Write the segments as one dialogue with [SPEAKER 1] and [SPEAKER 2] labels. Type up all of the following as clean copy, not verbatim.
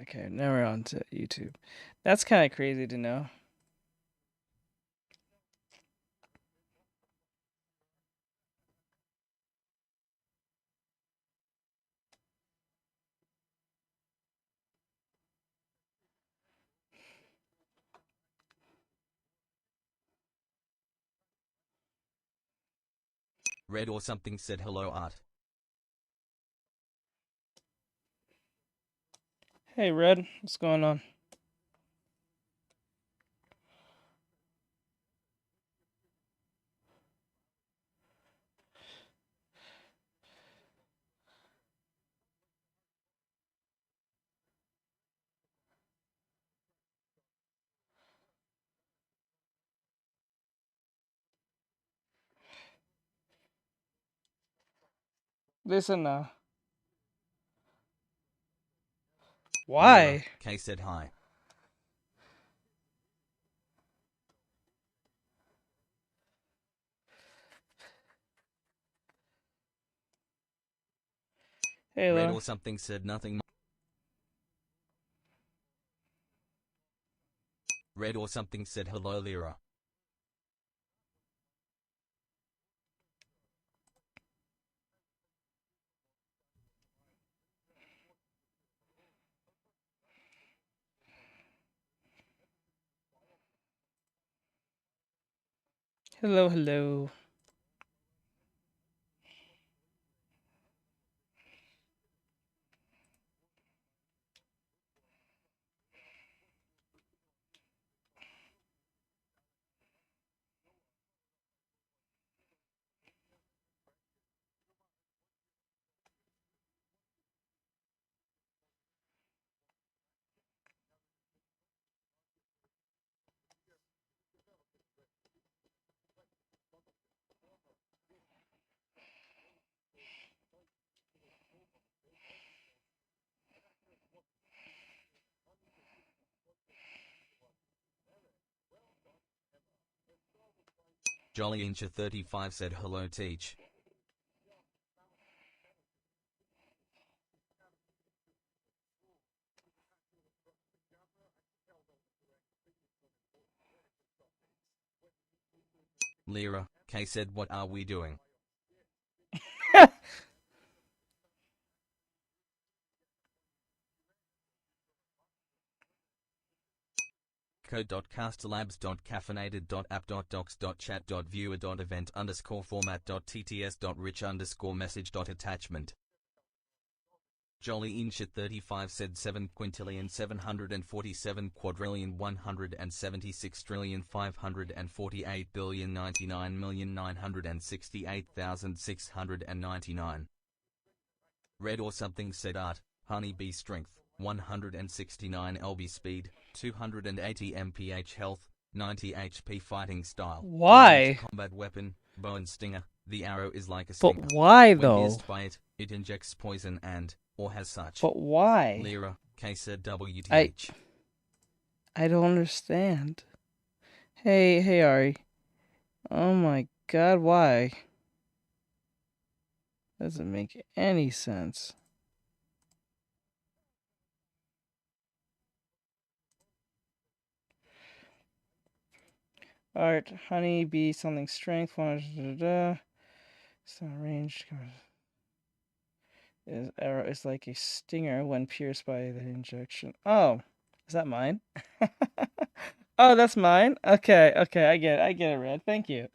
[SPEAKER 1] Okay, now we're on to YouTube. That's kind of crazy to know.
[SPEAKER 2] Red or something said hello Art.
[SPEAKER 1] Hey, Red, what's going on? Listen,
[SPEAKER 2] Lyra,
[SPEAKER 1] why?
[SPEAKER 2] K said hi.
[SPEAKER 1] Hey,
[SPEAKER 2] Red
[SPEAKER 1] Lyra.
[SPEAKER 2] or something said nothing. Red or something said hello Lyra.
[SPEAKER 1] Hello, hello.
[SPEAKER 2] Jolly Incha 35 said hello Teach. Lyra, K said what are we doing? code.castlabs.caffeinated.app.docs.chat.viewer.event_message.attachment. Jolly Inshit 35 said 7 quintillion 746,576,968,699. Red or something said Art, Honeybee strength, 169 lb speed, 280 mph health, 90 HP fighting style. Ranged
[SPEAKER 1] Why?
[SPEAKER 2] combat weapon, bow and stinger. The arrow is like a
[SPEAKER 1] But
[SPEAKER 2] stinger.
[SPEAKER 1] why,
[SPEAKER 2] When
[SPEAKER 1] though?
[SPEAKER 2] pierced by it, it injects poison and, or has such.
[SPEAKER 1] But why?
[SPEAKER 2] Lyra, K said
[SPEAKER 1] I
[SPEAKER 2] WTH.
[SPEAKER 1] I don't understand. Hey, Ari. Oh my god, why? Doesn't make any sense. Art, honey, bee, something strength, it's not ranged. His arrow is like a stinger when pierced by the injection. Oh, is that mine? Oh, that's mine. Okay, I get it, Red. Thank you.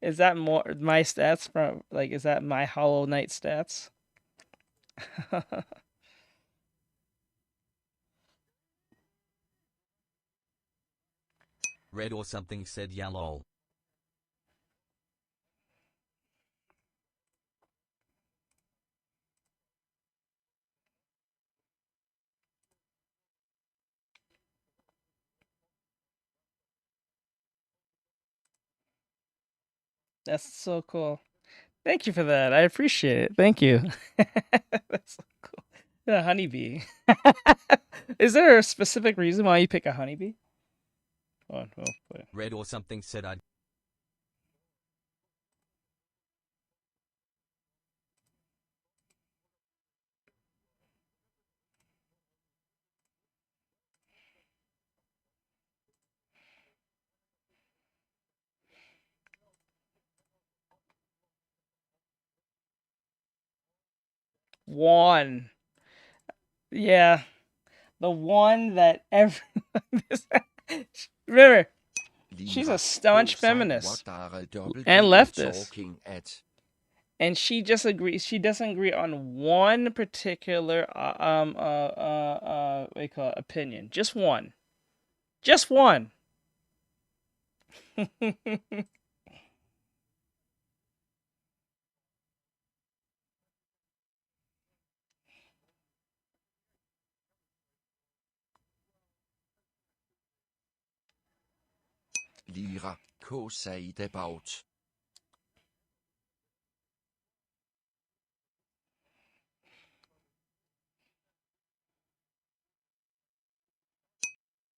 [SPEAKER 1] Is that more my stats from like? Is that my Hollow Knight stats?
[SPEAKER 2] Red or something said yalol.
[SPEAKER 1] That's so cool. Thank you for that. I appreciate it. Thank you. That's so cool. The honeybee. Is there a specific reason why you pick a honeybee? Oh.
[SPEAKER 2] Red or something said I.
[SPEAKER 1] One. Yeah. The one that everyone remember, she's a staunch feminist and leftist. And she doesn't agree on one particular what do you call it, opinion. Just one. Just one.
[SPEAKER 3] Lira, K about.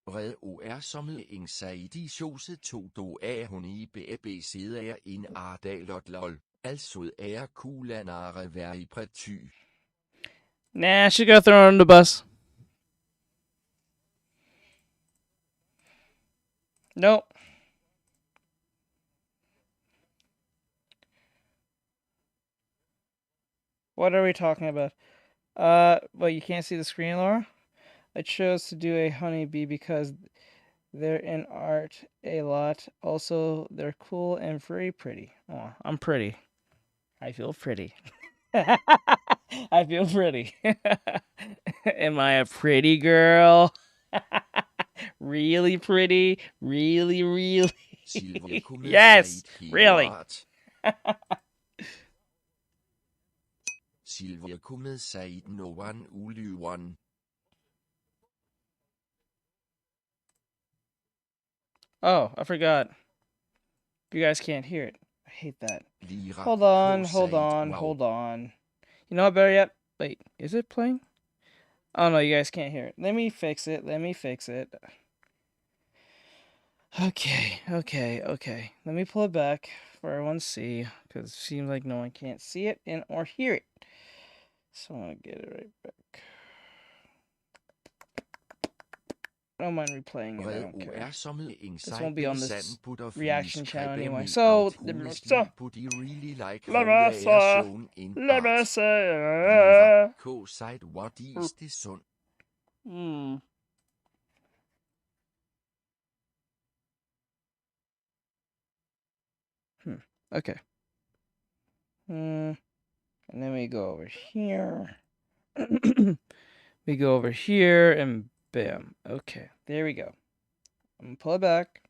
[SPEAKER 3] Red OR somling sig de sjose to do af hun I BB sidder en ardalot lol. Altså er kulanare være I præty.
[SPEAKER 1] Nah, she got thrown under the bus. Nope. What are we talking about? Well, you can't see the screen, Laura? I chose to do a honeybee because they're in art a lot. Also, they're cool and very pretty. Oh, I'm pretty. I feel pretty. I feel pretty. Am I a pretty girl? Really pretty? Really, really? Yes, really.
[SPEAKER 3] Silver kommet sig no one ulyveren.
[SPEAKER 1] Oh, I forgot. You guys can't hear it. I hate that.
[SPEAKER 3] Lira,
[SPEAKER 1] Hold on,
[SPEAKER 3] K
[SPEAKER 1] hold on,
[SPEAKER 3] wow.
[SPEAKER 1] hold on. You know what, better yet? Wait, is it playing? Oh no, you guys can't hear it. Let me fix it. Let me fix it. Okay. Let me pull it back for everyone to see, because it seems like no one can't see it and or hear it. So I'm gonna get it right back. I don't mind replaying it. I don't care. This won't be on this reaction channel anyway. So, let me say.
[SPEAKER 3] K what is det sund?
[SPEAKER 1] Okay. And then we go over here. We go over here and bam. Okay, there we go. I'm gonna pull it back.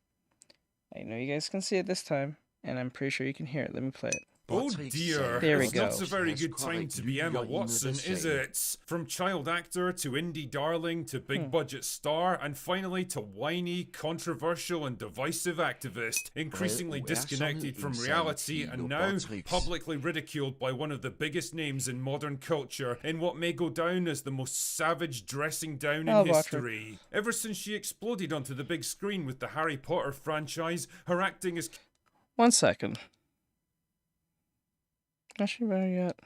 [SPEAKER 1] I know you guys can see it this time, and I'm pretty sure you can hear it. Let me play it.
[SPEAKER 4] Oh dear,
[SPEAKER 1] there we
[SPEAKER 4] it's
[SPEAKER 1] go.
[SPEAKER 4] not a very good time to be Emma Watson, is it? From child actor to indie darling to big budget star, and finally to whiny, controversial and divisive activist, increasingly disconnected from reality and now publicly ridiculed by one of the biggest names in modern culture in what may go down as the most savage dressing down in history. Ever since she exploded onto the big screen with the Harry Potter franchise, her acting is...
[SPEAKER 1] 1 second. Not sure better yet.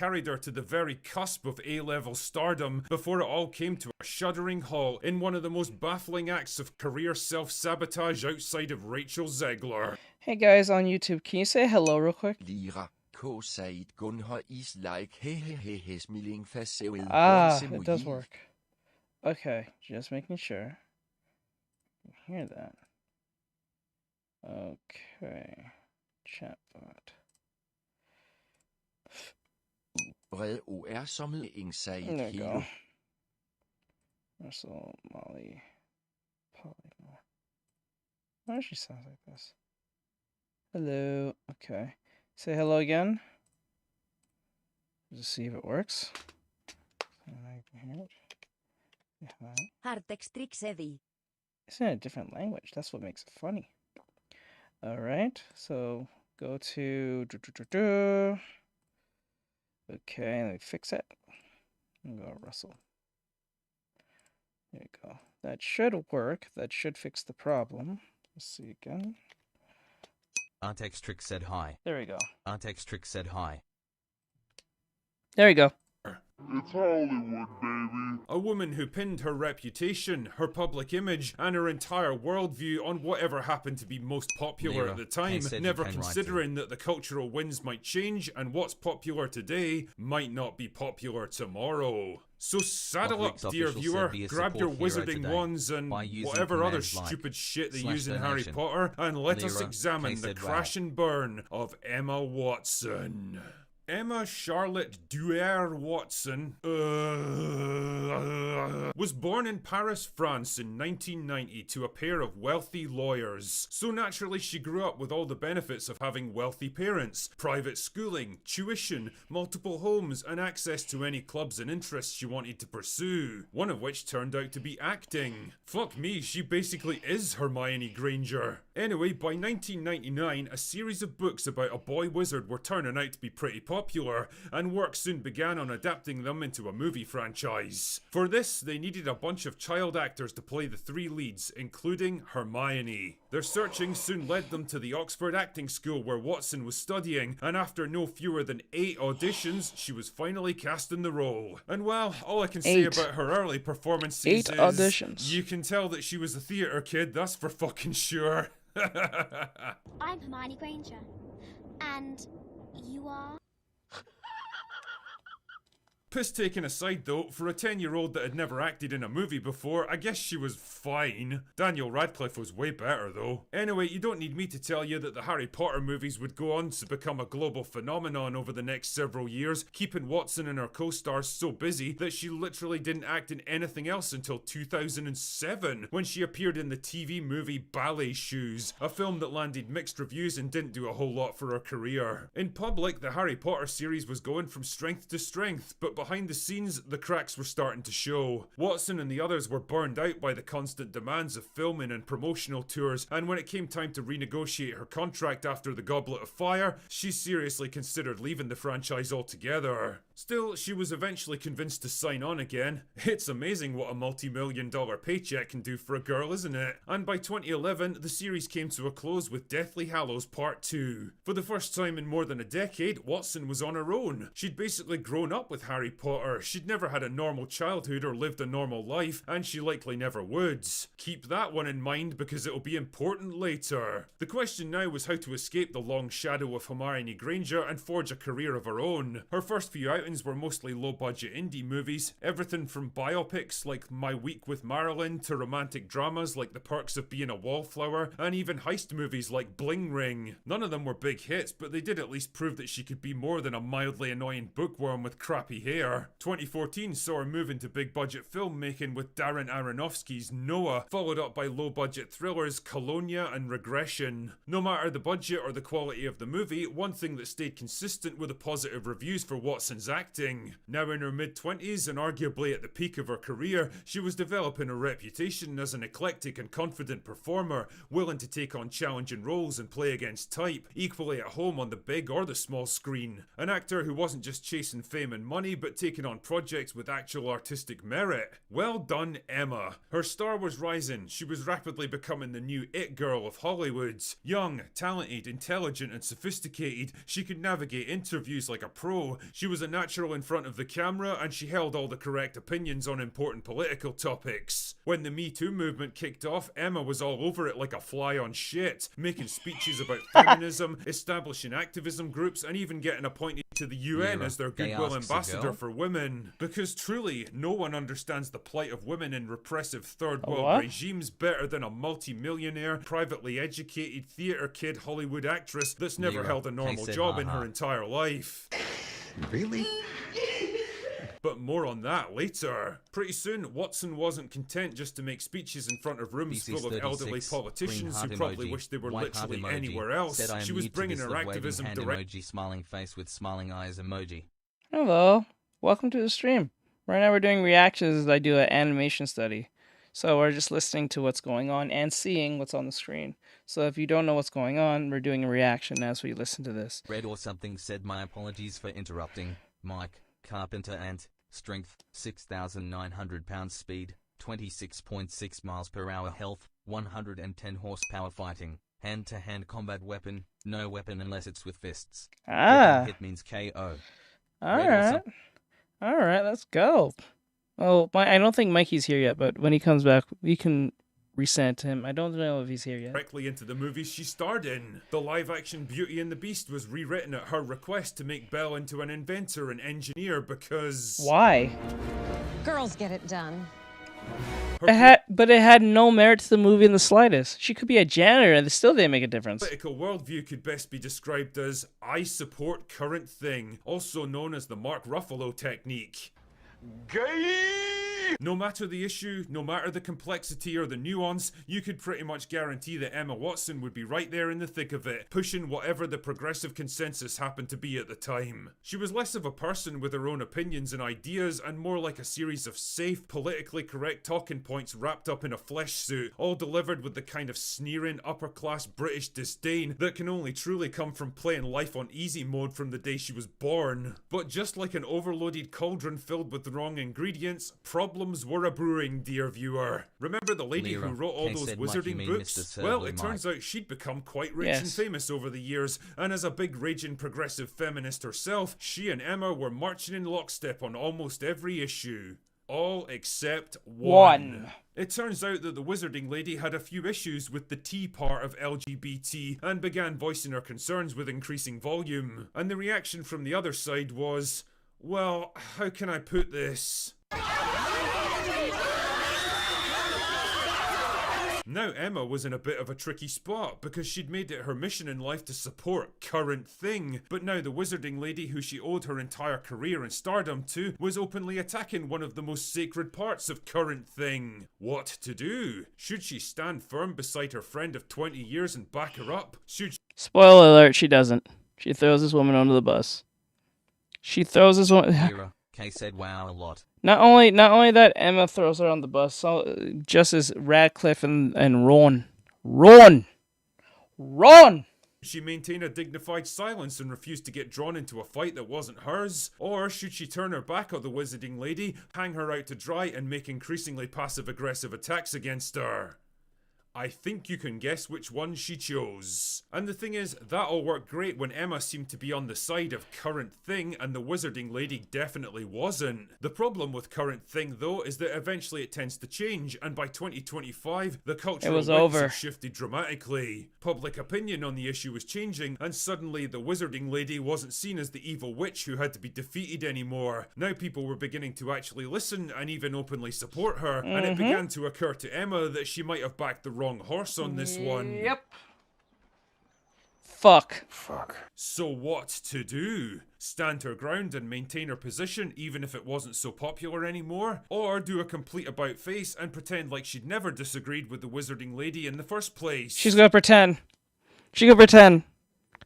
[SPEAKER 4] carried her to the very cusp of A-level stardom before it all came to a shuddering halt in one of the most baffling acts of career self-sabotage outside of Rachel Zegler.
[SPEAKER 1] Hey guys on YouTube, can you say hello real quick?
[SPEAKER 3] Lira, K Gunnar is like hehehe smiling facet.
[SPEAKER 1] Ah, it does work. Okay, just making sure. I can hear that. Okay. Chatbot.
[SPEAKER 3] Red OR somling sig
[SPEAKER 1] There you
[SPEAKER 3] helo.
[SPEAKER 1] go. Russell, Molly, Polly. Why does she sound like this? Hello. Okay. Say hello again. Just see if it works. And I can hear it. Yeah,
[SPEAKER 5] Artextric Sevi.
[SPEAKER 1] It's in a different language. That's what makes it funny. All right, so go to. Okay, let me fix it. And go Russell. There you go. That should work. That should fix the problem. Let's see again.
[SPEAKER 2] Artextric said hi.
[SPEAKER 1] There we go.
[SPEAKER 2] Artextric said hi.
[SPEAKER 1] There you go.
[SPEAKER 5] It's Hollywood, baby.
[SPEAKER 4] A woman who pinned her reputation, her public image, and her entire worldview on whatever happened to be most popular
[SPEAKER 2] Mira,
[SPEAKER 4] at the time,
[SPEAKER 2] Kay said
[SPEAKER 4] never
[SPEAKER 2] you can write
[SPEAKER 4] considering that the cultural winds might change and what's popular today might not be popular tomorrow. So saddle up,
[SPEAKER 2] Netflix
[SPEAKER 4] dear
[SPEAKER 2] official
[SPEAKER 4] viewer,
[SPEAKER 2] said be a
[SPEAKER 4] grab your
[SPEAKER 2] support hero
[SPEAKER 4] wizarding
[SPEAKER 2] today
[SPEAKER 4] wands and
[SPEAKER 2] by using
[SPEAKER 4] whatever other
[SPEAKER 2] commands like
[SPEAKER 4] stupid shit they
[SPEAKER 2] /
[SPEAKER 4] use in Harry
[SPEAKER 2] donation.
[SPEAKER 4] Potter, and let us
[SPEAKER 2] Lira,
[SPEAKER 4] examine
[SPEAKER 2] Kay
[SPEAKER 4] the
[SPEAKER 2] said
[SPEAKER 4] crash
[SPEAKER 2] wow.
[SPEAKER 4] and burn of Emma Watson. Emma Charlotte Duer Watson was born in Paris, France in 1990 to a pair of wealthy lawyers. So naturally she grew up with all the benefits of having wealthy parents, private schooling, tuition, multiple homes, and access to any clubs and interests she wanted to pursue. One of which turned out to be acting. Fuck me, she basically is Hermione Granger. Anyway, by 1999, a series of books about a boy wizard were turning out to be pretty popular, and work soon began on adapting them into a movie franchise. For this, they needed a bunch of child actors to play the 3 leads, including Hermione. Their searching soon led them to the Oxford Acting School where Watson was studying, and after no fewer than 8 auditions, she was finally cast in the role. And well, all I can say
[SPEAKER 1] 8.
[SPEAKER 4] about her early performances
[SPEAKER 1] 8
[SPEAKER 4] is
[SPEAKER 1] auditions.
[SPEAKER 4] you can tell that she was a theatre kid, that's for fucking sure.
[SPEAKER 6] I'm Hermione Granger. And you are?
[SPEAKER 4] Piss taken aside though, for a 10-year-old that had never acted in a movie before, I guess she was fine. Daniel Radcliffe was way better though. Anyway, you don't need me to tell you that the Harry Potter movies would go on to become a global phenomenon over the next several years, keeping Watson and her co-stars so busy that she literally didn't act in anything else until 2007, when she appeared in the TV movie Ballet Shoes, a film that landed mixed reviews and didn't do a whole lot for her career. In public, the Harry Potter series was going from strength to strength, but behind the scenes, the cracks were starting to show. Watson and the others were burned out by the constant demands of filming and promotional tours, and when it came time to renegotiate her contract after the Goblet of Fire, she seriously considered leaving the franchise altogether. Still, she was eventually convinced to sign on again. It's amazing what a multi-million-dollar paycheck can do for a girl, isn't it? And by 2011, the series came to a close with Deathly Hallows Part 2. For the first time in more than a decade, Watson was on her own. She'd basically grown up with Harry Potter, she'd never had a normal childhood or lived a normal life, and she likely never would. Keep that one in mind because it'll be important later. The question now was how to escape the long shadow of Hermione Granger and forge a career of her own. Her first few outings were mostly low-budget indie movies, everything from biopics like My Week with Marilyn to romantic dramas like The Perks of Being a Wallflower, and even heist movies like Bling Ring. None of them were big hits, but they did at least prove that she could be more than a mildly annoying bookworm with crappy hair. 2014 saw her move into big-budget filmmaking with Darren Aronofsky's Noah, followed up by low-budget thrillers Colonia and Regression. No matter the budget or the quality of the movie, one thing that stayed consistent were the positive reviews for Watson's acting. Now in her mid-20s and arguably at the peak of her career, she was developing a reputation as an eclectic and confident performer, willing to take on challenging roles and play against type, equally at home on the big or the small screen. An actor who wasn't just chasing fame and money, but taking on projects with actual artistic merit. Well done, Emma. Her star was rising. She was rapidly becoming the new it girl of Hollywood. Young, talented, intelligent, and sophisticated, she could navigate interviews like a pro. She was a natural in front of the camera, and she held all the correct opinions on important political topics. When the Me Too movement kicked off, Emma was all over it like a fly on shit, making speeches about feminism, establishing activism groups, and even getting appointed to the UN
[SPEAKER 2] Mira,
[SPEAKER 4] as their
[SPEAKER 2] Kay
[SPEAKER 4] goodwill
[SPEAKER 2] asks a
[SPEAKER 4] ambassador
[SPEAKER 2] girl.
[SPEAKER 4] for women. Because truly, no one understands the plight of women in repressive third world
[SPEAKER 1] what?
[SPEAKER 4] regimes better than a multi-millionaire, privately educated theatre kid Hollywood actress that's never
[SPEAKER 2] Mira,
[SPEAKER 4] held a
[SPEAKER 2] Kay
[SPEAKER 4] normal
[SPEAKER 2] said
[SPEAKER 4] job in
[SPEAKER 2] haha.
[SPEAKER 4] her entire life.
[SPEAKER 5] Really?
[SPEAKER 4] But more on that later. Pretty soon, Watson wasn't content just to make speeches in front of rooms full of elderly
[SPEAKER 2] BC36,
[SPEAKER 4] politicians who
[SPEAKER 2] green
[SPEAKER 4] probably
[SPEAKER 2] heart
[SPEAKER 4] wish they were
[SPEAKER 2] white heart
[SPEAKER 4] literally
[SPEAKER 2] emoji,
[SPEAKER 4] anywhere else.
[SPEAKER 2] said I am
[SPEAKER 4] She was
[SPEAKER 2] new to
[SPEAKER 4] bringing
[SPEAKER 2] this
[SPEAKER 4] her
[SPEAKER 2] love waving
[SPEAKER 4] activism
[SPEAKER 2] hand
[SPEAKER 4] direct.
[SPEAKER 2] emoji, smiling face with smiling eyes emoji.
[SPEAKER 1] Hello. Welcome to the stream. Right now we're doing reactions as I do an animation study. So we're just listening to what's going on and seeing what's on the screen. So if you don't know what's going on, we're doing a reaction as we listen to this.
[SPEAKER 2] Red or something said my apologies for interrupting. Mike, Carpenter and strength, 6,900 pounds speed, 26.6 miles per hour health, 110 horsepower fighting, hand-to-hand combat weapon, no weapon unless it's with fists.
[SPEAKER 1] Ah.
[SPEAKER 2] Getting hit means KO.
[SPEAKER 1] Alright. Alright, let's go. Oh, I don't think Mikey's here yet, but when he comes back, we can resend to him. I don't know if he's here yet.
[SPEAKER 4] Directly into the movies she starred in. The live-action Beauty and the Beast was rewritten at her request to make Belle into an inventor and engineer because...
[SPEAKER 1] Why?
[SPEAKER 7] Girls get it done.
[SPEAKER 1] But it had no merit to the movie in the slightest. She could be a janitor and it still didn't make a difference.
[SPEAKER 4] Political worldview could best be described as I support current thing, also known as the Mark Ruffalo technique.
[SPEAKER 5] Gay!
[SPEAKER 4] No matter the issue, no matter the complexity or the nuance, you could pretty much guarantee that Emma Watson would be right there in the thick of it, pushing whatever the progressive consensus happened to be at the time. She was less of a person with her own opinions and ideas, and more like a series of safe, politically correct talking points wrapped up in a flesh suit, all delivered with the kind of sneering, upper-class British disdain that can only truly come from playing life on easy mode from the day she was born. But just like an overloaded cauldron filled with the wrong ingredients, problems were a brewing, dear viewer. Remember the lady who wrote all those wizarding books? Well, it turns out she'd become quite rich and famous over the years, and as a big raging progressive feminist herself, she and Emma were marching in lockstep on almost every issue. All except one. It turns out that the wizarding lady had a few issues with the T part of LGBT and began voicing her concerns with increasing volume. And the reaction from the other side was, well, how can I put this? Now Emma was in a bit of a tricky spot because she'd made it her mission in life to support current thing, but now the wizarding lady who she owed her entire career and stardom to was openly attacking one of the most sacred parts of current thing. What to do? Should she stand firm beside her friend of 20 years and back her up? Should she...
[SPEAKER 1] Spoiler alert, she doesn't. She throws this woman under the bus. She throws this woman...
[SPEAKER 2] Kay said wow a lot.
[SPEAKER 1] Not only that Emma throws her on the bus, so just as Radcliffe and Ron.
[SPEAKER 4] She maintain a dignified silence and refuse to get drawn into a fight that wasn't hers? Or should she turn her back on the wizarding lady, hang her out to dry, and make increasingly passive-aggressive attacks against her? I think you can guess which one she chose. And the thing is, that all worked great when Emma seemed to be on the side of current thing and the wizarding lady definitely wasn't. The problem with current thing though is that eventually it tends to change, and by 2025 the cultural winds have shifted dramatically. Public opinion on the issue was changing, and suddenly the wizarding lady wasn't seen as the evil witch who had to be defeated anymore. Now people were beginning to actually listen and even openly support her, and it began to occur to Emma that she might have backed the wrong horse on this one.
[SPEAKER 1] Yep. Fuck.
[SPEAKER 4] So what to do? Stand her ground and maintain her position even if it wasn't so popular anymore? Or do a complete about face and pretend like she'd never disagreed with the wizarding lady in the first place?
[SPEAKER 1] She's gonna pretend.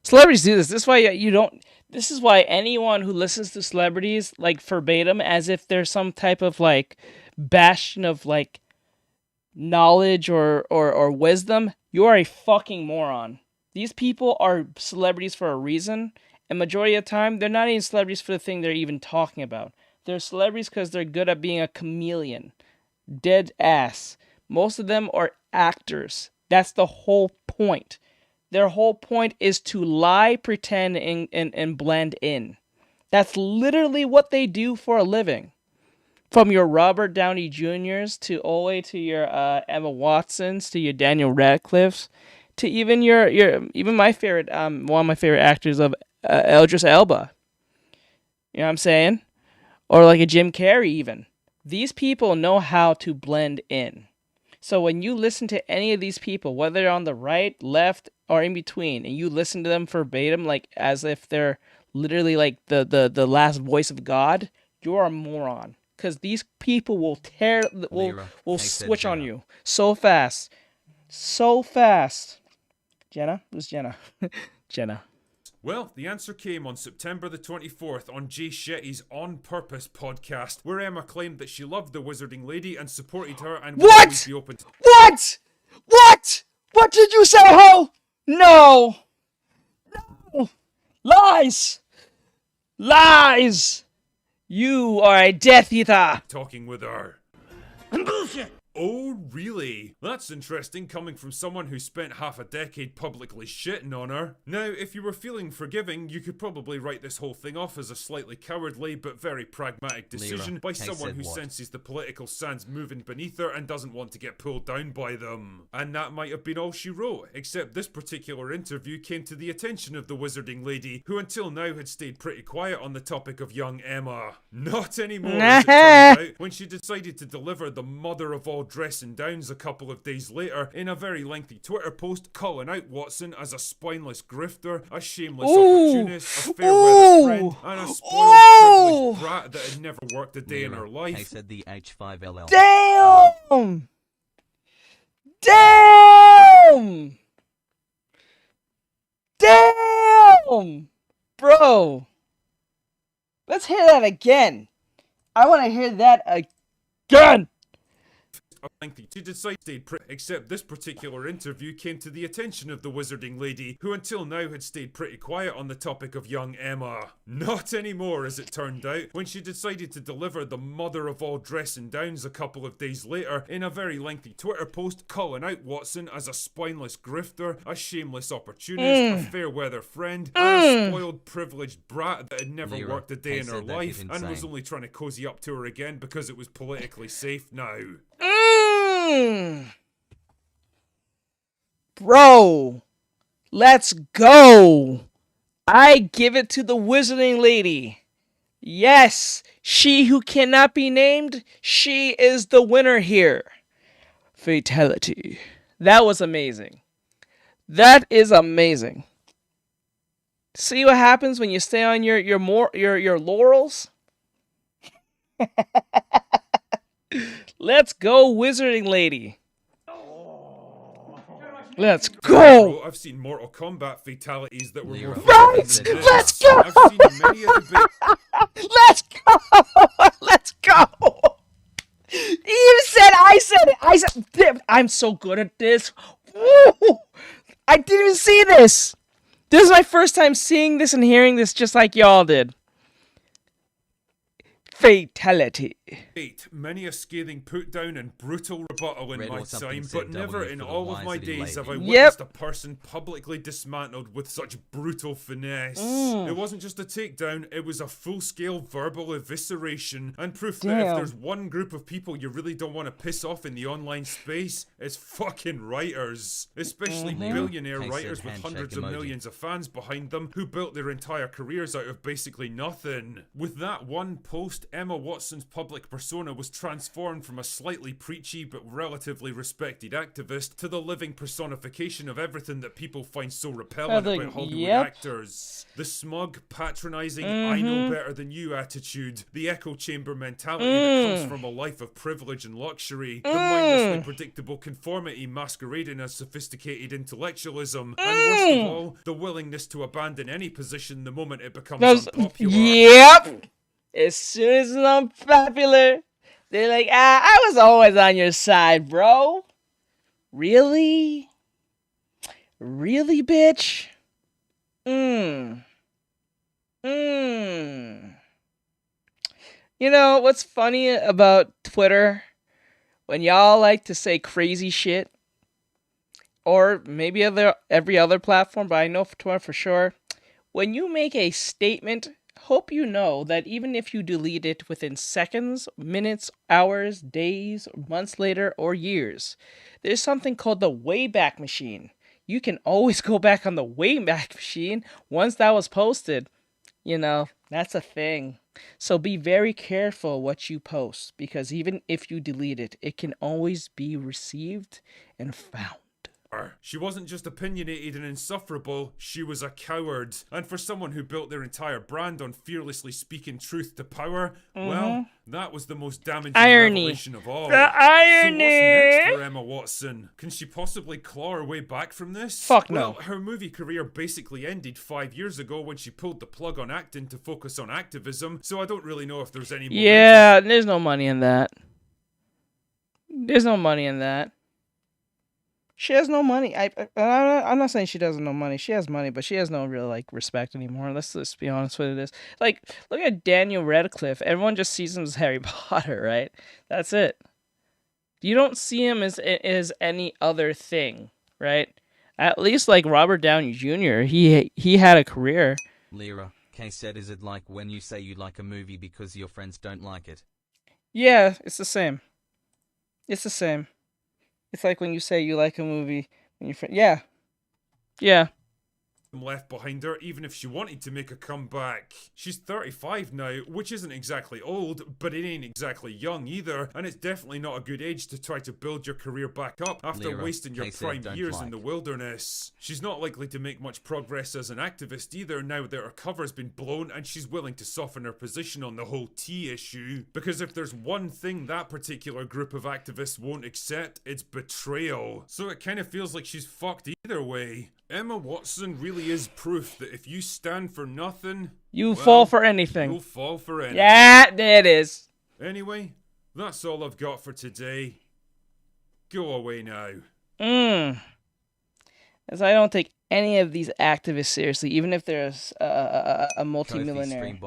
[SPEAKER 1] Celebrities do this. This is why you don't... This is why anyone who listens to celebrities, like, verbatim, as if they're some type of, like, bastion of, like, knowledge or wisdom, you are a fucking moron. These people are celebrities for a reason, and majority of the time, they're not even celebrities for the thing they're even talking about. They're celebrities because they're good at being a chameleon. Dead ass. Most of them are actors. That's the whole point. Their whole point is to lie, pretend, and blend in. That's literally what they do for a living. From your Robert Downey Jr.'s to all the way to your Emma Watsons to your Daniel Radcliffe's to even even my favorite one of my favorite actors of Idris Elba. You know what I'm saying? Or like a Jim Carrey even. These people know how to blend in. So when you listen to any of these people, whether they're on the right, left, or in between, and you listen to them verbatim, like as if they're literally like the last voice of God, you're a moron. Because these people will switch on you so fast. So fast. Jenna? Who's Jenna? Jenna.
[SPEAKER 4] Well, the answer came on September the 24th on Jay Shetty's On Purpose podcast, where Emma claimed that she loved the Wizarding Lady and supported her and would always be open to...
[SPEAKER 1] What? What? What did you say, ho? No. No. Lies. Lies. You are a Death Eater.
[SPEAKER 4] talking with her.
[SPEAKER 1] Bullshit.
[SPEAKER 4] Oh, really? That's interesting coming from someone who spent half a decade publicly shitting on her. Now, if you were feeling forgiving, you could probably write this whole thing off as a slightly cowardly but very pragmatic decision by someone who senses the political sands moving beneath her and doesn't want to get pulled down by them. And that might have been all she wrote, except this particular interview came to the attention of the Wizarding Lady, who until now had stayed pretty quiet on the topic of young Emma. Not anymore, as it turns out, when she decided to deliver the mother of all dressing downs a couple of days later in a very lengthy Twitter post calling out Watson as a spineless grifter, a shameless opportunist, a fair weather friend, and a spoiled privileged brat that had never worked a day in her life.
[SPEAKER 2] Said the H5LL.
[SPEAKER 1] Damn! Damn! Damn! Bro! Let's hear that again. I want to hear that again!
[SPEAKER 4] She decided, except this particular interview came to the attention of the Wizarding Lady, who until now had stayed pretty quiet on the topic of young Emma. Not anymore, as it turned out, when she decided to deliver the mother of all dressing downs a couple of days later in a very lengthy Twitter post calling out Watson as a spineless grifter, a shameless opportunist, a fair weather friend, and a spoiled privileged brat that had never worked a day in her life and was only trying to cozy up to her again because it was politically safe now.
[SPEAKER 1] Bro, let's go. I give it to the Wizarding Lady. Yes, she who cannot be named, she is the winner here. Fatality. That was amazing. That is amazing. See what happens when you stay on your laurels? Let's go, Wizarding Lady. Let's go.
[SPEAKER 4] I've seen Mortal Kombat fatalities that were more
[SPEAKER 1] right. Let's go.
[SPEAKER 4] I've seen many of the
[SPEAKER 1] Let's go. Let's go. You said I said it. I said I'm so good at this. Woo. I didn't even see this. This is my first time seeing this and hearing this just like y'all did. Fatality.
[SPEAKER 4] Many a scathing put down and brutal rebuttal in my time, but never in all of my days have I witnessed a person publicly dismantled with such brutal finesse. It wasn't just a takedown, it was a full-scale verbal evisceration, and proof that if there's one group of people you really don't want to piss off in the online space, it's fucking writers. Especially billionaire writers with hundreds of millions of fans behind them who built their entire careers out of basically nothing. With that one post, Emma Watson's public persona was transformed from a slightly preachy but relatively respected activist to the living personification of everything that people find so repellent about Hollywood actors. The smug, patronizing, I know better than you attitude, the echo chamber mentality that comes from a life of privilege and luxury, the mindlessly predictable conformity masquerading as sophisticated intellectualism, and worst of all, the willingness to abandon any position the moment it becomes unpopular.
[SPEAKER 1] Yep! As soon as it's unpopular, they're like, I was always on your side, bro. Really? Really, bitch? You know, what's funny about Twitter? When y'all like to say crazy shit, or maybe every other platform, but I know for Twitter for sure, when you make a statement, hope you know that even if you delete it within seconds, minutes, hours, days, months later, or years, there's something called the Wayback Machine. You can always go back on the Wayback Machine once that was posted. You know, that's a thing. So be very careful what you post, because even if you delete it, it can always be received and found.
[SPEAKER 4] She wasn't just opinionated and insufferable, she was a coward. And for someone who built their entire brand on fearlessly speaking truth to power, well, that was the most damaging revelation of all.
[SPEAKER 1] The irony!
[SPEAKER 4] So what's next for Emma Watson? Can she possibly claw her way back from this?
[SPEAKER 1] Fuck no.
[SPEAKER 4] Well, her movie career basically ended 5 years ago when she pulled the plug on acting to focus on activism, so I don't really know if there's any momentum.
[SPEAKER 1] Yeah, there's no money in that. There's no money in that. She has no money. I'm not saying she doesn't know money. She has money, but she has no real like respect anymore. Let's just be honest with this. Like, look at Daniel Radcliffe. Everyone just sees him as Harry Potter, right? That's it. You don't see him as any other thing, right? At least like Robert Downey Jr. He had a career.
[SPEAKER 2] Lyra, Kay said, is it like when you say you like a movie because your friends don't like it?
[SPEAKER 1] Yeah, it's the same. It's the same. It's like when you say you like a movie when your friend. Yeah. Yeah.
[SPEAKER 4] Left behind her, even if she wanted to make a comeback. She's 35 now, which isn't exactly old, but it ain't exactly young either, and it's definitely not a good age to try to build your career back up after
[SPEAKER 2] Lyra,
[SPEAKER 4] wasting your
[SPEAKER 2] Kay said,
[SPEAKER 4] prime years in the wilderness. She's not likely to make much progress as an activist either now that her cover's been blown and she's willing to soften her position on the whole tea issue. Because if there's one thing that particular group of activists won't accept, it's betrayal. So it kind of feels like she's fucked either way. Emma Watson really is proof that if you stand for nothing,
[SPEAKER 1] you fall for anything.
[SPEAKER 4] You'll fall for anything.
[SPEAKER 1] Yeah, there it is.
[SPEAKER 4] Anyway, that's all I've got for today. Go away now.
[SPEAKER 1] As I don't take any of these activists seriously, even if they're a multi-millionaire.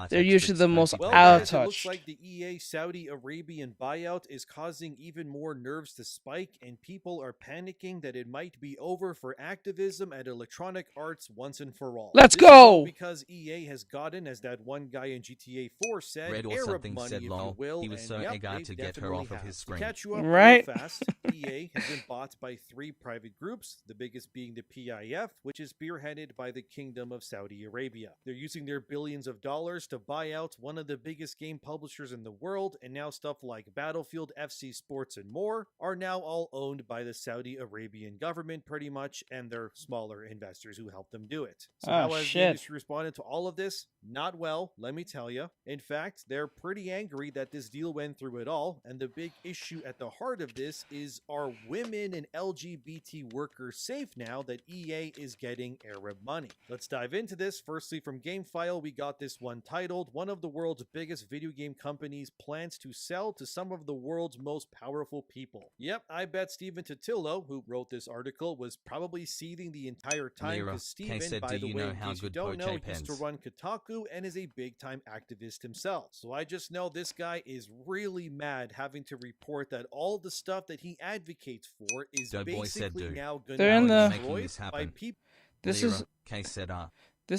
[SPEAKER 1] They're usually the most out of touch.
[SPEAKER 8] It looks like the EA Saudi Arabian buyout is causing even more nerves to spike, and people are panicking that it might be over for activism at Electronic Arts once and for all.
[SPEAKER 1] Let's go!
[SPEAKER 8] Because EA has gotten, as that one guy in GTA 4 said,
[SPEAKER 2] Red or
[SPEAKER 8] Arab
[SPEAKER 2] something
[SPEAKER 8] money,
[SPEAKER 2] said
[SPEAKER 8] if
[SPEAKER 2] lol.
[SPEAKER 8] you will.
[SPEAKER 2] He was so eager to get her off of his screen.
[SPEAKER 8] To catch you up
[SPEAKER 1] right?
[SPEAKER 8] real fast, EA has been bought by 3 private groups, the biggest being the PIF, which is spearheaded by the Kingdom of Saudi Arabia. They're using their billions of dollars to buy out one of the biggest game publishers in the world, and now stuff like Battlefield, FC Sports, and more are now all owned by the Saudi Arabian government pretty much, and their smaller investors who help them do it. So how has the industry responded to all of this? Not well, let me tell you. In fact, they're pretty angry that this deal went through at all, and the big issue at the heart of this is, are women and LGBT workers safe now that EA is getting Arab money? Let's dive into this. Firstly, from GameFile, we got this one titled, one of the world's biggest video game companies plans to sell to some of the world's most powerful people. Yep, I bet Stephen Totillo, who wrote this article, was probably seething the entire time because Stephen, by the way, in case you don't know, used to run Kotaku and is a big-time activist himself. So I just know this guy is really mad having to report that all the stuff that he advocates for is basically now going to be destroyed by people.
[SPEAKER 1] This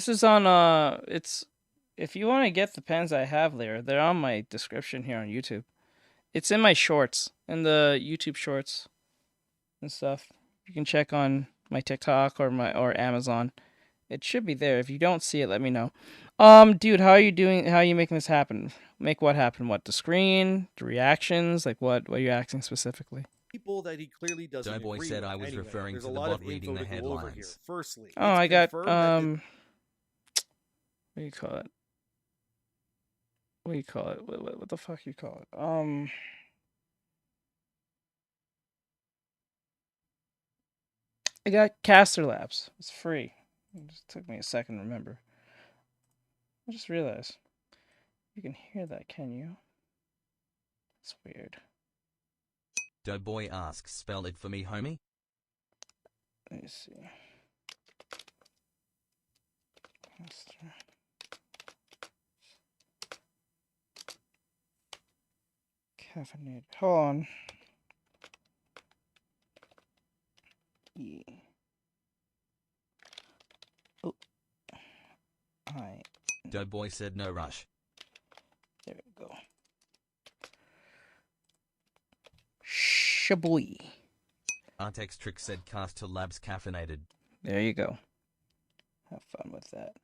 [SPEAKER 1] is on it's, if you want to get the pens I have there, they're on my description here on YouTube. It's in my shorts, in the YouTube shorts and stuff. You can check on my TikTok or Amazon. It should be there. If you don't see it, let me know. Dude, how are you doing? How are you making this happen? Make what happen? What? The screen? The reactions? Like what? What are you asking specifically?
[SPEAKER 8] People that he clearly doesn't agree
[SPEAKER 2] said
[SPEAKER 8] with.
[SPEAKER 2] I was
[SPEAKER 8] anyway,
[SPEAKER 2] referring
[SPEAKER 8] there's
[SPEAKER 2] to
[SPEAKER 8] a
[SPEAKER 2] the
[SPEAKER 8] lot
[SPEAKER 2] bot
[SPEAKER 8] of
[SPEAKER 2] reading
[SPEAKER 8] info
[SPEAKER 2] the
[SPEAKER 8] to go over here.
[SPEAKER 2] headlines.
[SPEAKER 8] Firstly,
[SPEAKER 1] oh, I got
[SPEAKER 8] what
[SPEAKER 1] do you call it? What do you call it? What the fuck you call it? I got Caster Labs. It's free. It just took me a second to remember. I just realized. You can hear that, can you? It's weird.
[SPEAKER 2] daY asks, spell it for me, homie.
[SPEAKER 1] Let me see. Caster. Caffeinated. Hold on. E. Oh. I.
[SPEAKER 2] daY said no rush.
[SPEAKER 1] There we go. Shaboy.
[SPEAKER 2] Artextric said Caster Labs caffeinated.
[SPEAKER 1] There you go. Have fun with that.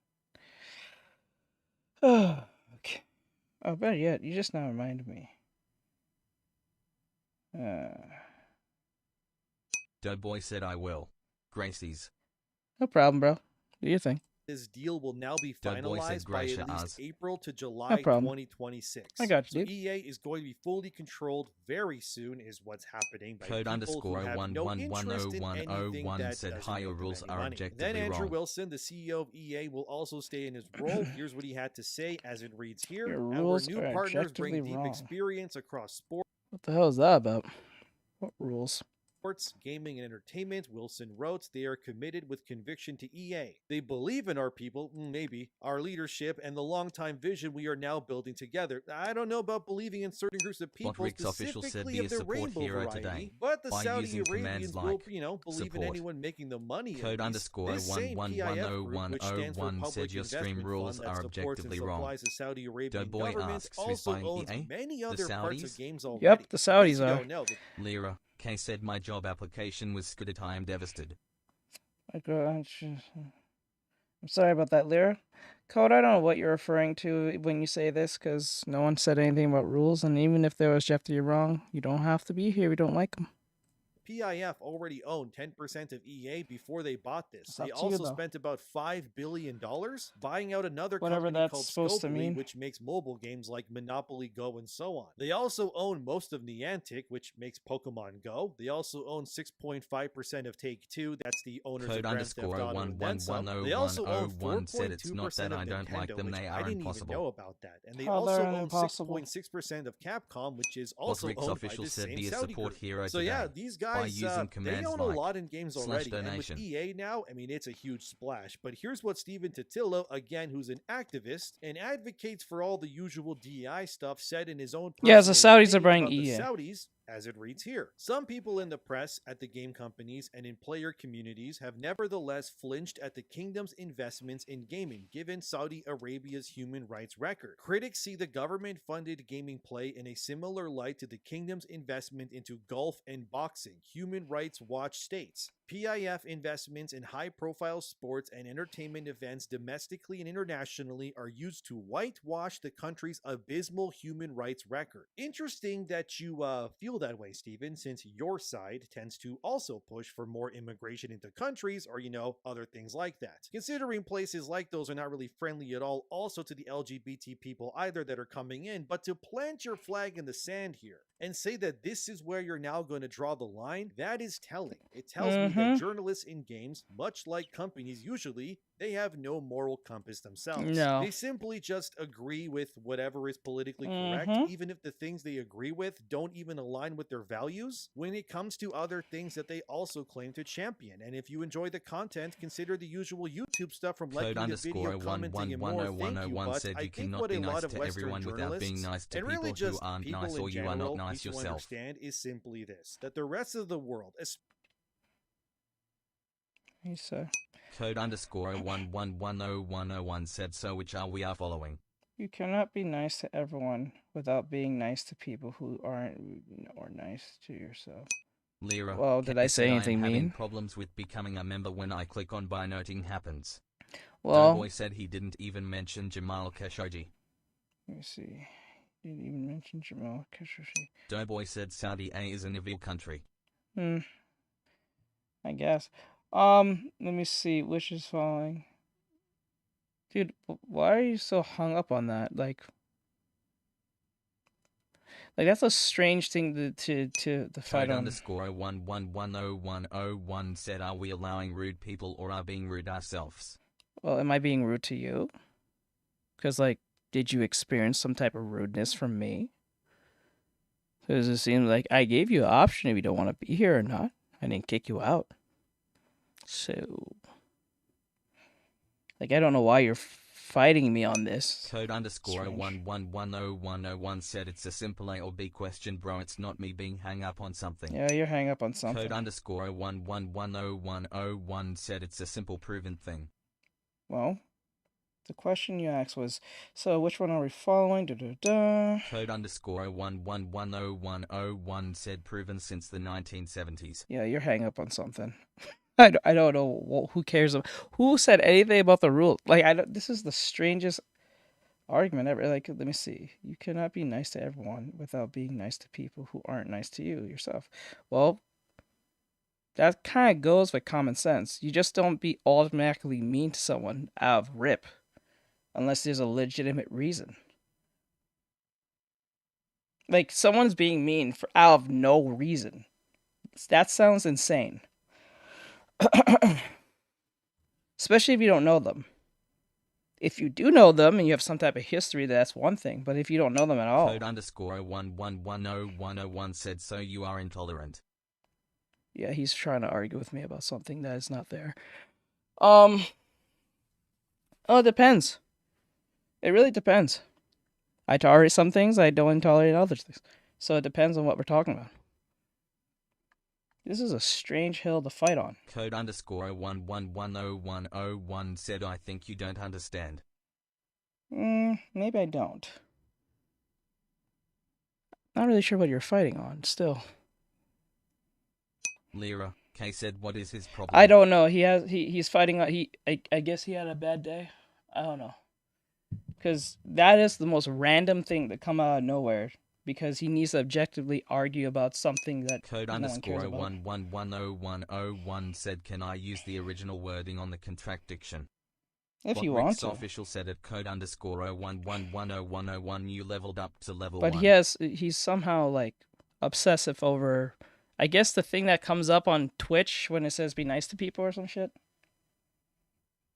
[SPEAKER 1] Oh, okay. Oh, better yet, you just now reminded me.
[SPEAKER 2] daY said I will. Gracie's.
[SPEAKER 1] No problem, bro. Do your thing.
[SPEAKER 8] This deal will now be
[SPEAKER 2] daY said
[SPEAKER 8] finalized by
[SPEAKER 2] Gracia
[SPEAKER 8] at least
[SPEAKER 2] as.
[SPEAKER 8] April to
[SPEAKER 1] No
[SPEAKER 8] July
[SPEAKER 1] problem.
[SPEAKER 8] 2026.
[SPEAKER 1] I got
[SPEAKER 8] So
[SPEAKER 1] you, dude.
[SPEAKER 8] EA is going to be fully controlled very soon, is what's happening by
[SPEAKER 2] Code
[SPEAKER 8] people who have no interest in anything
[SPEAKER 2] 11110101
[SPEAKER 8] that
[SPEAKER 2] said
[SPEAKER 8] doesn't
[SPEAKER 2] higher
[SPEAKER 8] make them
[SPEAKER 2] rules
[SPEAKER 8] any
[SPEAKER 2] are
[SPEAKER 8] money.
[SPEAKER 2] objectively
[SPEAKER 8] Then Andrew
[SPEAKER 2] wrong.
[SPEAKER 8] Wilson, the CEO of EA, will also stay in his role. Here's what he had to say, as it reads here:
[SPEAKER 1] Your
[SPEAKER 8] "Our
[SPEAKER 1] rules
[SPEAKER 8] new
[SPEAKER 1] are
[SPEAKER 8] partners
[SPEAKER 1] objectively
[SPEAKER 8] bring deep
[SPEAKER 1] wrong.
[SPEAKER 8] experience across sports."
[SPEAKER 1] What the hell is that about? What rules?
[SPEAKER 8] Gaming, and entertainment, Wilson wrote, "They are committed with conviction to EA. They believe in our people, maybe, our leadership, and the long-time vision we are now building together. I don't know about believing in certain groups of people,
[SPEAKER 2] Rick's official said
[SPEAKER 8] specifically
[SPEAKER 2] be a
[SPEAKER 8] of the
[SPEAKER 2] support
[SPEAKER 8] rainbow
[SPEAKER 2] hero
[SPEAKER 8] variety,
[SPEAKER 2] today
[SPEAKER 8] but the
[SPEAKER 2] by
[SPEAKER 8] Saudi
[SPEAKER 2] using
[SPEAKER 8] Arabians
[SPEAKER 2] commands
[SPEAKER 8] will,
[SPEAKER 2] like
[SPEAKER 8] believe in
[SPEAKER 2] support.
[SPEAKER 8] anyone making the money.
[SPEAKER 2] Code underscore
[SPEAKER 8] This same PIF group, which stands for
[SPEAKER 2] 110101
[SPEAKER 8] Public
[SPEAKER 2] said your stream
[SPEAKER 8] Investment
[SPEAKER 2] rules
[SPEAKER 8] Fund, that
[SPEAKER 2] are
[SPEAKER 8] supports and
[SPEAKER 2] objectively wrong.
[SPEAKER 8] supplies the Saudi Arabian
[SPEAKER 2] daY
[SPEAKER 8] government,
[SPEAKER 2] asks who's
[SPEAKER 8] also
[SPEAKER 2] buying
[SPEAKER 8] owns
[SPEAKER 2] EA?
[SPEAKER 8] many
[SPEAKER 2] The
[SPEAKER 8] other parts of
[SPEAKER 2] Saudis?
[SPEAKER 8] games already.
[SPEAKER 1] Yep, the
[SPEAKER 8] In case
[SPEAKER 1] Saudis
[SPEAKER 8] you
[SPEAKER 1] are.
[SPEAKER 8] don't know,
[SPEAKER 2] Lyra, K said my job application was scooted. I am devastated.
[SPEAKER 1] I'm sorry about that, Lyra. Code, I don't know what you're referring to when you say this, because no one said anything about rules, and even if there was Jeff, you're wrong. You don't have to be here. We don't like him.
[SPEAKER 8] PIF already owned 10% of EA before they bought this.
[SPEAKER 1] It's
[SPEAKER 8] They
[SPEAKER 1] up to you,
[SPEAKER 8] also
[SPEAKER 1] though.
[SPEAKER 8] spent about $5 billion buying out another
[SPEAKER 1] Whatever
[SPEAKER 8] company
[SPEAKER 1] that's
[SPEAKER 8] called
[SPEAKER 1] supposed to
[SPEAKER 8] Scopely,
[SPEAKER 1] mean.
[SPEAKER 8] which makes mobile games like Monopoly Go and so on. They also own most of Niantic, which makes Pokemon Go. They also own 6.5% of Take-Two. That's the owners
[SPEAKER 2] Code
[SPEAKER 8] of Grand Theft
[SPEAKER 2] underscore
[SPEAKER 8] Auto and then some. They also own
[SPEAKER 2] 111001 said it's not
[SPEAKER 8] 4.2%
[SPEAKER 2] that
[SPEAKER 8] of
[SPEAKER 2] I don't like
[SPEAKER 8] Nintendo,
[SPEAKER 2] them,
[SPEAKER 8] which
[SPEAKER 2] they
[SPEAKER 8] I
[SPEAKER 2] are
[SPEAKER 8] didn't even
[SPEAKER 2] impossible.
[SPEAKER 8] know about that. And they
[SPEAKER 1] How
[SPEAKER 8] also
[SPEAKER 1] they're
[SPEAKER 8] own
[SPEAKER 1] impossible.
[SPEAKER 8] 6.6% of Capcom, which is also
[SPEAKER 2] Rick's
[SPEAKER 8] owned by
[SPEAKER 2] official
[SPEAKER 8] the
[SPEAKER 2] said
[SPEAKER 8] same
[SPEAKER 2] be a
[SPEAKER 8] Saudi
[SPEAKER 2] support
[SPEAKER 8] group.
[SPEAKER 2] hero
[SPEAKER 8] So
[SPEAKER 2] today
[SPEAKER 8] yeah, these
[SPEAKER 2] by
[SPEAKER 8] guys,
[SPEAKER 2] using
[SPEAKER 8] they
[SPEAKER 2] commands
[SPEAKER 8] own a
[SPEAKER 2] like
[SPEAKER 8] lot in games already. And with
[SPEAKER 2] /donation.
[SPEAKER 8] EA now, I mean, it's a huge splash. But here's what Steven Totillo, again, who's an activist and advocates for all the usual DEI stuff, said in his own
[SPEAKER 1] Yeah, the
[SPEAKER 8] personal
[SPEAKER 1] Saudis are
[SPEAKER 8] opinion
[SPEAKER 1] buying
[SPEAKER 8] about
[SPEAKER 1] EA.
[SPEAKER 8] the Saudis, as it reads here. Some people in the press, at the game companies, and in player communities have nevertheless flinched at the kingdom's investments in gaming, given Saudi Arabia's human rights record. Critics see the government-funded gaming play in a similar light to the kingdom's investment into golf and boxing, Human Rights Watch states. PIF investments in high-profile sports and entertainment events domestically and internationally are used to whitewash the country's abysmal human rights record. Interesting that you feel that way, Stephen, since your side tends to also push for more immigration into countries or, other things like that. Considering places like those are not really friendly at all also to the LGBT people either that are coming in, but to plant your flag in the sand here and say that this is where you're now going to draw the line, that is telling. It tells me that journalists in games, much like companies usually, they have no moral compass themselves.
[SPEAKER 1] No.
[SPEAKER 8] They simply just agree with whatever is politically correct, even if the things they agree with don't even align with their values when it comes to other things that they also claim to champion. And if you enjoy the content, consider the usual YouTube stuff from
[SPEAKER 2] Code
[SPEAKER 8] liking the video, commenting, and more. Thank you, but
[SPEAKER 2] said
[SPEAKER 8] I
[SPEAKER 2] you
[SPEAKER 8] think
[SPEAKER 2] cannot
[SPEAKER 8] what
[SPEAKER 2] be
[SPEAKER 8] a
[SPEAKER 2] nice
[SPEAKER 8] lot of
[SPEAKER 2] to
[SPEAKER 8] Western
[SPEAKER 2] everyone without being
[SPEAKER 8] journalists,
[SPEAKER 2] nice to
[SPEAKER 8] and really
[SPEAKER 2] people who
[SPEAKER 8] just
[SPEAKER 2] aren't
[SPEAKER 8] people
[SPEAKER 2] nice
[SPEAKER 8] in
[SPEAKER 2] or you are
[SPEAKER 8] general,
[SPEAKER 2] not nice
[SPEAKER 8] need to
[SPEAKER 2] yourself.
[SPEAKER 8] understand is simply this, that the rest of the world,
[SPEAKER 1] He said,
[SPEAKER 2] Code underscore 111001 said so, which are we are following.
[SPEAKER 1] you cannot be nice to everyone without being nice to people who aren't rude or nice to yourself.
[SPEAKER 2] Lyra,
[SPEAKER 1] Well, did I say anything
[SPEAKER 2] I'm having
[SPEAKER 1] mean?
[SPEAKER 2] problems with becoming a member when I click on buy noting happens.
[SPEAKER 1] Well,
[SPEAKER 2] daY said he didn't even mention Jamal Khashoggi.
[SPEAKER 1] let me see. You didn't even mention Jamal Khashoggi.
[SPEAKER 2] daY said Saudi A is an evil country.
[SPEAKER 1] I guess. Let me see. Which is following? Dude, why are you so hung up on that? Like that's a strange thing to fight
[SPEAKER 2] Code
[SPEAKER 1] on.
[SPEAKER 2] underscore 111001 said, are we allowing rude people or are being rude ourselves?
[SPEAKER 1] Well, am I being rude to you? Because, did you experience some type of rudeness from me? Because it seems like I gave you an option if you don't want to be here or not. I didn't kick you out. So, I don't know why you're fighting me on this.
[SPEAKER 2] Code underscore
[SPEAKER 1] Strange.
[SPEAKER 2] 111001 said it's a simple A or B question, bro. It's not me being hung up on something.
[SPEAKER 1] Yeah, you're hung up on something.
[SPEAKER 2] Code underscore 111001 said it's a simple proven thing.
[SPEAKER 1] Well, the question you asked was, so which one are we following? Da-da-da.
[SPEAKER 2] Code underscore 111001 said proven since the 1970s.
[SPEAKER 1] Yeah, you're hang up on something. I don't know who cares. Who said anything about the rule? This is the strangest argument ever. Let me see. You cannot be nice to everyone without being nice to people who aren't nice to you yourself. Well, That kind of goes with common sense. You just don't be automatically mean to someone out of rip unless there's a legitimate reason. Like, someone's being mean for out of no reason. That sounds insane. Especially if you don't know them. If you do know them and you have some type of history, that's one thing. But if you don't know them at all.
[SPEAKER 2] Code underscore 0111001 said, so you are intolerant.
[SPEAKER 1] Yeah, he's trying to argue with me about something that is not there. It depends. It really depends. I tolerate some things, I don't tolerate other things. So it depends on what we're talking about. This is a strange hill to fight on.
[SPEAKER 2] Code underscore 0111001 said, I think you don't understand.
[SPEAKER 1] Maybe I don't. Not really sure what you're fighting on, still.
[SPEAKER 2] Lyra K said, what is his problem?
[SPEAKER 1] I don't know. He's fighting. I guess he had a bad day. I don't know. Because that is the most random thing that come out of nowhere. Because he needs to objectively argue about something that
[SPEAKER 2] Code
[SPEAKER 1] no one cares
[SPEAKER 2] underscore
[SPEAKER 1] about.
[SPEAKER 2] 0111001 said, can I use the original wording on the contradiction?
[SPEAKER 1] If
[SPEAKER 2] What
[SPEAKER 1] you want
[SPEAKER 2] Rick's
[SPEAKER 1] to.
[SPEAKER 2] official said at code underscore 0111001 you leveled up to level
[SPEAKER 1] But
[SPEAKER 2] 1.
[SPEAKER 1] he's somehow like obsessive over, I guess, the thing that comes up on Twitch when it says be nice to people or some shit.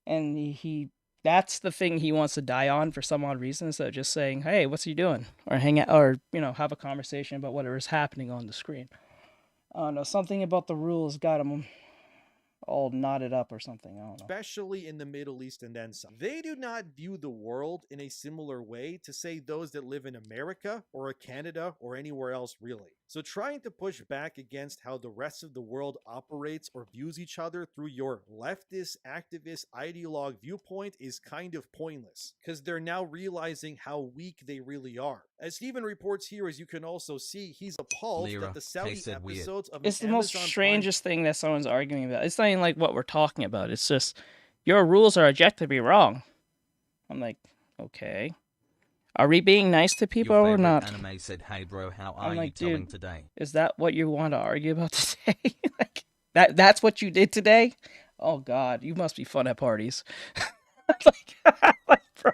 [SPEAKER 1] And he that's the thing he wants to die on for some odd reason, instead of just saying, hey, what's he doing? Or hang out, or, have a conversation about whatever is happening on the screen. I don't know, something about the rules got him all knotted up or something. I don't know.
[SPEAKER 8] Especially in the Middle East and then some. They do not view the world in a similar way to, say, those that live in America or Canada or anywhere else, really. So trying to push back against how the rest of the world operates or views each other through your leftist, activist, ideologue viewpoint is kind of pointless, because they're now realizing how weak they really are. As Steven reports here, as you can also see, he's appalled
[SPEAKER 2] Lyra,
[SPEAKER 8] that the Saudi
[SPEAKER 2] said weird.
[SPEAKER 8] episodes of
[SPEAKER 1] It's the most
[SPEAKER 8] Amazon Prime
[SPEAKER 1] strangest thing that someone's arguing about. It's not even like what we're talking about. It's just, your rules are objectively wrong. I'm like, okay. Are we being nice to people
[SPEAKER 2] Your
[SPEAKER 1] or
[SPEAKER 2] favorite
[SPEAKER 1] not?
[SPEAKER 2] anime said, hey bro, how
[SPEAKER 1] I'm
[SPEAKER 2] are you
[SPEAKER 1] like,
[SPEAKER 2] telling
[SPEAKER 1] dude,
[SPEAKER 2] today?
[SPEAKER 1] Is that what you want to argue about today? Like, that's what you did today? Oh God, you must be fun at parties. like, bro,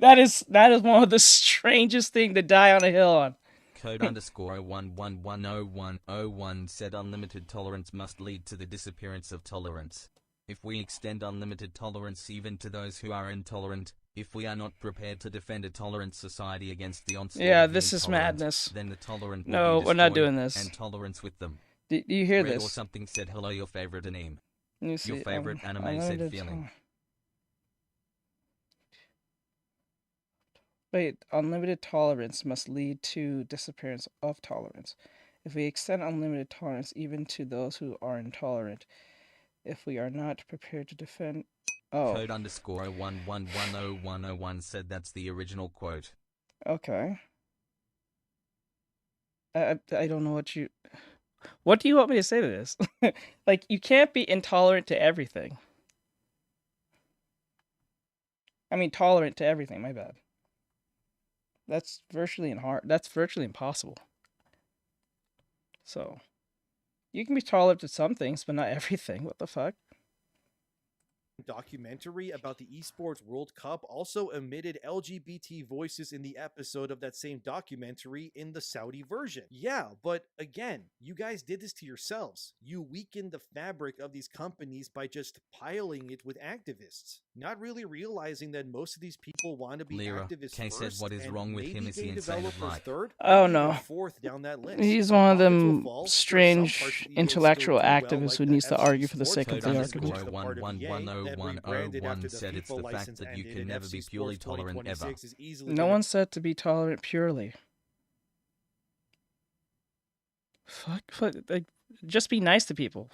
[SPEAKER 1] that is one of the strangest thing to die on a hill on.
[SPEAKER 2] Code underscore 0111001 said, unlimited tolerance must lead to the disappearance of tolerance. If we extend unlimited tolerance even to those who are intolerant, if we are not prepared to defend a tolerant society against the onslaught of the
[SPEAKER 1] This is
[SPEAKER 2] intolerant,
[SPEAKER 1] madness.
[SPEAKER 2] then the tolerant will
[SPEAKER 1] No,
[SPEAKER 2] be
[SPEAKER 1] we're not
[SPEAKER 2] destroyed,
[SPEAKER 1] doing this.
[SPEAKER 2] and tolerance with them.
[SPEAKER 1] Do you hear
[SPEAKER 2] Red
[SPEAKER 1] this?
[SPEAKER 2] or something said, hello, your favorite anime.
[SPEAKER 1] You see,
[SPEAKER 2] Your favorite anime said, feeling.
[SPEAKER 1] Wait, unlimited tolerance must lead to disappearance of tolerance. If we extend unlimited tolerance even to those who are intolerant, if we are not prepared to defend... Oh.
[SPEAKER 2] Code underscore 0111001 said that's the original quote.
[SPEAKER 1] Okay. I don't know what you... What do you want me to say to this? Like, you can't be intolerant to everything. I mean, tolerant to everything, my bad. That's virtually impossible. So, you can be tolerant to some things, but not everything. What the fuck?
[SPEAKER 8] Documentary about the Esports World Cup also omitted LGBT voices in the episode of that same documentary in the Saudi version. Yeah, but again, you guys did this to yourselves. You weakened the fabric of these companies by just piling it with activists, not really realizing that most of these people want to be
[SPEAKER 2] Lyra,
[SPEAKER 8] activists
[SPEAKER 2] Kay
[SPEAKER 8] first,
[SPEAKER 2] said what is
[SPEAKER 8] and
[SPEAKER 2] wrong with him
[SPEAKER 8] maybe
[SPEAKER 2] is he
[SPEAKER 8] game
[SPEAKER 2] insane of
[SPEAKER 8] developers
[SPEAKER 2] life.
[SPEAKER 8] third,
[SPEAKER 1] Oh,
[SPEAKER 8] maybe
[SPEAKER 1] no.
[SPEAKER 8] even fourth down that list.
[SPEAKER 1] He's
[SPEAKER 8] The
[SPEAKER 1] one of
[SPEAKER 8] profits will
[SPEAKER 1] them
[SPEAKER 8] fall. There are some
[SPEAKER 1] strange
[SPEAKER 8] parts of EA
[SPEAKER 1] intellectual
[SPEAKER 8] still do well,
[SPEAKER 1] activists
[SPEAKER 8] like
[SPEAKER 1] who
[SPEAKER 8] the
[SPEAKER 1] needs to
[SPEAKER 8] FC
[SPEAKER 1] argue for the
[SPEAKER 8] Sports
[SPEAKER 1] sake of
[SPEAKER 2] Code
[SPEAKER 1] the
[SPEAKER 8] underscore
[SPEAKER 1] argument.
[SPEAKER 8] the part of EA that rebranded after
[SPEAKER 2] 0111001
[SPEAKER 8] the
[SPEAKER 2] said it's
[SPEAKER 8] FIFA
[SPEAKER 2] the fact
[SPEAKER 8] license
[SPEAKER 2] that you
[SPEAKER 8] ended,
[SPEAKER 2] can
[SPEAKER 8] and
[SPEAKER 2] never
[SPEAKER 8] FC
[SPEAKER 2] be purely
[SPEAKER 8] Sports
[SPEAKER 2] tolerant ever.
[SPEAKER 8] 2026 is easily
[SPEAKER 1] No
[SPEAKER 8] gonna
[SPEAKER 1] one said to be tolerant purely. Fuck, like, just be nice to people.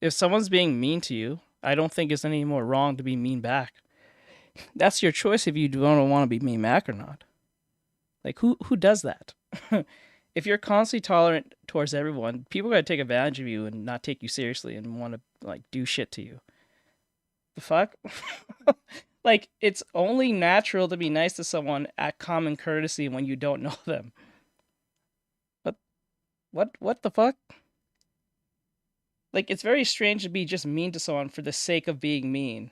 [SPEAKER 1] If someone's being mean to you, I don't think it's any more wrong to be mean back. That's your choice if you don't want to be mean back or not. Like, who does that? If you're constantly tolerant towards everyone, people are gonna take advantage of you and not take you seriously and want to, like, do shit to you. The fuck? Like, it's only natural to be nice to someone at common courtesy when you don't know them. What the fuck? Like, it's very strange to be just mean to someone for the sake of being mean.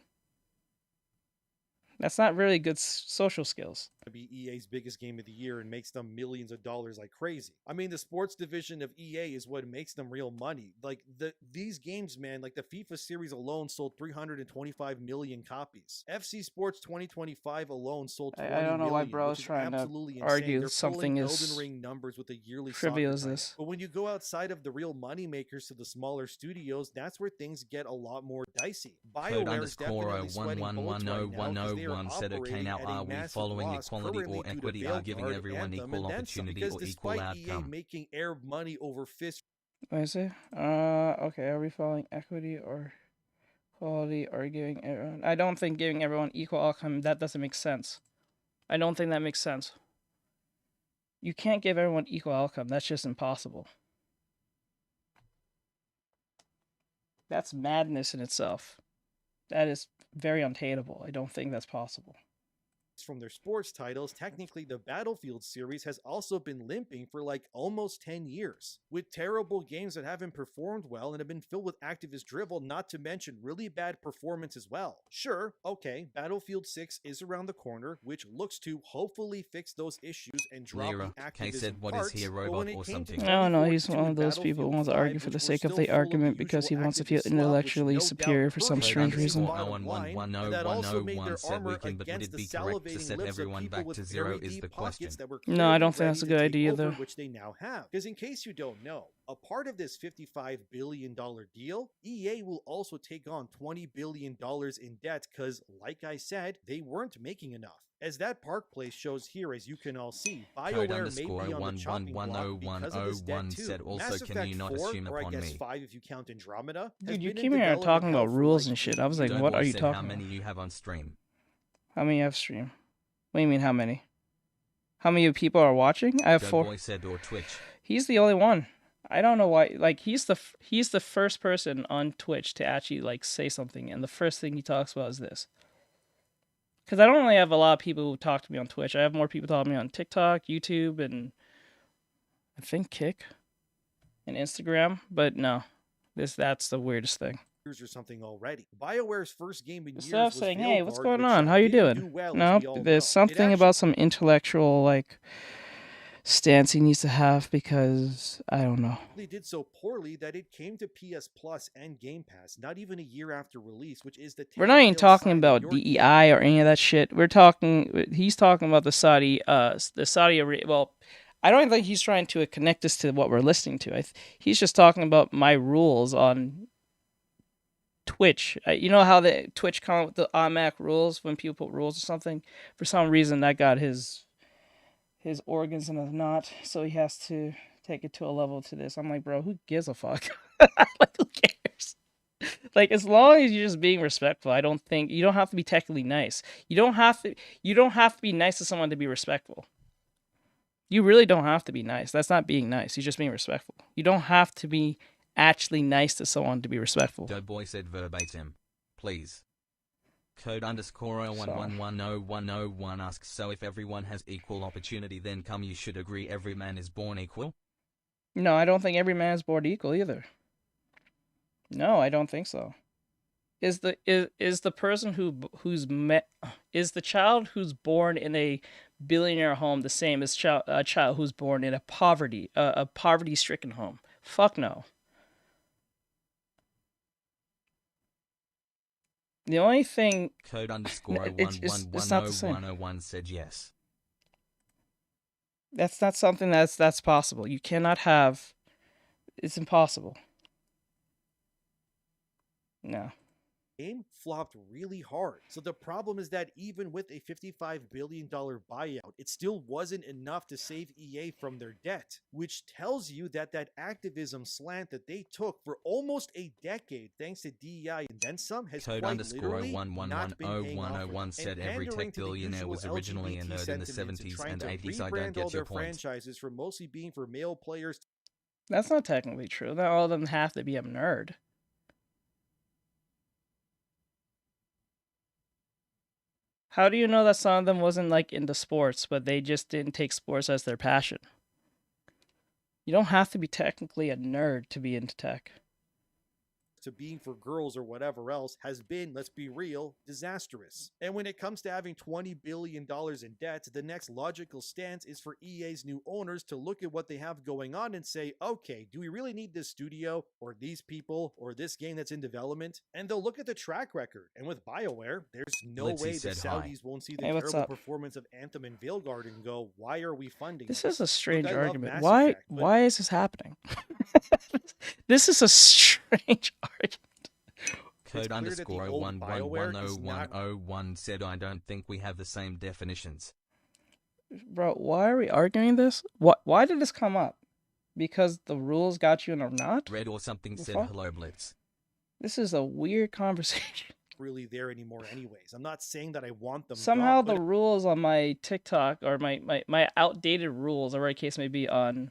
[SPEAKER 1] That's not really good social skills.
[SPEAKER 8] To be EA's biggest game of the year and makes them millions of dollars like crazy. I mean, the sports division of EA is what makes them real money. Like these games, man, like the FIFA series alone sold 325 million copies. FC Sports 2025 alone sold 20
[SPEAKER 1] I don't know why
[SPEAKER 8] million,
[SPEAKER 1] bro's
[SPEAKER 8] which is
[SPEAKER 1] trying to
[SPEAKER 8] absolutely insane.
[SPEAKER 1] argue
[SPEAKER 8] They're
[SPEAKER 1] something
[SPEAKER 8] pulling
[SPEAKER 1] is
[SPEAKER 8] Elden Ring numbers with a yearly
[SPEAKER 1] trivial
[SPEAKER 8] soccer
[SPEAKER 1] as
[SPEAKER 8] title.
[SPEAKER 1] this.
[SPEAKER 8] But when you go outside of the real money makers to the smaller studios, that's where things get a lot more dicey. BioWare is definitely sweating bullets right now because they are
[SPEAKER 2] said, okay,
[SPEAKER 8] operating
[SPEAKER 2] now
[SPEAKER 8] at
[SPEAKER 2] are
[SPEAKER 8] a
[SPEAKER 2] we
[SPEAKER 8] massive
[SPEAKER 2] following
[SPEAKER 8] loss
[SPEAKER 2] equality
[SPEAKER 8] currently
[SPEAKER 2] or
[SPEAKER 8] due to
[SPEAKER 2] equity? Are giving
[SPEAKER 8] Veilguard,
[SPEAKER 2] everyone
[SPEAKER 8] Anthem,
[SPEAKER 2] equal
[SPEAKER 8] and then some,
[SPEAKER 2] opportunity
[SPEAKER 8] because
[SPEAKER 2] or equal
[SPEAKER 8] despite EA
[SPEAKER 2] outcome?
[SPEAKER 8] making Arab money over fist
[SPEAKER 1] What is it? Okay, are we following equity or quality or giving everyone? I don't think giving everyone equal outcome, that doesn't make sense. I don't think that makes sense. You can't give everyone equal outcome. That's just impossible. That's madness in itself. That is very untateable. I don't think that's possible.
[SPEAKER 8] from their sports titles, technically the Battlefield series has also been limping for like almost 10 years, with terrible games that haven't performed well and have been filled with activist drivel, not to mention really bad performance as well. Sure, okay, Battlefield 6 is around the corner, which looks to hopefully fix those issues and drop
[SPEAKER 2] Lyra,
[SPEAKER 8] the
[SPEAKER 2] K
[SPEAKER 8] activism
[SPEAKER 2] said, what
[SPEAKER 8] parts,
[SPEAKER 2] is he, a
[SPEAKER 8] but when
[SPEAKER 2] robot
[SPEAKER 8] it
[SPEAKER 2] or
[SPEAKER 8] came to
[SPEAKER 2] something?
[SPEAKER 1] I don't know, he's
[SPEAKER 8] 2042
[SPEAKER 1] one of
[SPEAKER 8] and
[SPEAKER 1] those people who
[SPEAKER 8] Battlefield
[SPEAKER 1] wants to
[SPEAKER 8] 5,
[SPEAKER 1] argue for
[SPEAKER 8] which
[SPEAKER 1] the
[SPEAKER 8] were
[SPEAKER 1] sake of
[SPEAKER 8] still
[SPEAKER 1] the
[SPEAKER 8] full of
[SPEAKER 1] argument because he
[SPEAKER 8] usual
[SPEAKER 1] wants to feel
[SPEAKER 8] activist slop, which
[SPEAKER 1] intellectually
[SPEAKER 8] no doubt
[SPEAKER 1] superior for some
[SPEAKER 8] hurt
[SPEAKER 1] strange
[SPEAKER 8] everybody's
[SPEAKER 1] reason.
[SPEAKER 8] bottom line, and that also made their armor
[SPEAKER 2] but would
[SPEAKER 8] against
[SPEAKER 2] it
[SPEAKER 8] the
[SPEAKER 2] be correct to
[SPEAKER 8] salivating
[SPEAKER 2] set
[SPEAKER 8] lips of
[SPEAKER 2] everyone
[SPEAKER 8] people
[SPEAKER 2] back
[SPEAKER 8] with
[SPEAKER 2] to zero
[SPEAKER 8] very
[SPEAKER 2] is
[SPEAKER 8] deep
[SPEAKER 2] the
[SPEAKER 8] pockets
[SPEAKER 2] question?
[SPEAKER 8] that were
[SPEAKER 1] No, I don't
[SPEAKER 8] clearly
[SPEAKER 1] think that's a
[SPEAKER 8] ready
[SPEAKER 1] good
[SPEAKER 8] to take
[SPEAKER 1] idea,
[SPEAKER 8] over,
[SPEAKER 1] though.
[SPEAKER 8] which they now have. Because in case you don't know, a part of this $55 billion deal, EA will also take on $20 billion in debt because, like I said, they weren't making enough. As that Park Place shows here, as you can all see, BioWare may be on the chopping block because of this debt too.
[SPEAKER 2] said, also,
[SPEAKER 8] Mass
[SPEAKER 2] can
[SPEAKER 8] Effect
[SPEAKER 2] you not
[SPEAKER 8] 4,
[SPEAKER 2] assume
[SPEAKER 8] or I
[SPEAKER 2] upon
[SPEAKER 8] guess
[SPEAKER 2] me?
[SPEAKER 8] 5 if you count Andromeda, has
[SPEAKER 1] Dude, you
[SPEAKER 8] been in
[SPEAKER 1] came here
[SPEAKER 8] development
[SPEAKER 1] talking
[SPEAKER 8] hell
[SPEAKER 1] about
[SPEAKER 8] for
[SPEAKER 1] rules
[SPEAKER 8] like
[SPEAKER 1] and shit. I
[SPEAKER 8] 8
[SPEAKER 1] was like,
[SPEAKER 8] years.
[SPEAKER 1] what
[SPEAKER 2] Doughboy
[SPEAKER 1] are you
[SPEAKER 2] said,
[SPEAKER 1] talking
[SPEAKER 2] how
[SPEAKER 1] about?
[SPEAKER 2] many you have on stream?
[SPEAKER 1] How many have stream? What do you mean, how many? How many people are watching? I have 4.
[SPEAKER 2] Doughboy said, or Twitch.
[SPEAKER 1] He's the only one. I don't know why. Like, he's the first person on Twitch to actually like say something, and the first thing he talks about is this. Because I don't really have a lot of people who talk to me on Twitch. I have more people talk to me on TikTok, YouTube, and I think Kick and Instagram. But no, that's the weirdest thing.
[SPEAKER 8] Or something already. BioWare's first game in
[SPEAKER 1] Instead
[SPEAKER 8] years
[SPEAKER 1] of
[SPEAKER 8] was
[SPEAKER 1] saying, "Hey, what's
[SPEAKER 8] Veilguard,
[SPEAKER 1] going
[SPEAKER 8] which
[SPEAKER 1] on? How you
[SPEAKER 8] didn't do
[SPEAKER 1] doing?"
[SPEAKER 8] well, as
[SPEAKER 1] No,
[SPEAKER 8] we all
[SPEAKER 1] there's
[SPEAKER 8] know.
[SPEAKER 1] something about some intellectual like stance he needs to have because I don't know.
[SPEAKER 8] They did so poorly that it came to PS Plus and Game Pass not even a year after release, which is the
[SPEAKER 1] We're not even
[SPEAKER 8] telltale
[SPEAKER 1] talking
[SPEAKER 8] sign that
[SPEAKER 1] about
[SPEAKER 8] your
[SPEAKER 1] DEI or any of that shit. We're talking. He's talking about the Saudi Arabia. Well, I don't think he's trying to connect us to what we're listening to. He's just talking about my rules on Twitch. You know how the Twitch come up with the automatic rules when people put rules or something? For some reason, that got his organs in a knot, so he has to take it to a level to this. I'm like, bro, who gives a fuck? Like, who cares? Like, as long as you're just being respectful, I don't think you don't have to be technically nice. You don't have to be nice to someone to be respectful. You really don't have to be nice. That's not being nice. You're just being respectful. You don't have to be actually nice to someone to be respectful.
[SPEAKER 2] Doughboy said verbatim. Please. Code underscore 011100101 asks, so if everyone has equal opportunity, then come you should agree every man is born equal?
[SPEAKER 1] No, I don't think every man is born equal either. No, I don't think so. Is the person is the child who's born in a billionaire home the same as a child who's born in a poverty-stricken home? Fuck no. The only thing
[SPEAKER 2] Code underscore
[SPEAKER 1] it's not the same.
[SPEAKER 2] 011100101 said yes.
[SPEAKER 1] That's not something that's possible. You cannot have. It's impossible. No.
[SPEAKER 8] game flopped really hard. So the problem is that even with a $55 billion buyout, it still wasn't enough to save EA from their debt, which tells you that activism slant that they took for almost a decade, thanks to DEI and then some, has
[SPEAKER 2] Code
[SPEAKER 8] quite
[SPEAKER 2] underscore
[SPEAKER 8] literally not been paying off for them.
[SPEAKER 2] 0110101 said
[SPEAKER 8] And
[SPEAKER 2] every
[SPEAKER 8] pandering
[SPEAKER 2] tech
[SPEAKER 8] to the
[SPEAKER 2] billionaire was
[SPEAKER 8] usual
[SPEAKER 2] originally a
[SPEAKER 8] LGBT
[SPEAKER 2] nerd in the
[SPEAKER 8] sentiments and
[SPEAKER 2] 70s
[SPEAKER 8] trying
[SPEAKER 2] and
[SPEAKER 8] to
[SPEAKER 2] 80s. I don't
[SPEAKER 8] rebrand all
[SPEAKER 2] get your
[SPEAKER 8] their
[SPEAKER 2] point.
[SPEAKER 8] franchises from mostly being for male players.
[SPEAKER 1] That's not technically true. Not all of them have to be a nerd. How do you know that some of them wasn't like into sports, but they just didn't take sports as their passion? You don't have to be technically a nerd to be into tech.
[SPEAKER 8] to being for girls or whatever else has been, let's be real, disastrous. And when it comes to having $20 billion in debt, the next logical stance is for EA's new owners to look at what they have going on and say, okay, do we really need this studio or these people or this game that's in development? And they'll look at the track record. And with BioWare, there's no
[SPEAKER 2] Blitzy
[SPEAKER 8] way the
[SPEAKER 2] said hi.
[SPEAKER 8] Saudis won't see the
[SPEAKER 1] Hey, what's
[SPEAKER 8] terrible
[SPEAKER 1] up?
[SPEAKER 8] performance of Anthem and Veilguard and go, why are we funding
[SPEAKER 1] This is a
[SPEAKER 8] Look,
[SPEAKER 1] strange
[SPEAKER 8] I love
[SPEAKER 1] argument.
[SPEAKER 8] Mass
[SPEAKER 1] Why?
[SPEAKER 8] Effect, but
[SPEAKER 1] Why is this happening? This is a strange argument.
[SPEAKER 2] Code
[SPEAKER 8] clear that
[SPEAKER 2] underscore
[SPEAKER 8] the old BioWare is not-
[SPEAKER 2] 111001 said I don't think we have the same definitions.
[SPEAKER 1] Bro, why are we arguing this? Why did this come up? Because the rules got you in a knot?
[SPEAKER 2] Red or something
[SPEAKER 1] The
[SPEAKER 2] said
[SPEAKER 1] fuck?
[SPEAKER 2] hello Blitz.
[SPEAKER 1] This is a weird conversation.
[SPEAKER 8] really there anymore anyways. I'm not saying that I want them
[SPEAKER 1] Somehow
[SPEAKER 8] gone,
[SPEAKER 1] the
[SPEAKER 8] but
[SPEAKER 1] rules on my TikTok or my outdated rules, or whatever case may be on,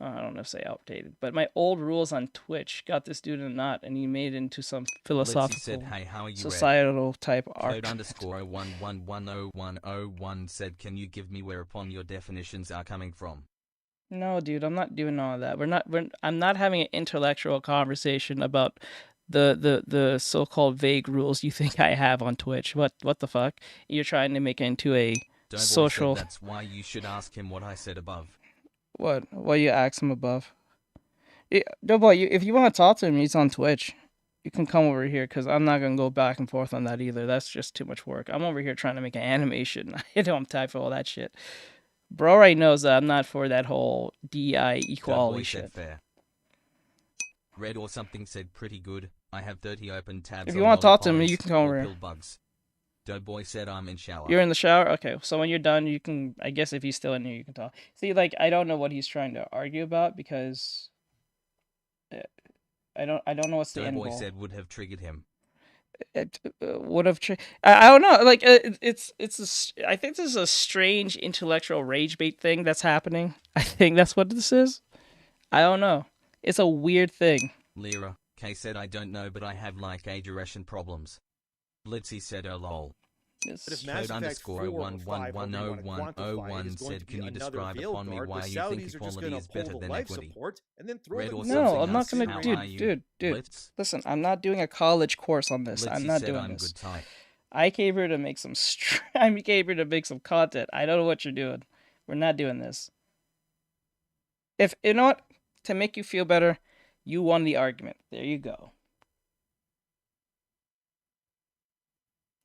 [SPEAKER 1] I don't know if say outdated, but my old rules on Twitch got this dude in a knot, and he made it into some
[SPEAKER 2] Blitzy
[SPEAKER 1] philosophical,
[SPEAKER 2] said hey how are you Red?
[SPEAKER 1] societal type
[SPEAKER 2] Code
[SPEAKER 1] argument.
[SPEAKER 2] underscore 111001 said can you give me whereupon your definitions are coming from?
[SPEAKER 1] No, dude, I'm not doing all of that. I'm not having an intellectual conversation about the so-called vague rules you think I have on Twitch. What the fuck? You're trying to make it into a
[SPEAKER 2] Doughboy
[SPEAKER 1] social.
[SPEAKER 2] said that's why you should ask him what I said above.
[SPEAKER 1] What you ask him above? Doughboy, if you want to talk to him, he's on Twitch. You can come over here, because I'm not going to go back and forth on that either. That's just too much work. I'm over here trying to make an animation. I don't have time for all that shit. Bro already knows that I'm not for that whole DI equality
[SPEAKER 2] Doughboy
[SPEAKER 1] shit.
[SPEAKER 2] said fair. Red or something said pretty good. I have 30 open tabs.
[SPEAKER 1] If you
[SPEAKER 2] on
[SPEAKER 1] want to talk to him,
[SPEAKER 2] lollipops
[SPEAKER 1] you can come over
[SPEAKER 2] or
[SPEAKER 1] here.
[SPEAKER 2] pill bugs. Doughboy said I'm in shower.
[SPEAKER 1] You're in the shower? Okay, so when you're done, you can, I guess if he's still in here, you can talk. See, like, I don't know what he's trying to argue about, because I don't know what's the end
[SPEAKER 2] Doughboy
[SPEAKER 1] goal.
[SPEAKER 2] said would have triggered him.
[SPEAKER 1] It would have. I don't know. Like, I think this is a strange intellectual rage bait thing that's happening. I think that's what this is. I don't know. It's a weird thing.
[SPEAKER 2] Lyra, K said I don't know but I have like age erection problems. Blitzy said oh lol.
[SPEAKER 8] But if
[SPEAKER 1] It's,
[SPEAKER 8] Mass
[SPEAKER 2] Code
[SPEAKER 8] Effect 4
[SPEAKER 2] underscore
[SPEAKER 8] or 5, however you wanna quantify it,
[SPEAKER 2] 111001
[SPEAKER 8] is going to
[SPEAKER 2] said
[SPEAKER 8] be
[SPEAKER 2] can you
[SPEAKER 8] another
[SPEAKER 2] describe upon me
[SPEAKER 8] Veilguard,
[SPEAKER 2] why
[SPEAKER 8] the
[SPEAKER 2] you think
[SPEAKER 8] Saudis are just
[SPEAKER 2] equality
[SPEAKER 8] gonna
[SPEAKER 2] is
[SPEAKER 8] pull
[SPEAKER 2] better
[SPEAKER 8] the
[SPEAKER 2] than
[SPEAKER 8] life
[SPEAKER 2] equity?
[SPEAKER 8] support and then throw
[SPEAKER 2] Red
[SPEAKER 8] them
[SPEAKER 2] or
[SPEAKER 8] in
[SPEAKER 1] no,
[SPEAKER 2] something
[SPEAKER 1] I'm not
[SPEAKER 2] else
[SPEAKER 1] gonna,
[SPEAKER 2] said, how are you?
[SPEAKER 1] dude.
[SPEAKER 2] Blitz?
[SPEAKER 1] Listen, I'm not doing a college course on this. I'm
[SPEAKER 2] Blitzy
[SPEAKER 1] not
[SPEAKER 2] said
[SPEAKER 1] doing
[SPEAKER 2] I'm
[SPEAKER 1] this.
[SPEAKER 2] good type.
[SPEAKER 1] I came here to make some. I came here to make some content. I don't know what you're doing. We're not doing this. If you know what, to make you feel better, you won the argument. There you go.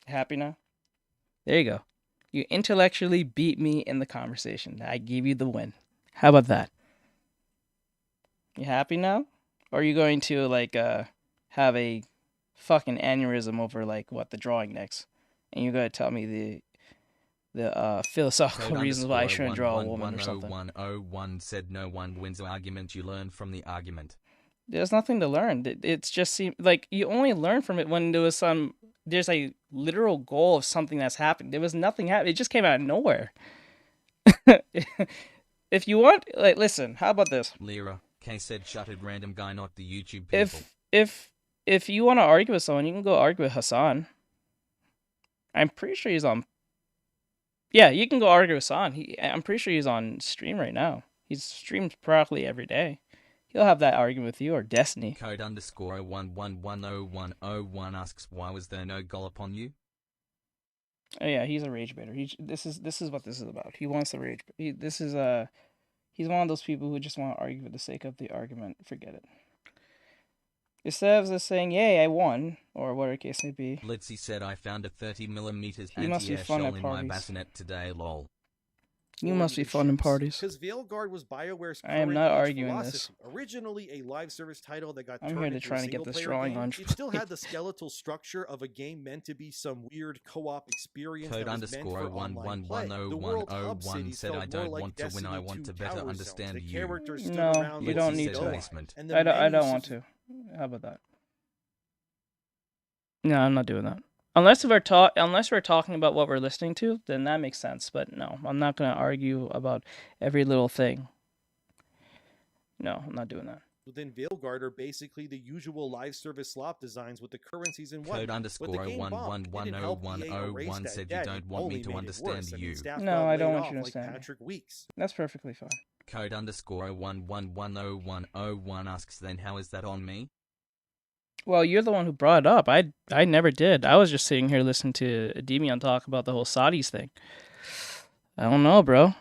[SPEAKER 1] Happy now? There you go. You intellectually beat me in the conversation. I gave you the win. How about that? You happy now? Or are you going to like have a fucking aneurysm over like what the drawing next? And you're gonna tell me the philosophical
[SPEAKER 2] Code
[SPEAKER 1] reasons why I
[SPEAKER 2] underscore
[SPEAKER 1] shouldn't draw a woman or something.
[SPEAKER 2] 111001 said no one wins the argument, you learn from the argument.
[SPEAKER 1] There's nothing to learn. It's just seem like you only learn from it when there's a literal goal of something that's happened. There was nothing happening. It just came out of nowhere. If you want, like, listen, how about this?
[SPEAKER 2] Lyra, K said shuttered random guy, not the YouTube people.
[SPEAKER 1] If you want to argue with someone, you can go argue with Hassan. I'm pretty sure he's on. Yeah, you can go argue with Hassan. I'm pretty sure he's on stream right now. He's streamed practically every day. He'll have that argument with you, or Destiny.
[SPEAKER 2] Code underscore 111001 asks why was there no goal upon you?
[SPEAKER 1] Oh yeah, he's a rage baiter. This is what this is about. He wants to rage. He's one of those people who just want to argue for the sake of the argument. Forget it. Instead of just saying, "Yay, I won," or whatever the case may be.
[SPEAKER 2] Blitzy said I found a 30mm
[SPEAKER 1] He must be
[SPEAKER 2] anti-air
[SPEAKER 1] fun
[SPEAKER 2] shell
[SPEAKER 1] at
[SPEAKER 2] in my
[SPEAKER 1] parties.
[SPEAKER 2] bassinet today, lol.
[SPEAKER 1] You must be fun in parties.
[SPEAKER 8] Because Veilguard was BioWare's
[SPEAKER 1] I am
[SPEAKER 8] current
[SPEAKER 1] not
[SPEAKER 8] age
[SPEAKER 1] arguing this.
[SPEAKER 8] philosophy. Originally a live service title that got
[SPEAKER 1] I'm
[SPEAKER 8] turned
[SPEAKER 1] here to
[SPEAKER 8] into
[SPEAKER 1] try
[SPEAKER 8] a
[SPEAKER 1] to get this
[SPEAKER 8] single-player
[SPEAKER 1] drawing
[SPEAKER 8] game,
[SPEAKER 1] on.
[SPEAKER 8] it still had the skeletal structure of a game meant to be some weird co-op experience
[SPEAKER 2] Code
[SPEAKER 8] that was meant
[SPEAKER 2] underscore
[SPEAKER 8] for online play. The World Hub
[SPEAKER 2] 111001
[SPEAKER 8] cities
[SPEAKER 2] said
[SPEAKER 8] felt
[SPEAKER 2] I
[SPEAKER 8] more
[SPEAKER 2] don't
[SPEAKER 8] like
[SPEAKER 2] want to win, I
[SPEAKER 8] Destiny
[SPEAKER 2] want
[SPEAKER 8] 2
[SPEAKER 2] to better
[SPEAKER 8] Tower Zones.
[SPEAKER 2] understand
[SPEAKER 8] The
[SPEAKER 2] you.
[SPEAKER 8] characters stood
[SPEAKER 1] No,
[SPEAKER 8] around
[SPEAKER 1] you
[SPEAKER 8] like
[SPEAKER 1] don't
[SPEAKER 2] Blitzy
[SPEAKER 1] need
[SPEAKER 2] said
[SPEAKER 1] to.
[SPEAKER 2] basement.
[SPEAKER 8] and the
[SPEAKER 1] I don't
[SPEAKER 8] menus
[SPEAKER 1] want to. How about that? No, I'm not doing that. Unless we're talking about what we're listening to, then that makes sense. But no, I'm not gonna argue about every little thing. No, I'm not doing that.
[SPEAKER 8] within Veilguard are basically the usual live service slop designs with the currencies and
[SPEAKER 2] Code
[SPEAKER 8] whatnot.
[SPEAKER 2] underscore
[SPEAKER 8] But the game bombed. It didn't help EA erase
[SPEAKER 2] 111001
[SPEAKER 8] that
[SPEAKER 2] said you
[SPEAKER 8] debt,
[SPEAKER 2] don't
[SPEAKER 8] it
[SPEAKER 2] want me
[SPEAKER 8] only
[SPEAKER 2] to
[SPEAKER 8] made it
[SPEAKER 2] understand
[SPEAKER 8] worse. I mean,
[SPEAKER 2] you.
[SPEAKER 8] staff
[SPEAKER 1] No,
[SPEAKER 8] got
[SPEAKER 1] I don't
[SPEAKER 8] laid
[SPEAKER 1] want
[SPEAKER 8] off
[SPEAKER 1] you to
[SPEAKER 8] like
[SPEAKER 1] understand me.
[SPEAKER 8] Patrick Weeks.
[SPEAKER 1] That's perfectly fine.
[SPEAKER 2] Code underscore 111001 asks then how is that on me?
[SPEAKER 1] Well, you're the one who brought it up. I never did. I was just sitting here listening to Demian talk about the whole Saudis thing. I don't know, bro.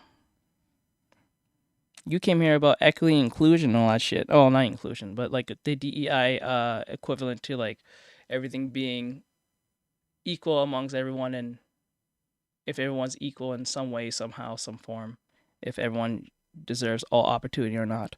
[SPEAKER 1] You came here about equity, inclusion, and all that shit. Oh, not inclusion, but like the DEI equivalent to like everything being equal amongst everyone, and if everyone's equal in some way, somehow, some form, if everyone deserves all opportunity or not.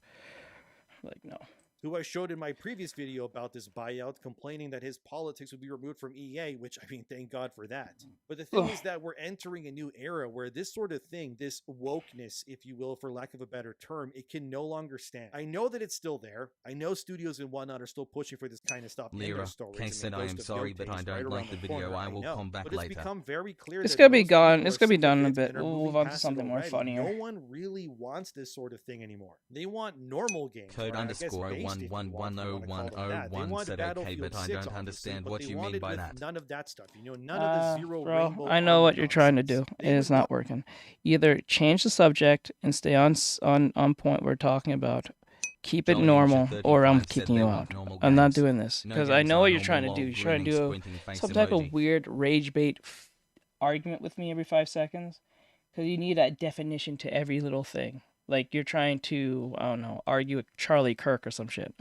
[SPEAKER 1] Like, no.
[SPEAKER 8] Who I showed in my previous video about this buyout, complaining that his politics would be removed from EA, which, I mean, thank God for that. But the thing is that we're entering a new era where this sort of thing, this wokeness, if you will, for lack of a better term, it can no longer stand. I know that it's still there. I know studios and whatnot are still pushing for this kind of stuff in their
[SPEAKER 2] Lyra,
[SPEAKER 8] stories.
[SPEAKER 2] Kay said, I am sorry, but I don't like the video. I will come back
[SPEAKER 8] but it's
[SPEAKER 2] later.
[SPEAKER 8] become very clear
[SPEAKER 1] It's
[SPEAKER 8] that
[SPEAKER 1] gonna be
[SPEAKER 8] most
[SPEAKER 1] gone.
[SPEAKER 8] people
[SPEAKER 1] It's
[SPEAKER 8] are
[SPEAKER 1] gonna be
[SPEAKER 8] sick of
[SPEAKER 1] done in a
[SPEAKER 8] it
[SPEAKER 1] bit.
[SPEAKER 8] and are
[SPEAKER 1] We'll move
[SPEAKER 8] moving
[SPEAKER 1] on to
[SPEAKER 8] past it
[SPEAKER 1] something more
[SPEAKER 8] already.
[SPEAKER 1] funnier.
[SPEAKER 8] No one really wants this sort of thing anymore. They want normal games.
[SPEAKER 2] Code
[SPEAKER 8] or I guess
[SPEAKER 2] underscore
[SPEAKER 8] based, if you want, if you wanna call them that. They
[SPEAKER 2] 111001
[SPEAKER 8] wanted
[SPEAKER 2] said okay,
[SPEAKER 8] Battlefield
[SPEAKER 2] but I
[SPEAKER 8] 6,
[SPEAKER 2] don't
[SPEAKER 8] obviously,
[SPEAKER 2] understand
[SPEAKER 8] but
[SPEAKER 2] what
[SPEAKER 8] they
[SPEAKER 2] you mean
[SPEAKER 8] wanted
[SPEAKER 2] by
[SPEAKER 8] with
[SPEAKER 2] that.
[SPEAKER 8] none of that stuff. You know, none of the zero
[SPEAKER 1] Bro,
[SPEAKER 8] rainbow
[SPEAKER 1] I know
[SPEAKER 8] armor
[SPEAKER 1] what you're trying to do.
[SPEAKER 8] nonsense.
[SPEAKER 1] It
[SPEAKER 8] They
[SPEAKER 1] is
[SPEAKER 8] would
[SPEAKER 1] not working. Either change the subject and stay on point we're talking about. Keep it
[SPEAKER 2] Jolly
[SPEAKER 1] normal, or I'm
[SPEAKER 2] Ninja35 said
[SPEAKER 1] kicking
[SPEAKER 2] they
[SPEAKER 1] you
[SPEAKER 2] want
[SPEAKER 1] out.
[SPEAKER 2] normal
[SPEAKER 1] I'm not
[SPEAKER 2] games.
[SPEAKER 1] doing this
[SPEAKER 2] No
[SPEAKER 1] because I
[SPEAKER 2] games
[SPEAKER 1] know
[SPEAKER 2] are
[SPEAKER 1] what you're
[SPEAKER 2] normal,
[SPEAKER 1] trying to
[SPEAKER 2] lol,
[SPEAKER 1] do. You're trying to
[SPEAKER 2] grooming,
[SPEAKER 1] do
[SPEAKER 2] squinting face
[SPEAKER 1] some type of
[SPEAKER 2] emoji.
[SPEAKER 1] weird rage bait argument with me every 5 seconds because you need that definition to every little thing. Like you're trying to, I don't know, argue with Charlie Kirk or some shit.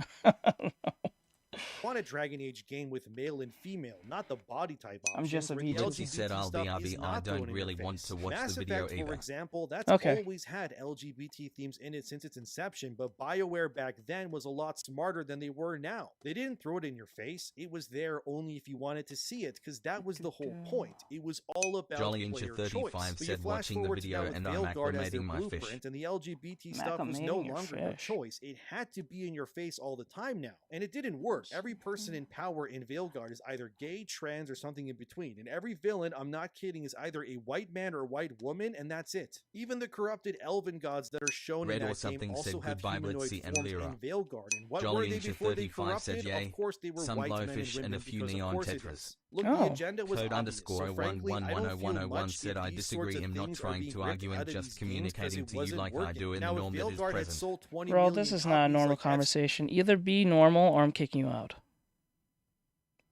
[SPEAKER 8] want a Dragon Age game with male and female, not the body type
[SPEAKER 1] I'm just
[SPEAKER 8] options
[SPEAKER 1] a
[SPEAKER 8] where the
[SPEAKER 1] VTuber.
[SPEAKER 2] Lipsy said,
[SPEAKER 8] LGBT
[SPEAKER 2] I'll be
[SPEAKER 8] stuff is
[SPEAKER 2] I
[SPEAKER 8] not thrown
[SPEAKER 2] don't
[SPEAKER 8] in
[SPEAKER 2] really
[SPEAKER 8] your
[SPEAKER 2] want
[SPEAKER 8] face.
[SPEAKER 2] to watch
[SPEAKER 8] Mass
[SPEAKER 2] the video
[SPEAKER 8] Effect, for
[SPEAKER 2] either.
[SPEAKER 8] example, that's
[SPEAKER 1] Okay.
[SPEAKER 8] always had LGBT themes in it since its inception, but BioWare back then was a lot smarter than they were now. They didn't throw it in your face. It was there only if you wanted to see it, because that was the whole point. It was all about
[SPEAKER 2] Jolly
[SPEAKER 8] player
[SPEAKER 2] Ninja35
[SPEAKER 8] choice. But you
[SPEAKER 2] said,
[SPEAKER 8] flash
[SPEAKER 2] watching the
[SPEAKER 8] forward to now
[SPEAKER 2] video
[SPEAKER 8] with
[SPEAKER 2] and I'm
[SPEAKER 8] Veilguard as their
[SPEAKER 2] acclimating my fish.
[SPEAKER 8] blueprint, and the LGBT stuff was no
[SPEAKER 1] Acclimating your
[SPEAKER 8] longer your
[SPEAKER 1] fish.
[SPEAKER 8] choice. It had to be in your face all the time now, and it didn't work. Every person in power in Veilguard is either gay, trans, or something in between, and every villain, I'm not kidding, is either a white man or a white woman, and that's it. Even the corrupted elven gods that are shown
[SPEAKER 2] Red
[SPEAKER 8] in
[SPEAKER 2] or
[SPEAKER 8] that
[SPEAKER 2] something
[SPEAKER 8] game also
[SPEAKER 2] said
[SPEAKER 8] have
[SPEAKER 2] goodbye,
[SPEAKER 8] humanoid
[SPEAKER 2] Blitzy and
[SPEAKER 8] forms
[SPEAKER 2] Lyra.
[SPEAKER 8] in Veilguard, and what
[SPEAKER 2] Jolly
[SPEAKER 8] were they
[SPEAKER 2] Ninja
[SPEAKER 8] before they
[SPEAKER 2] 35 said
[SPEAKER 8] corrupted?
[SPEAKER 2] yay.
[SPEAKER 8] Of course they were
[SPEAKER 2] Some
[SPEAKER 8] white men and
[SPEAKER 2] blowfish
[SPEAKER 8] women,
[SPEAKER 2] and a few
[SPEAKER 8] because of
[SPEAKER 2] neon
[SPEAKER 8] course it
[SPEAKER 2] tetras.
[SPEAKER 8] is. Look,
[SPEAKER 1] Oh.
[SPEAKER 8] the agenda was
[SPEAKER 2] Code
[SPEAKER 8] obvious,
[SPEAKER 2] underscore
[SPEAKER 8] so frankly, I don't feel
[SPEAKER 2] 111001
[SPEAKER 8] much
[SPEAKER 2] said,
[SPEAKER 8] if
[SPEAKER 2] I
[SPEAKER 8] these sorts
[SPEAKER 2] disagree.
[SPEAKER 8] of
[SPEAKER 2] I'm not
[SPEAKER 8] things are
[SPEAKER 2] trying
[SPEAKER 8] being
[SPEAKER 2] to
[SPEAKER 8] ripped
[SPEAKER 2] argue and
[SPEAKER 8] out of
[SPEAKER 2] just
[SPEAKER 8] these games 'cause
[SPEAKER 2] communicating
[SPEAKER 8] it
[SPEAKER 2] to you
[SPEAKER 8] wasn't
[SPEAKER 2] like I
[SPEAKER 8] working.
[SPEAKER 2] do in
[SPEAKER 8] Now,
[SPEAKER 2] the
[SPEAKER 8] if
[SPEAKER 2] norm that is
[SPEAKER 8] Veilguard had
[SPEAKER 2] present.
[SPEAKER 8] sold 20
[SPEAKER 1] Bro,
[SPEAKER 8] million
[SPEAKER 1] this is not a
[SPEAKER 8] copies
[SPEAKER 1] normal
[SPEAKER 8] like F-
[SPEAKER 1] conversation. Either be normal or I'm kicking you out.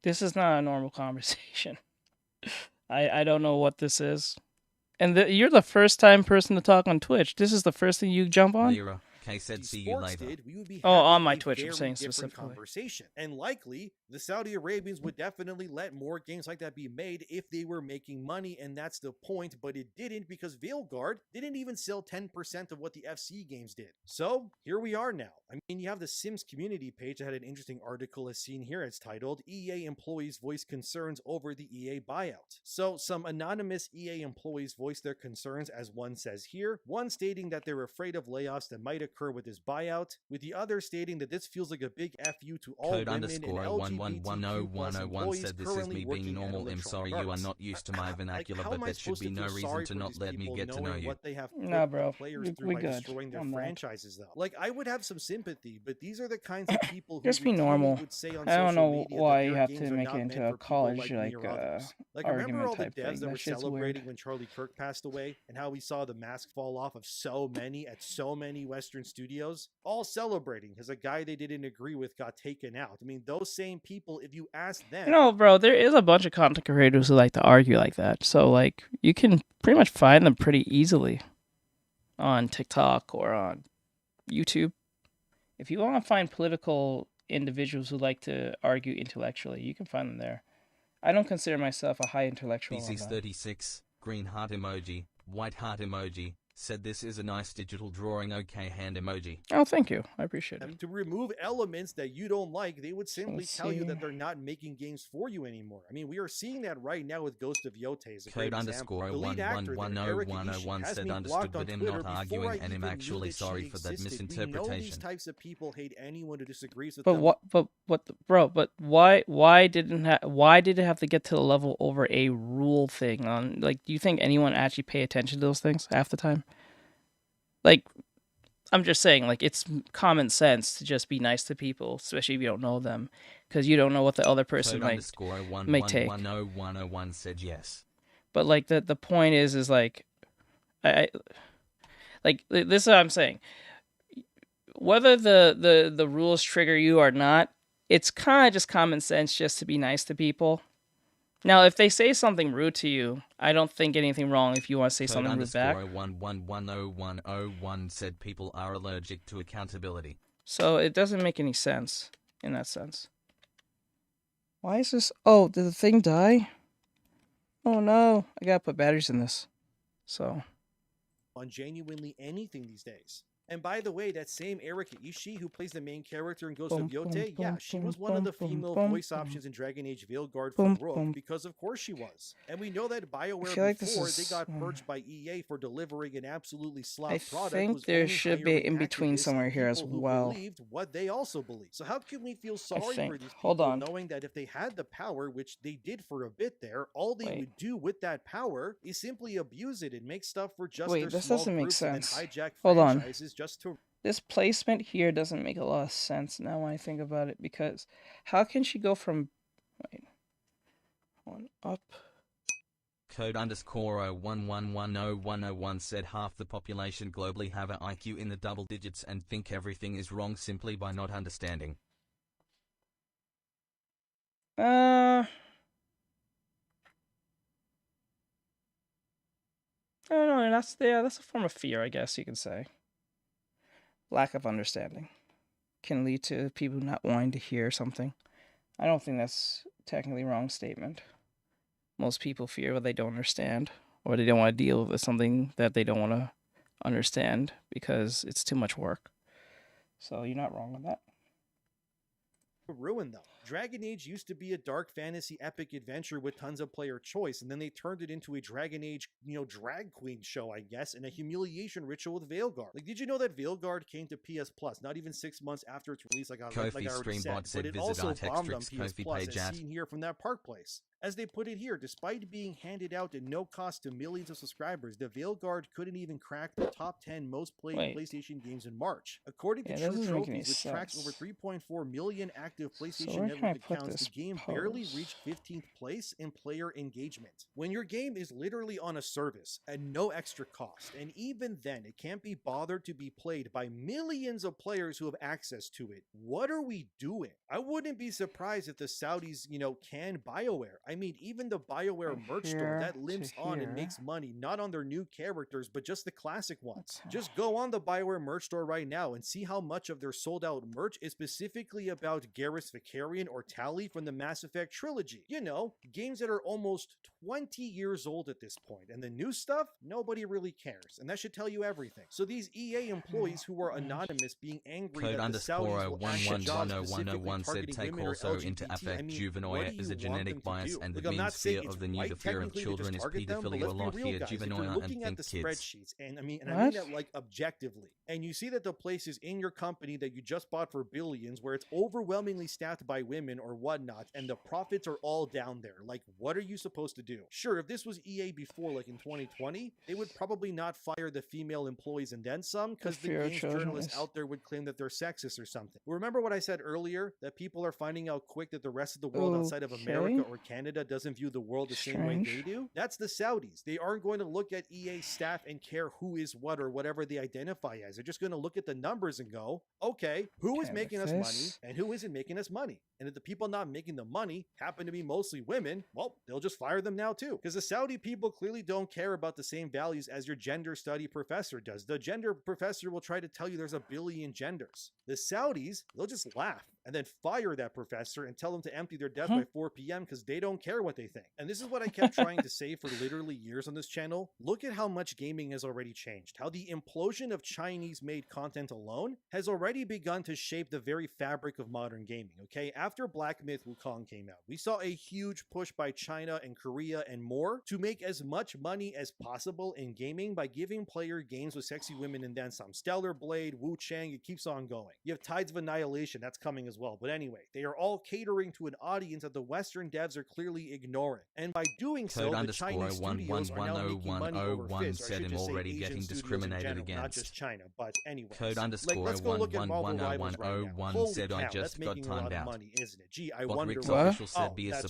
[SPEAKER 1] This is not a normal conversation. I don't know what this is. And you're the first time person to talk on Twitch. This is the first thing you jump on?
[SPEAKER 2] Lyra, Kay said, see you
[SPEAKER 8] sports
[SPEAKER 2] later.
[SPEAKER 8] did, we would be
[SPEAKER 1] Oh, on
[SPEAKER 8] having
[SPEAKER 1] my
[SPEAKER 8] a
[SPEAKER 1] Twitch, I'm
[SPEAKER 8] very
[SPEAKER 1] saying
[SPEAKER 8] different
[SPEAKER 1] specifically.
[SPEAKER 8] conversation. And likely, the Saudi Arabians would definitely let more games like that be made if they were making money, and that's the point, but it didn't because Veilguard didn't even sell 10% of what the FC games did. So, here we are now. I mean, you have the Sims community page that had an interesting article as seen here. It's titled, EA Employees Voice Concerns Over the EA Buyout. So, some anonymous EA employees voiced their concerns, as one says here, one stating that they're afraid of layoffs that might occur with this buyout, with the other stating that this feels like a big FU to all
[SPEAKER 2] Code
[SPEAKER 8] women and
[SPEAKER 2] underscore
[SPEAKER 8] LGBTQ+
[SPEAKER 2] 111001
[SPEAKER 8] employees
[SPEAKER 2] said, this is
[SPEAKER 8] currently
[SPEAKER 2] me being
[SPEAKER 8] working at
[SPEAKER 2] normal. I'm
[SPEAKER 8] Electronic
[SPEAKER 2] sorry you are
[SPEAKER 8] Arts.
[SPEAKER 2] not used to my vernacular,
[SPEAKER 8] How
[SPEAKER 2] but
[SPEAKER 8] am I
[SPEAKER 2] that should
[SPEAKER 8] supposed
[SPEAKER 2] be
[SPEAKER 8] to
[SPEAKER 2] no
[SPEAKER 8] feel
[SPEAKER 2] reason
[SPEAKER 8] sorry
[SPEAKER 2] to
[SPEAKER 8] for
[SPEAKER 2] not
[SPEAKER 8] these
[SPEAKER 2] let me
[SPEAKER 8] people
[SPEAKER 2] get to know
[SPEAKER 8] knowing
[SPEAKER 2] you.
[SPEAKER 8] what they have
[SPEAKER 1] Nah,
[SPEAKER 8] put
[SPEAKER 1] bro.
[SPEAKER 8] players through
[SPEAKER 1] We
[SPEAKER 8] by
[SPEAKER 1] good
[SPEAKER 8] destroying their
[SPEAKER 1] on that.
[SPEAKER 8] franchises, though? Like, I would have some sympathy, but these are the kinds of people who
[SPEAKER 1] Just be
[SPEAKER 8] routinely
[SPEAKER 1] normal.
[SPEAKER 8] would say on
[SPEAKER 1] I don't
[SPEAKER 8] social
[SPEAKER 1] know
[SPEAKER 8] media
[SPEAKER 1] why
[SPEAKER 8] that
[SPEAKER 1] you
[SPEAKER 8] their
[SPEAKER 1] have
[SPEAKER 8] games
[SPEAKER 1] to
[SPEAKER 8] are
[SPEAKER 1] make
[SPEAKER 8] not
[SPEAKER 1] it into
[SPEAKER 8] meant
[SPEAKER 1] a
[SPEAKER 8] for people
[SPEAKER 1] college
[SPEAKER 8] like me or others. Like, remember
[SPEAKER 1] argument
[SPEAKER 8] all the
[SPEAKER 1] type
[SPEAKER 8] devs
[SPEAKER 1] thing.
[SPEAKER 8] that
[SPEAKER 1] That
[SPEAKER 8] were
[SPEAKER 1] shit's
[SPEAKER 8] celebrating
[SPEAKER 1] weird.
[SPEAKER 8] when Charlie Kirk passed away, and how we saw the mask fall off of so many at so many Western studios? All celebrating because a guy they didn't agree with got taken out. I mean, those same people, if you ask them,
[SPEAKER 1] You know, bro, there is a bunch of content creators who like to argue like that. So, like, you can pretty much find them pretty easily on TikTok or on YouTube. If you want to find political individuals who like to argue intellectually, you can find them there. I don't consider myself a high intellectual. on that.
[SPEAKER 2] PC's36, green heart emoji, white heart emoji, said this is a nice digital drawing, okay hand emoji.
[SPEAKER 1] Oh, thank you. I appreciate it.
[SPEAKER 8] to remove elements that you don't like, they would simply
[SPEAKER 1] Let's
[SPEAKER 8] tell you
[SPEAKER 1] see.
[SPEAKER 8] that they're not making games for you anymore. I mean, we are seeing that right now with Ghost of Yote as a great
[SPEAKER 2] Code
[SPEAKER 8] example.
[SPEAKER 2] underscore
[SPEAKER 8] The lead actor there, Eric Ishi,
[SPEAKER 2] 111001
[SPEAKER 8] has
[SPEAKER 2] said
[SPEAKER 8] me
[SPEAKER 2] understood,
[SPEAKER 8] blocked on
[SPEAKER 2] but I'm
[SPEAKER 8] Twitter
[SPEAKER 2] not
[SPEAKER 8] before I
[SPEAKER 2] arguing and
[SPEAKER 8] even
[SPEAKER 2] I'm
[SPEAKER 8] knew
[SPEAKER 2] actually
[SPEAKER 8] that she
[SPEAKER 2] sorry for that
[SPEAKER 8] existed. We know these
[SPEAKER 2] misinterpretation.
[SPEAKER 8] types of people hate anyone who disagrees with
[SPEAKER 1] But
[SPEAKER 8] them.
[SPEAKER 1] bro? But why did it have to get to the level over a rule thing? On like, do you think anyone actually pay attention to those things half the time? Like, I'm just saying, like, it's common sense to just be nice to people, especially if you don't know them, because you don't know what the other person
[SPEAKER 2] Code
[SPEAKER 1] might
[SPEAKER 2] underscore
[SPEAKER 1] take.
[SPEAKER 2] 111001 said yes.
[SPEAKER 1] But like the point is like, I like this is what I'm saying. Whether the rules trigger you or not, it's kind of just common sense just to be nice to people. Now, if they say something rude to you, I don't think anything wrong if you want to say something rude back.
[SPEAKER 2] Code _1110101 said people are allergic to accountability.
[SPEAKER 1] So it doesn't make any sense in that sense. Why is this? Oh, did the thing die? Oh no, I gotta put batteries in this. So.
[SPEAKER 8] On genuinely anything these days. And by the way, that same Erika Ishii who plays the main character in Ghost of Yote, yeah, she was one of the female voice options in Dragon Age Veilguard for Rook, because of course she was. And we know that BioWare before they got purged by EA for delivering an absolutely slop product.
[SPEAKER 1] I think there should be in between somewhere here as well.
[SPEAKER 8] Believed what they also believed. So how can we feel sorry for these people knowing that if they had the power, which they did for a bit there, all they would do with that power is simply abuse it and make stuff for just their
[SPEAKER 1] this
[SPEAKER 8] small
[SPEAKER 1] doesn't make
[SPEAKER 8] groups
[SPEAKER 1] sense.
[SPEAKER 8] and hijack
[SPEAKER 1] Hold
[SPEAKER 8] franchises
[SPEAKER 1] on.
[SPEAKER 8] just to...
[SPEAKER 1] This placement here doesn't make a lot of sense now when I think about it, because how can she go from... Wait. One up...
[SPEAKER 2] Code _01110101 said half the population globally have an IQ in the double digits and think everything is wrong simply by not understanding.
[SPEAKER 1] I don't know, that's a form of fear, I guess you can say. Lack of understanding can lead to people not wanting to hear something. I don't think that's technically a wrong statement. Most people fear what they don't understand, or they don't want to deal with something that they don't want to understand because it's too much work. So you're not wrong on that.
[SPEAKER 8] Ruin though. Dragon Age used to be a dark fantasy epic adventure with tons of player choice, and then they turned it into a Dragon Age, drag queen show, I guess, and a humiliation ritual with Veilguard. Like, did you know that Veilguard came to PS Plus not even 6 months after its release? Like I already said, but it also bombed on PS Plus, as seen here from that Park Place. As they put it here, despite being handed out at no cost to millions of subscribers, the Veilguard couldn't even crack the top 10 most played PlayStation games in March. According to True Trophies, which tracks over 3.4 million active PlayStation Network accounts, the game barely reached 15th place in player engagement. When your game is literally on a service at no extra cost, and even then it can't be bothered to be played by millions of players who have access to it, what are we doing? I wouldn't be surprised if the Saudis, can BioWare. I mean, even the BioWare merch store that limps on and makes money, not on their new characters, but just the classic ones. Just go on the BioWare merch store right now and see how much of their sold out merch is specifically about Garrus Vakarian or Tali from the Mass Effect trilogy. Games that are almost 20 years old at this point, and the new stuff, nobody really cares, and that should tell you everything. So these EA employees who are anonymous being angry
[SPEAKER 2] Code
[SPEAKER 8] that the Saudis will act jobs
[SPEAKER 2] _1111001 said take also into affect juvenile is a genetic bias and the means fear of the new fear of children is pedophilia a lot here juvenile and think kids.
[SPEAKER 8] Spreadsheets, and I mean that like objectively, and you see that the places in your company that you just bought for billions, where it's overwhelmingly staffed by women or whatnot, and the profits are all down there. Like, what are you supposed to do? Sure, if this was EA before, like in 2020, they would probably not fire the female employees and then some, because the games journalists out there would claim that they're sexist or something. Remember what I said earlier, that people are finding out quick that the rest of the world outside of America or Canada doesn't view the world the same way they do? That's the Saudis. They aren't going to look at EA staff and care who is what or whatever they identify as. They're just going to look at the numbers and go, okay, who is making us money and who isn't making us money? And if the people not making the money happen to be mostly women, well, they'll just fire them now too. Because the Saudi people clearly don't care about the same values as your gender study professor does. The gender professor will try to tell you there's a billion genders. The Saudis, they'll just laugh and then fire that professor and tell them to empty their desk by 4 p.m. because they don't care what they think. And this is what I kept trying to say for literally years on this channel. Look at how much gaming has already changed. How the implosion of Chinese-made content alone has already begun to shape the very fabric of modern gaming, okay? After Black Myth Wukong came out, we saw a huge push by China and Korea and more to make as much money as possible in gaming by giving player games with sexy women and then some. Stellar Blade, Wu Chang, it keeps on going. You have Tides of Annihilation, that's coming as well. But anyway, they are all catering to an audience that the Western devs are clearly ignoring. And by doing so, the Chinese studios are now making money over fizz, or I should just say Asian studios in general, not just China. But anyway, let's go look at Marvel Rivals right now. Holy
[SPEAKER 2] said
[SPEAKER 8] cow,
[SPEAKER 2] I just
[SPEAKER 8] that's making a lot of money, isn't it? Gee, I wonder
[SPEAKER 2] why.
[SPEAKER 8] Oh, that's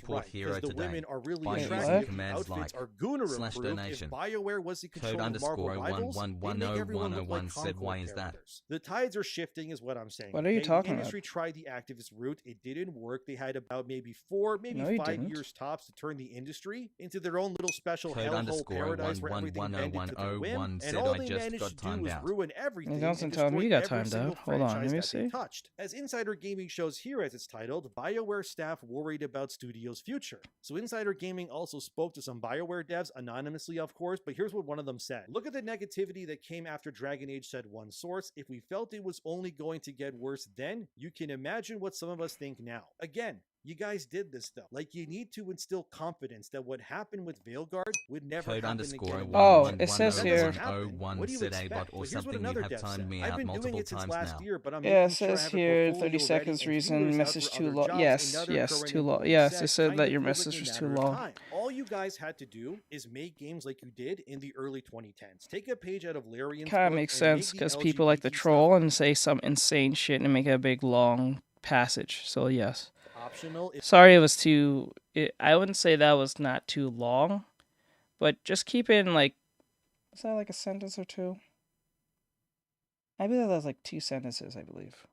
[SPEAKER 8] right, because the women are really attractive, the outfits are Gooner approved. If BioWare was in control of Marvel Rivals, they'd make everyone look like Concord characters. The tides are shifting is what I'm saying.
[SPEAKER 1] What are you talking
[SPEAKER 8] The industry
[SPEAKER 1] about?
[SPEAKER 8] tried the activist route, it didn't work. They had about maybe 4, maybe
[SPEAKER 1] No, you
[SPEAKER 8] 5
[SPEAKER 1] didn't.
[SPEAKER 8] years tops to turn the industry into their own little special
[SPEAKER 2] Code
[SPEAKER 8] hellhole
[SPEAKER 2] underscore
[SPEAKER 8] paradise where everything bended to their whim,
[SPEAKER 2] 111001
[SPEAKER 8] and
[SPEAKER 2] said
[SPEAKER 8] all
[SPEAKER 2] I
[SPEAKER 8] they
[SPEAKER 2] just
[SPEAKER 8] managed
[SPEAKER 2] got
[SPEAKER 8] to do
[SPEAKER 2] timed
[SPEAKER 8] was
[SPEAKER 2] out.
[SPEAKER 8] ruin everything
[SPEAKER 1] It
[SPEAKER 8] and
[SPEAKER 1] doesn't tell me
[SPEAKER 8] destroy
[SPEAKER 1] you got
[SPEAKER 8] every
[SPEAKER 1] timed
[SPEAKER 8] single
[SPEAKER 1] out. Hold on,
[SPEAKER 8] franchise
[SPEAKER 1] let me
[SPEAKER 8] that they
[SPEAKER 1] see.
[SPEAKER 8] touched. As Insider Gaming shows here as it's titled, BioWare staff worried about studio's future. So Insider Gaming also spoke to some BioWare devs, anonymously of course, but here's what one of them said. Look at the negativity that came after Dragon Age, said one source. If we felt it was only going to get worse then, you can imagine what some of us think now. Again, you guys did this though. Like, you need to instill confidence that what happened with Veilguard would never
[SPEAKER 2] Code
[SPEAKER 8] happen
[SPEAKER 2] underscore
[SPEAKER 8] again.
[SPEAKER 1] Oh, it says here.
[SPEAKER 2] 111001
[SPEAKER 8] What do you
[SPEAKER 2] said a
[SPEAKER 8] expect?
[SPEAKER 2] bot or
[SPEAKER 8] But here's what
[SPEAKER 2] something. You
[SPEAKER 8] another
[SPEAKER 2] have
[SPEAKER 8] dev
[SPEAKER 2] timed
[SPEAKER 8] said.
[SPEAKER 2] me
[SPEAKER 8] I've
[SPEAKER 2] out
[SPEAKER 8] been doing
[SPEAKER 2] multiple
[SPEAKER 8] it since
[SPEAKER 2] times
[SPEAKER 8] last
[SPEAKER 2] now.
[SPEAKER 8] year, but I'm
[SPEAKER 1] Yeah, it
[SPEAKER 8] making sure I
[SPEAKER 1] says
[SPEAKER 8] have a
[SPEAKER 1] here
[SPEAKER 8] portfolio
[SPEAKER 1] 30
[SPEAKER 8] ready
[SPEAKER 1] seconds
[SPEAKER 8] and
[SPEAKER 1] reason
[SPEAKER 8] feelers out
[SPEAKER 1] message
[SPEAKER 8] for
[SPEAKER 1] too
[SPEAKER 8] other
[SPEAKER 1] long.
[SPEAKER 8] jobs.
[SPEAKER 1] Yes,
[SPEAKER 8] Another
[SPEAKER 1] yes,
[SPEAKER 8] current
[SPEAKER 1] too long.
[SPEAKER 8] employee
[SPEAKER 1] Yes, it said
[SPEAKER 8] kind
[SPEAKER 1] that
[SPEAKER 8] of
[SPEAKER 1] your
[SPEAKER 8] feels like
[SPEAKER 1] message
[SPEAKER 8] a
[SPEAKER 1] was
[SPEAKER 8] matter
[SPEAKER 1] too
[SPEAKER 8] of
[SPEAKER 1] long.
[SPEAKER 8] time. All you guys had to do is make games like you did in the early 2010s. Take a page out of Larian's
[SPEAKER 1] Kind of
[SPEAKER 8] book
[SPEAKER 1] makes
[SPEAKER 8] and make
[SPEAKER 1] sense
[SPEAKER 8] the
[SPEAKER 1] because people like to
[SPEAKER 8] LGBT stuff
[SPEAKER 1] troll and say some insane shit and make it a big long passage. So yes.
[SPEAKER 8] optional.
[SPEAKER 1] Sorry, it was too. I wouldn't say that was not too long, but just keep it in like. Is that like a sentence or two? I believe that's like 2 sentences. I believe.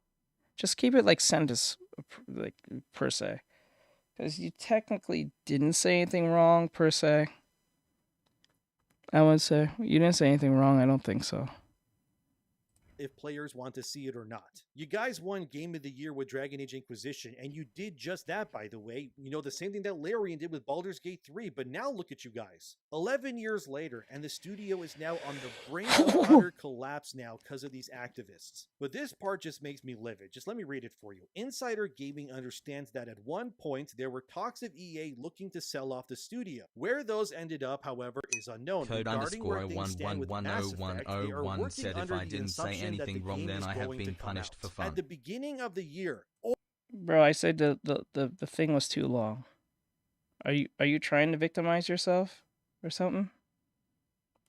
[SPEAKER 1] Just keep it like sentence, like per se, because you technically didn't say anything wrong per se. I would say you didn't say anything wrong. I don't think so.
[SPEAKER 8] If players want to see it or not. You guys won Game of the Year with Dragon Age Inquisition, and you did just that, by the way. You know, the same thing that Larian did with Baldur's Gate 3, but now look at you guys. 11 years later, and the studio is now on the brink of utter collapse now because of these activists. But this part just makes me livid. Just let me read it for you. Insider Gaming understands that at one point, there were talks of EA looking to sell off the studio. Where those ended up, however, is unknown.
[SPEAKER 2] Code
[SPEAKER 8] Regarding
[SPEAKER 2] underscore
[SPEAKER 8] where things stand with Mass Effect, they are
[SPEAKER 2] 111001
[SPEAKER 8] working
[SPEAKER 2] said if
[SPEAKER 8] under
[SPEAKER 2] I
[SPEAKER 8] the
[SPEAKER 2] didn't say
[SPEAKER 8] assumption that the
[SPEAKER 2] anything wrong
[SPEAKER 8] game
[SPEAKER 2] then
[SPEAKER 8] is
[SPEAKER 2] I have
[SPEAKER 8] going
[SPEAKER 2] been
[SPEAKER 8] to come
[SPEAKER 2] punished
[SPEAKER 8] out.
[SPEAKER 2] for fun.
[SPEAKER 8] At the beginning of the year,
[SPEAKER 1] Bro, I said the thing was too long. Are you trying to victimize yourself or something?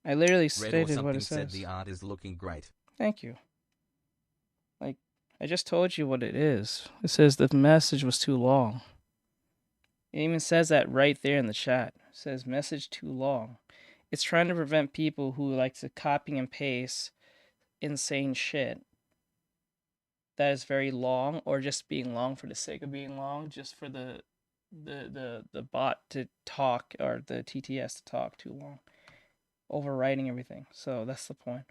[SPEAKER 1] I literally
[SPEAKER 2] Red or
[SPEAKER 1] stated what
[SPEAKER 2] something
[SPEAKER 1] it
[SPEAKER 2] said
[SPEAKER 1] says.
[SPEAKER 2] the art is looking great.
[SPEAKER 1] Thank you. Like, I just told you what it is. It says the message was too long. It even says that right there in the chat. It says message too long. It's trying to prevent people who like to copy and paste insane shit that is very long, or just being long for the sake of being long, just for the bot to talk, or the TTS to talk too long, overwriting everything. So that's the point.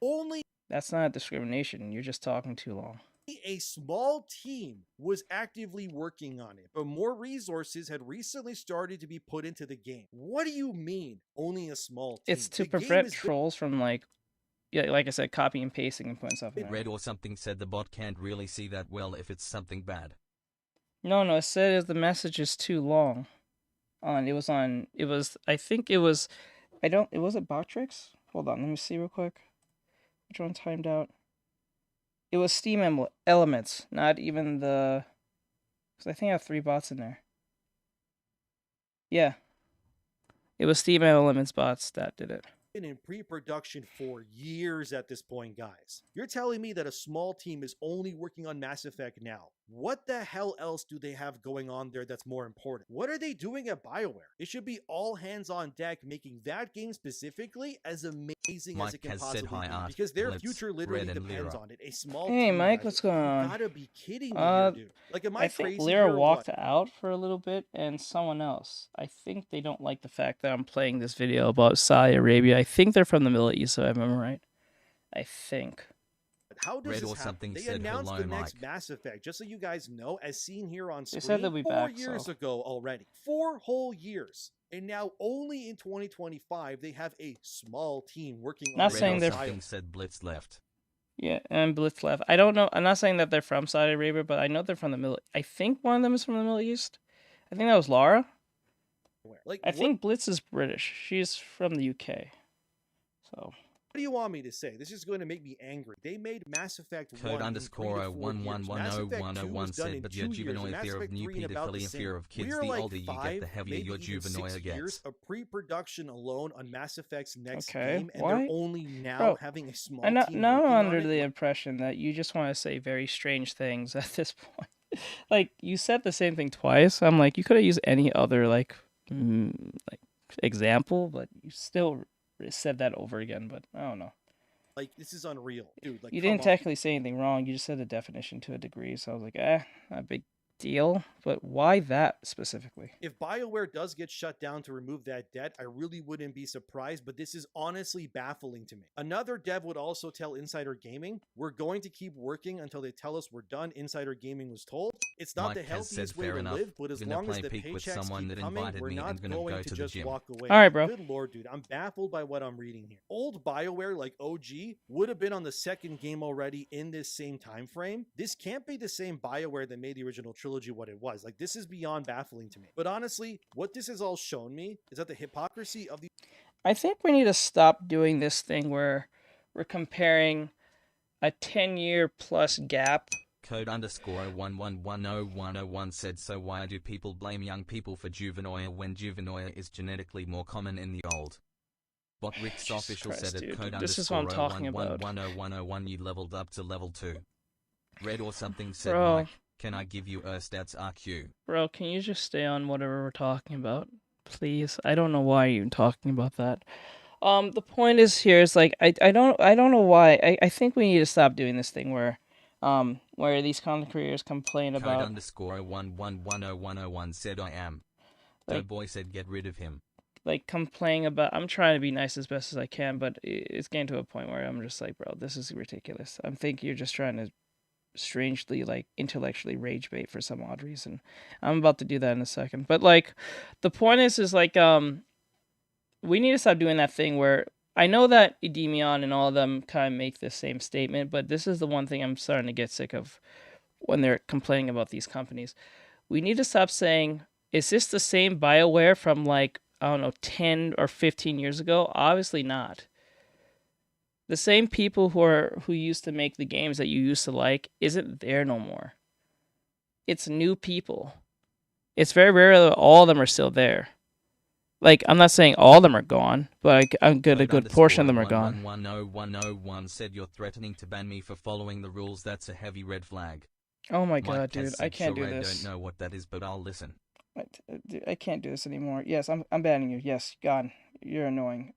[SPEAKER 8] only
[SPEAKER 1] That's not discrimination. You're just talking too long.
[SPEAKER 8] a small team was actively working on it, but more resources had recently started to be put into the game. What do you mean, only a small team?
[SPEAKER 1] It's to
[SPEAKER 8] The game
[SPEAKER 1] prevent
[SPEAKER 8] is
[SPEAKER 1] trolls from like I said, copying and pasting and putting stuff in there.
[SPEAKER 2] Red or something said the bot can't really see that well if it's something bad.
[SPEAKER 1] No, it said the message is too long. I think it was, it wasn't Botrix? Hold on, let me see real quick. Which one timed out? It was Steam Elements, not even the, because I think I have 3 bots in there. Yeah. It was Steam Elements bots that did it.
[SPEAKER 8] been in pre-production for years at this point, guys. You're telling me that a small team is only working on Mass Effect now. What the hell else do they have going on there that's more important? What are they doing at BioWare? It should be all hands on deck making that game specifically as amazing
[SPEAKER 2] Mike
[SPEAKER 8] as it can
[SPEAKER 2] has said
[SPEAKER 8] possibly
[SPEAKER 2] hi,
[SPEAKER 8] be,
[SPEAKER 2] Art,
[SPEAKER 8] because their
[SPEAKER 2] Blitz,
[SPEAKER 8] future literally
[SPEAKER 2] Red, and
[SPEAKER 8] depends
[SPEAKER 2] Lyra.
[SPEAKER 8] on it. A small
[SPEAKER 1] Hey,
[SPEAKER 8] team,
[SPEAKER 1] Mike,
[SPEAKER 8] guys.
[SPEAKER 1] what's going on?
[SPEAKER 8] You gotta be kidding me here, dude. Like, am I
[SPEAKER 1] think
[SPEAKER 8] crazy
[SPEAKER 1] Lyra
[SPEAKER 8] here or
[SPEAKER 1] walked
[SPEAKER 8] what?
[SPEAKER 1] out for a little bit, and someone else. I think they don't like the fact that I'm playing this video about Saudi Arabia. I think they're from the Middle East, so I remember right. I think.
[SPEAKER 8] How does
[SPEAKER 2] Red
[SPEAKER 8] this
[SPEAKER 2] or
[SPEAKER 8] happen?
[SPEAKER 2] something
[SPEAKER 8] They
[SPEAKER 2] said
[SPEAKER 8] announced
[SPEAKER 2] hello,
[SPEAKER 8] the next
[SPEAKER 2] Mike.
[SPEAKER 8] Mass Effect, just so you guys know, as seen here on
[SPEAKER 1] They
[SPEAKER 8] screen,
[SPEAKER 1] said they'll be
[SPEAKER 8] 4
[SPEAKER 1] back,
[SPEAKER 8] years
[SPEAKER 1] so.
[SPEAKER 8] ago already. 4 whole years. And now only in 2025, they have a small team working
[SPEAKER 1] Not
[SPEAKER 8] on
[SPEAKER 1] saying
[SPEAKER 2] Red
[SPEAKER 1] they're-
[SPEAKER 2] or something said Blitz left.
[SPEAKER 1] Yeah, and Blitz left. I don't know. I'm not saying that they're from Saudi Arabia, but I know they're from the Middle. I think one of them is from the Middle East. I think that was Laura.
[SPEAKER 8] Like,
[SPEAKER 1] I think Blitz is British. She's from the UK. So.
[SPEAKER 8] What do you want me to say? This is going to make me angry. They made Mass Effect 1
[SPEAKER 2] Code
[SPEAKER 8] in
[SPEAKER 2] underscore
[SPEAKER 8] 3 to 4 years. Mass Effect 2 was done
[SPEAKER 2] said,
[SPEAKER 8] in
[SPEAKER 2] but
[SPEAKER 8] 2
[SPEAKER 2] your
[SPEAKER 8] years,
[SPEAKER 2] juvenile
[SPEAKER 8] and Mass
[SPEAKER 2] fear of
[SPEAKER 8] Effect
[SPEAKER 2] new
[SPEAKER 8] 3 in about the
[SPEAKER 2] pedophilia,
[SPEAKER 8] same.
[SPEAKER 2] fear of kids,
[SPEAKER 8] We're
[SPEAKER 2] the
[SPEAKER 8] like
[SPEAKER 2] older you get,
[SPEAKER 8] 5,
[SPEAKER 2] the heavier
[SPEAKER 8] maybe
[SPEAKER 2] your
[SPEAKER 8] even
[SPEAKER 2] juvenile
[SPEAKER 8] 6
[SPEAKER 2] gets.
[SPEAKER 8] years of pre-production alone on Mass Effect's next
[SPEAKER 1] Okay,
[SPEAKER 8] game, and
[SPEAKER 1] why?
[SPEAKER 8] they're only now
[SPEAKER 1] Bro,
[SPEAKER 8] having a small
[SPEAKER 1] I'm
[SPEAKER 8] team
[SPEAKER 1] now
[SPEAKER 8] working
[SPEAKER 1] I'm
[SPEAKER 8] on
[SPEAKER 1] under
[SPEAKER 8] it.
[SPEAKER 1] the impression that you just want to say very strange things at this point. Like, you said the same thing twice. I'm like, you could have used any other like example, but you still said that over again. But I don't know.
[SPEAKER 8] Like, this is unreal, dude. Like,
[SPEAKER 1] You
[SPEAKER 8] come
[SPEAKER 1] didn't
[SPEAKER 8] on.
[SPEAKER 1] technically say anything wrong. You just said the definition to a degree. So I was like, not a big deal. But why that specifically?
[SPEAKER 8] If BioWare does get shut down to remove that debt, I really wouldn't be surprised, but this is honestly baffling to me. Another dev would also tell Insider Gaming, we're going to keep working until they tell us we're done. Insider Gaming was told. It's not
[SPEAKER 2] Mike
[SPEAKER 8] the
[SPEAKER 2] has said
[SPEAKER 8] healthiest way
[SPEAKER 2] fair
[SPEAKER 8] to
[SPEAKER 2] enough.
[SPEAKER 8] live, but as
[SPEAKER 2] Gonna
[SPEAKER 8] long as
[SPEAKER 2] play
[SPEAKER 8] the
[SPEAKER 2] peak with
[SPEAKER 8] paychecks
[SPEAKER 2] someone
[SPEAKER 8] keep
[SPEAKER 2] that
[SPEAKER 8] coming,
[SPEAKER 2] invited
[SPEAKER 8] we're
[SPEAKER 2] me
[SPEAKER 8] not
[SPEAKER 2] and gonna
[SPEAKER 8] going
[SPEAKER 2] go
[SPEAKER 8] to
[SPEAKER 2] to the
[SPEAKER 8] just
[SPEAKER 2] gym.
[SPEAKER 8] walk away.
[SPEAKER 1] All right, bro.
[SPEAKER 8] Good lord, dude. I'm baffled by what I'm reading here. Old BioWare, like OG, would have been on the second game already in this same time frame. This can't be the same BioWare that made the original trilogy what it was. Like, this is beyond baffling to me. But honestly, what this has all shown me is that the hypocrisy of the
[SPEAKER 1] I think we need to stop doing this thing where we're comparing a 10-year plus gap.
[SPEAKER 2] Code underscore 1110101 said, so why do people blame young people for juvenoia when juvenoia is genetically more common in the old? But Rick's
[SPEAKER 1] Jesus
[SPEAKER 2] official
[SPEAKER 1] Christ,
[SPEAKER 2] said it.
[SPEAKER 1] dude.
[SPEAKER 2] Code
[SPEAKER 1] This is what I'm
[SPEAKER 2] underscore
[SPEAKER 1] talking about.
[SPEAKER 2] 1110101 you leveled up to level 2. Red or something said,
[SPEAKER 1] Bro.
[SPEAKER 2] Mike, can I give you stats RQ?
[SPEAKER 1] Bro, can you just stay on whatever we're talking about? Please. I don't know why you're even talking about that. The point is here is like I don't know why. I think we need to stop doing this thing where these content creators complain
[SPEAKER 2] Code
[SPEAKER 1] about
[SPEAKER 2] underscore 1110101 said I am.
[SPEAKER 1] Like-
[SPEAKER 2] daY said get rid of him.
[SPEAKER 1] like complaining about. I'm trying to be nice as best as I can, but it's getting to a point where I'm just like, bro, this is ridiculous. I think you're just trying to strangely like intellectually rage bait for some odd reason. I'm about to do that in a second. But like the point is like we need to stop doing that thing where I know that Edemion and all of them kind of make the same statement, but this is the one thing I'm starting to get sick of when they're complaining about these companies. We need to stop saying, is this the same BioWare from like, I don't know, 10 or 15 years ago? Obviously not. The same people who used to make the games that you used to like isn't there no more. It's new people. It's very rare that all of them are still there. Like, I'm not saying all of them are gone, but a good portion of them are gone.
[SPEAKER 2] 1110101 said you're threatening to ban me for following the rules. That's a heavy red flag.
[SPEAKER 1] Oh my
[SPEAKER 2] Mike
[SPEAKER 1] god,
[SPEAKER 2] has
[SPEAKER 1] dude,
[SPEAKER 2] said,
[SPEAKER 1] I can't do
[SPEAKER 2] sure,
[SPEAKER 1] this.
[SPEAKER 2] I don't know what that is, but I'll listen.
[SPEAKER 1] I can't do this anymore. Yes, I'm banning you. Yes, God, you're annoying.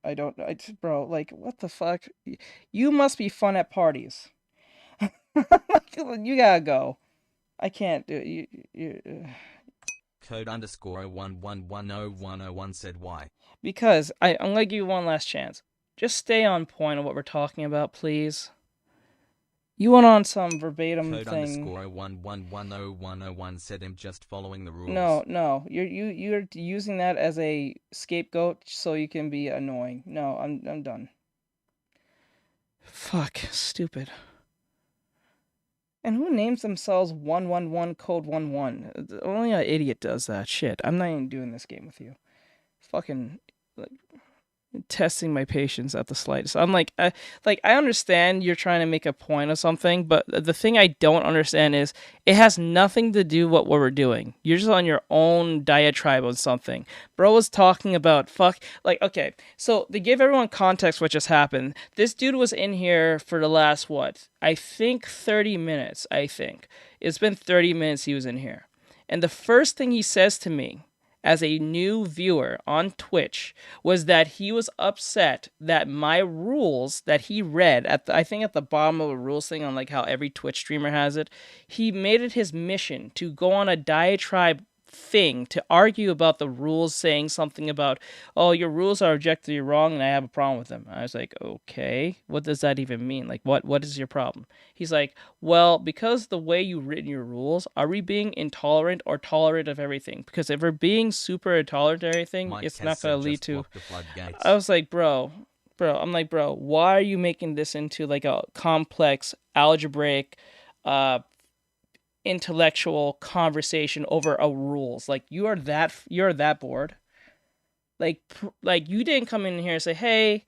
[SPEAKER 1] Bro, like, what the fuck? You must be fun at parties. You gotta go. I can't do it.
[SPEAKER 2] Code underscore 1110101 said why.
[SPEAKER 1] Because I'm gonna give you one last chance. Just stay on point on what we're talking about, please. You went on some verbatim
[SPEAKER 2] Code
[SPEAKER 1] thing.
[SPEAKER 2] underscore 1110101 said I'm just following the rules.
[SPEAKER 1] No, you're using that as a scapegoat so you can be annoying. No, I'm done. Fuck, stupid. And who names themselves 111 code 11? Only an idiot does that shit. I'm not even doing this game with you. Fucking like testing my patience at the slightest. I'm like I understand you're trying to make a point of something, but the thing I don't understand is it has nothing to do with what we're doing. You're just on your own diatribe on something. Bro was talking about okay, so to give everyone context what just happened, this dude was in here for the last I think 30 minutes, It's been 30 minutes he was in here. And the first thing he says to me as a new viewer on Twitch was that he was upset that my rules that he read I think at the bottom of the rules thing on like how every Twitch streamer has it, he made it his mission to go on a diatribe thing to argue about the rules, saying something about, oh, your rules are objectively wrong and I have a problem with them. I was like, okay, what does that even mean? Like, what is your problem? He's like, well, because the way you've written your rules, are we being intolerant or tolerant of everything? Because if we're being super intolerant of everything,
[SPEAKER 2] Mike
[SPEAKER 1] it's
[SPEAKER 2] has
[SPEAKER 1] not going to
[SPEAKER 2] said
[SPEAKER 1] lead
[SPEAKER 2] just
[SPEAKER 1] to...
[SPEAKER 2] block the floodgates.
[SPEAKER 1] I was like, bro, why are you making this into like a complex, algebraic, intellectual conversation over a rules? Like, you're that bored. Like you didn't come in here and say, hey,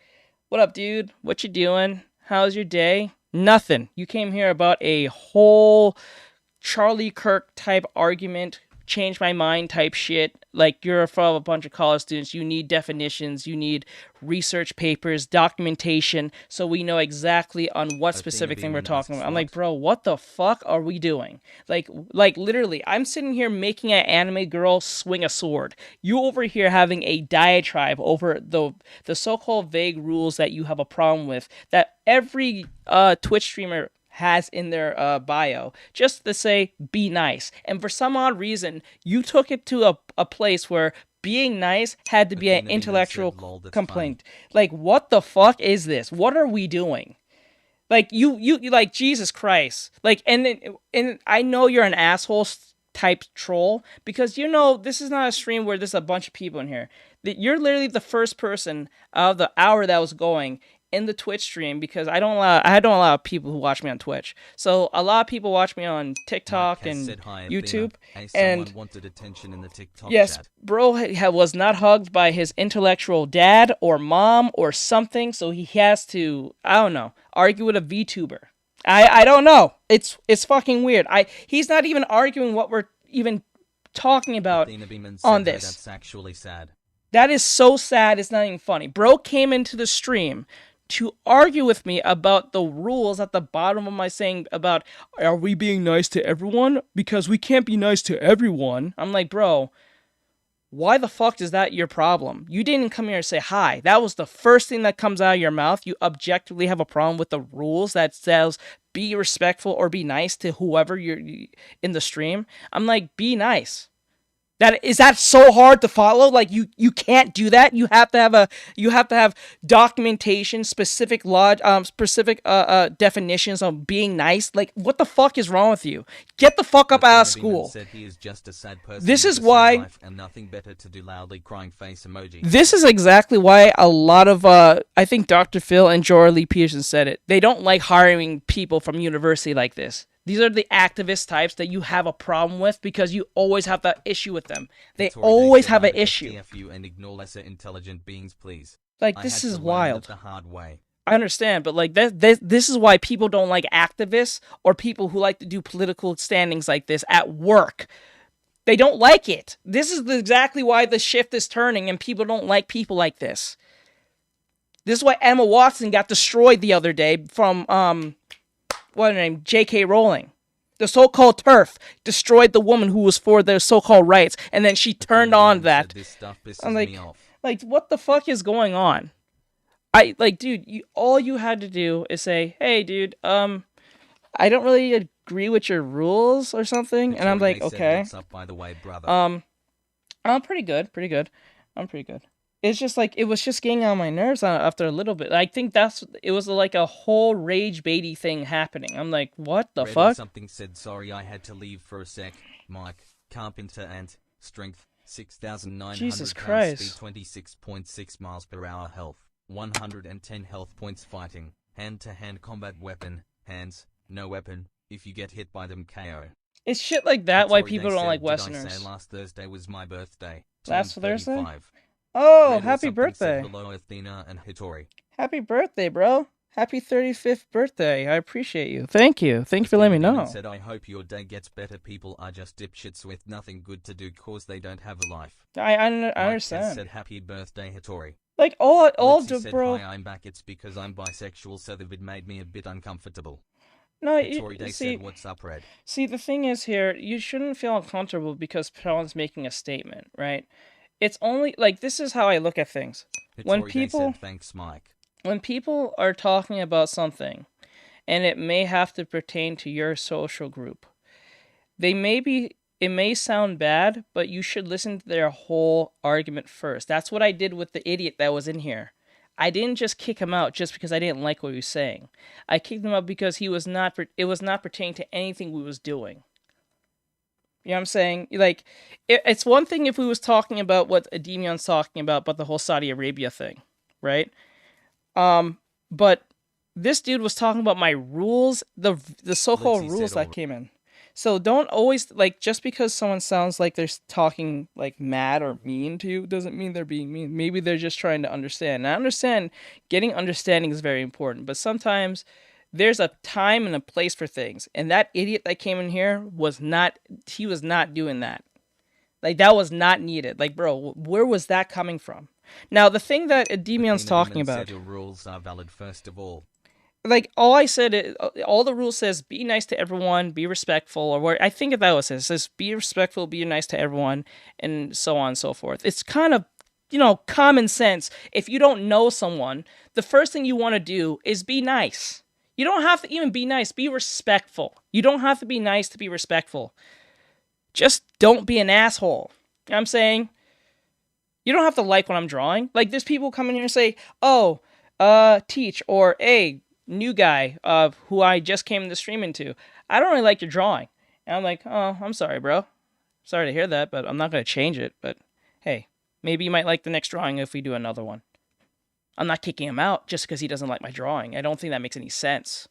[SPEAKER 1] what up, dude? What you doing? How's your day? Nothing. You came here about a whole Charlie Kirk type argument change my mind type shit. Like, you're from a bunch of college students. You need definitions. You need research papers, documentation, so we know exactly on what specific thing we're talking about. I'm like, bro, what the fuck are we doing? Like literally, I'm sitting here making an anime girl swing a sword. You over here having a diatribe over the so-called vague rules that you have a problem with, that every Twitch streamer has in their bio, just to say be nice. And for some odd reason, you took it to a place where being nice had to be an intellectual complaint. Like, what the fuck is this? What are we doing? Like, you like, Jesus Christ. Like, and I know you're an asshole type troll, because you know this is not a stream where there's a bunch of people in here. That you're literally the first person out of the hour that was going in the Twitch stream, because I don't allow people who watch me on Twitch. So a lot of people watch me on TikTok and YouTube. And
[SPEAKER 2] wanted attention in the TikTok
[SPEAKER 1] yes,
[SPEAKER 2] chat.
[SPEAKER 1] bro was not hugged by his intellectual dad or mom or something, so he has to, I don't know, argue with a VTuber. I don't know. It's fucking weird. He's not even arguing what we're even talking about on this.
[SPEAKER 2] That's actually sad.
[SPEAKER 1] That is so sad, it's not even funny. Bro came into the stream to argue with me about the rules at the bottom of my saying about, are we being nice to everyone? Because we can't be nice to everyone. I'm like, bro, why the fuck is that your problem? You didn't come here and say hi. That was the first thing that comes out of your mouth. You objectively have a problem with the rules that says be respectful or be nice to whoever you're in the stream. I'm like, be nice. Is that so hard to follow? Like, you can't do that. You have to have documentation, specific definitions on being nice. Like, what the fuck is wrong with you? Get the fuck up out of school.
[SPEAKER 2] Said he is just a sad person.
[SPEAKER 1] This is why,
[SPEAKER 2] and nothing better to do. Loudly crying face emoji.
[SPEAKER 1] This is exactly why a lot of I think Dr. Phil and Jorah Lee Peterson said it. They don't like hiring people from university like this. These are the activist types that you have a problem with because you always have that issue with them. They always have an issue.
[SPEAKER 2] TFU and ignore lesser intelligent beings, please.
[SPEAKER 1] Like, this is wild.
[SPEAKER 2] The hard way.
[SPEAKER 1] I understand, but like this is why people don't like activists or people who like to do political standings like this at work. They don't like it. This is exactly why the shift is turning, and people don't like people like this. This is why Emma Watson got destroyed the other day from what's her name? J.K. Rowling. The so-called TERF destroyed the woman who was for their so-called rights, and then she turned on that.
[SPEAKER 2] This stuff pisses
[SPEAKER 1] I'm
[SPEAKER 2] me off.
[SPEAKER 1] like, what the fuck is going on? Dude, all you had to do is say, hey, dude, I don't really agree with your rules or something, and I'm like, okay.
[SPEAKER 2] What's up, by the way, brother?
[SPEAKER 1] I'm pretty good. I'm pretty good. It's just like, it was just getting on my nerves after a little bit. I think it was like a whole rage baity thing happening. I'm like, what the fuck?
[SPEAKER 2] Something said, sorry, I had to leave for a sec. Mike, Carpenter and strength 6,900
[SPEAKER 1] Jesus
[SPEAKER 2] pounds,
[SPEAKER 1] Christ.
[SPEAKER 2] speed 26.6 miles per hour, health 110 health points, fighting hand-to-hand combat weapon, hands, no weapon. If you get hit by them, KO.
[SPEAKER 1] It's shit like that why people don't like Westerners.
[SPEAKER 2] Did I say last Thursday was my birthday?
[SPEAKER 1] Last Thursday?
[SPEAKER 2] 35.
[SPEAKER 1] Oh, happy birthday.
[SPEAKER 2] Hello, Athena and Hitori.
[SPEAKER 1] Happy birthday, bro. Happy 35th birthday. I appreciate you. Thank you. Thank you for letting me know.
[SPEAKER 2] Said, I hope your day gets better. People are just dipshits with nothing good to do cause they don't have a life.
[SPEAKER 1] I understand.
[SPEAKER 2] Said, happy birthday, Hitori.
[SPEAKER 1] Like, all
[SPEAKER 2] said,
[SPEAKER 1] bro.
[SPEAKER 2] Hi, I'm back. It's because I'm bisexual, so the vid made me a bit uncomfortable.
[SPEAKER 1] No,
[SPEAKER 2] Hitori said, what's up, Red?
[SPEAKER 1] See, the thing is here, you shouldn't feel uncomfortable because someone's making a statement, right? It's only, like, this is how I look at things. When people
[SPEAKER 2] said, thanks, Mike.
[SPEAKER 1] When people are talking about something, and it may have to pertain to your social group, it may sound bad, but you should listen to their whole argument first. That's what I did with the idiot that was in here. I didn't just kick him out just because I didn't like what he was saying. I kicked him out because it was not pertaining to anything we was doing. You know what I'm saying? Like, it's one thing if we was talking about what Ademion's talking about the whole Saudi Arabia thing, right? But this dude was talking about my rules, the so-called rules that came in. So don't always, like, just because someone sounds like they're talking, like, mad or mean to you doesn't mean they're being mean. Maybe they're just trying to understand. And I understand getting understanding is very important, but sometimes there's a time and a place for things. And that idiot that came in here was not doing that. Like, that was not needed. Like, bro, where was that coming from? Now, the thing that Demion's talking about...
[SPEAKER 2] Your rules are valid first of all.
[SPEAKER 1] Like, all I said is, all the rules says, be nice to everyone, be respectful, or what I think that was it. It says, be respectful, be nice to everyone, and so on and so forth. It's kind of, common sense. If you don't know someone, the first thing you want to do is be nice. You don't have to even be nice, be respectful. You don't have to be nice to be respectful. Just don't be an asshole. You know what I'm saying? You don't have to like what I'm drawing. Like, there's people come in here and say, oh, teach, or, hey, new guy who I just came to stream into, I don't really like your drawing. And I'm like, oh, I'm sorry, bro. Sorry to hear that, but I'm not going to change it. But, hey, maybe you might like the next drawing if we do another one. I'm not kicking him out just because he doesn't like my drawing. I don't think that makes any sense.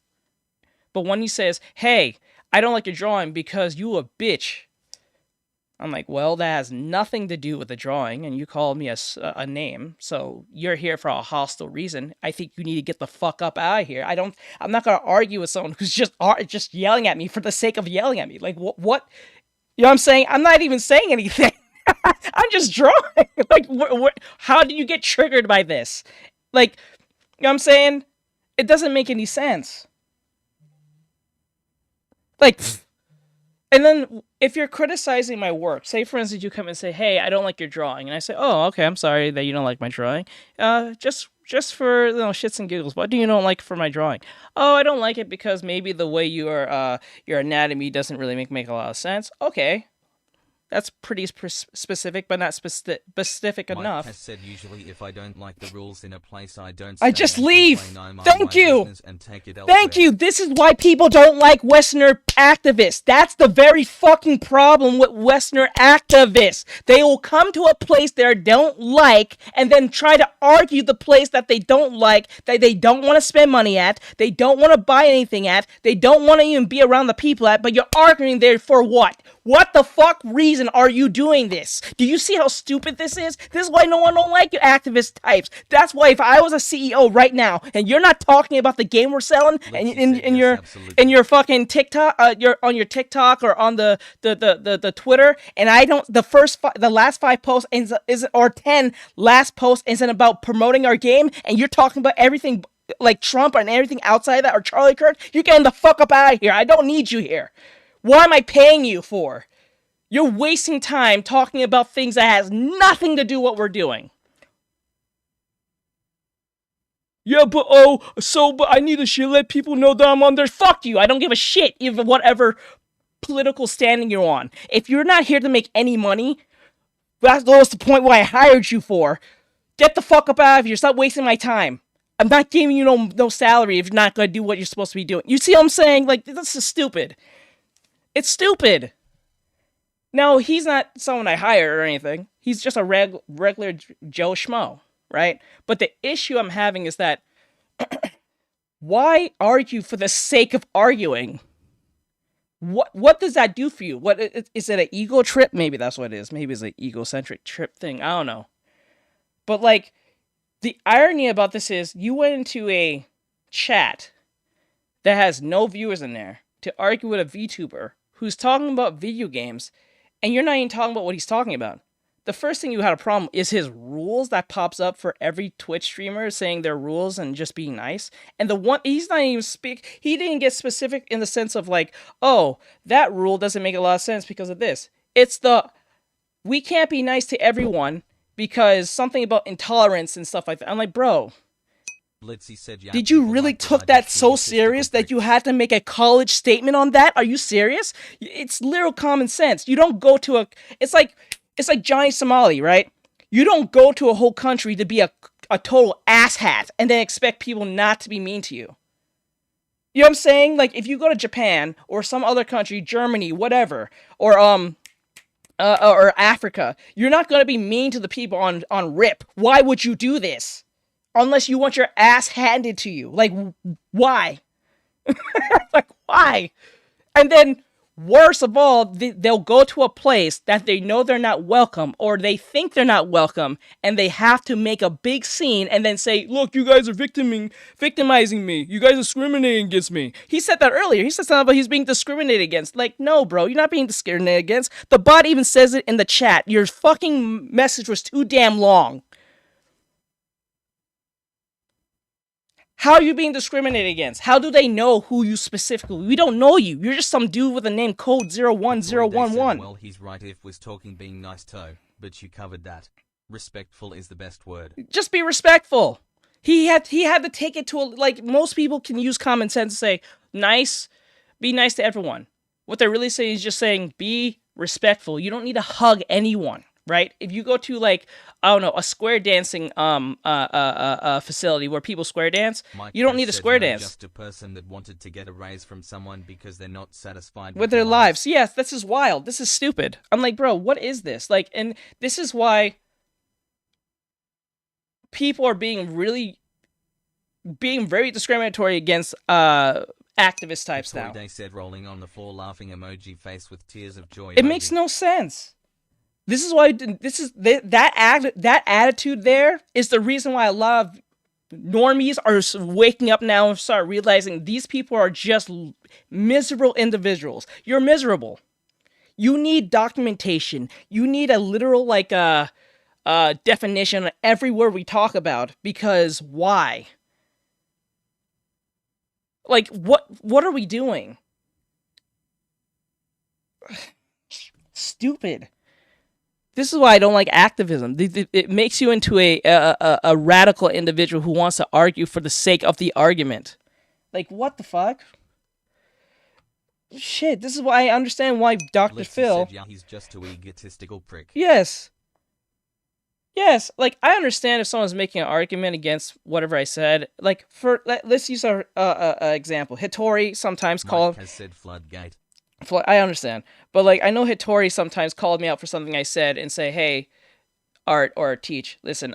[SPEAKER 1] But when he says, hey, I don't like your drawing because you a bitch, I'm like, well, that has nothing to do with the drawing, and you called me a name, so you're here for a hostile reason. I think you need to get the fuck up out of here. I'm not gonna argue with someone who's just yelling at me for the sake of yelling at me. Like, what? You know what I'm saying? I'm not even saying anything. I'm just drawing. Like, how do you get triggered by this? Like, you know what I'm saying? It doesn't make any sense. Like, and then if you're criticizing my work, say for instance you come and say, hey, I don't like your drawing, and I say, oh, okay, I'm sorry that you don't like my drawing. Just for shits and giggles, what do you don't like for my drawing? Oh, I don't like it because maybe the way your anatomy doesn't really make a lot of sense. Okay. That's pretty specific, but not specific enough.
[SPEAKER 2] Mike has said usually if I don't like the rules in a place, I don't.
[SPEAKER 1] I just leave. Thank you. Thank you. This is why people don't like Westerner activists. That's the very fucking problem with Westerner activists. They will come to a place they don't like and then try to argue the place that they don't like, that they don't want to spend money at, they don't want to buy anything at, they don't want to even be around the people at, but you're arguing there for what? What the fuck reason are you doing this? Do you see how stupid this is? This is why no one don't like you activist types. That's why if I was a CEO right now and you're not talking about the game we're selling and in your fucking TikTok, you're on your TikTok or on the Twitter, and I don't, the last 5 posts or 10 last posts isn't about promoting our game, and you're talking about everything like Trump and everything outside that or Charlie Kirk, you're getting the fuck up out of here. I don't need you here. What am I paying you for? You're wasting time talking about things that has nothing to do with what we're doing. Yeah, but I need to let people know that I'm on there. Fuck you. I don't give a shit even whatever political standing you're on. If you're not here to make any money, that's the point why I hired you for. Get the fuck up out of here. Stop wasting my time. I'm not giving you no salary if you're not going to do what you're supposed to be doing. You see what I'm saying? Like, this is stupid. It's stupid. No, he's not someone I hired or anything. He's just a regular Joe Schmo, right? But the issue I'm having is that why argue for the sake of arguing? What does that do for you? What is it, an ego trip? Maybe that's what it is. Maybe it's an egocentric trip thing. I don't know. But like, the irony about this is you went into a chat that has no viewers in there to argue with a VTuber who's talking about video games, and you're not even talking about what he's talking about. The first thing you had a problem is his rules that pops up for every Twitch streamer saying their rules and just being nice. And he's not even he didn't get specific in the sense of like, oh, that rule doesn't make a lot of sense because of this. It's we can't be nice to everyone because something about intolerance and stuff like that. I'm like, bro, did you really took that so serious that you had to make a college statement on that? Are you serious? It's literal common sense. You don't go to it's like Johnny Somali, right? You don't go to a whole country to be a total asshat and then expect people not to be mean to you. You know what I'm saying? Like, if you go to Japan or some other country, Germany, whatever, or Africa, you're not going to be mean to the people on RIP. Why would you do this? Unless you want your ass handed to you. Like, why? Like, why? And then Worst of all, they'll go to a place that they know they're not welcome, or they think they're not welcome, and they have to make a big scene and then say, look, you guys are victimizing me. You guys are discriminating against me. He said that earlier. He said something about he's being discriminated against. Like, no, bro, you're not being discriminated against. The bot even says it in the chat. Your fucking message was too damn long. How are you being discriminated against? How do they know who you specifically? We don't know you. You're just some dude with a name code 01011.
[SPEAKER 2] Well, he's right if was talking being nice to, but you covered that. Respectful is the best word.
[SPEAKER 1] Just be respectful. He had to take it to like most people can use common sense and say nice, be nice to everyone. What they're really saying is just saying be respectful. You don't need to hug anyone. Right? If you go to like, I don't know, a square dancing facility where people square dance, you don't need a square dance.
[SPEAKER 2] Just a person that wanted to get a raise from someone because they're not satisfied
[SPEAKER 1] with their lives. Yes, this is wild. This is stupid. I'm like, bro, what is this? Like, and this is why people are being very discriminatory against activist types now.
[SPEAKER 2] They said rolling on the floor laughing emoji face with tears of joy.
[SPEAKER 1] It makes no sense. This is why that attitude there is the reason why a lot of normies are waking up now and start realizing these people are just miserable individuals. You're miserable. You need documentation. You need a literal definition of every word we talk about, because why? Like, what are we doing? Stupid. This is why I don't like activism. It makes you into a radical individual who wants to argue for the sake of the argument. Like, what the fuck? Shit, this is why I understand why Dr. Phil...
[SPEAKER 2] Said, yeah, he's just an egotistical prick.
[SPEAKER 1] Yes. Yes, like, I understand if someone's making an argument against whatever I said. Like, let's use an example. Hittori sometimes called...
[SPEAKER 2] has said floodgate.
[SPEAKER 1] I understand. But, like, I know Hittori sometimes called me out for something I said and say, hey, Art or Teach, listen,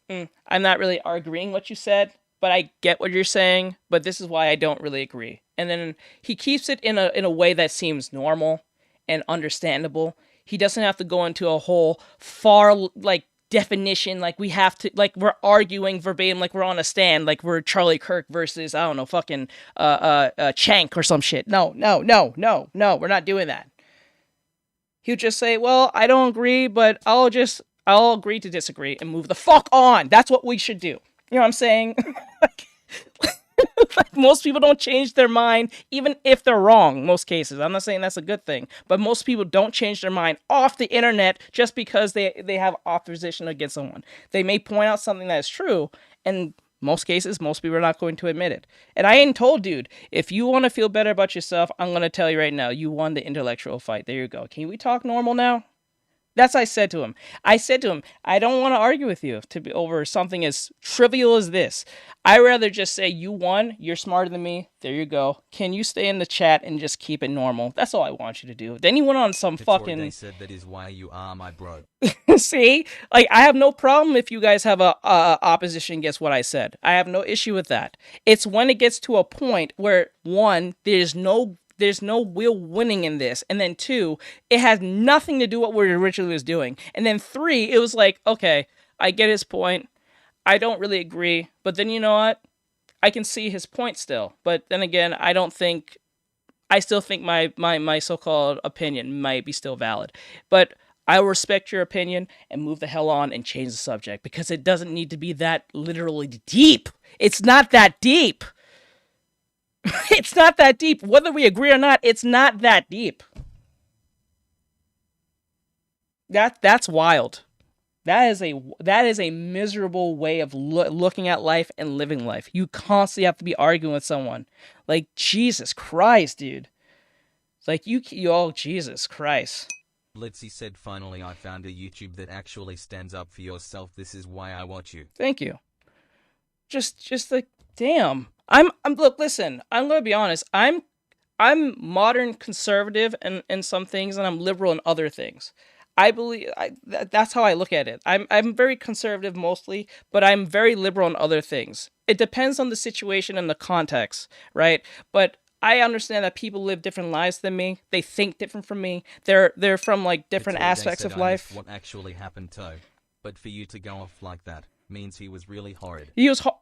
[SPEAKER 1] I'm not really agreeing what you said, but I get what you're saying, but this is why I don't really agree. And then he keeps it in a way that seems normal and understandable. He doesn't have to go into a whole far, like, definition, like we have to, like we're arguing verbatim, like we're on a stand, like we're Charlie Kirk versus, I don't know, fucking Chank or some shit. No, we're not doing that. He'll just say, well, I don't agree, but I'll agree to disagree and move the fuck on. That's what we should do. You know what I'm saying? Like, most people don't change their mind, even if they're wrong, most cases. I'm not saying that's a good thing, but most people don't change their mind off the internet just because they have opposition against someone. They may point out something that is true, and most cases, most people are not going to admit it. And I ain't told, dude, if you want to feel better about yourself, I'm going to tell you right now, you won the intellectual fight. There you go. Can we talk normal now? That's what I said to him. I said to him, I don't want to argue with you over something as trivial as this. I'd rather just say, you won, you're smarter than me, there you go. Can you stay in the chat and just keep it normal? That's all I want you to do. Then he went on some fucking...
[SPEAKER 2] They said that is why you are my bro.
[SPEAKER 1] See? Like, I have no problem if you guys have a opposition against what I said. I have no issue with that. It's when it gets to a point where, one, there's no real winning in this. And then two, it has nothing to do with what we originally was doing. And then three, it was like, okay, I get his point. I don't really agree. But then you know what? I can see his point still. But then again, I still think my so-called opinion might be still valid. But I respect your opinion and move the hell on and change the subject, because it doesn't need to be that literally deep. It's not that deep. It's not that deep. Whether we agree or not, it's not that deep. That's wild. That is a miserable way of looking at life and living life. You constantly have to be arguing with someone. Like, Jesus Christ, dude. It's like, oh, Jesus Christ.
[SPEAKER 2] Blitzy said, finally I found a YouTube that actually stands up for yourself. This is why I watch you.
[SPEAKER 1] Thank you. Just like, damn. Look, listen, I'm going to be honest. I'm modern conservative in some things, and I'm liberal in other things. I believe that's how I look at it. I'm very conservative mostly, but I'm very liberal in other things. It depends on the situation and the context, right? But I understand that people live different lives than me. They think different from me. They're from like different
[SPEAKER 2] It's already
[SPEAKER 1] aspects
[SPEAKER 2] said
[SPEAKER 1] of
[SPEAKER 2] I missed
[SPEAKER 1] life.
[SPEAKER 2] what actually happened to. But for you to go off like that means he was really horrid.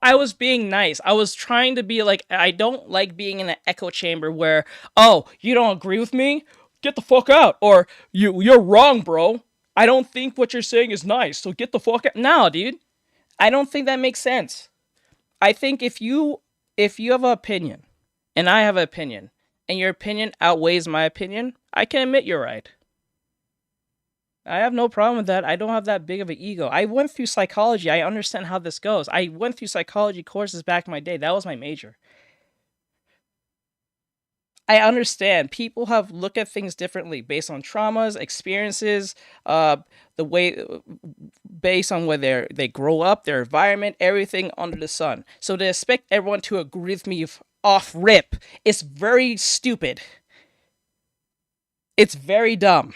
[SPEAKER 1] I was being nice. I was trying to be like, I don't like being in an echo chamber where, oh, you don't agree with me? Get the fuck out. Or you're wrong, bro. I don't think what you're saying is nice, so get the fuck out. No, dude. I don't think that makes sense. I think if you have an opinion and I have an opinion and your opinion outweighs my opinion, I can admit you're right. I have no problem with that. I don't have that big of an ego. I went through psychology. I understand how this goes. I went through psychology courses back in my day. That was my major. I understand people have looked at things differently based on traumas, experiences, the way based on where they grow up, their environment, everything under the sun. So to expect everyone to agree with me off rip is very stupid. It's very dumb.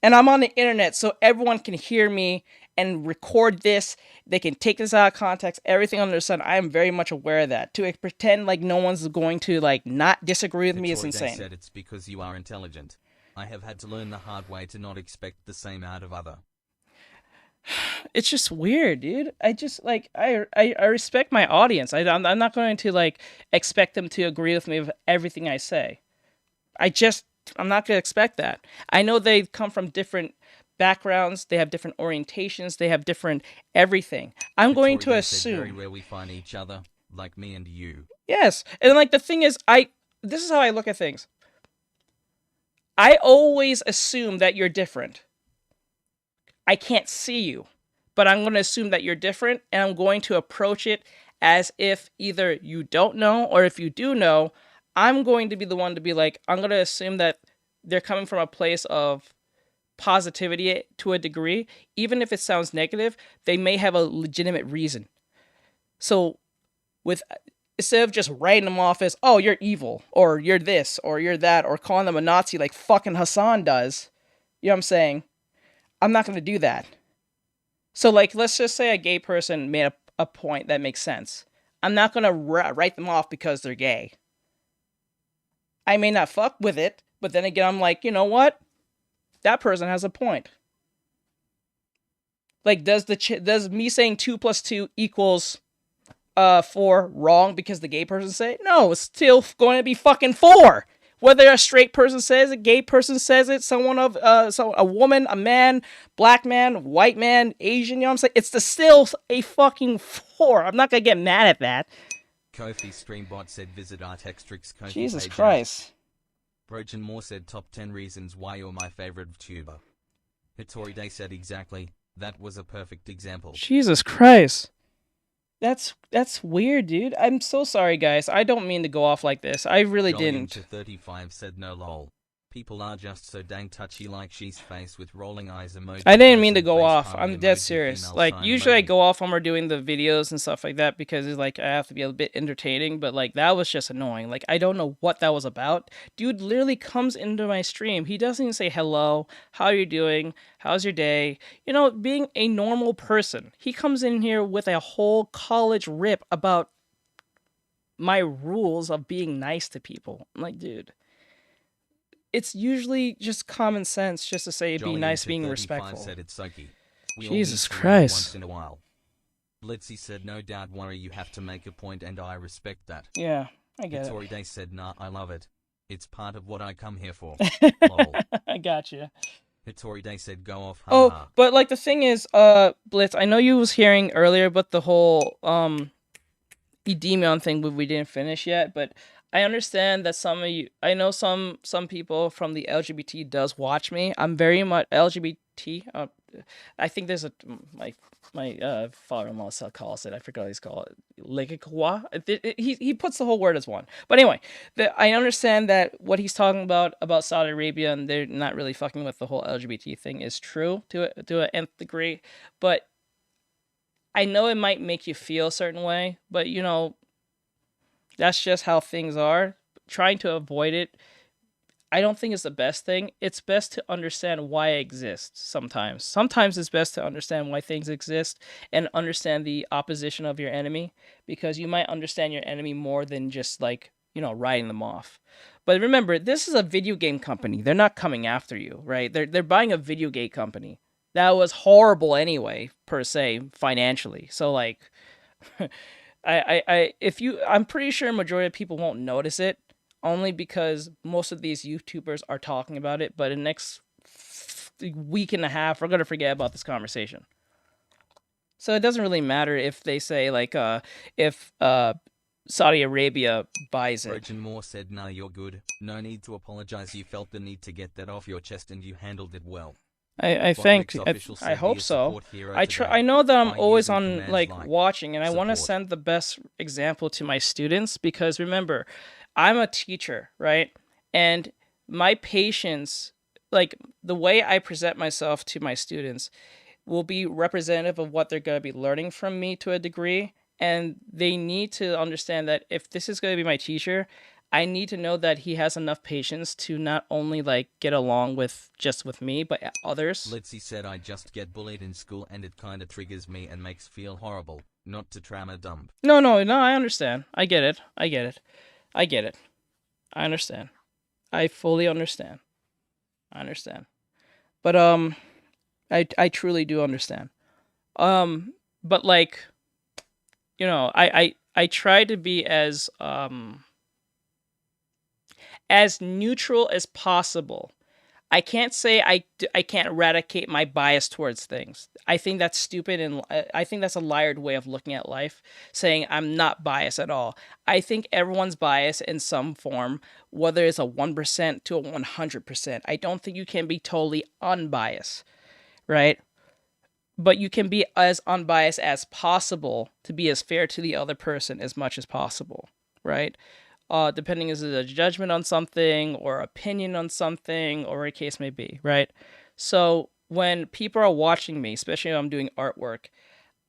[SPEAKER 1] And I'm on the internet so everyone can hear me and record this. They can take this out of context, everything under the sun. I am very much aware of that. To pretend like no one's going to like not disagree with me is insane.
[SPEAKER 2] Said it's because you are intelligent. I have had to learn the hard way to not expect the same out of other.
[SPEAKER 1] It's just weird, dude. I just like I respect my audience. I'm not going to like expect them to agree with me with everything I say. I'm not going to expect that. I know they come from different backgrounds, they have different orientations, they have different everything. I'm going to assume
[SPEAKER 2] very rare we find each other, like me and you.
[SPEAKER 1] Yes. And like the thing is, this is how I look at things. I always assume that you're different. I can't see you, but I'm going to assume that you're different, and I'm going to approach it as if either you don't know, or if you do know, I'm going to be the one to be like, I'm going to assume that they're coming from a place of positivity to a degree. Even if it sounds negative, they may have a legitimate reason. So instead of just writing them off as, oh, you're evil, or you're this, or you're that, or calling them a Nazi like fucking Hassan does, you know what I'm saying? I'm not going to do that. So like, let's just say a gay person made a point that makes sense. I'm not going to write them off because they're gay. I may not fuck with it, but then again, I'm like, you know what? That person has a point. Like, does me saying 2 + 2 equals 4 wrong because the gay person say it? No, it's still going to be fucking 4. Whether a straight person says it, gay person says it, someone of a woman, a man, black man, white man, Asian, you know what I'm saying? It's still a fucking 4. I'm not gonna get mad at that.
[SPEAKER 2] Kofi Streambot said visit Artextric's Kofi
[SPEAKER 1] Jesus
[SPEAKER 2] page
[SPEAKER 1] Christ.
[SPEAKER 2] Brojan Moore said top 10 reasons why you're my favorite VTuber. Hitori Day said exactly, that was a perfect example.
[SPEAKER 1] Jesus Christ. That's weird, dude. I'm so sorry, guys. I don't mean to go off like this. I really didn't.
[SPEAKER 2] 35 said no lol. People are just so dang touchy, like she's face with rolling eyes emoji.
[SPEAKER 1] I didn't mean to go off. I'm dead serious. Like, usually I go off when we're doing the videos and stuff like that because it's like I have to be a bit entertaining, but like that was just annoying. Like, I don't know what that was about. Dude literally comes into my stream. He doesn't even say hello, how are you doing, how's your day? You know, being a normal person. He comes in here with a whole college rip about my rules of being nice to people. I'm like, dude. It's usually just common sense just to say be nice, being respectful.
[SPEAKER 2] Said it's
[SPEAKER 1] Jesus Christ.
[SPEAKER 2] Once in a while. Blitzy said no doubt worry you have to make a point and I respect that.
[SPEAKER 1] Yeah, I get
[SPEAKER 2] Hitori
[SPEAKER 1] it.
[SPEAKER 2] Day said nah, I love it. It's part of what I come here for.
[SPEAKER 1] Lol. I gotcha.
[SPEAKER 2] Hitori Day said go off.
[SPEAKER 1] Oh, but like the thing is, Blitz, I know you was hearing earlier but the whole Edemion thing we didn't finish yet, but I understand that some of you, I know some people from the LGBT does watch me. I'm very much LGBT. I think there's my father-in-law calls it. I forgot what he's called it. Lekikwa. He puts the whole word as one. But anyway, I understand that what he's talking about Saudi Arabia and they're not really fucking with the whole LGBT thing is true to an nth degree. But I know it might make you feel a certain way, but you know. That's just how things are. Trying to avoid it. I don't think it's the best thing. It's best to understand why it exists sometimes. Sometimes it's best to understand why things exist and understand the opposition of your enemy, because you might understand your enemy more than just like, writing them off. But remember, this is a video game company. They're not coming after you, right? They're buying a video game company. That was horrible anyway, per se, financially. So like I'm pretty sure majority of people won't notice it, only because most of these YouTubers are talking about it, but in the next week and a half, we're gonna forget about this conversation. So it doesn't really matter if they say like if Saudi Arabia buys it.
[SPEAKER 2] Virgin Moore said, "Nah, you're good. No need to apologize. You felt the need to get that off your chest and you handled it well."
[SPEAKER 1] I think I hope so. I know that I'm always on like watching, and I want to send the best example to my students, because remember, I'm a teacher, right? And my patience, like the way I present myself to my students, will be representative of what they're going to be learning from me to a degree. And they need to understand that if this is going to be my teacher, I need to know that he has enough patience to not only like get along with just with me, but others.
[SPEAKER 2] Litzy said, "I just get bullied in school and it kinda triggers me and makes feel horrible. Not to trauma dump."
[SPEAKER 1] No, I understand. I get it. I understand. I fully understand. But I truly do understand. But like, I try to be as neutral as possible. I can't say I can't eradicate my bias towards things. I think that's stupid, and I think that's a liar way of looking at life, saying I'm not biased at all. I think everyone's biased in some form, whether it's a 1% to a 100%. I don't think you can be totally unbiased, right? But you can be as unbiased as possible to be as fair to the other person as much as possible, right? Depending is it a judgment on something or opinion on something or a case may be, right? So when people are watching me, especially if I'm doing artwork,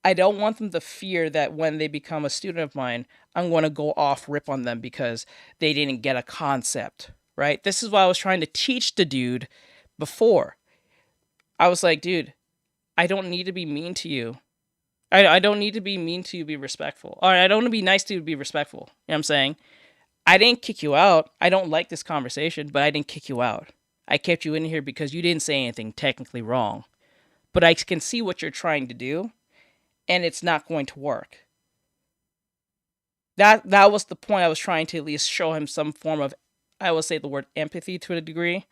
[SPEAKER 1] I don't want them to fear that when they become a student of mine, I'm going to go off rip on them because they didn't get a concept, right? This is what I was trying to teach the dude before. I was like, dude, I don't need to be mean to you. I don't need to be mean to you, be respectful. All right, I don't want to be nice to you, be respectful. You know what I'm saying? I didn't kick you out. I don't like this conversation, but I didn't kick you out. I kept you in here because you didn't say anything technically wrong. But I can see what you're trying to do, and it's not going to work. That was the point. I was trying to at least show him some form of, I will say the word empathy to a degree.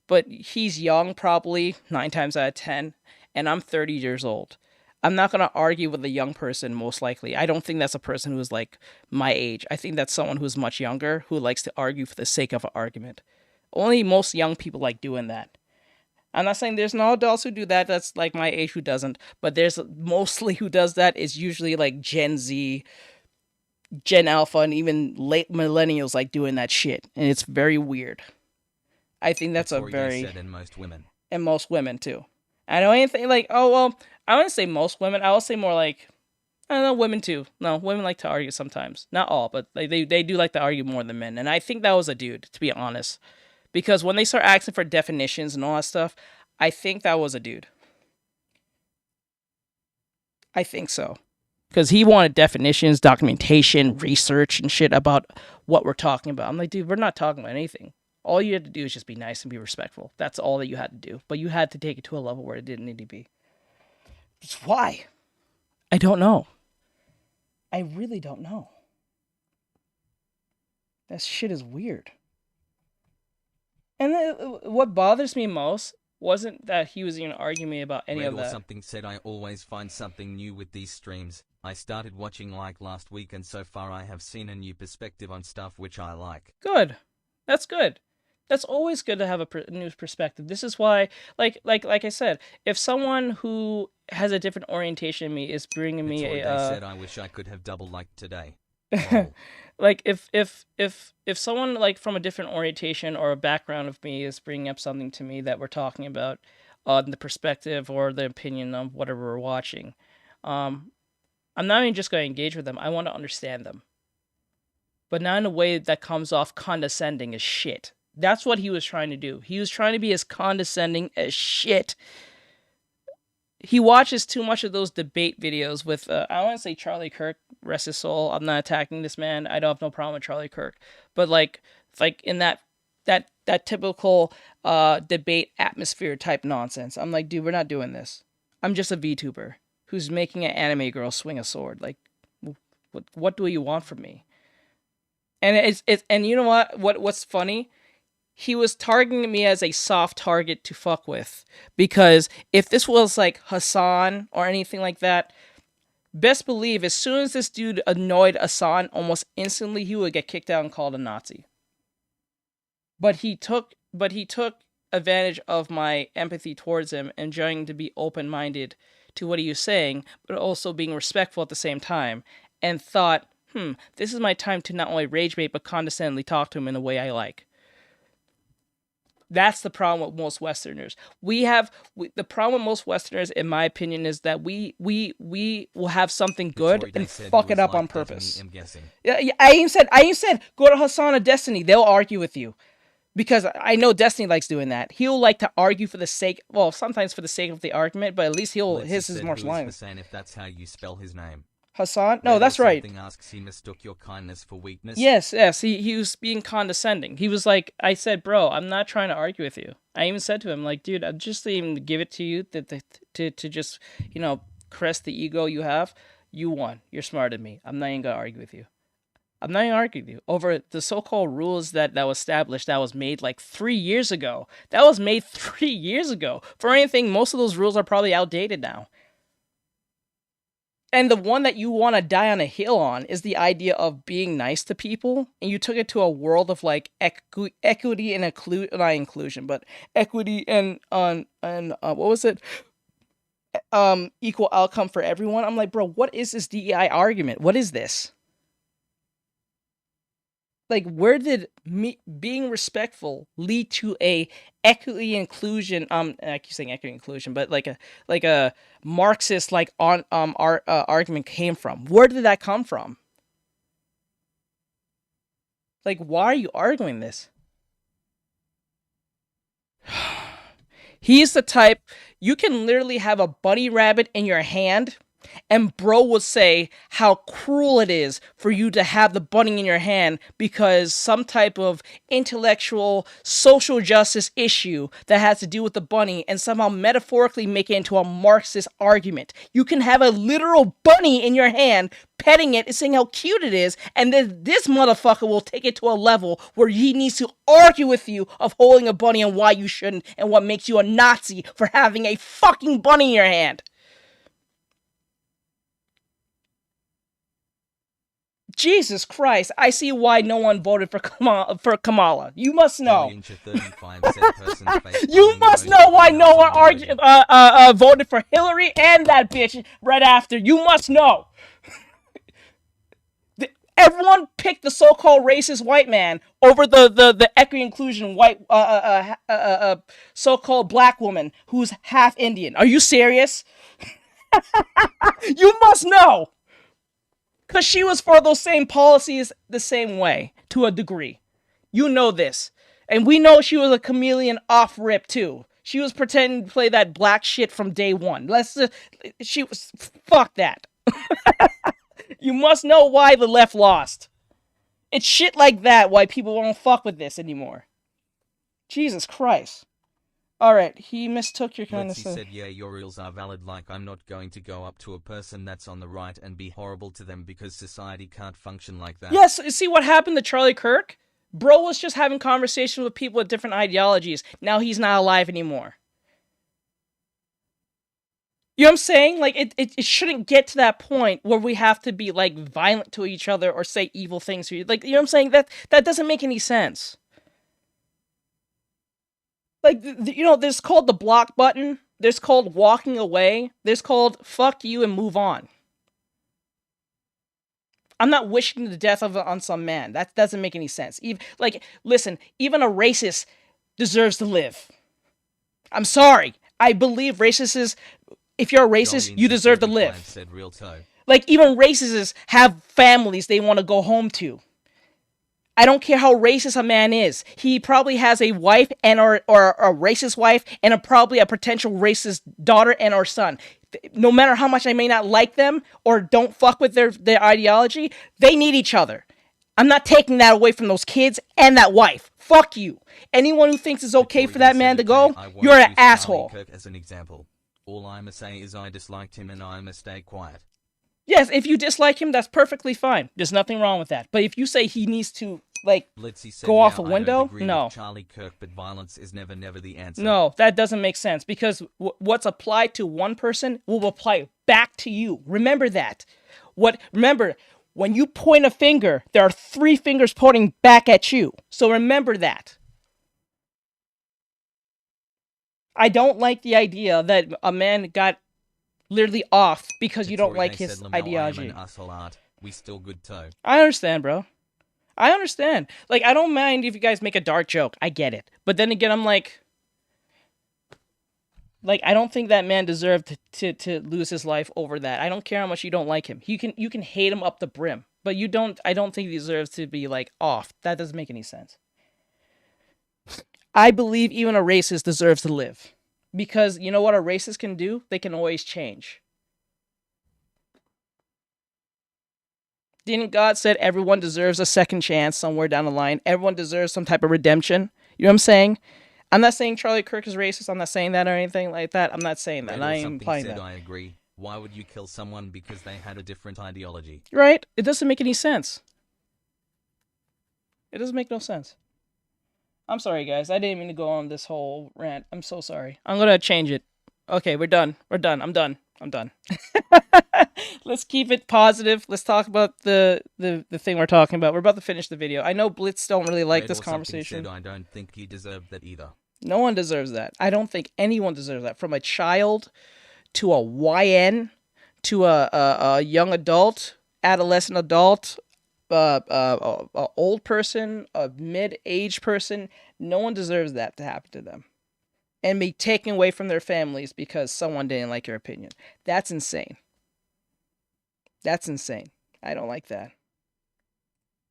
[SPEAKER 1] But he's young, probably 9 times out of 10, and I'm 30 years old. I'm not going to argue with a young person, most likely. I don't think that's a person who is like my age. I think that's someone who's much younger who likes to argue for the sake of an argument. Only most young people like doing that. I'm not saying there's no adults who do that. That's like my age who doesn't. But there's mostly who does that is usually like Gen Z, Gen Alpha, and even late millennials like doing that shit. And it's very weird. I think that's a very...
[SPEAKER 2] said in most women.
[SPEAKER 1] And most women, too. I don't even think like, oh, well, I wouldn't say most women. I would say more like, I don't know, women too. No, women like to argue sometimes. Not all, but they do like to argue more than men. And I think that was a dude, to be honest. Because when they start asking for definitions and all that stuff, I think that was a dude. I think so. Because he wanted definitions, documentation, research, and shit about what we're talking about. I'm like, dude, we're not talking about anything. All you had to do is just be nice and be respectful. That's all that you had to do. But you had to take it to a level where it didn't need to be. Why? I don't know. I really don't know. That shit is weird. And what bothers me most wasn't that he was even arguing me about any of that.
[SPEAKER 2] Something said, "I always find something new with these streams. I started watching like last week and so far I have seen a new perspective on stuff which I like."
[SPEAKER 1] Good. That's good. That's always good to have a new perspective. This is why, like I said, if someone who has a different orientation than me is bringing me
[SPEAKER 2] a... said, "I wish I could have double liked today."
[SPEAKER 1] Like if someone like from a different orientation or a background of me is bringing up something to me that we're talking about, the perspective or the opinion of whatever we're watching, I'm not even just going to engage with them. I want to understand them. But not in a way that comes off condescending as shit. That's what he was trying to do. He was trying to be as condescending as shit. He watches too much of those debate videos with, I want to say Charlie Kirk, rest his soul. I'm not attacking this man. I don't have no problem with Charlie Kirk. But like in that typical debate atmosphere type nonsense. I'm like, dude, we're not doing this. I'm just a VTuber who's making an anime girl swing a sword. Like, what do you want from me? And and you know what's funny? He was targeting me as a soft target to fuck with, because if this was like Hassan or anything like that, best believe as soon as this dude annoyed Hassan, almost instantly he would get kicked out and called a Nazi. But he took advantage of my empathy towards him and trying to be open-minded to what he was saying, but also being respectful at the same time, and thought, this is my time to not only rage bait but condescendingly talk to him in a way I like. That's the problem with most Westerners. The problem with most Westerners, in my opinion, is that we will have something good and fuck it up on purpose. Yeah, I even said go to Hassan or Destiny. They'll argue with you, because I know Destiny likes doing that. He'll like to argue for the sake, well, sometimes for the sake of the argument, but at least his is more line.
[SPEAKER 2] If that's how you spell his name.
[SPEAKER 1] Hassan? No, that's right.
[SPEAKER 2] Something asks he mistook your kindness for weakness.
[SPEAKER 1] Yes. He was being condescending. He was like, I said, bro, I'm not trying to argue with you. I even said to him, like, dude, I'm just even give it to you to just, caress the ego you have. You won. You're smarter than me. I'm not even gonna argue with you. I'm not even arguing with you over the so-called rules that was established, that was made like 3 years ago. That was made 3 years ago. For anything, most of those rules are probably outdated now. And the one that you want to die on a hill on is the idea of being nice to people. And you took it to a world of like equity and not inclusion, but equity and what was it? Equal outcome for everyone. I'm like, bro, what is this DEI argument? What is this? Like, where did being respectful lead to a equity inclusion? I keep saying equity inclusion, but like a Marxist argument came from. Where did that come from? Like, why are you arguing this? He's the type, you can literally have a bunny rabbit in your hand, and bro would say how cruel it is for you to have the bunny in your hand because some type of intellectual social justice issue that has to do with the bunny, and somehow metaphorically make it into a Marxist argument. You can have a literal bunny in your hand, petting it and saying how cute it is, and then this motherfucker will take it to a level where he needs to argue with you of holding a bunny and why you shouldn't, and what makes you a Nazi for having a fucking bunny in your hand. Jesus Christ, I see why no one voted for Kamala. You must know. You must know why no one voted for Hillary and that bitch right after. You must know. Everyone picked the so-called racist white man over the equity inclusion white so-called black woman who's half Indian. Are you serious? You must know. Because she was for those same policies the same way, to a degree. You know this. And we know she was a chameleon off-rip, too. She was pretending to play that black shit from day one. Fuck that. You must know why the left lost. It's shit like that why people won't fuck with this anymore. Jesus Christ. Alright, he mistook your kindness.
[SPEAKER 2] He said, yeah, your rules are valid, like I'm not going to go up to a person that's on the right and be horrible to them because society can't function like that.
[SPEAKER 1] Yes, see what happened to Charlie Kirk? Bro was just having conversations with people with different ideologies. Now he's not alive anymore. You know what I'm saying? Like, it shouldn't get to that point where we have to be, like, violent to each other or say evil things to you. Like, you know what I'm saying? That doesn't make any sense. Like, there's called the block button. There's called walking away. There's called fuck you and move on. I'm not wishing the death on some man. That doesn't make any sense. Listen, even a racist deserves to live. I'm sorry. I believe racists, if you're a racist, you deserve to live.
[SPEAKER 2] Said real toe.
[SPEAKER 1] Like, even racists have families they want to go home to. I don't care how racist a man is. He probably has a wife and or a racist wife and probably a potential racist daughter and or son. No matter how much I may not like them or don't fuck with their ideology, they need each other. I'm not taking that away from those kids and that wife. Fuck you. Anyone who thinks it's okay for that man to go, you're an asshole.
[SPEAKER 2] Kirk as an example. All I'ma say is I disliked him and I'ma stay quiet.
[SPEAKER 1] Yes, if you dislike him, that's perfectly fine. There's nothing wrong with that. But if you say he needs to, like, go off a window, no.
[SPEAKER 2] Charlie Kirk, but violence is never the answer.
[SPEAKER 1] No, that doesn't make sense because what's applied to one person will apply back to you. Remember that. Remember, when you point a finger, there are 3 fingers pointing back at you. So remember that. I don't like the idea that a man got literally off because you don't like his ideology.
[SPEAKER 2] We still good toe.
[SPEAKER 1] I understand, bro. I understand. Like, I don't mind if you guys make a dark joke. I get it. But then again, I'm like, I don't think that man deserved to lose his life over that. I don't care how much you don't like him. You can hate him up the brim, but I don't think he deserves to be, like, off. That doesn't make any sense. I believe even a racist deserves to live. Because you know what a racist can do? They can always change. Didn't God said everyone deserves a second chance somewhere down the line? Everyone deserves some type of redemption. You know what I'm saying? I'm not saying Charlie Kirk is racist. I'm not saying that or anything like that. I'm not saying that. I am implying that.
[SPEAKER 2] I agree. Why would you kill someone because they had a different ideology?
[SPEAKER 1] Right? It doesn't make any sense. It doesn't make no sense. I'm sorry, guys. I didn't mean to go on this whole rant. I'm so sorry. I'm going to change it. Okay, we're done. We're done. I'm done. Let's keep it positive. Let's talk about the thing we're talking about. We're about to finish the video. I know Blitz don't really like this conversation.
[SPEAKER 2] I don't think you deserve that either.
[SPEAKER 1] No one deserves that. I don't think anyone deserves that. From a child to a YN to a young adult, adolescent adult, a old person, a mid-aged person, no one deserves that to happen to them. And be taken away from their families because someone didn't like your opinion. That's insane. That's insane. I don't like that.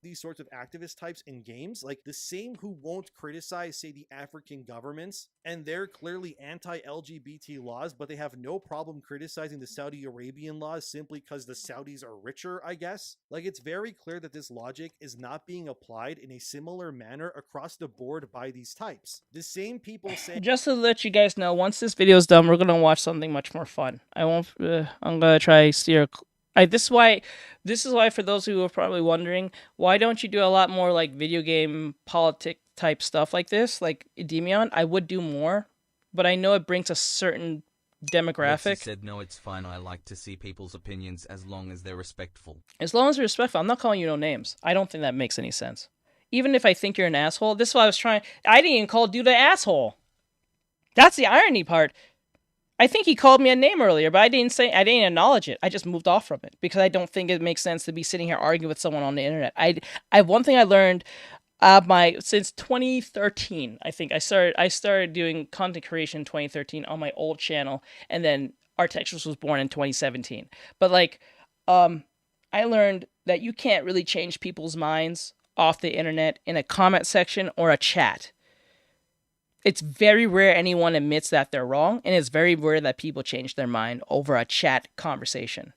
[SPEAKER 8] These sorts of activist types in games, like the same who won't criticize, say, the African governments, and they're clearly anti-LGBT laws, but they have no problem criticizing the Saudi Arabian laws simply because the Saudis are richer, I guess. Like, it's very clear that this logic is not being applied in a similar manner across the board by these types. The same people say...
[SPEAKER 1] Just to let you guys know, once this video is done, we're going to watch something much more fun. I'm going to try steer... This is why for those who are probably wondering, why don't you do a lot more like video game politic type stuff like this, like Demion? I would do more, but I know it brings a certain demographic.
[SPEAKER 2] Said no, it's fine. I like to see people's opinions as long as they're respectful.
[SPEAKER 1] As long as they're respectful. I'm not calling you no names. I don't think that makes any sense. Even if I think you're an asshole, this is what I was trying. I didn't even call dude an asshole. That's the irony part. I think he called me a name earlier, but I didn't acknowledge it. I just moved off from it because I don't think it makes sense to be sitting here arguing with someone on the internet. I one thing I learned since 2013, I think I started doing content creation in 2013 on my old channel, and then Artextric was born in 2017. But like, I learned that you can't really change people's minds off the internet in a comment section or a chat. It's very rare anyone admits that they're wrong, and it's very rare that people change their mind over a chat conversation.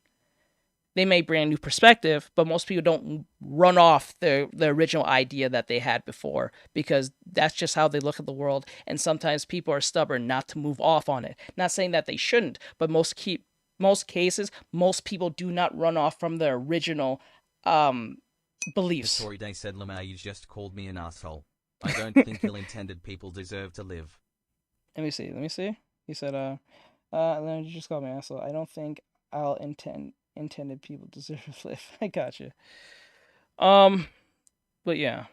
[SPEAKER 1] They may bring a new perspective, but most people don't run off the original idea that they had before because that's just how they look at the world, and sometimes people are stubborn not to move off on it. Not saying that they shouldn't, but most cases, most people do not run off from their original beliefs.
[SPEAKER 2] daY said, Lamar, you just called me an asshole. I don't think ill-intended people deserve to live.
[SPEAKER 1] Let me see. He said, then you just called me an asshole. I don't think intended people deserve to live. I got you. But yeah.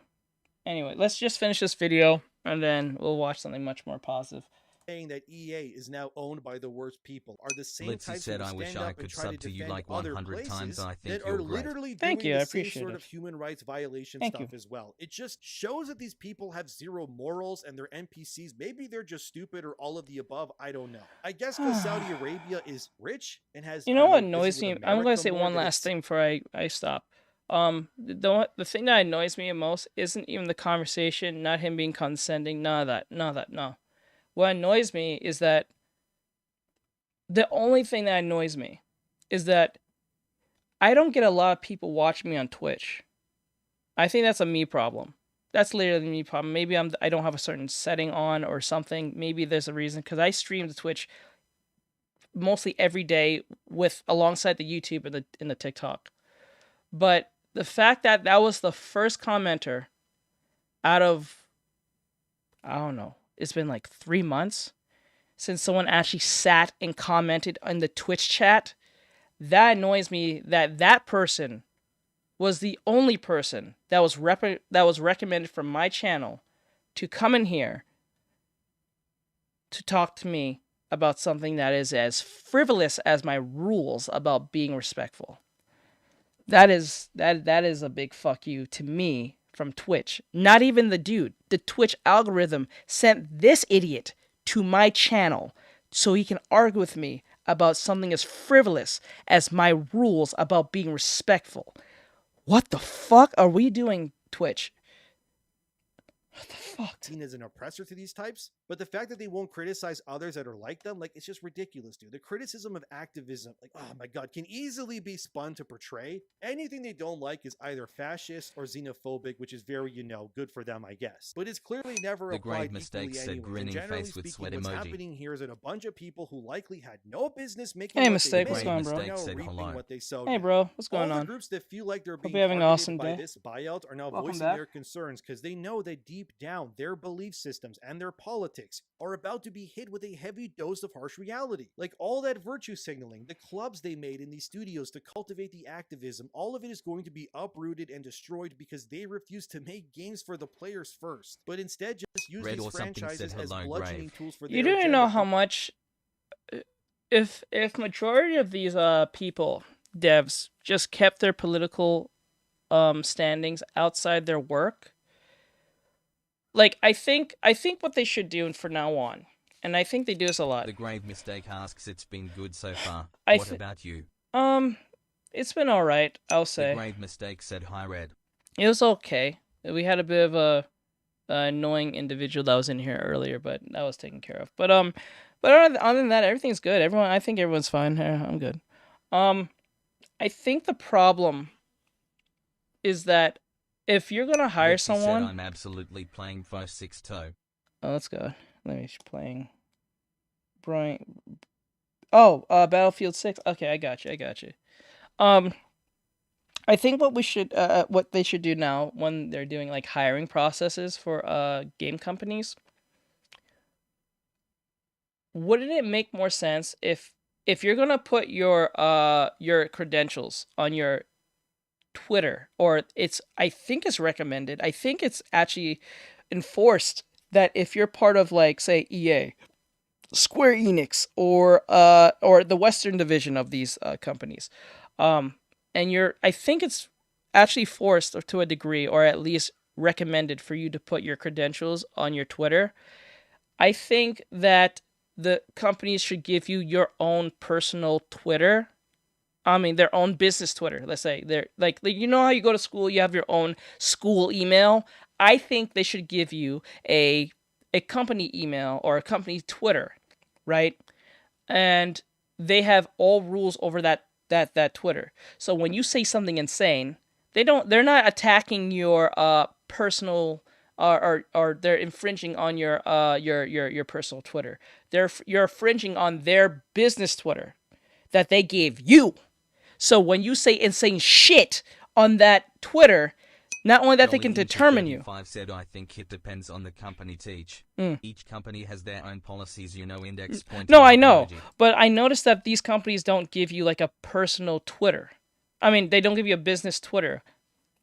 [SPEAKER 1] Anyway, let's just finish this video, and then we'll watch something much more positive.
[SPEAKER 8] Saying that EA is now owned by the worst people are the same
[SPEAKER 2] Litzy
[SPEAKER 8] types
[SPEAKER 2] said
[SPEAKER 8] who
[SPEAKER 2] I wish
[SPEAKER 8] stand
[SPEAKER 2] I
[SPEAKER 8] up
[SPEAKER 2] could
[SPEAKER 8] and try
[SPEAKER 2] sub
[SPEAKER 8] to
[SPEAKER 2] to you
[SPEAKER 8] defend
[SPEAKER 2] like
[SPEAKER 8] other
[SPEAKER 2] 100 times,
[SPEAKER 8] places
[SPEAKER 2] and I think
[SPEAKER 8] that
[SPEAKER 2] you're
[SPEAKER 8] are
[SPEAKER 2] great.
[SPEAKER 8] literally
[SPEAKER 1] Thank
[SPEAKER 8] doing
[SPEAKER 1] you, I
[SPEAKER 8] the same
[SPEAKER 1] appreciate
[SPEAKER 8] sort
[SPEAKER 1] it.
[SPEAKER 8] of human rights violation
[SPEAKER 1] Thank
[SPEAKER 8] stuff
[SPEAKER 1] you.
[SPEAKER 8] as well. It just shows that these people have zero morals and they're NPCs. Maybe they're just stupid or all of the above. I don't know. I guess because Saudi Arabia is rich and has...
[SPEAKER 1] You know what annoys me? I'm going to say one last thing before I stop. The thing that annoys me the most isn't even the conversation, not him being condescending, none of that, no. What annoys me is that the only thing that annoys me is that I don't get a lot of people watching me on Twitch. I think that's a me problem. That's literally a me problem. Maybe I don't have a certain setting on or something. Maybe there's a reason, because I stream to Twitch mostly every day with alongside the YouTube and the TikTok. But the fact that that was the first commenter out of, I don't know, it's been like 3 months since someone actually sat and commented on the Twitch chat, that annoys me that that person was the only person that was recommended from my channel to come in here to talk to me about something that is as frivolous as my rules about being respectful. That is a big fuck you to me from Twitch. Not even the dude. The Twitch algorithm sent this idiot to my channel so he can argue with me about something as frivolous as my rules about being respectful. What the fuck are we doing, Twitch? What the fuck?
[SPEAKER 8] Seen as an oppressor to these types, but the fact that they won't criticize others that are like them, like, it's just ridiculous, dude. The criticism of activism, like, oh my god, can easily be spun to portray anything they don't like is either fascist or xenophobic, which is very, good for them, I guess. But it's clearly never
[SPEAKER 2] The
[SPEAKER 8] applied
[SPEAKER 2] grave mistake
[SPEAKER 8] equally
[SPEAKER 2] said
[SPEAKER 8] anyway.
[SPEAKER 2] grinning
[SPEAKER 8] Generally
[SPEAKER 2] face with
[SPEAKER 8] speaking,
[SPEAKER 2] sweat
[SPEAKER 8] what's
[SPEAKER 2] emoji.
[SPEAKER 8] happening here is that a bunch of people who likely had no business making
[SPEAKER 1] Hey,
[SPEAKER 8] what
[SPEAKER 1] Mistake,
[SPEAKER 8] they
[SPEAKER 1] what's
[SPEAKER 8] made
[SPEAKER 1] going on, bro?
[SPEAKER 8] are now
[SPEAKER 2] Said
[SPEAKER 8] reaping
[SPEAKER 2] hello.
[SPEAKER 8] what they sowed.
[SPEAKER 1] Hey,
[SPEAKER 8] now.
[SPEAKER 1] bro, what's going
[SPEAKER 8] All the
[SPEAKER 1] on?
[SPEAKER 8] groups that feel like they're being
[SPEAKER 1] you're having an
[SPEAKER 8] targeted
[SPEAKER 1] awesome
[SPEAKER 8] by
[SPEAKER 1] day.
[SPEAKER 8] this buyout are now
[SPEAKER 1] Welcome
[SPEAKER 8] voicing
[SPEAKER 1] back.
[SPEAKER 8] their concerns because they know that deep down their belief systems and their politics are about to be hit with a heavy dose of harsh reality. Like all that virtue signaling, the clubs they made in these studios to cultivate the activism, all of it is going to be uprooted and destroyed because they refuse to make games for the players first, but instead just use
[SPEAKER 2] Red
[SPEAKER 8] these
[SPEAKER 2] or something
[SPEAKER 8] franchises
[SPEAKER 2] said
[SPEAKER 8] as
[SPEAKER 2] hello,
[SPEAKER 8] bludgeoning
[SPEAKER 2] Grave.
[SPEAKER 8] tools for
[SPEAKER 1] You
[SPEAKER 8] their
[SPEAKER 1] don't
[SPEAKER 8] agenda.
[SPEAKER 1] know how much, if majority of these people, devs, just kept their political standings outside their work. Like I think what they should do from now on, and I think they do this a lot.
[SPEAKER 2] The grave mistake asks, it's been good so far.
[SPEAKER 1] I
[SPEAKER 2] What
[SPEAKER 1] thi-
[SPEAKER 2] about you?
[SPEAKER 1] It's been all right, I'll
[SPEAKER 2] The
[SPEAKER 1] say.
[SPEAKER 2] grave mistake said hi, Red.
[SPEAKER 1] It was okay. We had a bit of a annoying individual that was in here earlier, but that was taken care of. But other than that, everything's good. I think everyone's fine. I'm good. I think the problem is that if you're gonna hire
[SPEAKER 2] Rexy
[SPEAKER 1] someone,
[SPEAKER 2] said I'm absolutely playing 5-6-2.
[SPEAKER 1] oh, let's go. Let me playing. Brian. Oh, Battlefield 6. Okay, I got you. I think what they should do now when they're doing like hiring processes for game companies, wouldn't it make more sense if you're gonna put your credentials on your Twitter, or I think it's recommended, I think it's actually enforced that if you're part of like say EA, Square Enix, or the Western division of these companies, and I think it's actually forced to a degree, or at least recommended for you to put your credentials on your Twitter. I think that the companies should give you your own personal Twitter. I mean, their own business Twitter. Let's say they're like you know how you go to school, you have your own school email. I think they should give you a company email or a company Twitter, right? And they have all rules over that Twitter. So when you say something insane, they're not attacking your personal or they're infringing on your personal Twitter. You're infringing on their business Twitter that they gave you. So when you say insane shit on that Twitter, not only that they can determine you.
[SPEAKER 2] 5 said I think it depends on the company teach. Each company has their own policies, index point.
[SPEAKER 1] No, I know. But I noticed that these companies don't give you like a personal Twitter. I mean, they don't give you a business Twitter.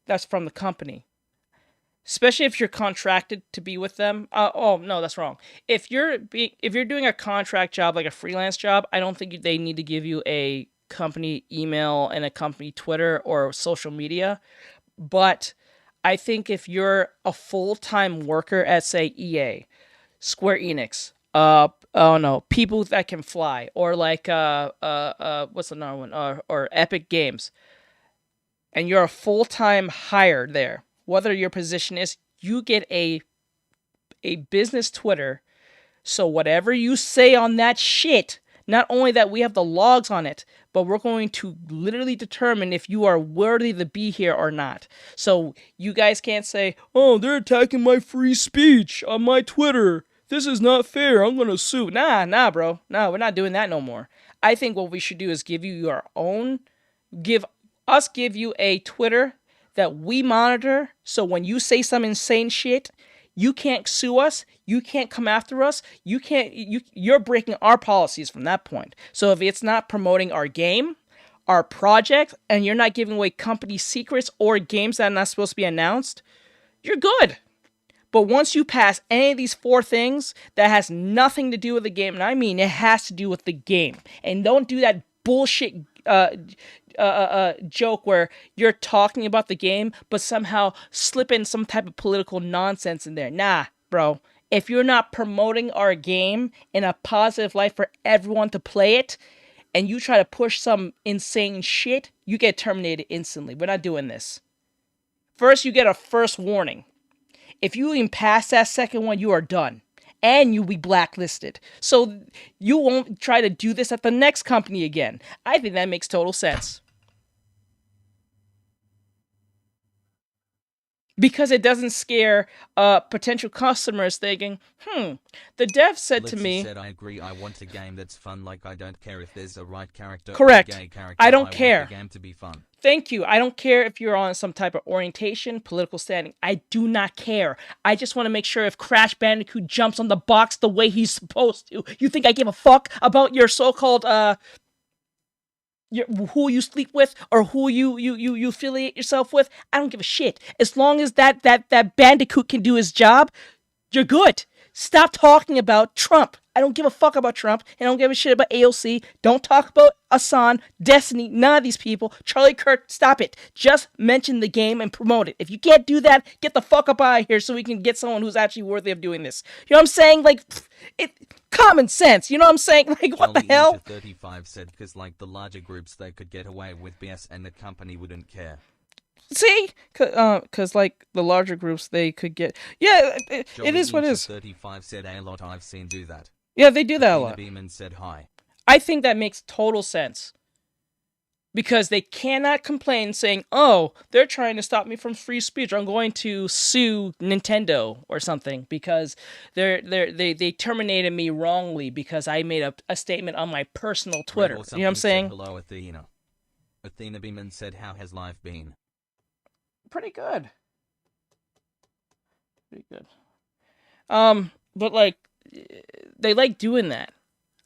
[SPEAKER 1] That's from the company. Especially if you're contracted to be with them. Oh, no, that's wrong. If you're doing a contract job, like a freelance job, I don't think they need to give you a company email and a company Twitter or social media. But I think if you're a full-time worker at, say, EA, Square Enix, People That Can Fly, or like what's another one? Or Epic Games. and you're a full-time hire there, whether your position is, you get a business Twitter. So whatever you say on that shit, not only that we have the logs on it, but we're going to literally determine if you are worthy to be here or not. So you guys can't say, oh, they're attacking my free speech on my Twitter. This is not fair. I'm going to sue. Nah, bro. No, we're not doing that no more. I think what we should do is give you your own, give you a Twitter that we monitor. So when you say some insane shit, you can't sue us. You can't come after us. You're breaking our policies from that point. So if it's not promoting our game, our project, and you're not giving away company secrets or games that are not supposed to be announced, you're good. But once you pass any of these 4 things that has nothing to do with the game, and I mean it has to do with the game, and don't do that bullshit joke where you're talking about the game, but somehow slip in some type of political nonsense in there. Nah, bro. If you're not promoting our game in a positive light for everyone to play it, and you try to push some insane shit, you get terminated instantly. We're not doing this. First, you get a first warning. If you even pass that second one, you are done. And you'll be blacklisted. So you won't try to do this at the next company again. I think that makes total sense. Because it doesn't scare potential customers thinking, the dev said to me...
[SPEAKER 2] said, I agree, I want a game that's fun, like I don't care if there's a right character
[SPEAKER 1] Correct.
[SPEAKER 2] or a gay character.
[SPEAKER 1] I don't care.
[SPEAKER 2] Want the game to be fun.
[SPEAKER 1] Thank you. I don't care if you're on some type of orientation, political standing. I do not care. I just want to make sure if Crash Bandicoot jumps on the box the way he's supposed to, you think I give a fuck about your so-called, who you sleep with or who you affiliate yourself with? I don't give a shit. As long as that Bandicoot can do his job, you're good. Stop talking about Trump. I don't give a fuck about Trump, and I don't give a shit about AOC. Don't talk about Asan, Destiny, none of these people. Charlie Kirk, stop it. Just mention the game and promote it. If you can't do that, get the fuck up out of here so we can get someone who's actually worthy of doing this. You know what I'm saying? Like, common sense. You know what I'm saying? Like, what the hell?
[SPEAKER 2] 35 said because like the larger groups, they could get away with BS and the company wouldn't care.
[SPEAKER 1] See? Because, like, the larger groups, they could get... Yeah, it is what it is.
[SPEAKER 2] 35 said a lot I've seen do that.
[SPEAKER 1] Yeah, they do that a lot.
[SPEAKER 2] Beeman said hi.
[SPEAKER 1] I think that makes total sense. Because they cannot complain saying, oh, they're trying to stop me from free speech. I'm going to sue Nintendo or something because they terminated me wrongly because I made a statement on my personal Twitter. You know what I'm saying?
[SPEAKER 2] Hello, Athena. Athena Beeman said, how has life been?
[SPEAKER 1] Pretty good. But like, they like doing that.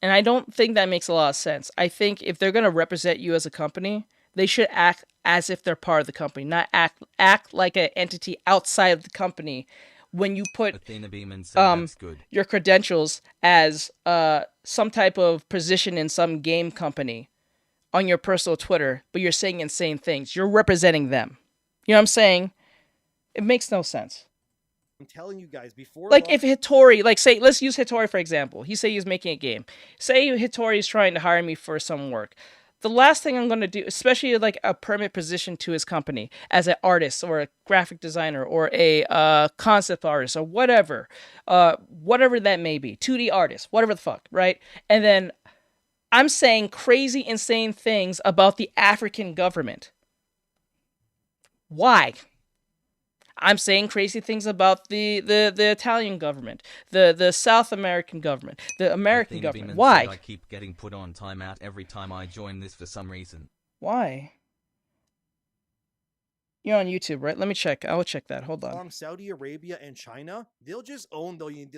[SPEAKER 1] And I don't think that makes a lot of sense. I think if they're going to represent you as a company, they should act as if they're part of the company, not act like an entity outside of the company when you put
[SPEAKER 2] Athena Beeman said, that's good.
[SPEAKER 1] Your credentials as some type of position in some game company on your personal Twitter, but you're saying insane things. You're representing them. You know what I'm saying? It makes no sense.
[SPEAKER 8] I'm telling you guys before.
[SPEAKER 1] Like if Hitori, like say, let's use Hitori for example. He say he's making a game. Say Hitori is trying to hire me for some work. The last thing I'm going to do, especially like a permit position to his company as an artist or a graphic designer or a concept artist or whatever that may be, 2D artist, whatever the fuck, right? And then I'm saying crazy, insane things about the African government. Why? I'm saying crazy things about the Italian government, the South American government, the American government. Why?
[SPEAKER 2] I keep getting put on timeout every time I join this for some reason.
[SPEAKER 1] Why? You're on YouTube, right? Let me check. I will check that. Hold on.
[SPEAKER 8] Saudi Arabia and China, they'll just own the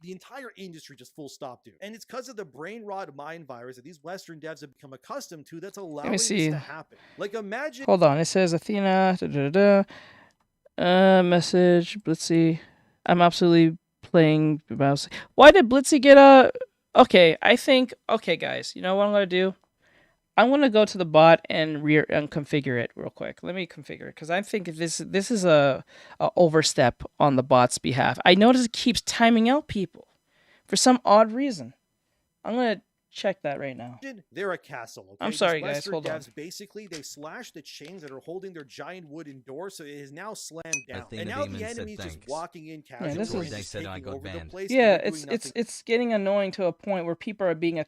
[SPEAKER 8] entire industry, just full stop, dude. And it's because of the brain rot mind virus that these Western devs have become accustomed to that's allowing this to happen. Like imagine.
[SPEAKER 1] Hold on. It says Athena. Message. Blitzy. I'm absolutely playing mouse. Why did Blitzy get a... Okay, I think... Okay, guys. You know what I'm going to do? I'm going to go to the bot and configure it real quick. Let me configure it, because I think this is a overstep on the bot's behalf. I notice it keeps timing out people for some odd reason. I'm going to check that right now.
[SPEAKER 8] They're a castle, okay?
[SPEAKER 1] I'm sorry,
[SPEAKER 8] These
[SPEAKER 1] guys.
[SPEAKER 8] Western
[SPEAKER 1] Hold on.
[SPEAKER 8] devs, basically, they slashed the chains that are holding their giant wooden door, so it is now slammed down.
[SPEAKER 2] Athena
[SPEAKER 8] And now
[SPEAKER 2] Demon
[SPEAKER 8] the
[SPEAKER 2] said
[SPEAKER 8] enemy's just
[SPEAKER 2] thanks.
[SPEAKER 8] walking in
[SPEAKER 1] Yeah,
[SPEAKER 8] casually
[SPEAKER 1] this
[SPEAKER 8] and
[SPEAKER 1] is-
[SPEAKER 2] They
[SPEAKER 8] just
[SPEAKER 2] said I
[SPEAKER 8] taking
[SPEAKER 2] got
[SPEAKER 8] over the
[SPEAKER 2] banned.
[SPEAKER 8] place.
[SPEAKER 1] Yeah,
[SPEAKER 8] and they're doing nothing.
[SPEAKER 1] it's getting annoying to a point where people are being I'm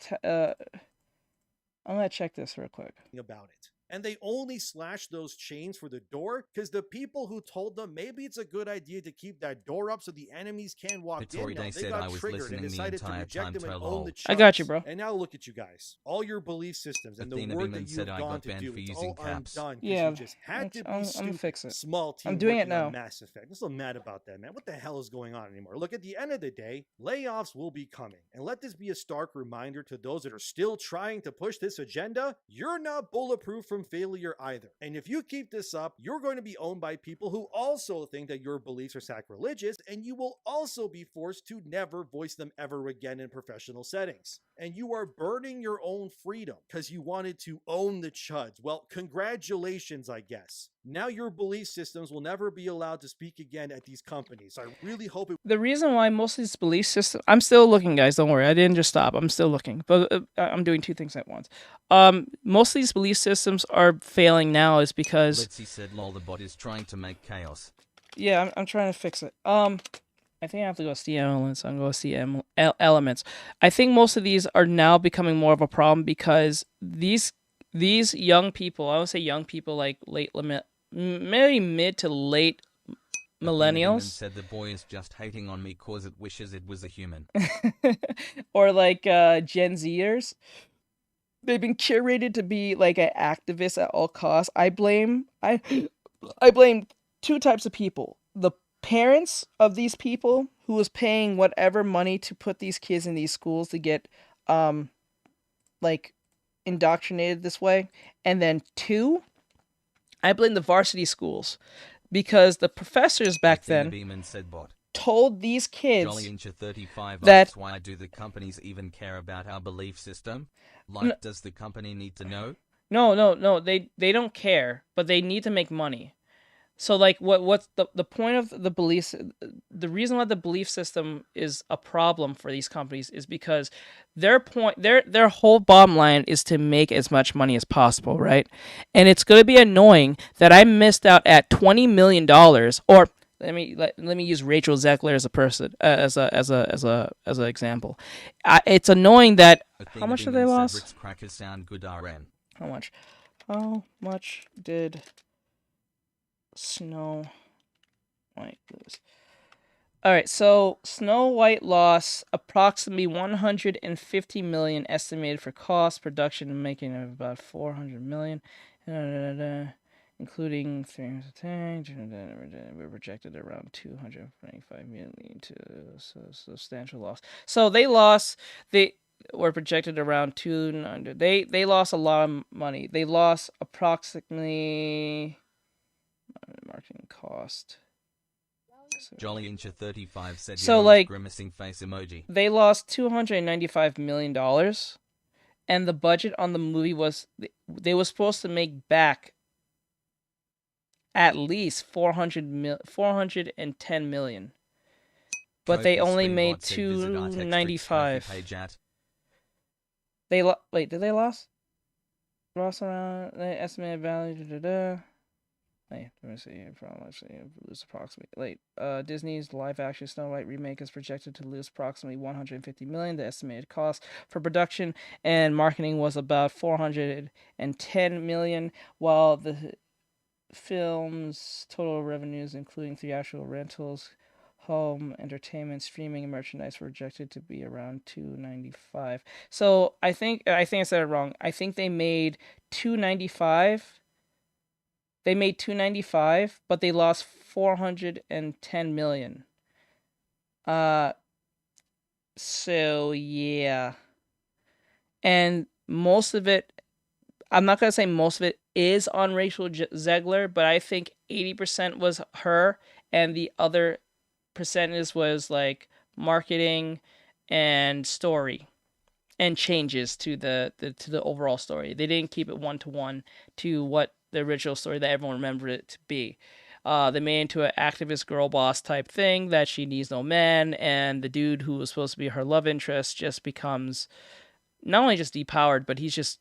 [SPEAKER 1] gonna check this real quick.
[SPEAKER 8] About it. And they only slashed those chains for the door because the people who told them maybe it's a good idea to keep that door up so the enemies can walk
[SPEAKER 2] Victoria
[SPEAKER 8] in. Now,
[SPEAKER 2] Day
[SPEAKER 8] they
[SPEAKER 2] said
[SPEAKER 8] got
[SPEAKER 2] I was
[SPEAKER 8] triggered and
[SPEAKER 2] listening the
[SPEAKER 8] decided to
[SPEAKER 2] entire
[SPEAKER 8] reject
[SPEAKER 2] time,
[SPEAKER 8] them and
[SPEAKER 2] troll
[SPEAKER 8] own the
[SPEAKER 1] I got you,
[SPEAKER 8] chunks.
[SPEAKER 1] bro.
[SPEAKER 8] And now look at you guys. All your belief systems and the
[SPEAKER 2] Athena
[SPEAKER 8] word
[SPEAKER 2] Demon
[SPEAKER 8] that
[SPEAKER 2] said
[SPEAKER 8] you've
[SPEAKER 2] I
[SPEAKER 8] gone
[SPEAKER 2] got
[SPEAKER 8] to
[SPEAKER 2] banned
[SPEAKER 8] do,
[SPEAKER 2] for
[SPEAKER 8] it's
[SPEAKER 2] using
[SPEAKER 8] all
[SPEAKER 2] caps.
[SPEAKER 8] undone because
[SPEAKER 1] Yeah,
[SPEAKER 8] you just had to be
[SPEAKER 1] I'm
[SPEAKER 8] stupid.
[SPEAKER 1] gonna fix it.
[SPEAKER 8] Small team
[SPEAKER 1] I'm doing it
[SPEAKER 8] working on
[SPEAKER 1] now.
[SPEAKER 8] Mass Effect. I'm so mad about that, man. What the hell is going on anymore? Look, at the end of the day, layoffs will be coming. And let this be a stark reminder to those that are still trying to push this agenda, you're not bulletproof from failure either. And if you keep this up, you're going to be owned by people who also think that your beliefs are sacrilegious, and you will also be forced to never voice them ever again in professional settings. And you are burning your own freedom because you wanted to own the chuds. Well, congratulations, I guess. Now your belief systems will never be allowed to speak again at these companies. I really hope it.
[SPEAKER 1] The reason why most of these belief systems, I'm still looking, guys. Don't worry, I didn't just stop. I'm still looking, but I'm doing two things at once. Most of these belief systems are failing now is because
[SPEAKER 2] Litzy said lol the bot is trying to make chaos.
[SPEAKER 1] yeah, I'm trying to fix it. I think I have to go CM elements. I'm going to CM elements. I think most of these are now becoming more of a problem because these young people, I would say young people like maybe mid to late
[SPEAKER 2] Athena Demon
[SPEAKER 1] millennials,
[SPEAKER 2] said the boy is just hating on me cause it wishes it was a human.
[SPEAKER 1] or like Gen Zers. They've been curated to be like an activist at all costs. I blame two types of people: the parents of these people who was paying whatever money to put these kids in these schools to get like indoctrinated this way, and then two, I blame the varsity schools because the professors back
[SPEAKER 2] Athena
[SPEAKER 1] then
[SPEAKER 2] Demon said bot.
[SPEAKER 1] told these kids
[SPEAKER 2] Jolly Incher 35
[SPEAKER 1] that-
[SPEAKER 2] asks why do the companies even care about our belief system? Like, does the company need to know?
[SPEAKER 1] No, they don't care, but they need to make money. So like what's the point of the beliefs, the reason why the belief system is a problem for these companies is because their whole bottom line is to make as much money as possible, right? And it's going to be annoying that I missed out at $20 million, or let me use Rachel Zegler as a person as an example. It's annoying that
[SPEAKER 2] Athena
[SPEAKER 1] how much did
[SPEAKER 2] Demon
[SPEAKER 1] they
[SPEAKER 2] said
[SPEAKER 1] lost?
[SPEAKER 2] Ritz crackers sound good RN.
[SPEAKER 1] How much did Snow White lose? All right, so Snow White lost approximately 150 million estimated for cost, production, and making of about 400 million, including 310. We projected around 225 million to substantial loss. So they lost. They were projected around 200. They lost a lot of money. They lost approximately marketing cost.
[SPEAKER 2] Jolly Incher 35 said
[SPEAKER 1] So,
[SPEAKER 2] Yo's
[SPEAKER 1] like,
[SPEAKER 2] grimacing face emoji.
[SPEAKER 1] They lost $295 million, and the budget on the movie was they were supposed to make back at least 410 million, but they
[SPEAKER 2] Trophy
[SPEAKER 1] only
[SPEAKER 2] Stream
[SPEAKER 1] made
[SPEAKER 2] bot said visit Artextric's trophy
[SPEAKER 1] 295.
[SPEAKER 2] page at.
[SPEAKER 1] Wait, did they lost? Lost around the estimated value. Wait, let me see. Probably lose approximately. Disney's live-action Snow White remake is projected to lose approximately 150 million. The estimated cost for production and marketing was about 410 million, while the film's total revenues, including theatrical rentals, home entertainment, streaming, and merchandise, were projected to be around 295. So I think I said it wrong. I think they made 295. They made 295, but they lost 410 million. So yeah. And most of it, I'm not going to say most of it is on Rachel Zegler, but I think 80% was her, and the other percentage was like marketing and story and changes to the overall story. They didn't keep it 1-to-1 to what the original story that everyone remembered it to be. They made it into an activist girl boss type thing that she needs no man, and the dude who was supposed to be her love interest just becomes not only just depowered, but he's just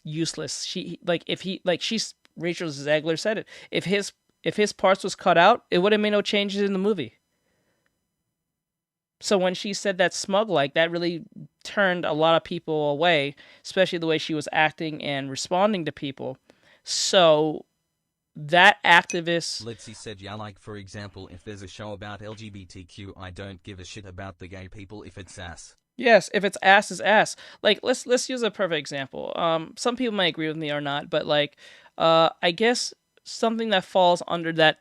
[SPEAKER 1] useless. Rachel Zegler said it. If his parts was cut out, it would have made no changes in the movie. So when she said that smug like, that really turned a lot of people away, especially the way she was acting and responding to people. So that activist...
[SPEAKER 2] Litzy said, yeah, like for example, if there's a show about LGBTQ, I don't give a shit about the gay people if it's ass.
[SPEAKER 1] Yes, if it's ass, is ass. Like, let's use a perfect example. Some people might agree with me or not, but like, I guess something that falls under that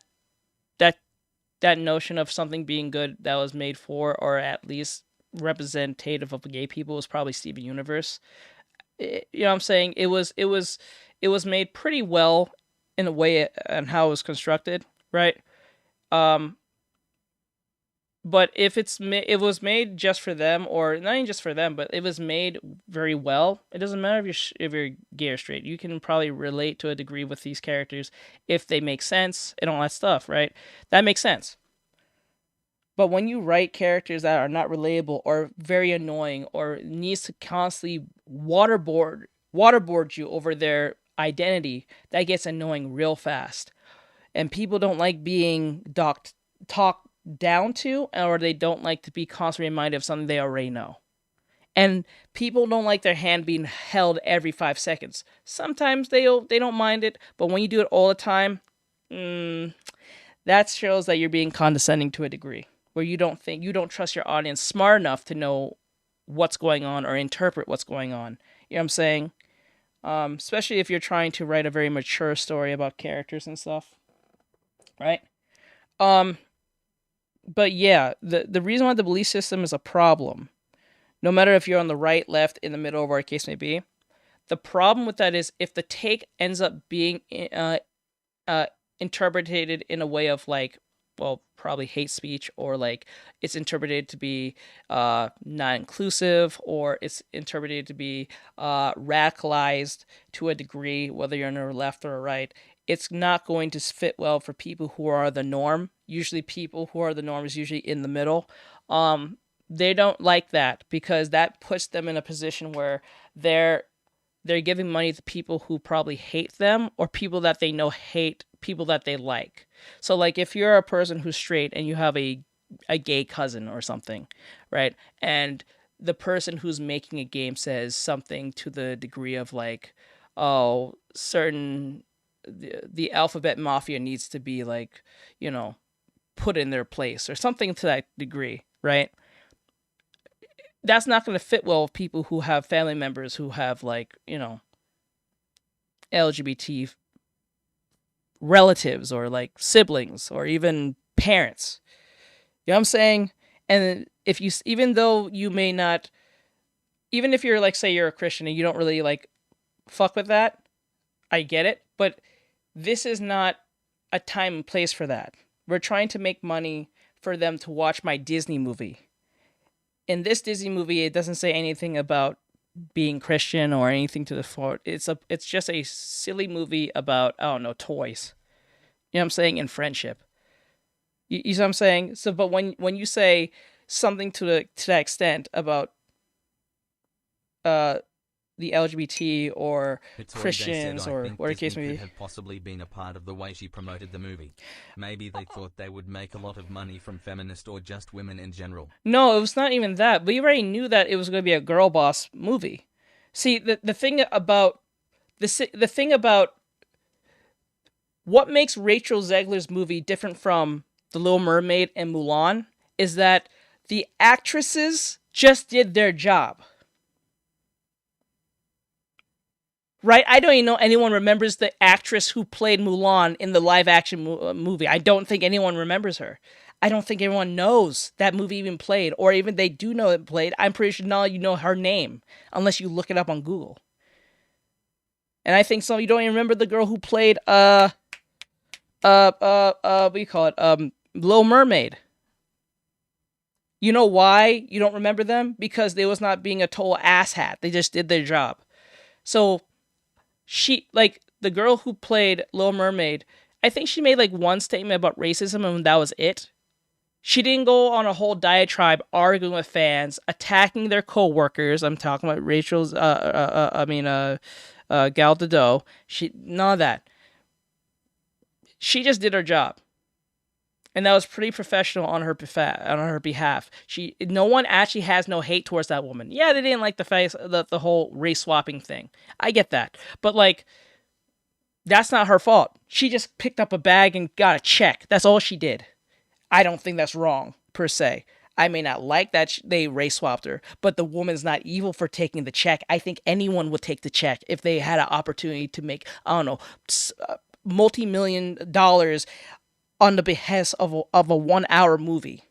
[SPEAKER 1] notion of something being good that was made for, or at least representative of gay people, was probably Steven Universe. You know what I'm saying? It was made pretty well in a way and how it was constructed, right? But if it was made just for them, or not even just for them, but it was made very well, it doesn't matter if you're gay or straight. You can probably relate to a degree with these characters if they make sense and all that stuff, right? That makes sense. But when you write characters that are not relatable or very annoying, or needs to constantly waterboard you over their identity, that gets annoying real fast. And people don't like being talked down to, or they don't like to be constantly reminded of something they already know. And people don't like their hand being held every 5 seconds. Sometimes they don't mind it, but when you do it all the time, that shows that you're being condescending to a degree, where you don't trust your audience smart enough to know what's going on or interpret what's going on. You know what I'm saying? Especially if you're trying to write a very mature story about characters and stuff, right? But yeah, the reason why the belief system is a problem, no matter if you're on the right, left, in the middle, or whatever the case may be, the problem with that is if the take ends up being interpreted in a way of like, well, probably hate speech, or like it's interpreted to be not inclusive, or it's interpreted to be radicalized to a degree, whether you're on the left or right, it's not going to fit well for people who are the norm. Usually people who are the norm is usually in the middle. They don't like that, because that puts them in a position where they're giving money to people who probably hate them, or people that they know hate people that they like. So like if you're a person who's straight and you have a gay cousin or something, right? And the person who's making a game says something to the degree of like, oh, the alphabet mafia needs to be like, you know, put in their place, or something to that degree, right? That's not going to fit well with people who have family members who have, like, you know, LGBT relatives, or like siblings, or even parents. You know what I'm saying? And if you, even though you may not, even if you're like, say you're a Christian and you don't really like fuck with that, I get it, but this is not a time and place for that. We're trying to make money for them to watch my Disney movie. In this Disney movie, it doesn't say anything about being Christian or anything to the fore. It's just a silly movie about, I don't know, toys. You know what I'm saying? And friendship. You know what I'm saying? So, but when you say something to that extent about the LGBT or Christians, or whatever the case may be,
[SPEAKER 2] could have possibly been a part of the way she promoted the movie. Maybe they thought they would make a lot of money from feminist or just women in general.
[SPEAKER 1] No, it was not even that. We already knew that it was going to be a girl boss movie. See, the thing about what makes Rachel Zegler's movie different from The Little Mermaid and Mulan is that the actresses just did their job. Right? I don't even know anyone remembers the actress who played Mulan in the live-action movie. I don't think anyone remembers her. I don't think everyone knows that movie even played, or even they do know it played. I'm pretty sure none of you know her name, unless you look it up on Google. And I think some of you don't even remember the girl who played, what do you call it? Little Mermaid. You know why you don't remember them? Because they was not being a total asshat. They just did their job. So, she, like, the girl who played Little Mermaid, I think she made like one statement about racism and that was it. She didn't go on a whole diatribe arguing with fans, attacking their co-workers. I'm talking about Rachel's, Gal Gadot. None of that. She just did her job. And that was pretty professional on her behalf. No one actually has no hate towards that woman. Yeah, they didn't like the whole race swapping thing. I get that, but like, that's not her fault. She just picked up a bag and got a check. That's all she did. I don't think that's wrong per se. I may not like that they race swapped her, but the woman's not evil for taking the check. I think anyone would take the check if they had an opportunity to make, I don't know, multi-million dollars on the behest of a 1 hour movie.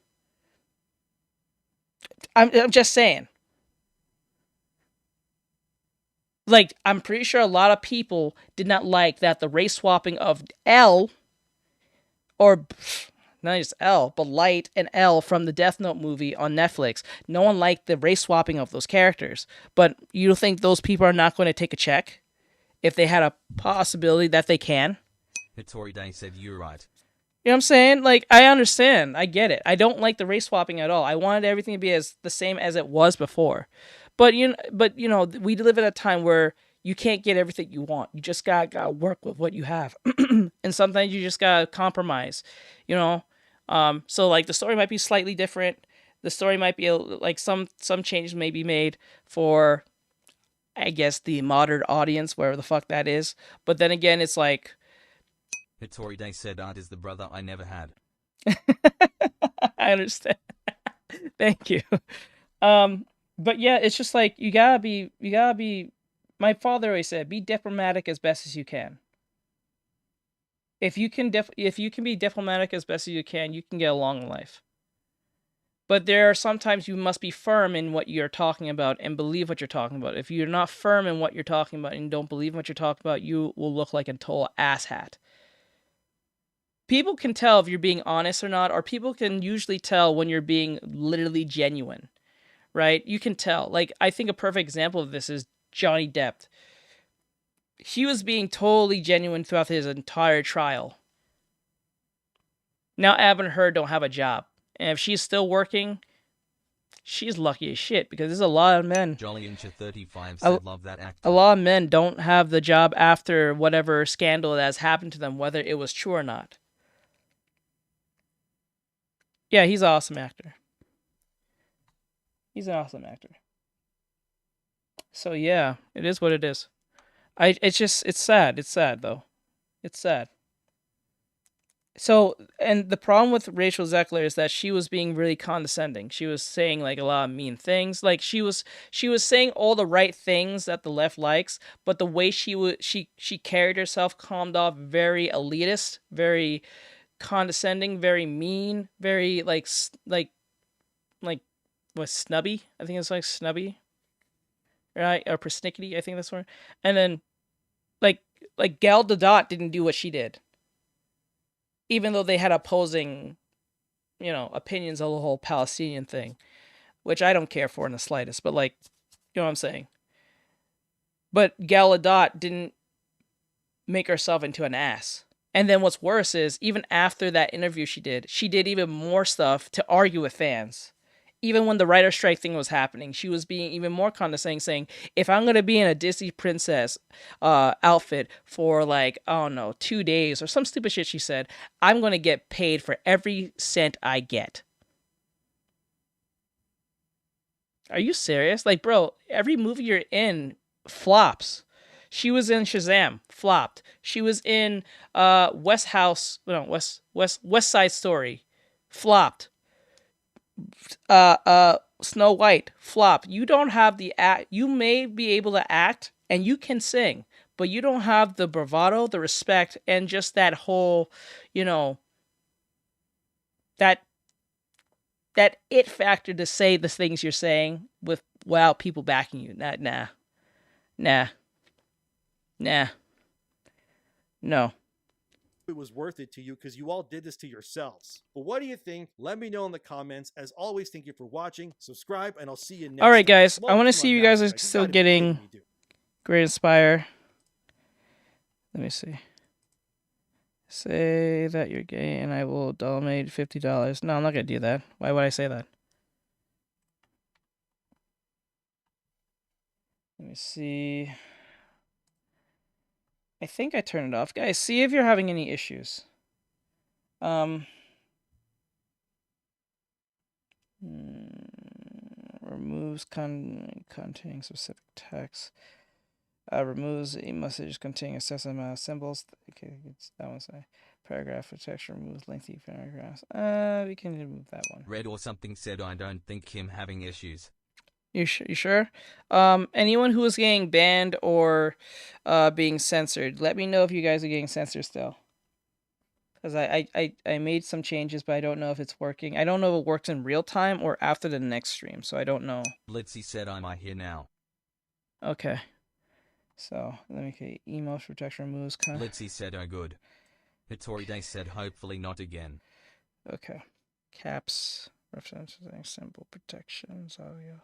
[SPEAKER 1] I'm just saying. Like, I'm pretty sure a lot of people did not like that the race swapping of L, or not just L, but Light and L from the Death Note movie on Netflix. No one liked the race swapping of those characters. But you think those people are not going to take a check if they had a possibility that they can?
[SPEAKER 2] Hitori daY said you're right.
[SPEAKER 1] You know what I'm saying? Like, I understand. I get it. I don't like the race swapping at all. I wanted everything to be the same as it was before. But you know, we live at a time where you can't get everything you want. You just gotta work with what you have. And sometimes you just gotta compromise, you know? So like the story might be slightly different. The story might be like some changes may be made for, I guess, the modern audience, wherever the fuck that is. But then again, it's like,
[SPEAKER 2] Hitori daY said Art is the brother I never had.
[SPEAKER 1] I understand. Thank you. But yeah, it's just like you gotta be. My father always said, be diplomatic as best as you can. If you can be diplomatic as best as you can get along in life. But there are sometimes you must be firm in what you're talking about and believe what you're talking about. If you're not firm in what you're talking about and don't believe in what you're talking about, you will look like a total asshat. People can tell if you're being honest or not, or people can usually tell when you're being literally genuine, right? You can tell. Like, I think a perfect example of this is Johnny Depp. He was being totally genuine throughout his entire trial. Now Amber Heard don't have a job. And if she's still working, she's lucky as shit, because there's a lot of men.
[SPEAKER 2] Jolly Incha 35 said love that actor.
[SPEAKER 1] A lot of men don't have the job after whatever scandal that has happened to them, whether it was true or not. Yeah, he's an awesome actor. He's an awesome actor. So yeah, it is what it is. It's sad. It's sad though. It's sad. So, and the problem with Rachel Zegler is that she was being really condescending. She was saying like a lot of mean things. Like she was saying all the right things that the left likes, but the way she carried herself calmed off very elitist, very condescending, very mean, very like what, snubby? I think it's like snubby, right? Or persnickety, I think that's word. And then like Gal Gadot didn't do what she did, even though they had opposing, you know, opinions of the whole Palestinian thing, which I don't care for in the slightest. But like, you know what I'm saying. But Gal Gadot didn't make herself into an ass. And then what's worse is, even after that interview she did even more stuff to argue with fans. Even when the writer strike thing was happening, she was being even more condescending, saying, if I'm going to be in a Disney princess outfit for like, I don't know, 2 days or some stupid shit she said, I'm going to get paid for every cent I get. Are you serious? Like, bro, every movie you're in flops. She was in Shazam, flopped. She was in West Side Story, flopped. Snow White, flop. You don't have the act. You may be able to act and you can sing, but you don't have the bravado, the respect, and just that whole, you know, that it factor to say the things you're saying without people backing you. No.
[SPEAKER 8] It was worth it to you because you all did this to yourselves. But what do you think? Let me know in the comments. As always, thank you for watching. Subscribe, and I'll see you next
[SPEAKER 1] All right,
[SPEAKER 8] time.
[SPEAKER 1] guys. I want to see you guys are still getting Great Inspire. Let me see. Say that you're gay and I will donate $50. No, I'm not gonna do that. Why would I say that? Let me see. I think I turned it off. Guys, see if you're having any issues. Removes containing specific text. Removes a message containing a certain amount of symbols. Okay, it's that one's a paragraph for text. Removes lengthy paragraphs. We can remove that one.
[SPEAKER 2] Red or something said I don't think him having issues.
[SPEAKER 1] You sure? Anyone who is getting banned or being censored, let me know if you guys are getting censored still. Because I made some changes, but I don't know if it's working. I don't know if it works in real time or after the next stream, so I don't know.
[SPEAKER 2] Blitzy said I'm here now.
[SPEAKER 1] Okay. So, let me get email protection removes.
[SPEAKER 2] Blitzy said oh good. Hitori daY said hopefully not again.
[SPEAKER 1] Okay. Caps. Referencing symbol protections. Audio.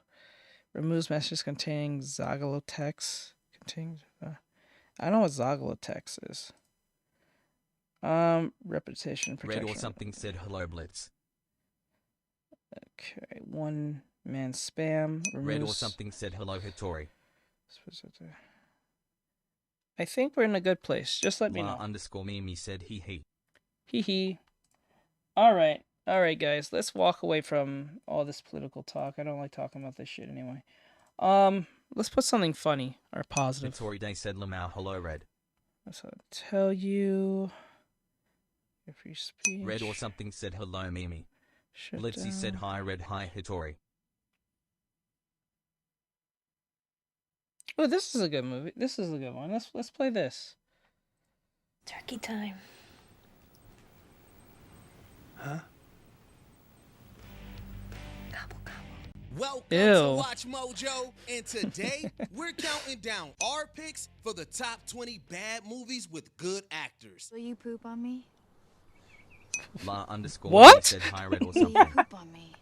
[SPEAKER 1] Removes messages containing Zagalo text. I don't know what Zagalo text is. Repetition protection.
[SPEAKER 2] Red or something said hello Blitz.
[SPEAKER 1] Okay, one man spam. Removes...
[SPEAKER 2] Red or something said hello Hitori.
[SPEAKER 1] I think we're in a good place. Just let me know.
[SPEAKER 2] _ Mimi said hee hee.
[SPEAKER 1] Hee hee. Alright, guys. Let's walk away from all this political talk. I don't like talking about this shit anyway. Let's put something funny or positive.
[SPEAKER 2] Hitori daY said Lamau hello Red.
[SPEAKER 1] That's what I'll tell you. Your free speech.
[SPEAKER 2] Red or something said hello Mimi.
[SPEAKER 1] Shut
[SPEAKER 2] Blitzy
[SPEAKER 1] down.
[SPEAKER 2] said hi Red, hi Hitori.
[SPEAKER 1] Oh, this is a good movie. This is a good one. Let's play this.
[SPEAKER 9] Turkey time.
[SPEAKER 10] Huh?
[SPEAKER 9] Gobble gobble.
[SPEAKER 11] Welcome
[SPEAKER 1] Ew.
[SPEAKER 11] to Watch Mojo, and today we're counting down our picks for the top 20 bad movies with good actors.
[SPEAKER 9] Will you poop on me?
[SPEAKER 2] La _
[SPEAKER 1] What?
[SPEAKER 2] Mimi said hi Red or
[SPEAKER 9] Will you
[SPEAKER 2] something.
[SPEAKER 9] poop on me?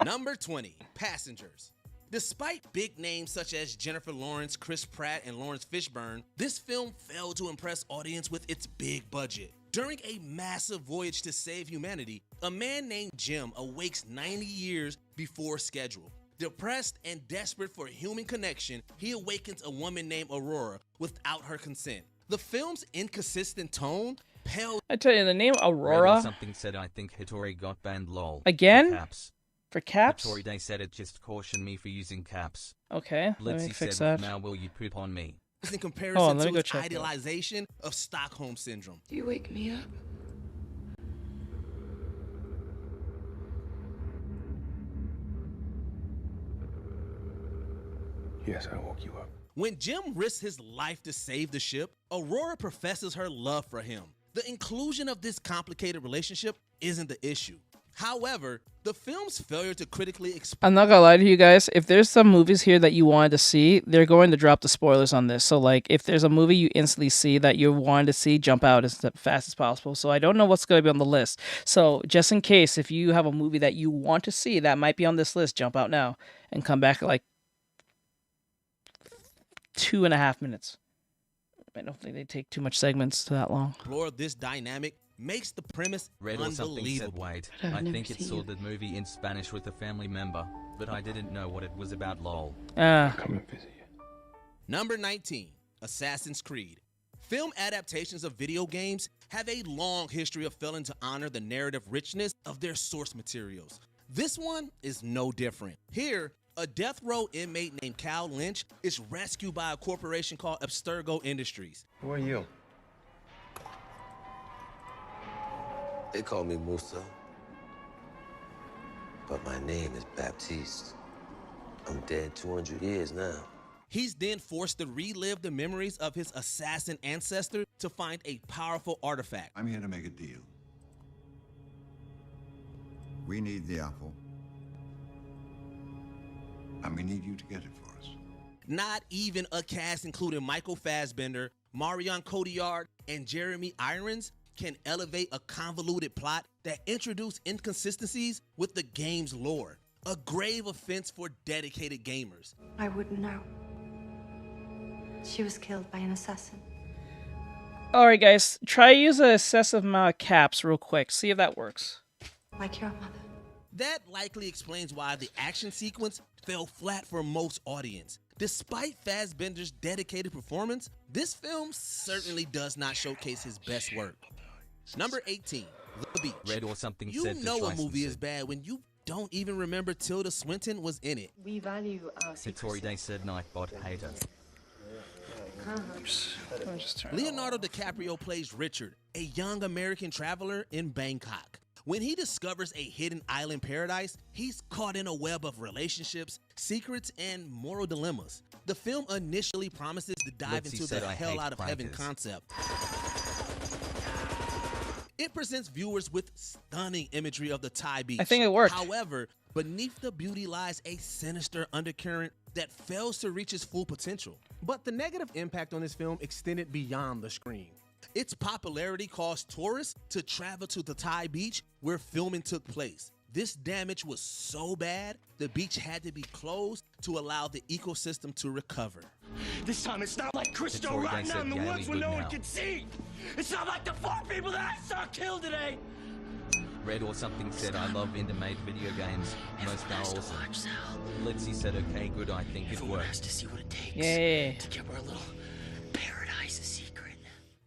[SPEAKER 11] Number 20, Passengers. Despite big names such as Jennifer Lawrence, Chris Pratt, and Lawrence Fishburne, this film failed to impress audience with its big budget. During a massive voyage to save humanity, a man named Jim awakes 90 years before schedule. Depressed and desperate for human connection, he awakens a woman named Aurora without her consent. The film's inconsistent tone pales.
[SPEAKER 1] I tell you, the name
[SPEAKER 2] Red or
[SPEAKER 1] Aurora
[SPEAKER 2] something said I think Hitori got banned lol.
[SPEAKER 1] again
[SPEAKER 2] Caps.
[SPEAKER 1] for caps.
[SPEAKER 2] Hitori daY said it just cautioned me for using caps.
[SPEAKER 1] Okay, let me
[SPEAKER 2] Blitzy
[SPEAKER 1] fix
[SPEAKER 2] said
[SPEAKER 1] that.
[SPEAKER 2] now will you poop on me.
[SPEAKER 11] in
[SPEAKER 1] Hold
[SPEAKER 11] comparison
[SPEAKER 1] on, let me
[SPEAKER 11] to
[SPEAKER 1] go
[SPEAKER 11] its
[SPEAKER 1] check that.
[SPEAKER 11] idealization of Stockholm Syndrome.
[SPEAKER 9] Do you wake me up?
[SPEAKER 10] Yes, I woke you up.
[SPEAKER 11] When Jim risks his life to save the ship, Aurora professes her love for him. The inclusion of this complicated relationship isn't the issue. However, the film's failure to critically explain.
[SPEAKER 1] I'm not gonna lie to you guys. If there's some movies here that you wanted to see, they're going to drop the spoilers on this. So, like, if there's a movie you instantly see that you wanted to see, jump out as fast as possible. So, I don't know what's going to be on the list. So, just in case, if you have a movie that you want to see that might be on this list, jump out now and come back like 2.5 minutes. I don't think they take too much segments to that long.
[SPEAKER 11] Explore this dynamic makes the premise
[SPEAKER 2] Red or something said
[SPEAKER 11] unbelievable.
[SPEAKER 2] wait.
[SPEAKER 9] I've
[SPEAKER 2] I
[SPEAKER 9] never
[SPEAKER 2] think it
[SPEAKER 9] seen
[SPEAKER 2] saw
[SPEAKER 9] it.
[SPEAKER 2] the movie in Spanish with a family member, but I didn't know what it was about lol.
[SPEAKER 1] Ah,
[SPEAKER 10] Come and visit you.
[SPEAKER 11] Number 19, Assassin's Creed. Film adaptations of video games have a long history of failing to honor the narrative richness of their source materials. This one is no different. Here, a death row inmate named Cal Lynch is rescued by a corporation called Abstergo Industries.
[SPEAKER 10] Who are you?
[SPEAKER 12] They call me Musa, but my name is Baptiste. I'm dead 200 years now.
[SPEAKER 11] He's then forced to relive the memories of his assassin ancestor to find a powerful artifact.
[SPEAKER 13] I'm here to make a deal. We need the apple, and we need you to get it for us.
[SPEAKER 11] Not even a cast including Michael Fassbender, Marion Cotillard, and Jeremy Irons can elevate a convoluted plot that introduces inconsistencies with the game's lore. A grave offense for dedicated gamers.
[SPEAKER 9] I wouldn't know. She was killed by an assassin.
[SPEAKER 1] Alright, guys. Try use an excessive amount of caps real quick. See if that works.
[SPEAKER 9] Like your mother.
[SPEAKER 11] That likely explains why the action sequence fell flat for most audience. Despite Fassbender's dedicated performance, this film certainly does not showcase his best work. Number 18, The Beach.
[SPEAKER 2] Red or something
[SPEAKER 11] You
[SPEAKER 2] said
[SPEAKER 11] know
[SPEAKER 2] to
[SPEAKER 11] a movie
[SPEAKER 2] Tristan
[SPEAKER 11] is bad when you don't even remember Tilda Swinton was in it.
[SPEAKER 9] We value our
[SPEAKER 2] Satori Day said Nightbot hater.
[SPEAKER 11] Leonardo DiCaprio plays Richard, a young American traveler in Bangkok. When he discovers a hidden island paradise, he's caught in a web of relationships, secrets, and moral dilemmas. The film initially promises to dive into the hell out of heaven concept. It presents viewers with stunning imagery of the Thai beach.
[SPEAKER 1] I think it worked.
[SPEAKER 11] However, beneath the beauty lies a sinister undercurrent that fails to reach its full potential. But the negative impact on this film extended beyond the screen. Its popularity caused tourists to travel to the Thai beach where filming took place. This damage was so bad, the beach had to be closed to allow the ecosystem to recover.
[SPEAKER 5] This time it's not like Christo riding out in the woods when no one can see. It's not like the 4 people that I saw killed today.
[SPEAKER 2] Red or something said, I love indie-made video games. Most are awesome. Litzy said, okay, good, I think it works.
[SPEAKER 5] To see what it takes
[SPEAKER 1] Yeah.
[SPEAKER 5] to get our little paradise a secret.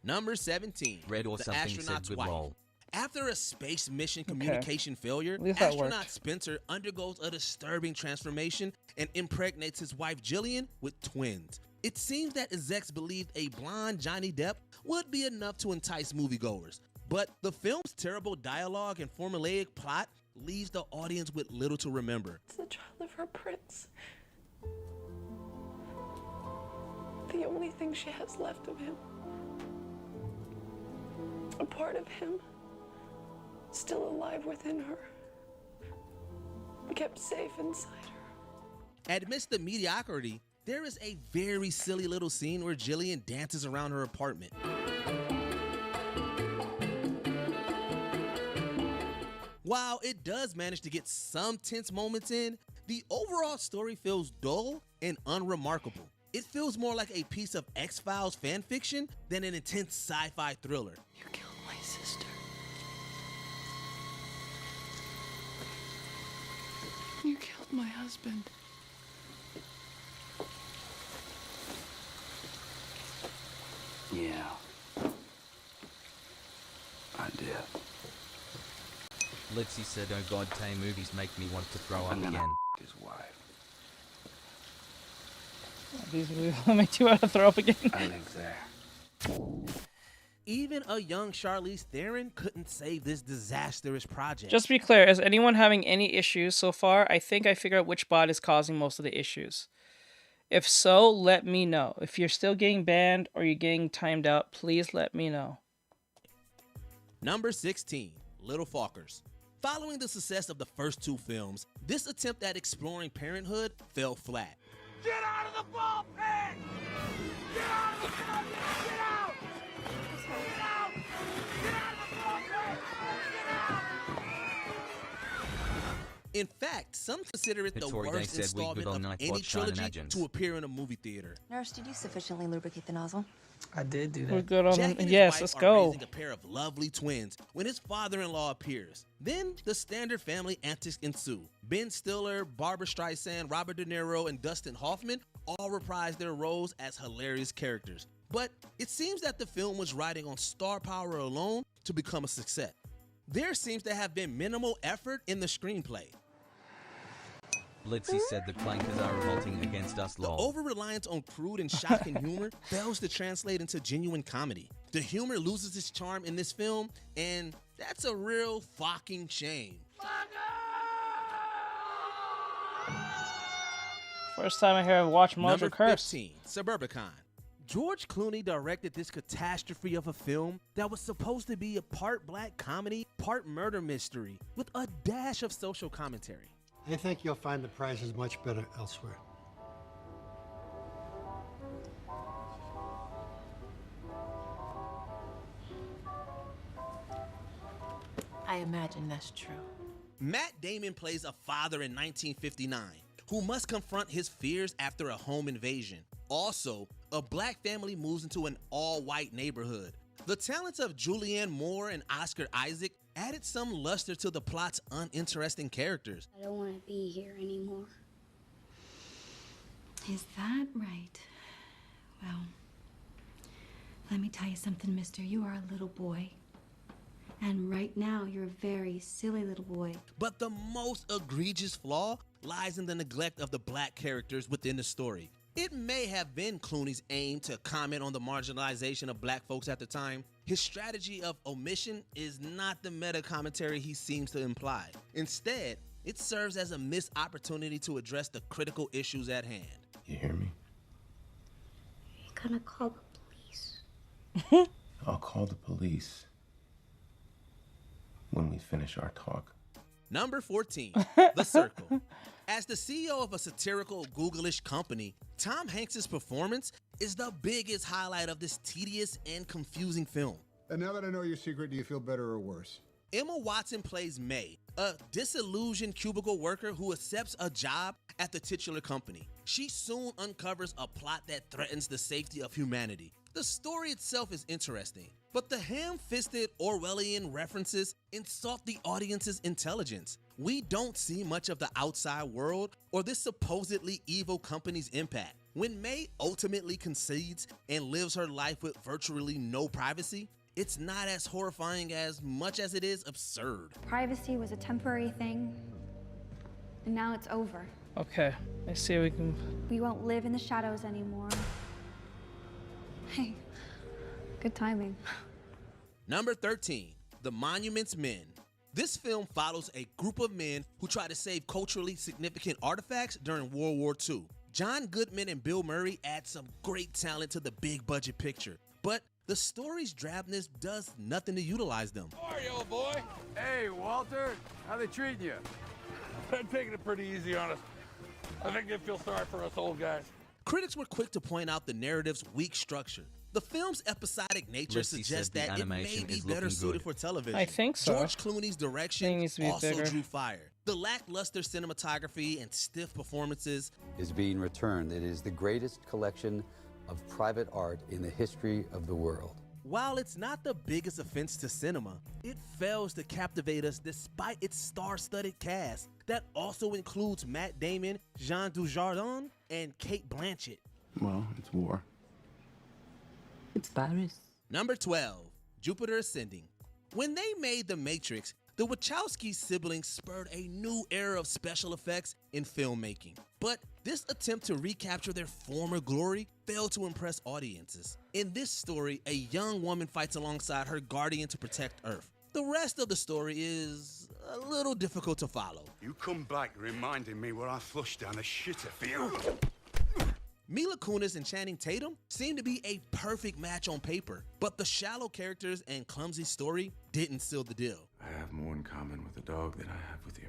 [SPEAKER 11] Number 17,
[SPEAKER 2] Red or
[SPEAKER 11] the
[SPEAKER 2] something said,
[SPEAKER 11] astronaut's
[SPEAKER 2] good
[SPEAKER 11] wife.
[SPEAKER 2] roll.
[SPEAKER 11] After a space mission communication failure,
[SPEAKER 1] At least that
[SPEAKER 11] astronaut
[SPEAKER 1] worked.
[SPEAKER 11] Spencer undergoes a disturbing transformation and impregnates his wife Jillian with twins. It seems that execs believed a blonde Johnny Depp would be enough to entice moviegoers, but the film's terrible dialogue and formulaic plot leaves the audience with little to remember.
[SPEAKER 9] It's the child of her prince. The only thing she has left of him. A part of him still alive within her. Kept safe inside her.
[SPEAKER 11] Amidst the mediocrity, there is a very silly little scene where Jillian dances around her apartment. While it does manage to get some tense moments in, the overall story feels dull and unremarkable. It feels more like a piece of X-Files fan fiction than an intense sci-fi thriller.
[SPEAKER 9] You killed my sister. You killed my husband.
[SPEAKER 10] Yeah. I did.
[SPEAKER 2] Litzy said, oh god, Tay movies make me want to throw up
[SPEAKER 10] I'm gonna
[SPEAKER 2] again.
[SPEAKER 10] his wife.
[SPEAKER 1] These will make you want to throw up again.
[SPEAKER 10] I live there.
[SPEAKER 11] Even a young Charlize Theron couldn't save this disastrous project.
[SPEAKER 1] Just to be clear, is anyone having any issues so far? I think I figured out which bot is causing most of the issues. If so, let me know. If you're still getting banned or you're getting timed out, please let me know.
[SPEAKER 11] Number 16, Little Fockers. Following the success of the first two films, this attempt at exploring parenthood fell flat.
[SPEAKER 5] Get out of the ball pit! Get out of the ball pit! Get out! Get out! Get out of the ball pit! Get out!
[SPEAKER 11] In fact, some consider it the
[SPEAKER 2] Hitori Day
[SPEAKER 11] worst
[SPEAKER 2] said, "We good
[SPEAKER 11] installment
[SPEAKER 2] on
[SPEAKER 11] of
[SPEAKER 2] night
[SPEAKER 11] any
[SPEAKER 2] watch, Shine
[SPEAKER 11] trilogy
[SPEAKER 2] Imagines."
[SPEAKER 11] to appear in a movie theater.
[SPEAKER 7] Nurse, did you sufficiently lubricate the nozzle?
[SPEAKER 10] I did do
[SPEAKER 1] We're
[SPEAKER 10] that.
[SPEAKER 1] good on
[SPEAKER 11] Jack and his
[SPEAKER 1] yes,
[SPEAKER 11] wife
[SPEAKER 1] let's
[SPEAKER 11] are
[SPEAKER 1] go.
[SPEAKER 11] raising a pair of lovely twins when his father-in-law appears. Then the standard family antics ensue. Ben Stiller, Barbara Streisand, Robert De Niro, and Dustin Hoffman all reprise their roles as hilarious characters. But it seems that the film was riding on star power alone to become a success. There seems to have been minimal effort in the screenplay.
[SPEAKER 2] Litzy said the clankers are revolting against us,
[SPEAKER 11] The
[SPEAKER 2] lol.
[SPEAKER 11] over-reliance on crude and shocking humor fails to translate into genuine comedy. The humor loses its charm in this film, and that's a real fucking shame.
[SPEAKER 1] First time I hear a watch Mojo
[SPEAKER 11] Number
[SPEAKER 1] curse.
[SPEAKER 11] 15, Suburbicon. George Clooney directed this catastrophe of a film that was supposed to be a part black comedy, part murder mystery, with a dash of social commentary.
[SPEAKER 14] I think you'll find the prices much better elsewhere.
[SPEAKER 9] I imagine that's true.
[SPEAKER 11] Matt Damon plays a father in 1959 who must confront his fears after a home invasion. Also, a black family moves into an all-white neighborhood. The talents of Julianne Moore and Oscar Isaac added some luster to the plot's uninteresting characters.
[SPEAKER 6] I don't want to be here anymore.
[SPEAKER 15] Is that right? Well, let me tell you something, mister. You are a little boy. And right now, you're a very silly little boy.
[SPEAKER 11] But the most egregious flaw lies in the neglect of the black characters within the story. It may have been Clooney's aim to comment on the marginalization of black folks at the time. His strategy of omission is not the meta commentary he seems to imply. Instead, it serves as a missed opportunity to address the critical issues at hand.
[SPEAKER 12] You hear me?
[SPEAKER 6] You're gonna call the police.
[SPEAKER 12] I'll call the police when we finish our talk.
[SPEAKER 11] Number 14, The Circle. As the CEO of a satirical Google-ish company, Tom Hanks' performance is the biggest highlight of this tedious and confusing film.
[SPEAKER 16] And now that I know your secret, do you feel better or worse?
[SPEAKER 11] Emma Watson plays May, a disillusioned cubicle worker who accepts a job at the titular company. She soon uncovers a plot that threatens the safety of humanity. The story itself is interesting, but the ham-fisted Orwellian references insult the audience's intelligence. We don't see much of the outside world or this supposedly evil company's impact. When May ultimately concedes and lives her life with virtually no privacy, it's not as horrifying as much as it is absurd.
[SPEAKER 17] Privacy was a temporary thing, and now it's over.
[SPEAKER 1] Okay, I see we can...
[SPEAKER 17] We won't live in the shadows anymore. Hey, good timing.
[SPEAKER 11] Number 13, The Monuments Men. This film follows a group of men who try to save culturally significant artifacts during World War II. John Goodman and Bill Murray add some great talent to the big budget picture, but the story's drabness does nothing to utilize them.
[SPEAKER 18] How are you, old boy? Hey, Walter. How they treating you? They're taking it pretty easy on us. I think they feel sorry for us old guys.
[SPEAKER 11] Critics were quick to point out the narrative's weak structure. The film's episodic nature
[SPEAKER 2] Lissy
[SPEAKER 11] suggests
[SPEAKER 2] said the
[SPEAKER 11] that it may
[SPEAKER 2] animation
[SPEAKER 11] be
[SPEAKER 2] is
[SPEAKER 11] better
[SPEAKER 2] looking
[SPEAKER 11] suited
[SPEAKER 2] good.
[SPEAKER 11] for television.
[SPEAKER 1] I think so.
[SPEAKER 11] George Clooney's direction
[SPEAKER 1] needs to be
[SPEAKER 11] also
[SPEAKER 1] bigger.
[SPEAKER 11] drew fire. The lackluster cinematography and stiff performances
[SPEAKER 19] is being returned. It is the greatest collection of private art in the history of the world.
[SPEAKER 11] While it's not the biggest offense to cinema, it fails to captivate us despite its star-studded cast that also includes Matt Damon, Jean Dujardin, and Kate Blanchett.
[SPEAKER 12] Well, it's war.
[SPEAKER 20] It's Paris.
[SPEAKER 11] Number 12, Jupiter Ascending. When they made The Matrix, the Wachowski siblings spurred a new era of special effects in filmmaking. But this attempt to recapture their former glory failed to impress audiences. In this story, a young woman fights alongside her guardian to protect Earth. The rest of the story is a little difficult to follow.
[SPEAKER 21] You come back reminding me where I flushed down a shitter for you.
[SPEAKER 11] Mila Kunis and Channing Tatum seem to be a perfect match on paper, but the shallow characters and clumsy story didn't seal the deal.
[SPEAKER 12] I have more in common with a dog than I have with you.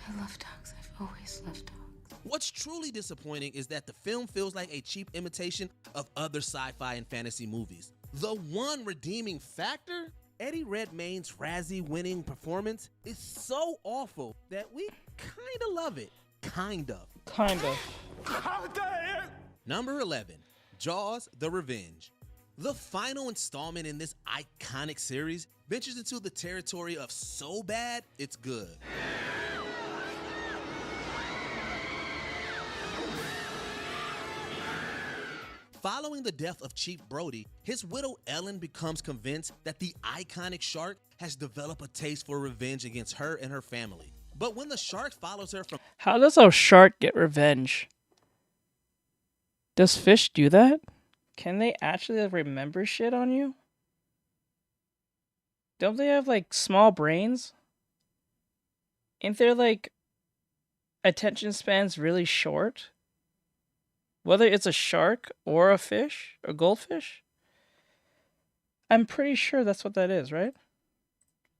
[SPEAKER 15] I love dogs. I've always loved dogs.
[SPEAKER 11] What's truly disappointing is that the film feels like a cheap imitation of other sci-fi and fantasy movies. The one redeeming factor? Eddie Redmayne's Razzie-winning performance is so awful that we kinda love it. Kind of.
[SPEAKER 1] Kind of.
[SPEAKER 21] How dare you!
[SPEAKER 11] Number 11, Jaws: The Revenge. The final installment in this iconic series ventures into the territory of so bad, it's good. Following the death of Chief Brody, his widow Ellen becomes convinced that the iconic shark has developed a taste for revenge against her and her family. But when the shark follows her from...
[SPEAKER 1] How does a shark get revenge? Does fish do that? Can they actually remember shit on you? Don't they have like small brains? Ain't their like attention spans really short? Whether it's a shark or a fish, or goldfish? I'm pretty sure that's what that is, right?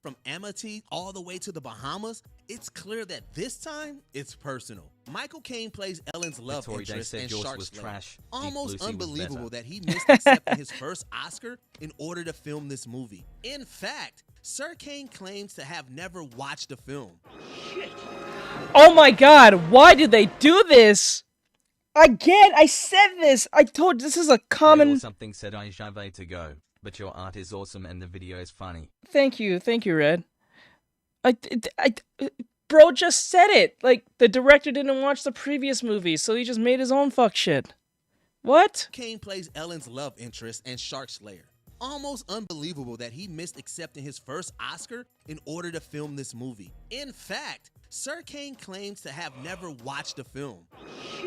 [SPEAKER 11] From Amity all the way to the Bahamas, it's clear that this time it's personal. Michael Caine plays Ellen's love
[SPEAKER 2] Victoria Day
[SPEAKER 11] interest
[SPEAKER 2] said
[SPEAKER 11] and
[SPEAKER 2] Jaws
[SPEAKER 11] Shark
[SPEAKER 2] was
[SPEAKER 11] Slayer.
[SPEAKER 2] trash. Deep
[SPEAKER 11] Almost
[SPEAKER 2] Lucy was
[SPEAKER 11] unbelievable
[SPEAKER 2] better.
[SPEAKER 11] that he missed accepting his first Oscar in order to film this movie. In fact, Sir Caine claims to have never watched the film.
[SPEAKER 1] Oh my god, why did they do this? Again, I said this. I told this is a
[SPEAKER 2] Red
[SPEAKER 1] common...
[SPEAKER 2] or something said I Jave to go. But your art is awesome and the video is funny.
[SPEAKER 1] Thank you, Red. Bro just said it. Like, the director didn't watch the previous movie, so he just made his own fuck shit. What?
[SPEAKER 11] Kane plays Ellen's love interest and Shark Slayer. Almost unbelievable that he missed accepting his first Oscar in order to film this movie. In fact, Sir Kane claims to have never watched the film.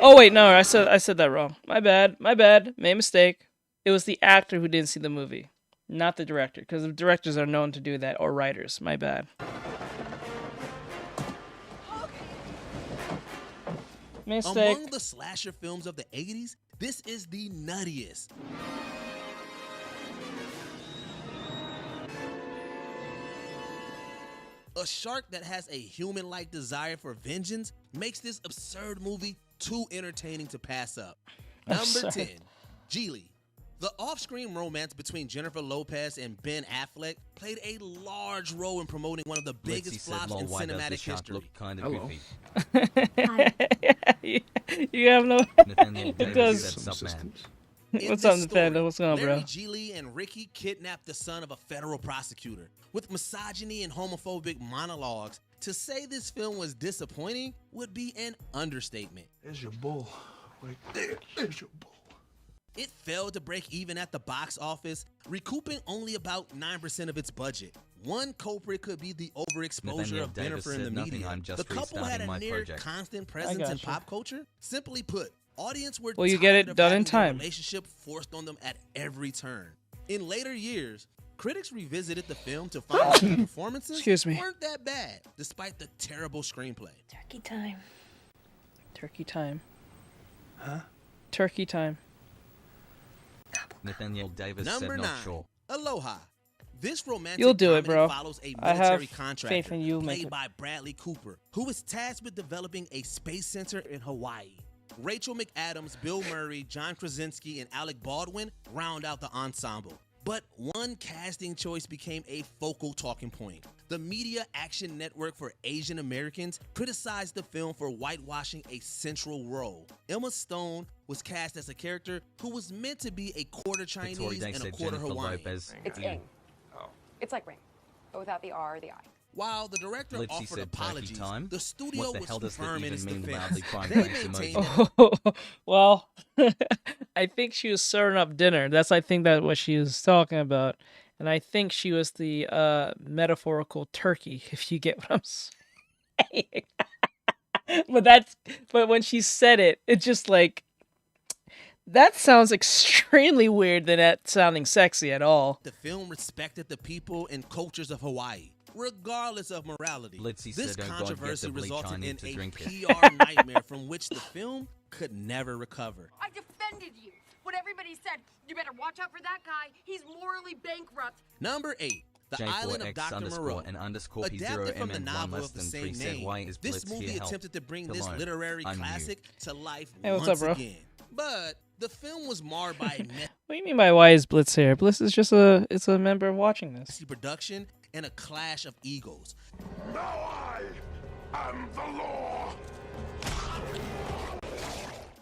[SPEAKER 1] Oh wait, no, I said that wrong. My bad. Made a mistake. It was the actor who didn't see the movie, not the director, because the directors are known to do that, or writers. My bad. Mistake.
[SPEAKER 11] Among the slasher films of the 80s, this is the nuttiest. A shark that has a human-like desire for vengeance makes this absurd movie too entertaining to pass up. Number 10, Geely. The off-screen romance between Jennifer Lopez and Ben Affleck played a large role in promoting one of the biggest flops in cinematic history.
[SPEAKER 2] Kind of goofy.
[SPEAKER 1] You have no.
[SPEAKER 2] Nathaniel
[SPEAKER 1] It
[SPEAKER 2] Davis
[SPEAKER 1] does.
[SPEAKER 2] said, "Sup, man?"
[SPEAKER 1] What's up, Nathaniel? What's going on, bro?
[SPEAKER 11] Larry Geely and Ricky kidnapped the son of a federal prosecutor. With misogyny and homophobic monologues, to say this film was disappointing would be an understatement.
[SPEAKER 10] There's your bull. Right there. There's your bull.
[SPEAKER 11] It failed to break even at the box office, recouping only about 9% of its budget. One culprit could be the overexposure
[SPEAKER 2] Nathaniel
[SPEAKER 11] of
[SPEAKER 2] Davis
[SPEAKER 11] Jennifer in the
[SPEAKER 2] said nothing,
[SPEAKER 11] media.
[SPEAKER 2] I'm just
[SPEAKER 11] The couple had
[SPEAKER 2] restarting
[SPEAKER 11] a
[SPEAKER 2] my
[SPEAKER 11] near
[SPEAKER 2] project.
[SPEAKER 11] constant presence in
[SPEAKER 1] gotcha.
[SPEAKER 11] pop culture. Simply put, audience were
[SPEAKER 1] Well, you get
[SPEAKER 11] tired
[SPEAKER 1] it
[SPEAKER 11] of
[SPEAKER 1] done in
[SPEAKER 11] having their
[SPEAKER 1] time.
[SPEAKER 11] relationship forced on them at every turn. In later years, critics revisited the film to find that the performances
[SPEAKER 1] Excuse me.
[SPEAKER 11] weren't that bad, despite the terrible screenplay.
[SPEAKER 15] Turkey time.
[SPEAKER 1] Turkey time.
[SPEAKER 10] Huh?
[SPEAKER 1] Turkey time.
[SPEAKER 2] Nathaniel Davis
[SPEAKER 11] Number
[SPEAKER 2] said,
[SPEAKER 11] 9,
[SPEAKER 2] "Not sure."
[SPEAKER 11] Aloha. This romantic
[SPEAKER 1] You'll do it,
[SPEAKER 11] comedy
[SPEAKER 1] bro.
[SPEAKER 11] follows a
[SPEAKER 1] I have
[SPEAKER 11] military
[SPEAKER 1] faith
[SPEAKER 11] contractor
[SPEAKER 1] in you, make
[SPEAKER 11] played
[SPEAKER 1] it.
[SPEAKER 11] by Bradley Cooper, who is tasked with developing a space center in Hawaii. Rachel McAdams, Bill Murray, John Krasinski, and Alec Baldwin round out the ensemble. But one casting choice became a focal talking point. The Media Action Network for Asian Americans criticized the film for whitewashing a central role. Emma Stone was cast as a character who was meant to be a quarter
[SPEAKER 2] Victoria
[SPEAKER 11] Chinese
[SPEAKER 2] Day
[SPEAKER 11] and a
[SPEAKER 2] said
[SPEAKER 11] quarter
[SPEAKER 2] Jennifer
[SPEAKER 11] Hawaiian.
[SPEAKER 2] Lopez.
[SPEAKER 3] It's ing. It's like ring, but without the R or the I.
[SPEAKER 11] While the director
[SPEAKER 2] Litzy
[SPEAKER 11] offered
[SPEAKER 2] said turkey
[SPEAKER 11] apologies,
[SPEAKER 2] time.
[SPEAKER 11] the studio
[SPEAKER 2] What the
[SPEAKER 11] was
[SPEAKER 2] hell does that
[SPEAKER 11] firm in
[SPEAKER 2] even
[SPEAKER 11] its
[SPEAKER 2] mean,
[SPEAKER 11] defense.
[SPEAKER 2] loudly crying
[SPEAKER 11] They
[SPEAKER 2] face
[SPEAKER 11] maintained
[SPEAKER 2] emoji?
[SPEAKER 11] that
[SPEAKER 1] Well, I think she was serving up dinner. I think that's what she was talking about. And I think she was the metaphorical turkey, if you get what I'm saying. But when she said it, it's just like, that sounds extremely weird than that sounding sexy at all.
[SPEAKER 11] the film respected the people and cultures of Hawaii, regardless of morality.
[SPEAKER 2] Litzy
[SPEAKER 11] This
[SPEAKER 2] said, "Oh God, get
[SPEAKER 11] controversy
[SPEAKER 2] the bleach, I
[SPEAKER 11] resulted
[SPEAKER 2] need
[SPEAKER 11] in
[SPEAKER 2] to
[SPEAKER 11] a
[SPEAKER 2] drink it."
[SPEAKER 11] PR nightmare from which the film could never recover.
[SPEAKER 3] I defended you. When everybody said, you better watch out for that guy, he's morally bankrupt.
[SPEAKER 11] Number 8, The Island of Dr. Moreau. Adapted from the novel of the same name, this movie attempted to bring this literary classic to life
[SPEAKER 1] Hey, what's
[SPEAKER 11] once
[SPEAKER 1] up, bro?
[SPEAKER 11] again. But the film was marred by a
[SPEAKER 1] What do you mean by why is Blitz here? Blitz is just it's a member watching this.
[SPEAKER 11] messy production and a clash of egos.
[SPEAKER 21] Now I am the law.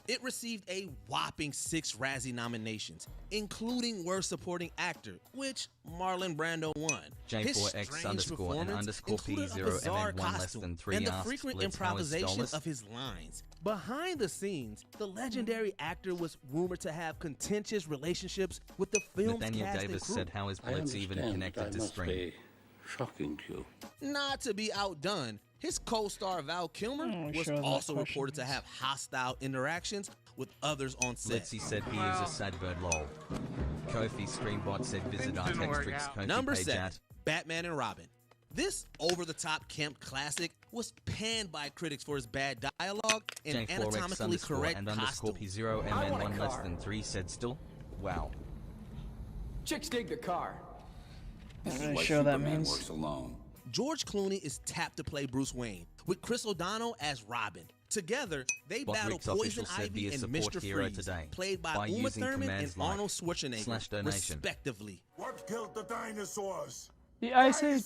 [SPEAKER 11] It received a whopping 6 Razzie nominations, including Worst Supporting Actor, which Marlon Brando won. His
[SPEAKER 2] J4X
[SPEAKER 11] strange
[SPEAKER 2] underscore and
[SPEAKER 11] performance
[SPEAKER 2] underscore
[SPEAKER 11] included a
[SPEAKER 2] P0
[SPEAKER 11] bizarre
[SPEAKER 2] MN1 less
[SPEAKER 11] costume
[SPEAKER 2] than 3
[SPEAKER 11] and the
[SPEAKER 2] asks
[SPEAKER 11] frequent
[SPEAKER 2] Blitz how is
[SPEAKER 11] improvisation
[SPEAKER 2] dollars?
[SPEAKER 11] of his lines. Behind the scenes, the legendary actor was rumored to have contentious relationships with the film's
[SPEAKER 2] Nathaniel
[SPEAKER 11] cast
[SPEAKER 2] Davis
[SPEAKER 11] and crew.
[SPEAKER 2] said, "How is Blitz even connected to stream?"
[SPEAKER 10] Shocking to you.
[SPEAKER 11] Not to be outdone, his co-star Val Kilmer was
[SPEAKER 1] sure that
[SPEAKER 11] also
[SPEAKER 1] question
[SPEAKER 11] reported to have hostile interactions with others on set.
[SPEAKER 2] Litzy said he is a sad bird lol. Kofi Streambot said visit Artextric's Kofi
[SPEAKER 11] Number
[SPEAKER 2] page
[SPEAKER 11] 7,
[SPEAKER 2] at
[SPEAKER 11] Batman and Robin. This over-the-top camp classic was panned by critics for his bad dialogue and
[SPEAKER 2] J4X
[SPEAKER 11] anatomically
[SPEAKER 2] underscore
[SPEAKER 11] correct
[SPEAKER 2] and underscore
[SPEAKER 11] costume.
[SPEAKER 2] P0
[SPEAKER 10] I want a
[SPEAKER 2] MN1 less
[SPEAKER 10] car.
[SPEAKER 2] than 3 said still. Wow.
[SPEAKER 10] Chicks dig the car.
[SPEAKER 1] Not really sure what that means.
[SPEAKER 10] Works alone.
[SPEAKER 11] George Clooney is tapped to play Bruce Wayne, with Chris O'Donnell as Robin. Together, they
[SPEAKER 2] What
[SPEAKER 11] battle
[SPEAKER 2] Rick's
[SPEAKER 11] Poison
[SPEAKER 2] official said be
[SPEAKER 11] Ivy
[SPEAKER 2] a
[SPEAKER 11] and
[SPEAKER 2] support
[SPEAKER 11] Mr.
[SPEAKER 2] hero
[SPEAKER 11] Freeze,
[SPEAKER 2] today
[SPEAKER 11] played by
[SPEAKER 2] by
[SPEAKER 11] Uma
[SPEAKER 2] using
[SPEAKER 11] Thurman and
[SPEAKER 2] commands like
[SPEAKER 11] Arnold Schwarzenegger,
[SPEAKER 2] /donation.
[SPEAKER 11] respectively.
[SPEAKER 21] What killed the dinosaurs?
[SPEAKER 1] The Ice Age.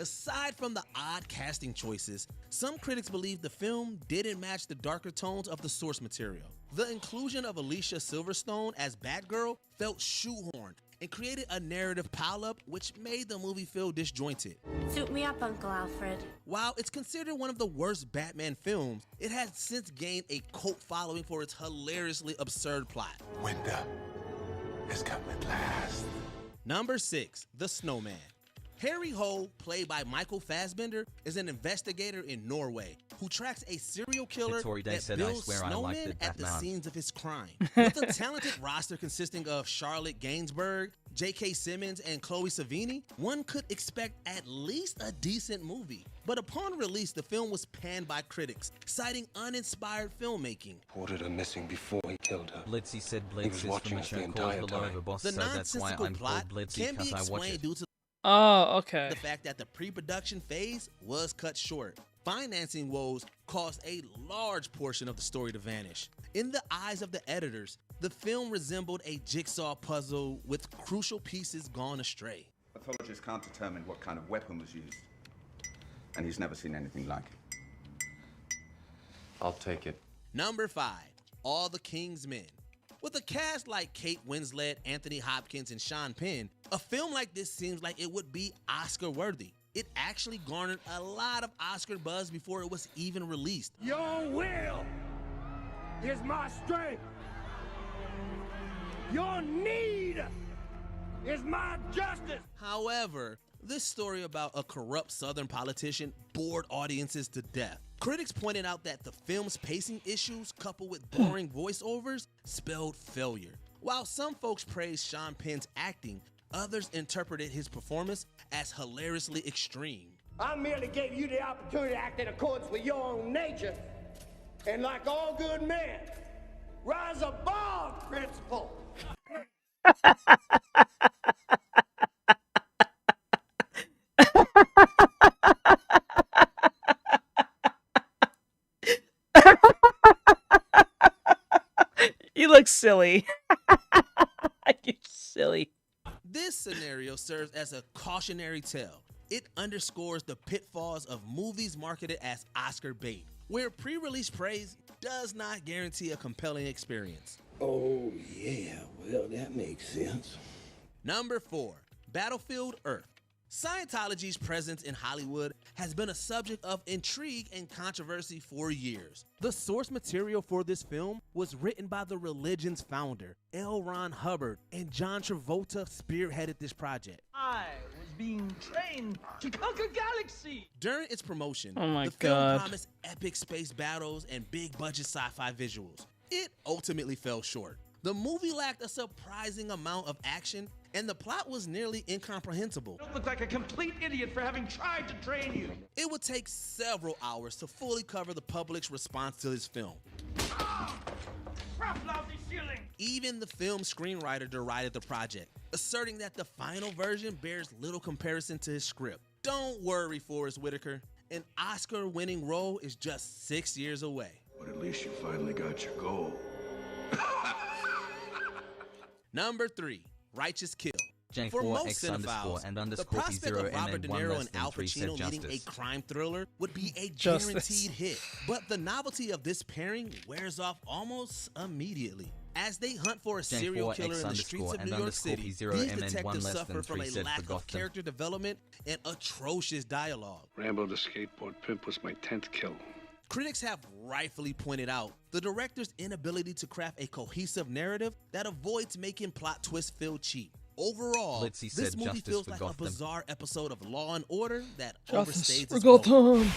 [SPEAKER 11] Aside from the odd casting choices, some critics believe the film didn't match the darker tones of the source material. The inclusion of Alicia Silverstone as Batgirl felt shoehorned and created a narrative pileup which made the movie feel disjointed.
[SPEAKER 4] Suit me up, Uncle Alfred.
[SPEAKER 11] While it's considered one of the worst Batman films, it has since gained a cult following for its hilariously absurd plot.
[SPEAKER 10] Winter has come at last.
[SPEAKER 11] Number 6, The Snowman. Harry Ho, played by Michael Fassbender, is an investigator in Norway who tracks a serial killer that builds snowmen at the scenes of his crime. With a talented roster consisting of Charlotte Gainsbourg, J.K. Simmons, and Chloe Sevigny, one could expect at least a decent movie. But upon release, the film was panned by critics, citing uninspired filmmaking.
[SPEAKER 12] Ordered her missing before he killed her.
[SPEAKER 2] Blitzy said
[SPEAKER 12] He was
[SPEAKER 2] Blitz is
[SPEAKER 12] watching
[SPEAKER 2] from
[SPEAKER 12] us the
[SPEAKER 2] the
[SPEAKER 12] entire
[SPEAKER 2] below
[SPEAKER 12] time.
[SPEAKER 2] the boss,
[SPEAKER 11] The
[SPEAKER 2] so that's why
[SPEAKER 11] nonsensical
[SPEAKER 2] I'm
[SPEAKER 11] plot
[SPEAKER 2] called Blitzy
[SPEAKER 11] can be
[SPEAKER 2] because I watch
[SPEAKER 11] explained
[SPEAKER 2] it.
[SPEAKER 11] due to
[SPEAKER 1] Oh, okay.
[SPEAKER 11] the fact that the pre-production phase was cut short. Financing woes caused a large portion of the story to vanish. In the eyes of the editors, the film resembled a jigsaw puzzle with crucial pieces gone astray.
[SPEAKER 22] Pathologists can't determine what kind of weapon was used, and he's never seen anything like it.
[SPEAKER 12] I'll take it.
[SPEAKER 11] Number 5, All the King's Men. With a cast like Kate Winslet, Anthony Hopkins, and Sean Penn, a film like this seems like it would be Oscar-worthy. It actually garnered a lot of Oscar buzz before it was even released.
[SPEAKER 5] Your will is my strength. Your need is my justice.
[SPEAKER 11] However, this story about a corrupt Southern politician bored audiences to death. Critics pointed out that the film's pacing issues, coupled with boring voiceovers, spelled failure. While some folks praised Sean Penn's acting, others interpreted his performance as hilariously extreme.
[SPEAKER 5] I merely gave you the opportunity to act in accordance with your own nature. And like all good men, rise above principle.
[SPEAKER 1] You look silly. You're silly.
[SPEAKER 11] This scenario serves as a cautionary tale. It underscores the pitfalls of movies marketed as Oscar bait, where pre-release praise does not guarantee a compelling experience.
[SPEAKER 10] Oh, yeah, well, that makes sense.
[SPEAKER 11] Number 4, Battlefield Earth. Scientology's presence in Hollywood has been a subject of intrigue and controversy for years. The source material for this film was written by the religion's founder, L. Ron Hubbard, and John Travolta spearheaded this project.
[SPEAKER 5] I was being trained to conquer galaxies.
[SPEAKER 11] During its promotion,
[SPEAKER 1] Oh my
[SPEAKER 11] the film
[SPEAKER 1] God.
[SPEAKER 11] promised epic space battles and big-budget sci-fi visuals. It ultimately fell short. The movie lacked a surprising amount of action, and the plot was nearly incomprehensible.
[SPEAKER 5] You look like a complete idiot for having tried to train you.
[SPEAKER 11] It would take several hours to fully cover the public's response to this film.
[SPEAKER 5] Crap lousy ceiling.
[SPEAKER 11] Even the film screenwriter derided the project, asserting that the final version bears little comparison to his script. Don't worry, Forrest Whitaker. An Oscar-winning role is just 6 years away.
[SPEAKER 10] But at least you finally got your goal.
[SPEAKER 11] Number 3, Righteous Kill.
[SPEAKER 2] J4
[SPEAKER 11] For most
[SPEAKER 2] X
[SPEAKER 11] cinephiles,
[SPEAKER 2] _and
[SPEAKER 11] the
[SPEAKER 2] underscore
[SPEAKER 11] prospect of
[SPEAKER 2] P0
[SPEAKER 11] Robert De
[SPEAKER 2] MN1
[SPEAKER 11] Niro
[SPEAKER 2] less
[SPEAKER 11] and
[SPEAKER 2] than
[SPEAKER 11] Al
[SPEAKER 2] 3 said
[SPEAKER 11] Pacino leading a
[SPEAKER 2] justice.
[SPEAKER 11] crime thriller would be a
[SPEAKER 1] Justice.
[SPEAKER 11] guaranteed hit. But the novelty of this pairing wears off almost immediately. As they hunt for a serial
[SPEAKER 2] J4
[SPEAKER 11] killer
[SPEAKER 2] X
[SPEAKER 11] in the streets
[SPEAKER 2] underscore
[SPEAKER 11] of
[SPEAKER 2] and
[SPEAKER 11] New York
[SPEAKER 2] underscore
[SPEAKER 11] City,
[SPEAKER 2] P0
[SPEAKER 11] these
[SPEAKER 2] MN1
[SPEAKER 11] detectives
[SPEAKER 2] less
[SPEAKER 11] suffer
[SPEAKER 2] than
[SPEAKER 11] from
[SPEAKER 2] 3
[SPEAKER 11] a
[SPEAKER 2] said
[SPEAKER 11] lack of
[SPEAKER 2] forgotten.
[SPEAKER 11] character development and atrocious dialogue.
[SPEAKER 10] Rambo the skateboard pimp was my 10th kill.
[SPEAKER 11] Critics have rightfully pointed out the director's inability to craft a cohesive narrative that avoids making plot twists feel cheap. Overall,
[SPEAKER 2] Blitzy
[SPEAKER 11] this
[SPEAKER 2] said
[SPEAKER 11] movie
[SPEAKER 2] justice
[SPEAKER 11] feels
[SPEAKER 2] for
[SPEAKER 11] like a
[SPEAKER 2] Gotham.
[SPEAKER 11] bizarre episode of Law and Order that
[SPEAKER 1] Justice
[SPEAKER 11] overstays
[SPEAKER 1] for
[SPEAKER 11] its welcome.
[SPEAKER 1] Gotham.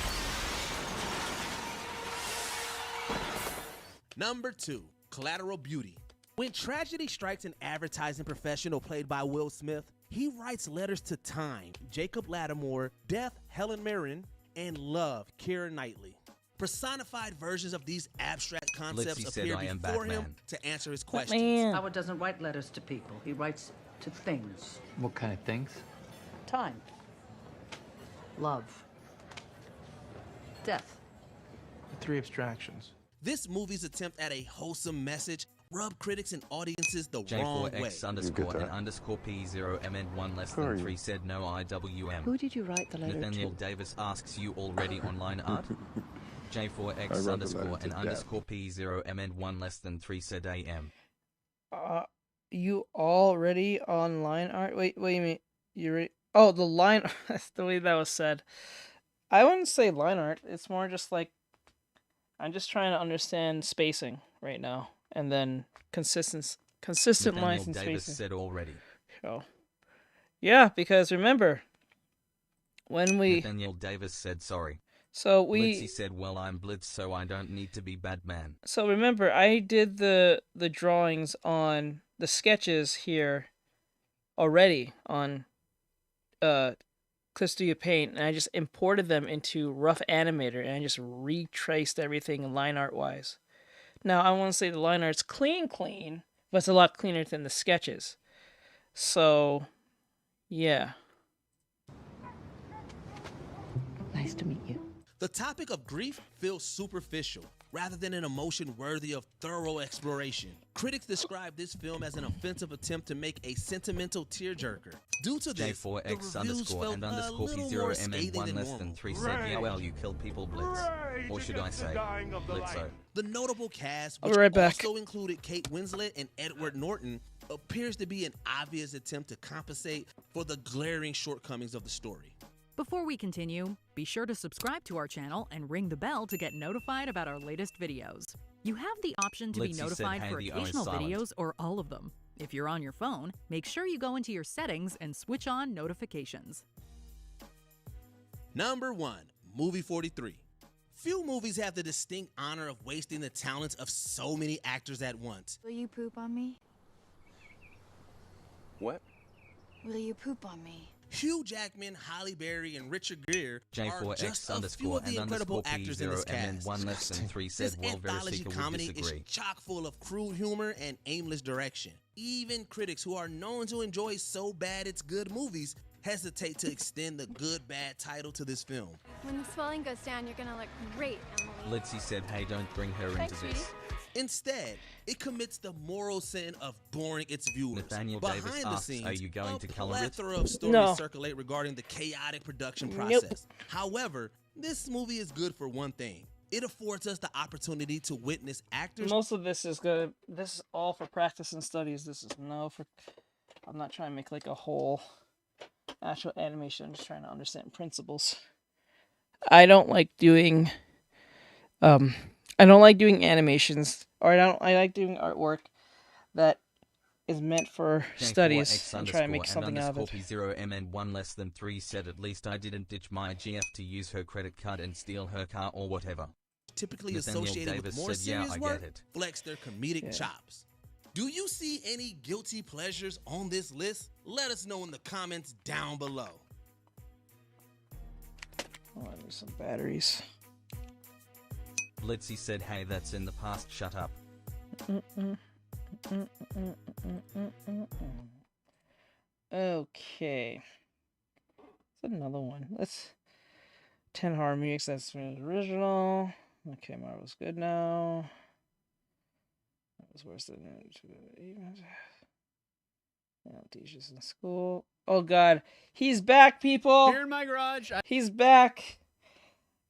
[SPEAKER 11] Number 2, Collateral Beauty. When tragedy strikes an advertising professional played by Will Smith, he writes letters to Time, Jacob Lattimore, Death, Helen Mirren, and Love, Keira Knightley. Personified versions of these abstract concepts
[SPEAKER 2] Blitzy said,
[SPEAKER 11] appear
[SPEAKER 2] "I am
[SPEAKER 11] before him
[SPEAKER 2] Batman."
[SPEAKER 11] to answer his questions.
[SPEAKER 1] Batman.
[SPEAKER 20] Howard doesn't write letters to people. He writes to things.
[SPEAKER 23] What kind of things?
[SPEAKER 20] Time. Love. Death.
[SPEAKER 24] The 3 abstractions.
[SPEAKER 11] This movie's attempt at a wholesome message rubbed critics and audience senses the wrong way.
[SPEAKER 2] J4X_N_P0MN1 less than 3 said no IWM.
[SPEAKER 20] Who did you write the letter
[SPEAKER 2] Nathaniel
[SPEAKER 20] to?
[SPEAKER 2] Davis asks you already online art? J4X_N_P0MN1 less than 3 said AM.
[SPEAKER 1] You already online art? Wait, what do you mean? Oh, the line. That's the way that was said. I wouldn't say line art. It's more just like I'm just trying to understand spacing right now, and then consistent lines and
[SPEAKER 2] Davis
[SPEAKER 1] spacing.
[SPEAKER 2] said already.
[SPEAKER 1] Oh, yeah, because remember when we
[SPEAKER 2] Nathaniel Davis said sorry.
[SPEAKER 1] So
[SPEAKER 2] Blitzy said, "Well, I'm Blitz, so I don't need to be Batman."
[SPEAKER 1] So remember, I did the drawings on the sketches here already on Clip Studio Paint, and I just imported them into Rough Animator, and I just retraced everything line art wise. Now I want to say the line art's clean, but it's a lot cleaner than the sketches. So, yeah.
[SPEAKER 20] Nice to meet you.
[SPEAKER 11] The topic of grief feels superficial, rather than an emotion worthy of thorough exploration. Critics describe this film as an offensive attempt to make a sentimental tearjerker. Due to this, the reviews felt a little more scathing
[SPEAKER 2] J4X_N_P0MN1
[SPEAKER 11] than
[SPEAKER 2] less
[SPEAKER 11] normal.
[SPEAKER 2] than 3 said, "Yeah, well, you kill people, Blitz." Or should I say, Blitzo?
[SPEAKER 11] The notable cast,
[SPEAKER 1] I'll
[SPEAKER 11] which
[SPEAKER 1] be right back.
[SPEAKER 11] also included Kate Winslet and Edward Norton, appears to be an obvious attempt to compensate for the glaring shortcomings of the story.
[SPEAKER 8] Before we continue, be sure to subscribe to our channel and ring the bell to get notified about our latest videos. You have the option to be
[SPEAKER 2] Blitzy
[SPEAKER 8] notified
[SPEAKER 2] said,
[SPEAKER 8] for
[SPEAKER 2] "Hey, the O is
[SPEAKER 8] occasional
[SPEAKER 2] silent."
[SPEAKER 8] videos or all of them. If you're on your phone, make sure you go into your settings and switch on notifications.
[SPEAKER 11] Number 1, Movie 43. Few movies have the distinct honor of wasting the talents of so many actors at once.
[SPEAKER 17] Will you poop on me?
[SPEAKER 22] What?
[SPEAKER 17] Will you poop on me?
[SPEAKER 11] Hugh Jackman, Halle Berry, and Richard Gere are just a few of the incredible actors in this cast.
[SPEAKER 2] J4X_N_P0MN1 less than 3 said,
[SPEAKER 11] This
[SPEAKER 2] "Well,
[SPEAKER 11] anthology
[SPEAKER 2] Verisika would
[SPEAKER 11] comedy
[SPEAKER 2] disagree."
[SPEAKER 11] is chock full of crude humor and aimless direction. Even critics who are known to enjoy so bad it's good movies hesitate to extend the good bad title to this film.
[SPEAKER 17] When the swelling goes down, you're gonna look great, Emily.
[SPEAKER 2] Blitzy said, "Hey, don't bring her
[SPEAKER 17] Thanks,
[SPEAKER 2] into this."
[SPEAKER 17] sweetie.
[SPEAKER 11] Instead, it commits the moral sin of boring its viewers.
[SPEAKER 2] Nathaniel
[SPEAKER 11] Behind
[SPEAKER 2] Davis
[SPEAKER 11] the
[SPEAKER 2] asks,
[SPEAKER 11] scenes,
[SPEAKER 2] "Are you going to color it?"
[SPEAKER 11] plethora of stories
[SPEAKER 1] No.
[SPEAKER 11] circulate regarding the chaotic production
[SPEAKER 1] Nope.
[SPEAKER 11] process. However, this movie is good for one thing. It affords us the opportunity to witness actors.
[SPEAKER 1] Most of this is good. This is all for practice and studies. This is no for. I'm not trying to make like a whole actual animation. I'm just trying to understand principles. I don't like doing. I don't like doing animations, or I like doing artwork that is meant for studies and try to make something out of it.
[SPEAKER 2] J4X_N_P0MN1 less than 3 said, "At least I didn't ditch my GF to use her credit card and steal her car or whatever."
[SPEAKER 11] Typically
[SPEAKER 2] Nathaniel
[SPEAKER 11] associated
[SPEAKER 2] Davis
[SPEAKER 11] with more
[SPEAKER 2] said, "Yeah,
[SPEAKER 11] serious
[SPEAKER 2] I
[SPEAKER 11] work
[SPEAKER 2] get it."
[SPEAKER 11] flex their comedic chops. Do you see any guilty pleasures on this list? Let us know in the comments down below.
[SPEAKER 1] Oh, I need some batteries.
[SPEAKER 2] Blitzy said, "Hey, that's in the past, shut up."
[SPEAKER 1] Okay. That's another one. Let's 10 horror music. That's the original. Okay, Marvel's good now. That was worse than teachers in school. Oh God, he's back, people.
[SPEAKER 13] Here in my garage.
[SPEAKER 1] He's back.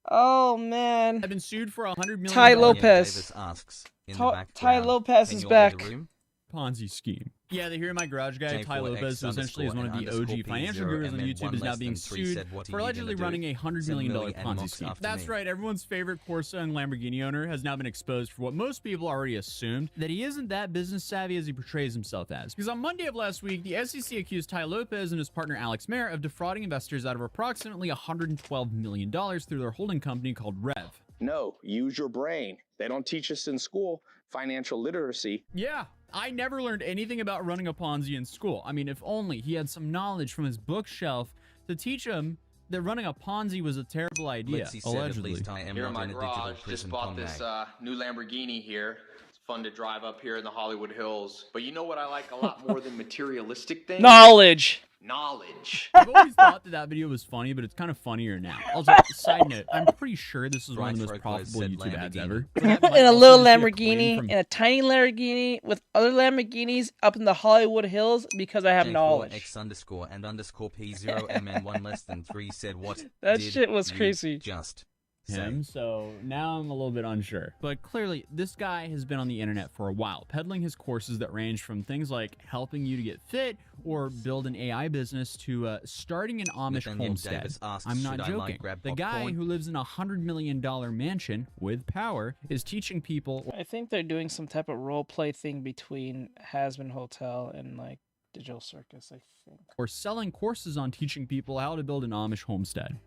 [SPEAKER 1] Oh man.
[SPEAKER 13] I've been sued for $100 million.
[SPEAKER 1] Ty Lopez.
[SPEAKER 2] Davis asks, in the
[SPEAKER 1] Ty
[SPEAKER 2] background,
[SPEAKER 1] Lopez
[SPEAKER 2] "Can
[SPEAKER 1] is
[SPEAKER 2] you
[SPEAKER 1] back.
[SPEAKER 2] order the room?"
[SPEAKER 13] Ponzi scheme. Yeah, the Here in My Garage guy, Ty Lopez, who essentially is one of the
[SPEAKER 2] J4X_N_P0MN1
[SPEAKER 13] OG financial gurus on YouTube, is now being
[SPEAKER 2] less than 3
[SPEAKER 13] sued
[SPEAKER 2] said, "What are
[SPEAKER 13] for
[SPEAKER 2] you
[SPEAKER 13] allegedly
[SPEAKER 2] gonna
[SPEAKER 13] running
[SPEAKER 2] do?
[SPEAKER 13] a $100
[SPEAKER 2] Send
[SPEAKER 13] million
[SPEAKER 2] Millie and
[SPEAKER 13] Ponzi
[SPEAKER 2] Mox
[SPEAKER 13] scheme.
[SPEAKER 2] after
[SPEAKER 13] That's
[SPEAKER 2] me."
[SPEAKER 13] right, everyone's favorite Corsa and Lamborghini owner has now been exposed for what most people already assumed, that he isn't that business savvy as he portrays himself as. Because on Monday of last week, the SEC accused Ty Lopez and his partner Alex Mayer of defrauding investors out of approximately $112 million through their holding company called Rev.
[SPEAKER 23] No, use your brain. They don't teach us in school financial literacy.
[SPEAKER 13] Yeah, I never learned anything about running a Ponzi in school. I mean, if only he had some knowledge from his bookshelf to teach him that running a Ponzi was a terrible idea.
[SPEAKER 2] Blitzy said, "At least I am
[SPEAKER 24] Here in
[SPEAKER 2] not
[SPEAKER 24] my
[SPEAKER 2] in a digital
[SPEAKER 24] garage,
[SPEAKER 2] prison."
[SPEAKER 24] just bought this
[SPEAKER 2] Pomnay.
[SPEAKER 24] new Lamborghini here. It's fun to drive up here in the Hollywood Hills. But you know what I like a lot more than materialistic things?
[SPEAKER 1] Knowledge.
[SPEAKER 24] Knowledge.
[SPEAKER 1] bitch.
[SPEAKER 13] I've always thought that video was funny, but it's kind of funnier now. Also, side note, I'm pretty sure this is one of the most profitable YouTube ads ever.
[SPEAKER 1] In a little Lamborghini, in a tiny Lamborghini with other Lamborghinis up in the Hollywood Hills because I have knowledge.
[SPEAKER 2] X_and_P0MN1 less than 3 said what?
[SPEAKER 1] That shit was crazy.
[SPEAKER 2] Just
[SPEAKER 13] him, so now I'm a little bit unsure. But clearly, this guy has been on the internet for a while, peddling his courses that range from things like helping you to get fit or build an AI business to starting an Amish homestead. I'm not joking. The guy who lives in a $100 million mansion with power is teaching people.
[SPEAKER 1] I think they're doing some type of role play thing between Hasbin Hotel and like Digital Circus, I think.
[SPEAKER 13] Or selling courses on teaching people how to build an Amish homestead.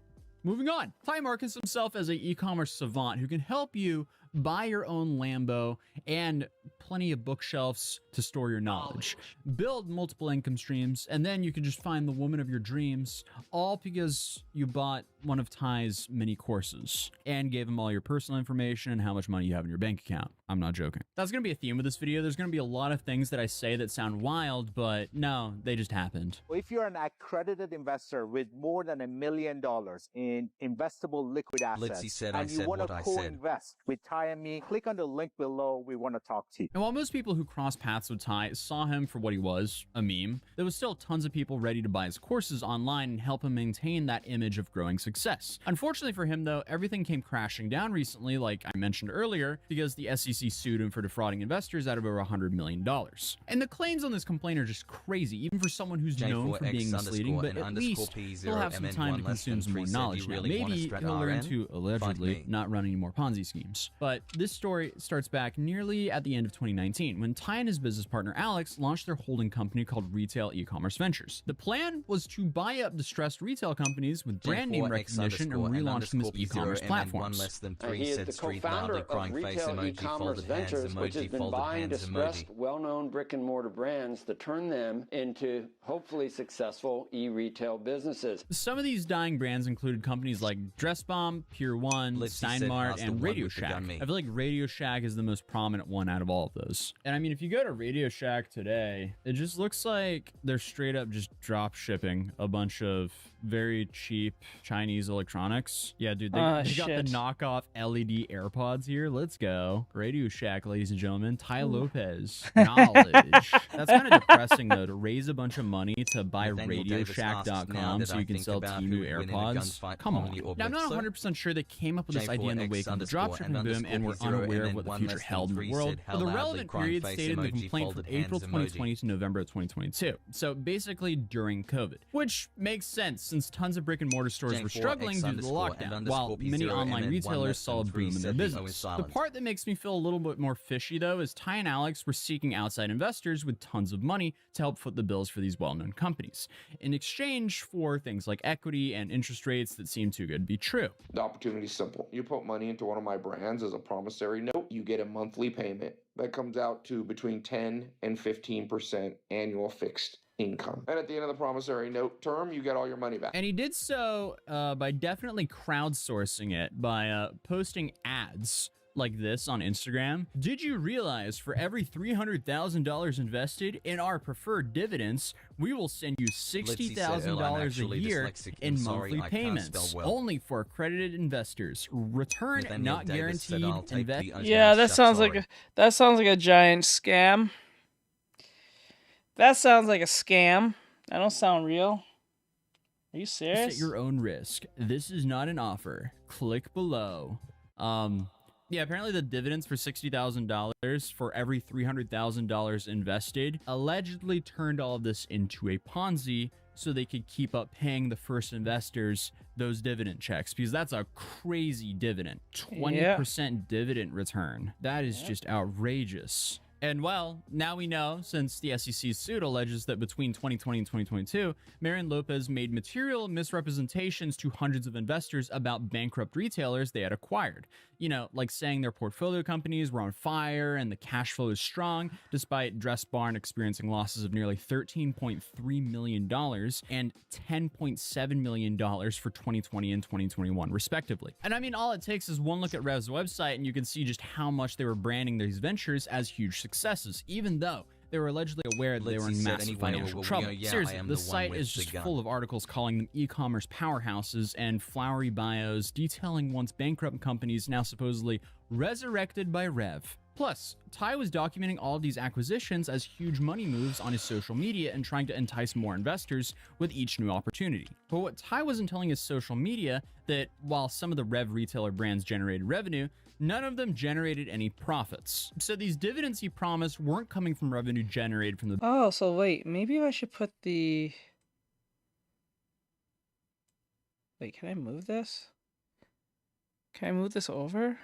[SPEAKER 13] Moving on, Ty markets himself as an e-commerce savant who can help you buy your own Lambo and plenty of bookshelves to store your knowledge. Build multiple income streams, and then you can just find the woman of your dreams, all because you bought one of Ty's mini courses and gave him all your personal information and how much money you have in your bank account. I'm not joking. That's going to be a theme of this video. There's going to be a lot of things that I say that sound wild, but no, they just happened.
[SPEAKER 6] If you're an accredited investor with more than $1 million in investable liquid assets, and you want to co-invest with Ty and me, click on the link below. We want to talk to you.
[SPEAKER 13] And while most people who cross paths with Ty saw him for what he was, a meme, there was still tons of people ready to buy his courses online and help him maintain that image of growing success. Unfortunately for him, though, everything came crashing down recently, like I mentioned earlier, because the SEC sued him for defrauding investors out of over $100 million. And the claims on this complaint are just crazy, even for someone who's known for being misleading, but at least he'll have some time to consume some more knowledge now. Maybe he'll learn to, allegedly, not run any more Ponzi schemes. But this story starts back nearly at the end of 2019, when Ty and his business partner Alex launched their holding company called Retail E-commerce Ventures. The plan was to buy up distressed retail companies with brand name recognition and relaunch them as e-commerce platforms.
[SPEAKER 7] He is the co-founder of Retail E-commerce Ventures, which has been buying distressed, well-known brick-and-mortar brands to turn them into hopefully successful e-retail businesses.
[SPEAKER 13] Some of these dying brands included companies like Dress Bomb, Pier 1, Steinmart, and Radio Shack. I feel like Radio Shack is the most prominent one out of all of those. And I mean, if you go to Radio Shack today, it just looks like they're straight up just drop shipping a bunch of very cheap Chinese electronics. Yeah, dude, they got the knockoff LED AirPods here. Let's go. Radio Shack, ladies and gentlemen. Ty Lopez. Knowledge. That's kind of depressing, though, to raise a bunch of money to buy RadioShack.com so you can sell Temu AirPods. Come on. Now, I'm not 100% sure they came up with this idea in the wake of the dropshipping boom and were unaware of what the future held in the world. But the relevant period stated in the complaint from April 2020 to November of 2022. So basically during COVID, which makes sense since tons of brick and mortar stores were struggling due to the lockdown, while many online retailers saw a boom in their business. The part that makes me feel a little bit more fishy, though, is Ty and Alex were seeking outside investors with tons of money to help foot the bills for these well-known companies, in exchange for things like equity and interest rates that seem too good to be true.
[SPEAKER 9] The opportunity is simple. You put money into one of my brands as a promissory note, you get a monthly payment that comes out to between 10 and 15% annual fixed income. And at the end of the promissory note term, you get all your money back.
[SPEAKER 13] And he did so by definitely crowdsourcing it by posting ads like this on Instagram. Did you realize for every $300,000 invested in our preferred dividends, we will send you $60,000 a year in monthly payments, only for accredited investors. Return not guaranteed.
[SPEAKER 1] Yeah, that sounds like a giant scam. That sounds like a scam. That don't sound real. Are you serious?
[SPEAKER 13] At your own risk. This is not an offer. Click below. Yeah, apparently the dividends for $60,000 for every $300,000 invested allegedly turned all of this into a Ponzi so they could keep up paying the first investors those dividend checks, because that's a crazy dividend. 20% dividend return. That is just outrageous. And well, now we know, since the SEC's suit alleges that between 2020 and 2022, Marion Lopez made material misrepresentations to hundreds of investors about bankrupt retailers they had acquired. You know, like saying their portfolio companies were on fire and the cash flow is strong, despite Dress Barn experiencing losses of nearly $13.3 million and $10.7 million for 2020 and 2021, respectively. And I mean, all it takes is one look at Rev's website and you can see just how much they were branding these ventures as huge successes, even though they were allegedly aware that they were in massive financial trouble. Seriously, the site is just full of articles calling them e-commerce powerhouses and flowery bios detailing once bankrupt companies now supposedly resurrected by Rev. Plus, Ty was documenting all of these acquisitions as huge money moves on his social media and trying to entice more investors with each new opportunity. But what Ty wasn't telling his social media, that while some of the Rev retailer brands generated revenue, none of them generated any profits. So these dividends he promised weren't coming from revenue generated from the—
[SPEAKER 1] Oh, so wait, maybe I should put the... Wait, can I move this? Can I move this over?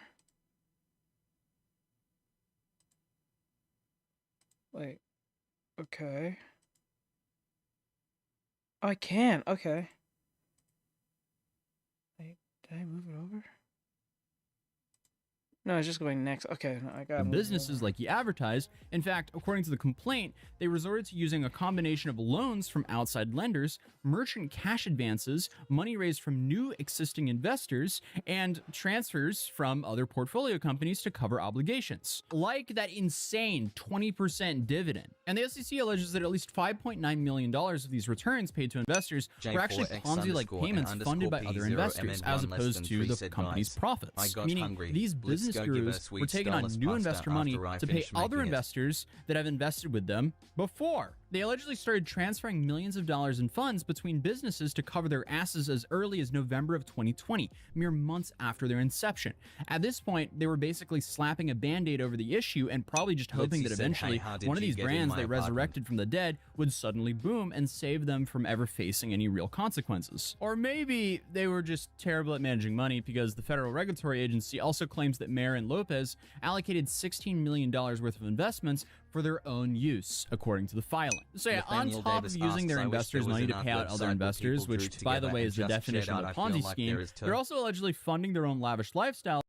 [SPEAKER 1] Wait, okay. Oh, I can, okay. Wait, did I move it over? No, it's just going next. Okay, no, I got
[SPEAKER 13] the businesses like he advertised. In fact, according to the complaint, they resorted to using a combination of loans from outside lenders, merchant cash advances, money raised from new existing investors, and transfers from other portfolio companies to cover obligations. Like that insane 20% dividend. And the SEC alleges that at least $5.9 million of these returns paid to investors were actually Ponzi-like payments funded by other investors, as opposed to the company's profits. Meaning, these business gurus were taking on new investor money to pay other investors that have invested with them before. They allegedly started transferring millions of dollars in funds between businesses to cover their asses as early as November of 2020, mere months after their inception. At this point, they were basically slapping a band-aid over the issue and probably just hoping that eventually one of these brands they resurrected from the dead would suddenly boom and save them from ever facing any real consequences. Or maybe they were just terrible at managing money, because the federal regulatory agency also claims that Mayer and Lopez allocated $16 million worth of investments for their own use, according to the filing. So yeah, on top of using their investors' money to pay out other investors, which by the way is the definition of a Ponzi scheme, they're also allegedly funding their own lavish lifestyle.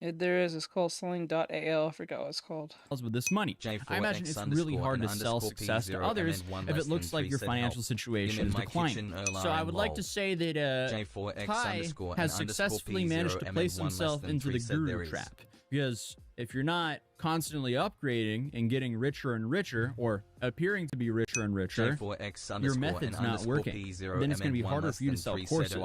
[SPEAKER 1] There is, it's called selling.al, I forgot what it's called.
[SPEAKER 13] With this money. I imagine it's really hard to sell success to others if it looks like your financial situation is declining. So I would like to say that Ty has successfully managed to place himself into the guru trap. Because if you're not constantly upgrading and getting richer and richer, or appearing to be richer and richer, your method's not working. Then it's going to be harder for you to sell courses.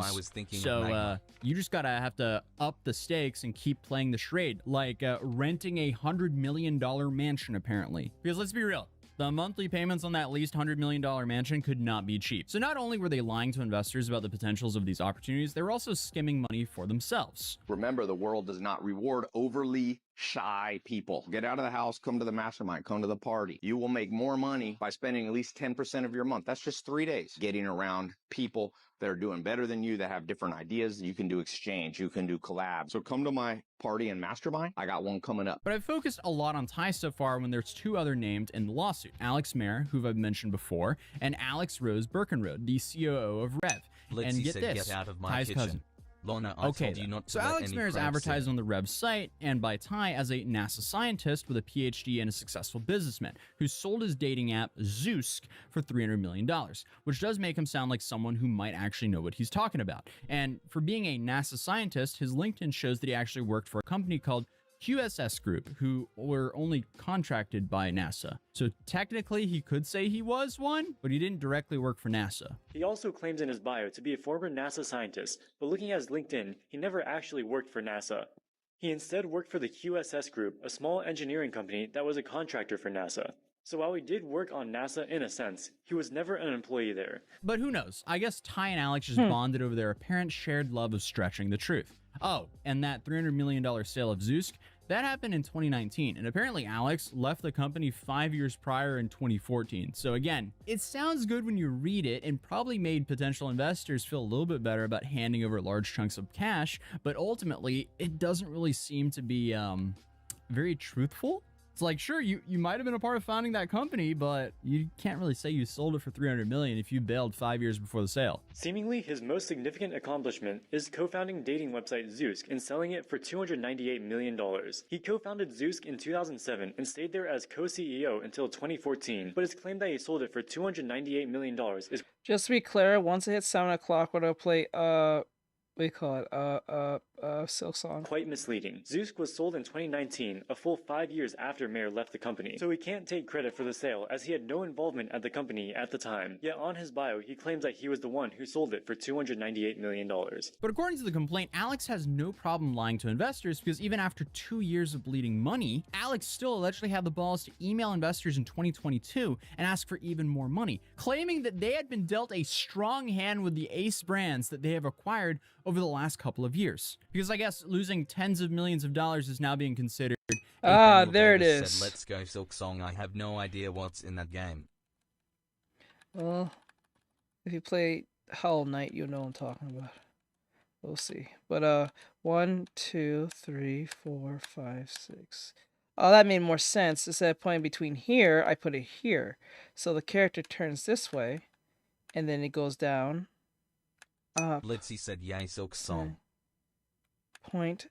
[SPEAKER 13] So you just gotta have to up the stakes and keep playing the charade, like renting a $100 million mansion, apparently. Because let's be real, the monthly payments on that leased $100 million mansion could not be cheap. So not only were they lying to investors about the potentials of these opportunities, they were also skimming money for themselves.
[SPEAKER 23] Remember, the world does not reward overly shy people. Get out of the house, come to the mastermind, come to the party. You will make more money by spending at least 10% of your month. That's just 3 days getting around people that are doing better than you, that have different ideas. You can do exchange, you can do collab. So come to my party and mastermind. I got one coming up.
[SPEAKER 13] But I've focused a lot on Ty so far, when there's two other named in the lawsuit: Alex Mayer, who I've mentioned before, and Alex Rose Birkenrode, the COO of Rev. And get this, Ty's cousin.
[SPEAKER 2] Lorna, I told you not to
[SPEAKER 13] so
[SPEAKER 2] let
[SPEAKER 13] Alex
[SPEAKER 2] any
[SPEAKER 13] Mayer is
[SPEAKER 2] crabs
[SPEAKER 13] advertised
[SPEAKER 2] in.
[SPEAKER 13] on the Rev site and by Ty as a NASA scientist with a PhD and a successful businessman who sold his dating app Zeusk for $300 million, which does make him sound like someone who might actually know what he's talking about. And for being a NASA scientist, his LinkedIn shows that he actually worked for a company called QSS Group, who were only contracted by NASA. So technically he could say he was one, but he didn't directly work for NASA.
[SPEAKER 14] He also claims in his bio to be a former NASA scientist, but looking at his LinkedIn, he never actually worked for NASA. He instead worked for the QSS Group, a small engineering company that was a contractor for NASA. So while he did work on NASA in a sense, he was never an employee there.
[SPEAKER 13] But who knows? I guess Ty and Alex just bonded over their apparent shared love of stretching the truth. Oh, and that $300 million sale of Zeusk, that happened in 2019, and apparently Alex left the company 5 years prior in 2014. So again, it sounds good when you read it and probably made potential investors feel a little bit better about handing over large chunks of cash, but ultimately it doesn't really seem to be very truthful. It's like, sure, you might have been a part of founding that company, but you can't really say you sold it for $300 million if you bailed 5 years before the sale.
[SPEAKER 14] Seemingly, his most significant accomplishment is co-founding dating website Zeusk and selling it for $298 million. He co-founded Zeusk in 2007 and stayed there as co-CEO until 2014, but his claim that he sold it for $298 million is...
[SPEAKER 1] Just to be clear, once it hits 7 o'clock, we're gonna play, what do you call it, Silk Song.
[SPEAKER 14] Quite misleading. Zeusk was sold in 2019, a full 5 years after Mayer left the company, so he can't take credit for the sale as he had no involvement at the company at the time. Yet on his bio, he claims that he was the one who sold it for $298 million.
[SPEAKER 13] But according to the complaint, Alex has no problem lying to investors because even after 2 years of bleeding money, Alex still allegedly had the balls to email investors in 2022 and ask for even more money, claiming that they had been dealt a strong hand with the ace brands that they have acquired over the last couple of years. Because I guess losing tens of millions of dollars is now being considered.
[SPEAKER 1] Ah, there it is.
[SPEAKER 2] Said, let's go Silk Song. I have no idea what's in that game.
[SPEAKER 1] Well, if you play Hollow Knight, you know what I'm talking about. We'll see. But 1, 2, 3, 4, 5, 6. Oh, that made more sense. Instead of putting between here, I put it here. So the character turns this way, and then it goes down. Up.
[SPEAKER 2] Litzy said, yay, Silk Song.
[SPEAKER 1] Point.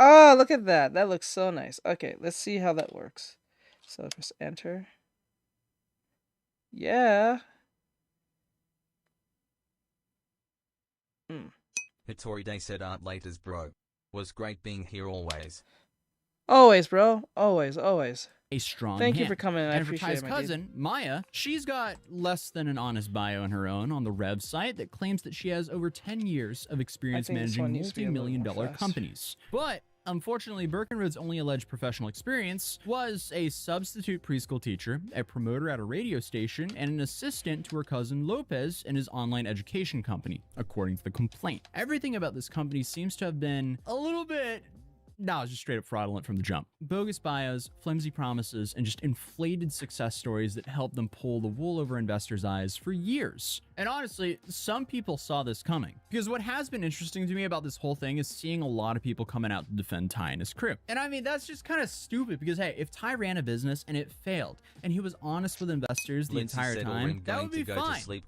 [SPEAKER 1] Oh, look at that. That looks so nice. Okay, let's see how that works. So press enter. Yeah.
[SPEAKER 2] Hitori Day said, art laters, bro. Was great being here always.
[SPEAKER 1] Always, bro. Always, always.
[SPEAKER 13] A strong
[SPEAKER 1] Thank you
[SPEAKER 13] hand.
[SPEAKER 1] for coming in. I
[SPEAKER 13] and for
[SPEAKER 1] appreciate
[SPEAKER 13] Ty's
[SPEAKER 1] it,
[SPEAKER 13] cousin, Maya, she's got less than an honest bio on her own on the Rev site that claims that she has over 10 years of experience managing multi-million-dollar companies. But unfortunately, Birkenrode's only alleged professional experience was a substitute preschool teacher, a promoter at a radio station, and an assistant to her cousin Lopez in his online education company, according to the complaint. Everything about this company seems to have been a little bit... No, it's just straight up fraudulent from the jump. Bogus bios, flimsy promises, and just inflated success stories that help them pull the wool over investors' eyes for years. And honestly, some people saw this coming. Because what has been interesting to me about this whole thing is seeing a lot of people coming out to defend Ty and his crew. And I mean, that's just kind of stupid because, hey, if Ty ran a business and it failed, and he was honest with investors the entire time, that would be fine. Like,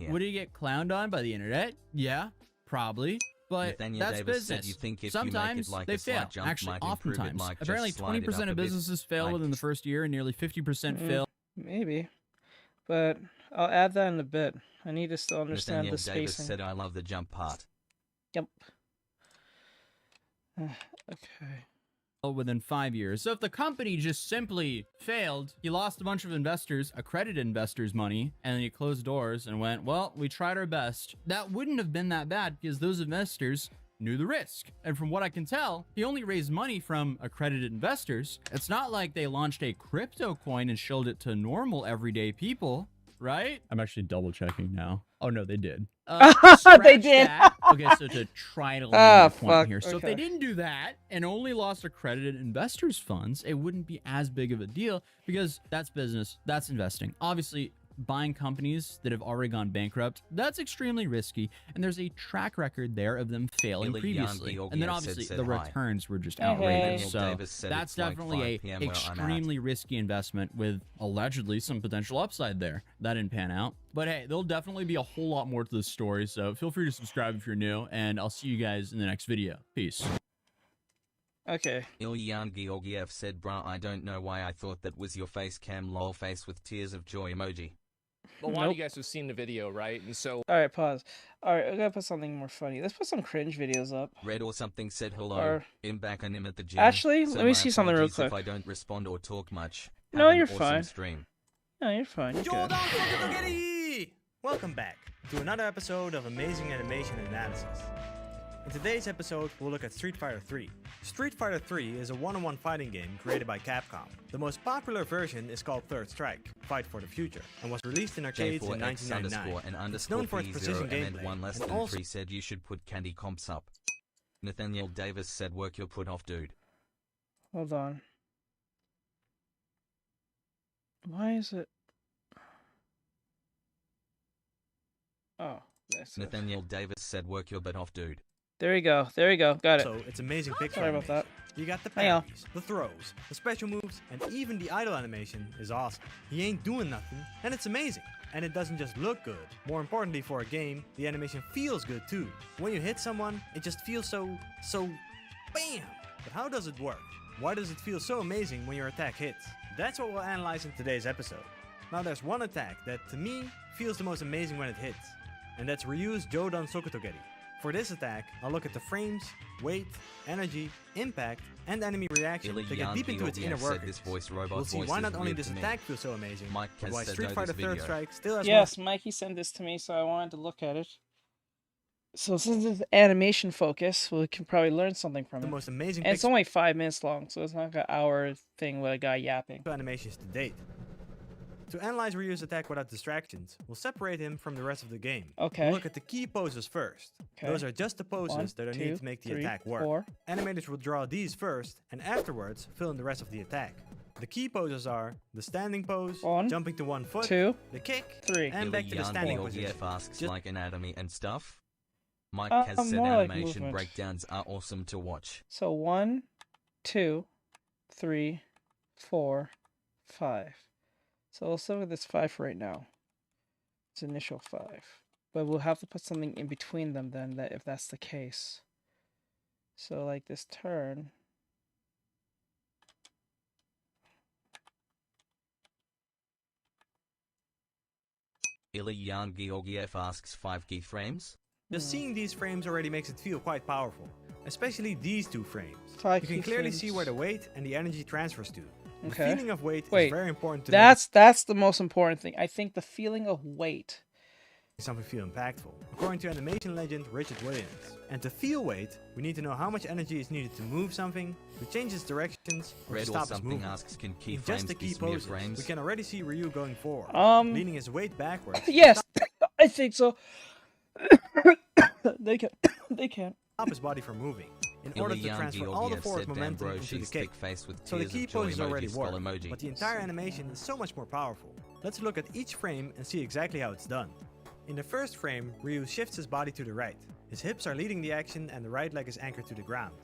[SPEAKER 13] would he get clowned on by the internet? Yeah, probably. But
[SPEAKER 2] Nathaniel
[SPEAKER 13] that's
[SPEAKER 2] Davis
[SPEAKER 13] business.
[SPEAKER 2] said, you think if
[SPEAKER 13] sometimes
[SPEAKER 2] you make it like
[SPEAKER 13] they
[SPEAKER 2] a slight
[SPEAKER 13] fail.
[SPEAKER 2] jump,
[SPEAKER 13] Actually,
[SPEAKER 2] Mike, improve it,
[SPEAKER 13] oftentimes.
[SPEAKER 2] Mike, just
[SPEAKER 13] Apparently,
[SPEAKER 2] slide it
[SPEAKER 13] 20%
[SPEAKER 2] up a
[SPEAKER 13] of
[SPEAKER 2] bit.
[SPEAKER 13] businesses fail
[SPEAKER 2] Mike.
[SPEAKER 13] within the first year, and nearly 50% fail.
[SPEAKER 1] Maybe. But I'll add that in a bit. I need to still understand
[SPEAKER 2] Nathaniel
[SPEAKER 1] the
[SPEAKER 2] Davis
[SPEAKER 1] spacing.
[SPEAKER 2] said, I love the jump part.
[SPEAKER 1] Yep. Okay.
[SPEAKER 13] Within 5 years. So if the company just simply failed, you lost a bunch of investors, accredited investors' money, and then you closed doors and went, well, we tried our best. That wouldn't have been that bad because those investors knew the risk. And from what I can tell, he only raised money from accredited investors. It's not like they launched a crypto coin and showed it to normal everyday people, right? I'm actually double checking now. Oh no, they did.
[SPEAKER 1] They did.
[SPEAKER 13] That. Okay, so to try to land the point here. So if they didn't do that and only lost accredited investors' funds, it wouldn't be as big of a deal because that's business, that's investing. Obviously, buying companies that have already gone bankrupt, that's extremely risky, and there's a track record there of them failing previously. And then obviously the returns were just outrageous. So that's definitely a extremely risky investment with allegedly some potential upside there. That didn't pan out. But hey, there'll definitely be a whole lot more to this story, so feel free to subscribe if you're new, and I'll see you guys in the next video. Peace.
[SPEAKER 1] Okay.
[SPEAKER 2] Ilyan Georgiev said, bruh, I don't know why I thought that was your face cam lol face with tears of joy emoji.
[SPEAKER 15] But a lot of you guys have seen the video, right? And so...
[SPEAKER 1] Alright, pause. Alright, I gotta put something more funny. Let's put some cringe videos up.
[SPEAKER 2] Red or something said hello. I'm back and I'm at the gym.
[SPEAKER 1] Actually,
[SPEAKER 2] so
[SPEAKER 1] let me see something real quick.
[SPEAKER 2] If I don't respond or talk much.
[SPEAKER 1] No, you're
[SPEAKER 2] awesome
[SPEAKER 1] fine.
[SPEAKER 2] Stream.
[SPEAKER 1] No, you're fine. You're good.
[SPEAKER 16] Welcome back to another episode of Amazing Animation Analysis. In today's episode, we'll look at Street Fighter 3. Street Fighter 3 is a one-on-one fighting game created by Capcom. The most popular version is called Third Strike, Fight for the Future, and was released in arcades in 1999. It's known for its precision gameplay,
[SPEAKER 2] one less
[SPEAKER 16] and
[SPEAKER 2] than
[SPEAKER 16] also
[SPEAKER 2] 3 said you should put candy comps up. Nathaniel Davis said work your put off, dude.
[SPEAKER 1] Hold on. Why is it? Oh, that's
[SPEAKER 2] Nathaniel Davis said work your butt off, dude.
[SPEAKER 1] There you go. There you go. Got it.
[SPEAKER 16] So it's amazing picture
[SPEAKER 1] Sorry about that.
[SPEAKER 16] You got the
[SPEAKER 1] Hang on.
[SPEAKER 16] parries, the throws, the special moves, and even the idle animation is awesome. He ain't doing nothing, and it's amazing. And it doesn't just look good. More importantly for a game, the animation feels good too. When you hit someone, it just feels so BAM! But how does it work? Why does it feel so amazing when your attack hits? That's what we'll analyze in today's episode. Now there's one attack that, to me, feels the most amazing when it hits. And that's Ryu's Jodan Sokutogeri. For this attack, I'll look at the frames, weight, energy, impact, and enemy reaction to get deep into its inner workings. We'll see why not only this attack feels so amazing, but why Street Fighter Third Strike still has
[SPEAKER 1] Yes, Mikey sent this to me, so I wanted to look at it. So since it's animation focus, we can probably learn something from it.
[SPEAKER 16] The most amazing.
[SPEAKER 1] And it's only 5 minutes long, so it's not like an hour thing with a guy yapping.
[SPEAKER 16] Animations to date. To analyze Ryu's attack without distractions, we'll separate him from the rest of the game.
[SPEAKER 1] Okay.
[SPEAKER 16] We'll look at the key poses first.
[SPEAKER 1] Okay.
[SPEAKER 16] Those are just the poses that are needed to make the attack work. Animators will draw these first, and afterwards fill in the rest of the attack. The key poses are the standing pose, jumping to one foot, the kick, and back to the standing position.
[SPEAKER 2] Asks like anatomy and stuff. Mike has said animation like breakdowns are awesome to watch.
[SPEAKER 1] So 1, 2, 3, 4, 5. So let's look at this 5 right now. It's initial 5. But we'll have to put something in between them then, that if that's the case. So like this turn.
[SPEAKER 2] Ilyan Georgiev asks 5 keyframes.
[SPEAKER 16] Just seeing these frames already makes it feel quite powerful. Especially these 2 frames.
[SPEAKER 1] 5
[SPEAKER 16] you can clearly see where the weight and the energy transfers to. The
[SPEAKER 1] Okay.
[SPEAKER 16] feeling of weight is very important to
[SPEAKER 1] that's the most important thing. I think the feeling of weight.
[SPEAKER 16] Something feel impactful, according to animation legend Richard Williams. And to feel weight, we need to know how much energy is needed to move something, to change its directions, or to stop its movement.
[SPEAKER 2] Asks, can
[SPEAKER 16] In just the key poses, we can already see Ryu going forward, leaning his weight backwards.
[SPEAKER 1] Yes, I think so. They can.
[SPEAKER 16] Stop his body from moving, in order to transfer all the forward momentum into the kick. So the key poses already work, but the entire animation is so much more powerful. Let's look at each frame and see exactly how it's done. In the first frame, Ryu shifts his body to the right. His hips are leading the action and the right leg is anchored to the ground.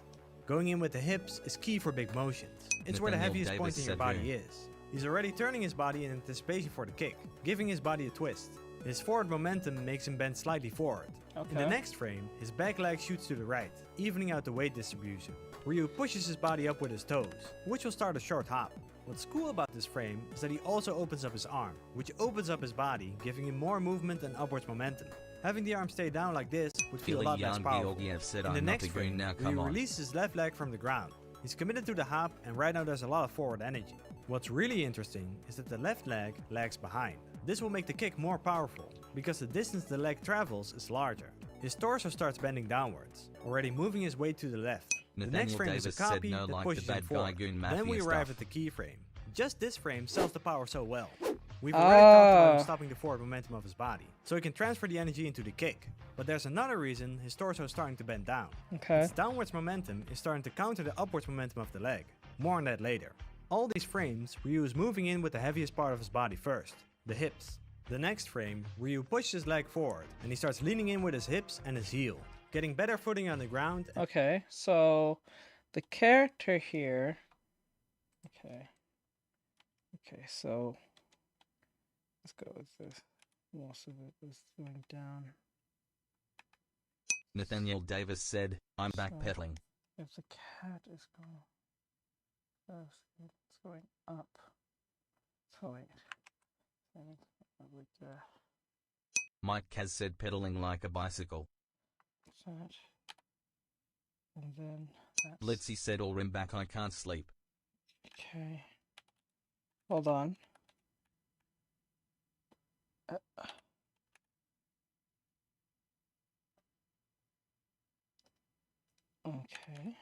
[SPEAKER 16] Going in with the hips is key for big motions. It's where the heaviest point in your body is. He's already turning his body in anticipation for the kick, giving his body a twist. His forward momentum makes him bend slightly forward. In the next frame, his back leg shoots to the right, evening out the weight distribution. Ryu pushes his body up with his toes, which will start a short hop. What's cool about this frame is that he also opens up his arm, which opens up his body, giving him more movement and upwards momentum. Having the arm stay down like this would feel a lot less powerful. In the next frame, Ryu releases his left leg from the ground. He's committed to the hop, and right now there's a lot of forward energy. What's really interesting is that the left leg lags behind. This will make the kick more powerful, because the distance the leg travels is larger. His torso starts bending downwards, already moving his weight to the left. The next frame is a copy that pushes him forward. Then we arrive at the key frame. Just this frame sells the power so well. We've already talked about him stopping the forward momentum of his body, so he can transfer the energy into the kick. But there's another reason his torso is starting to bend down. Its downwards momentum is starting to counter the upwards momentum of the leg. More on that later. All these frames, Ryu is moving in with the heaviest part of his body first, the hips. The next frame, Ryu pushes his leg forward, and he starts leaning in with his hips and his heel, getting better footing on the ground.
[SPEAKER 1] Okay, so the character here. Okay, so let's go with this. Most of it is going down.
[SPEAKER 2] Nathaniel Davis said, I'm backpedaling.
[SPEAKER 1] If the cat is going first, it's going up. So wait.
[SPEAKER 2] Mike has said pedaling like a bicycle.
[SPEAKER 1] That. And then that's...
[SPEAKER 2] Litzy said all rim back, I can't sleep.
[SPEAKER 1] Okay. Hold on. Okay.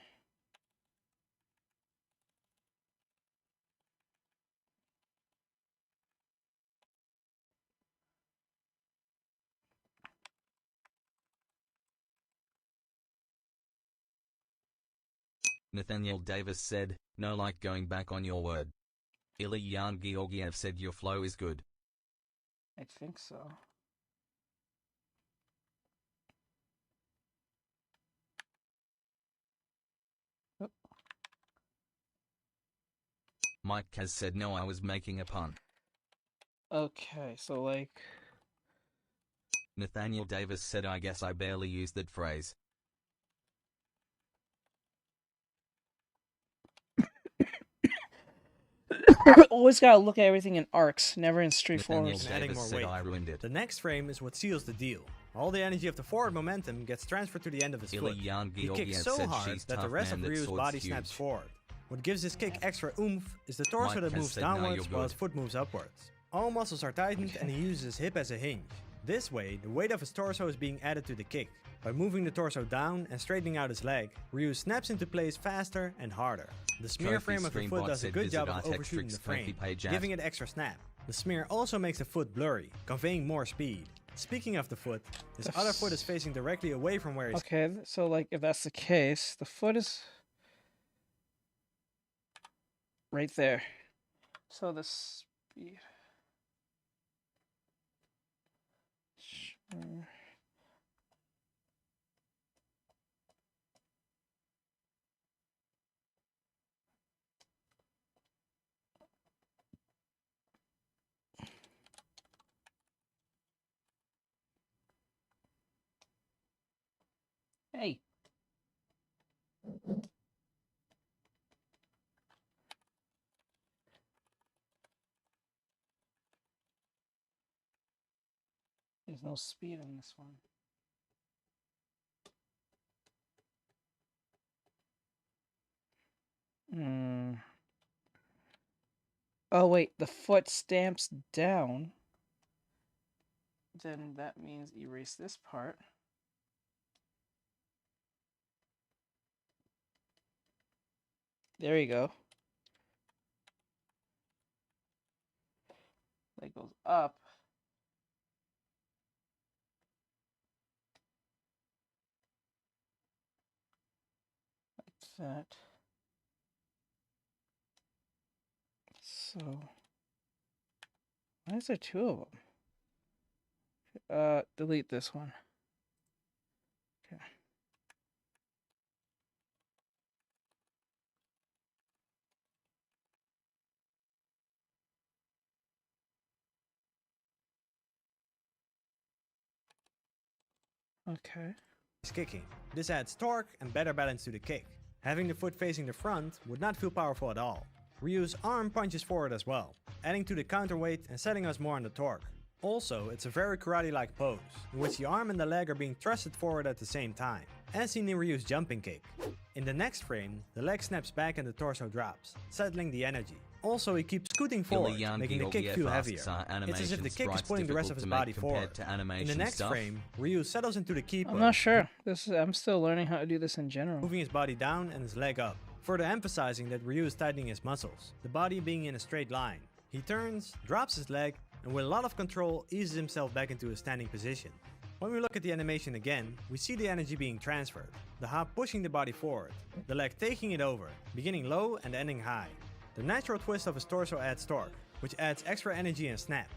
[SPEAKER 2] Nathaniel Davis said, no like going back on your word. Ilyan Georgiev said your flow is good.
[SPEAKER 1] I think so.
[SPEAKER 2] Mike has said no, I was making a pun.
[SPEAKER 1] Okay, so like...
[SPEAKER 2] Nathaniel Davis said I guess I barely used that phrase.
[SPEAKER 1] Always gotta look at everything in arcs, never in straightforward.
[SPEAKER 16] Adding more weight. The next frame is what seals the deal. All the energy of the forward momentum gets transferred to the end of his foot. He kicks so hard that the rest of Ryu's body snaps forward. What gives his kick extra oomph is the torso that moves downwards while his foot moves upwards. All muscles are tightened and he uses his hip as a hinge. This way, the weight of his torso is being added to the kick. By moving the torso down and straightening out his leg, Ryu snaps into place faster and harder. The smear frame of the foot does a good job of overshooting the frame, giving it extra snap. The smear also makes the foot blurry, conveying more speed. Speaking of the foot, his other foot is facing directly away from where he's...
[SPEAKER 1] Okay, so like if that's the case, the foot is right there. So the speed... Sure. Hey. There's no speed in this one. Oh wait, the foot stamps down. Then that means erase this part. There you go. That goes up. Like that. So, why is there two of them? Delete this one. Okay. Okay.
[SPEAKER 16] He's kicking. This adds torque and better balance to the kick. Having the foot facing the front would not feel powerful at all. Ryu's arm punches forward as well, adding to the counterweight and setting us more on the torque. Also, it's a very karate-like pose, in which the arm and the leg are being thrusted forward at the same time, as seen in Ryu's jumping kick. In the next frame, the leg snaps back and the torso drops, settling the energy. Also, he keeps scooting forward, making the kick feel heavier. It's as if the kick is pulling the rest of his body forward. In the next frame, Ryu settles into the key pose.
[SPEAKER 1] I'm not sure. I'm still learning how to do this in general.
[SPEAKER 16] Moving his body down and his leg up, further emphasizing that Ryu is tightening his muscles, the body being in a straight line. He turns, drops his leg, and with a lot of control eases himself back into a standing position. When we look at the animation again, we see the energy being transferred, the hop pushing the body forward, the leg taking it over, beginning low and ending high. The natural twist of his torso adds torque, which adds extra energy and snap.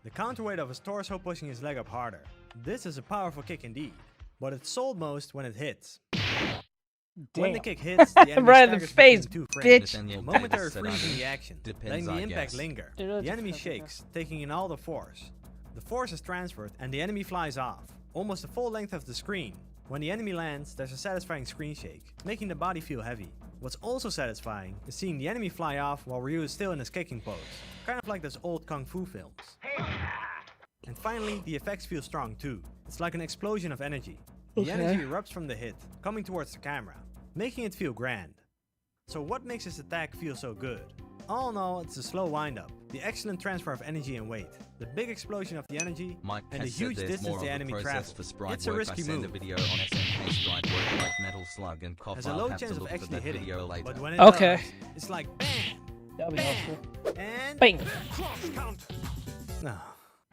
[SPEAKER 16] The counterweight of his torso pushing his leg up harder. This is a powerful kick indeed, but it's sold most when it hits.
[SPEAKER 1] Damn.
[SPEAKER 16] When the kick hits, the enemy
[SPEAKER 1] right in the face,
[SPEAKER 16] two frames.
[SPEAKER 1] bitch.
[SPEAKER 16] A momentary freeze in the action, letting the impact linger. The enemy shakes, taking in all the force. The force is transferred and the enemy flies off, almost the full length of the screen. When the enemy lands, there's a satisfying screen shake, making the body feel heavy. What's also satisfying is seeing the enemy fly off while Ryu is still in his kicking pose, kind of like those old kung fu films. And finally, the effects feel strong too. It's like an explosion of energy. The energy erupts from the hit, coming towards the camera, making it feel grand. So what makes this attack feel so good? All in all, it's the slow wind-up, the excellent transfer of energy and weight, the big explosion of the energy, and the huge distance the enemy travels. It's a risky move. Has a low chance of actually hitting, but when it does, it's like BAM!
[SPEAKER 1] That'll be helpful.
[SPEAKER 16] And
[SPEAKER 1] bang!
[SPEAKER 16] No.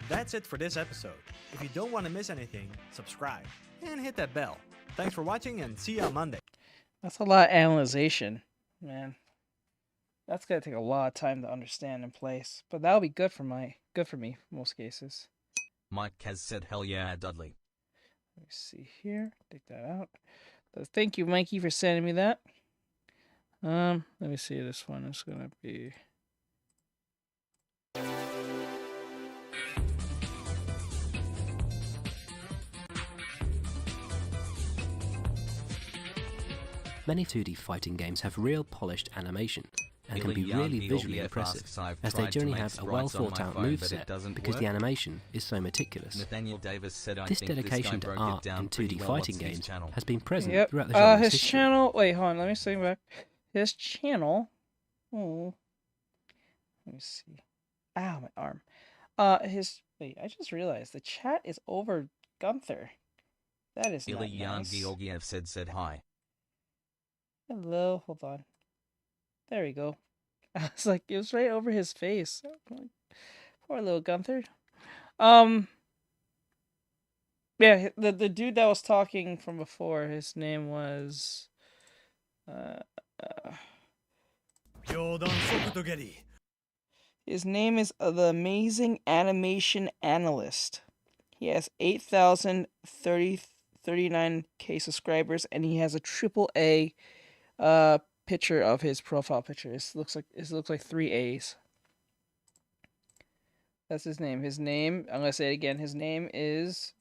[SPEAKER 16] That's it for this episode. If you don't want to miss anything, subscribe and hit that bell. Thanks for watching and see you on Monday.
[SPEAKER 1] That's a lot of analyzation, man. That's gonna take a lot of time to understand and place, but that'll be good for me in most cases.
[SPEAKER 2] Mike has said, "Hell yeah, Dudley."
[SPEAKER 1] Let me see here. Take that out. Thank you, Mikey, for sending me that. Let me see. This one is gonna be.
[SPEAKER 3] Many 2D fighting games have real polished animation, and can be really visually impressive, as they generally have a well-thought-out moveset because the animation is so meticulous.
[SPEAKER 2] Nathaniel Davis said,
[SPEAKER 3] This dedication to art in 2D fighting games has been present throughout the
[SPEAKER 1] genre's
[SPEAKER 3] genre's
[SPEAKER 1] his
[SPEAKER 3] history.
[SPEAKER 1] channel. Wait, hold on. Let me say back. His channel. Oh, let me see. Ow, my arm. Wait. I just realized the chat is over Gunther. That is not nice.
[SPEAKER 2] Georgiev said hi.
[SPEAKER 1] Hello. Hold on. There we go. I was like, it was right over his face. Poor little Gunther. Yeah, the dude that was talking from before, his name was his name is the Amazing Animation Analyst. He has 8,039K subscribers, and he has a AAA picture of his profile picture. It looks like 3 A's. That's his name. His name, I'm gonna say it again. His name is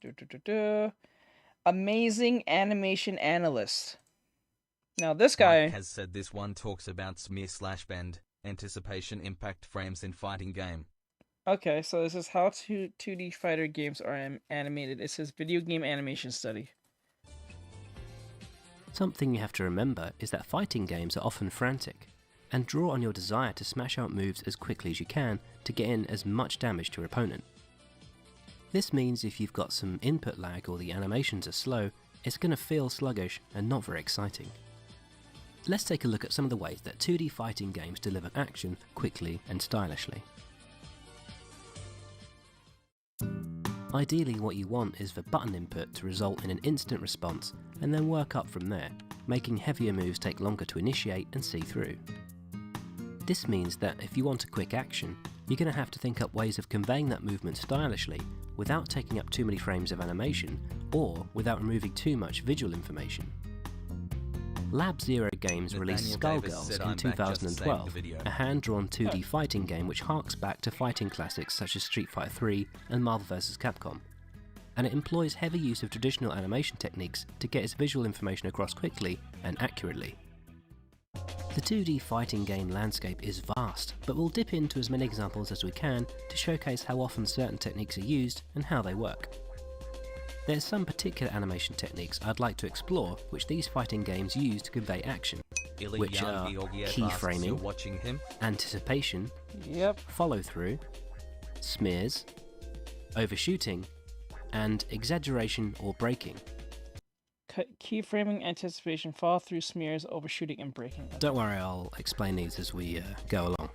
[SPEAKER 1] Amazing Animation Analyst. Now this guy
[SPEAKER 2] Mike has said this one talks about smear/bend, anticipation, impact frames in fighting game.
[SPEAKER 1] Okay, so this is how 2D fighter games are animated. It says video game animation study.
[SPEAKER 3] Something you have to remember is that fighting games are often frantic, and draw on your desire to smash out moves as quickly as you can to get in as much damage to your opponent. This means if you've got some input lag or the animations are slow, it's going to feel sluggish and not very exciting. Let's take a look at some of the ways that 2D fighting games deliver action quickly and stylishly. Ideally, what you want is for button input to result in an instant response and then work up from there, making heavier moves take longer to initiate and see through. This means that if you want a quick action, you're going to have to think up ways of conveying that movement stylishly without taking up too many frames of animation or without removing too much visual information. Lab Zero Games released Skullgirls in 2012, a hand-drawn 2D fighting game which harks back to fighting classics such as Street Fighter 3 and Marvel vs. Capcom, and it employs heavy use of traditional animation techniques to get its visual information across quickly and accurately. The 2D fighting game landscape is vast, but we'll dip into as many examples as we can to showcase how often certain techniques are used and how they work. There's some particular animation techniques I'd like to explore which these fighting games use to convey action, which are keyframing, anticipation, follow-through, smears, overshooting, and exaggeration or breaking.
[SPEAKER 1] Keyframing, anticipation, follow-through, smears, overshooting, and breaking.
[SPEAKER 3] Don't worry, I'll explain these as we go along.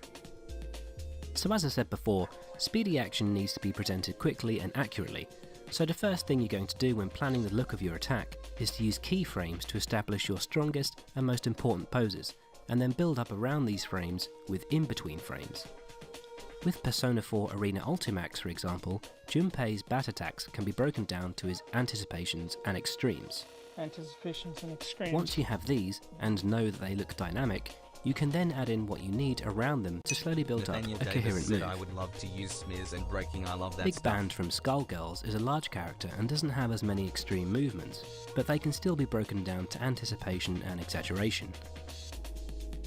[SPEAKER 3] So as I said before, speedy action needs to be presented quickly and accurately. So the first thing you're going to do when planning the look of your attack is to use keyframes to establish your strongest and most important poses, and then build up around these frames with in-between frames. With Persona 4 Arena Ultimax, for example, Junpei's bat attacks can be broken down to his anticipations and extremes.
[SPEAKER 1] Anticipations and extremes.
[SPEAKER 3] Once you have these, and know that they look dynamic, you can then add in what you need around them to slowly build
[SPEAKER 2] Nathaniel
[SPEAKER 3] up a
[SPEAKER 2] Davis
[SPEAKER 3] coherent
[SPEAKER 2] said,
[SPEAKER 3] move.
[SPEAKER 2] I would love to use smears and breaking. I love that
[SPEAKER 3] Big
[SPEAKER 2] stuff.
[SPEAKER 3] Band from Skullgirls is a large character and doesn't have as many extreme movements, but they can still be broken down to anticipation and exaggeration.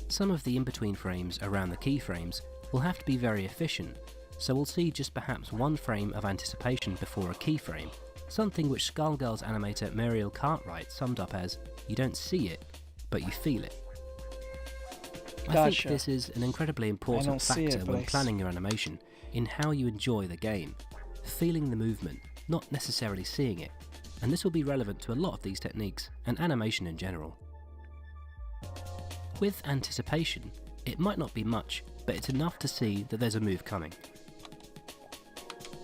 [SPEAKER 3] Some of the in-between frames around the keyframes will have to be very efficient, so we'll see just perhaps one frame of anticipation before a keyframe, something which Skullgirls animator Muriel Cartwright summed up as, you don't see it, but you feel it. I think this is an incredibly important factor when planning your animation, in how you enjoy the game, feeling the movement, not necessarily seeing it, and this will be relevant to a lot of these techniques and animation in general. With anticipation, it might not be much, but it's enough to see that there's a move coming.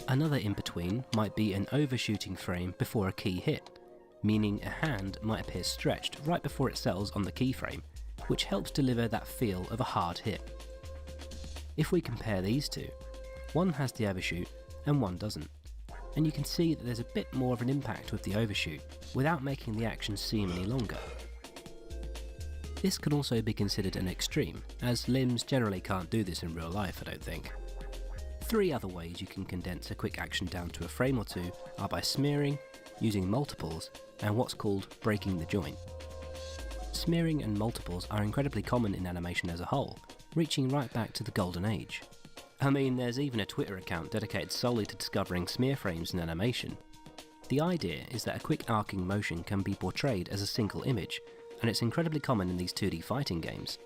[SPEAKER 3] Another in-between might be an overshooting frame before a key hit, meaning a hand might appear stretched right before it settles on the keyframe, which helps deliver that feel of a hard hit. If we compare these two, one has the overshoot and one doesn't, and you can see that there's a bit more of an impact with the overshoot without making the action seem any longer. This can also be considered an extreme, as limbs generally can't do this in real life, I don't think. 3 other ways you can condense a quick action down to a frame or two are by smearing, using multiples, and what's called breaking the joint. Smearing and multiples are incredibly common in animation as a whole, reaching right back to the golden age. I mean, there's even a Twitter account dedicated solely to discovering smear frames in animation. The idea is that a quick arcing motion can be portrayed as a single image, and it's incredibly common in these 2D fighting games.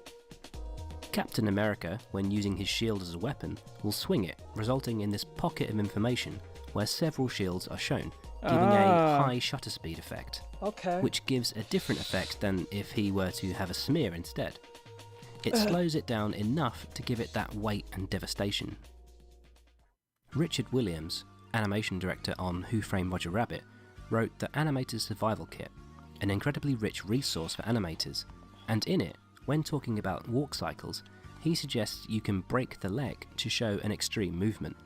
[SPEAKER 3] Captain America, when using his shield as a weapon, will swing it, resulting in this pocket of information where several shields are shown, giving a high shutter speed effect, which gives a different effect than if he were to have a smear instead. It slows it down enough to give it that weight and devastation. Richard Williams, animation director on Who Framed Roger Rabbit, wrote the Animator's Survival Kit, an incredibly rich resource for animators, and in it, when talking about walk cycles, he suggests you can break the leg to show an extreme movement.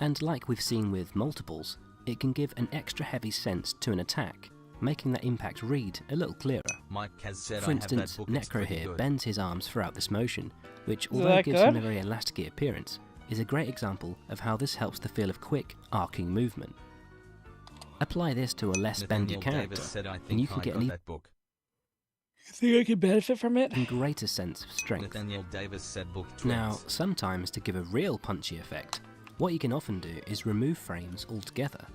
[SPEAKER 3] And like we've seen with multiples, it can give an extra heavy sense to an attack, making that impact read a little clearer.
[SPEAKER 2] Mike has said,
[SPEAKER 3] for instance, Necro here bends his arms throughout this motion, which, although it gives him a very elasticy appearance, is a great example of how this helps the feel of quick, arcing movement. Apply this to a less bendy character, and you can get an
[SPEAKER 1] You think I could benefit from it?
[SPEAKER 3] even greater sense of strength.
[SPEAKER 2] Nathaniel Davis said book
[SPEAKER 3] Now,
[SPEAKER 2] twins.
[SPEAKER 3] sometimes to give a real punchy effect, what you can often do is remove frames altogether.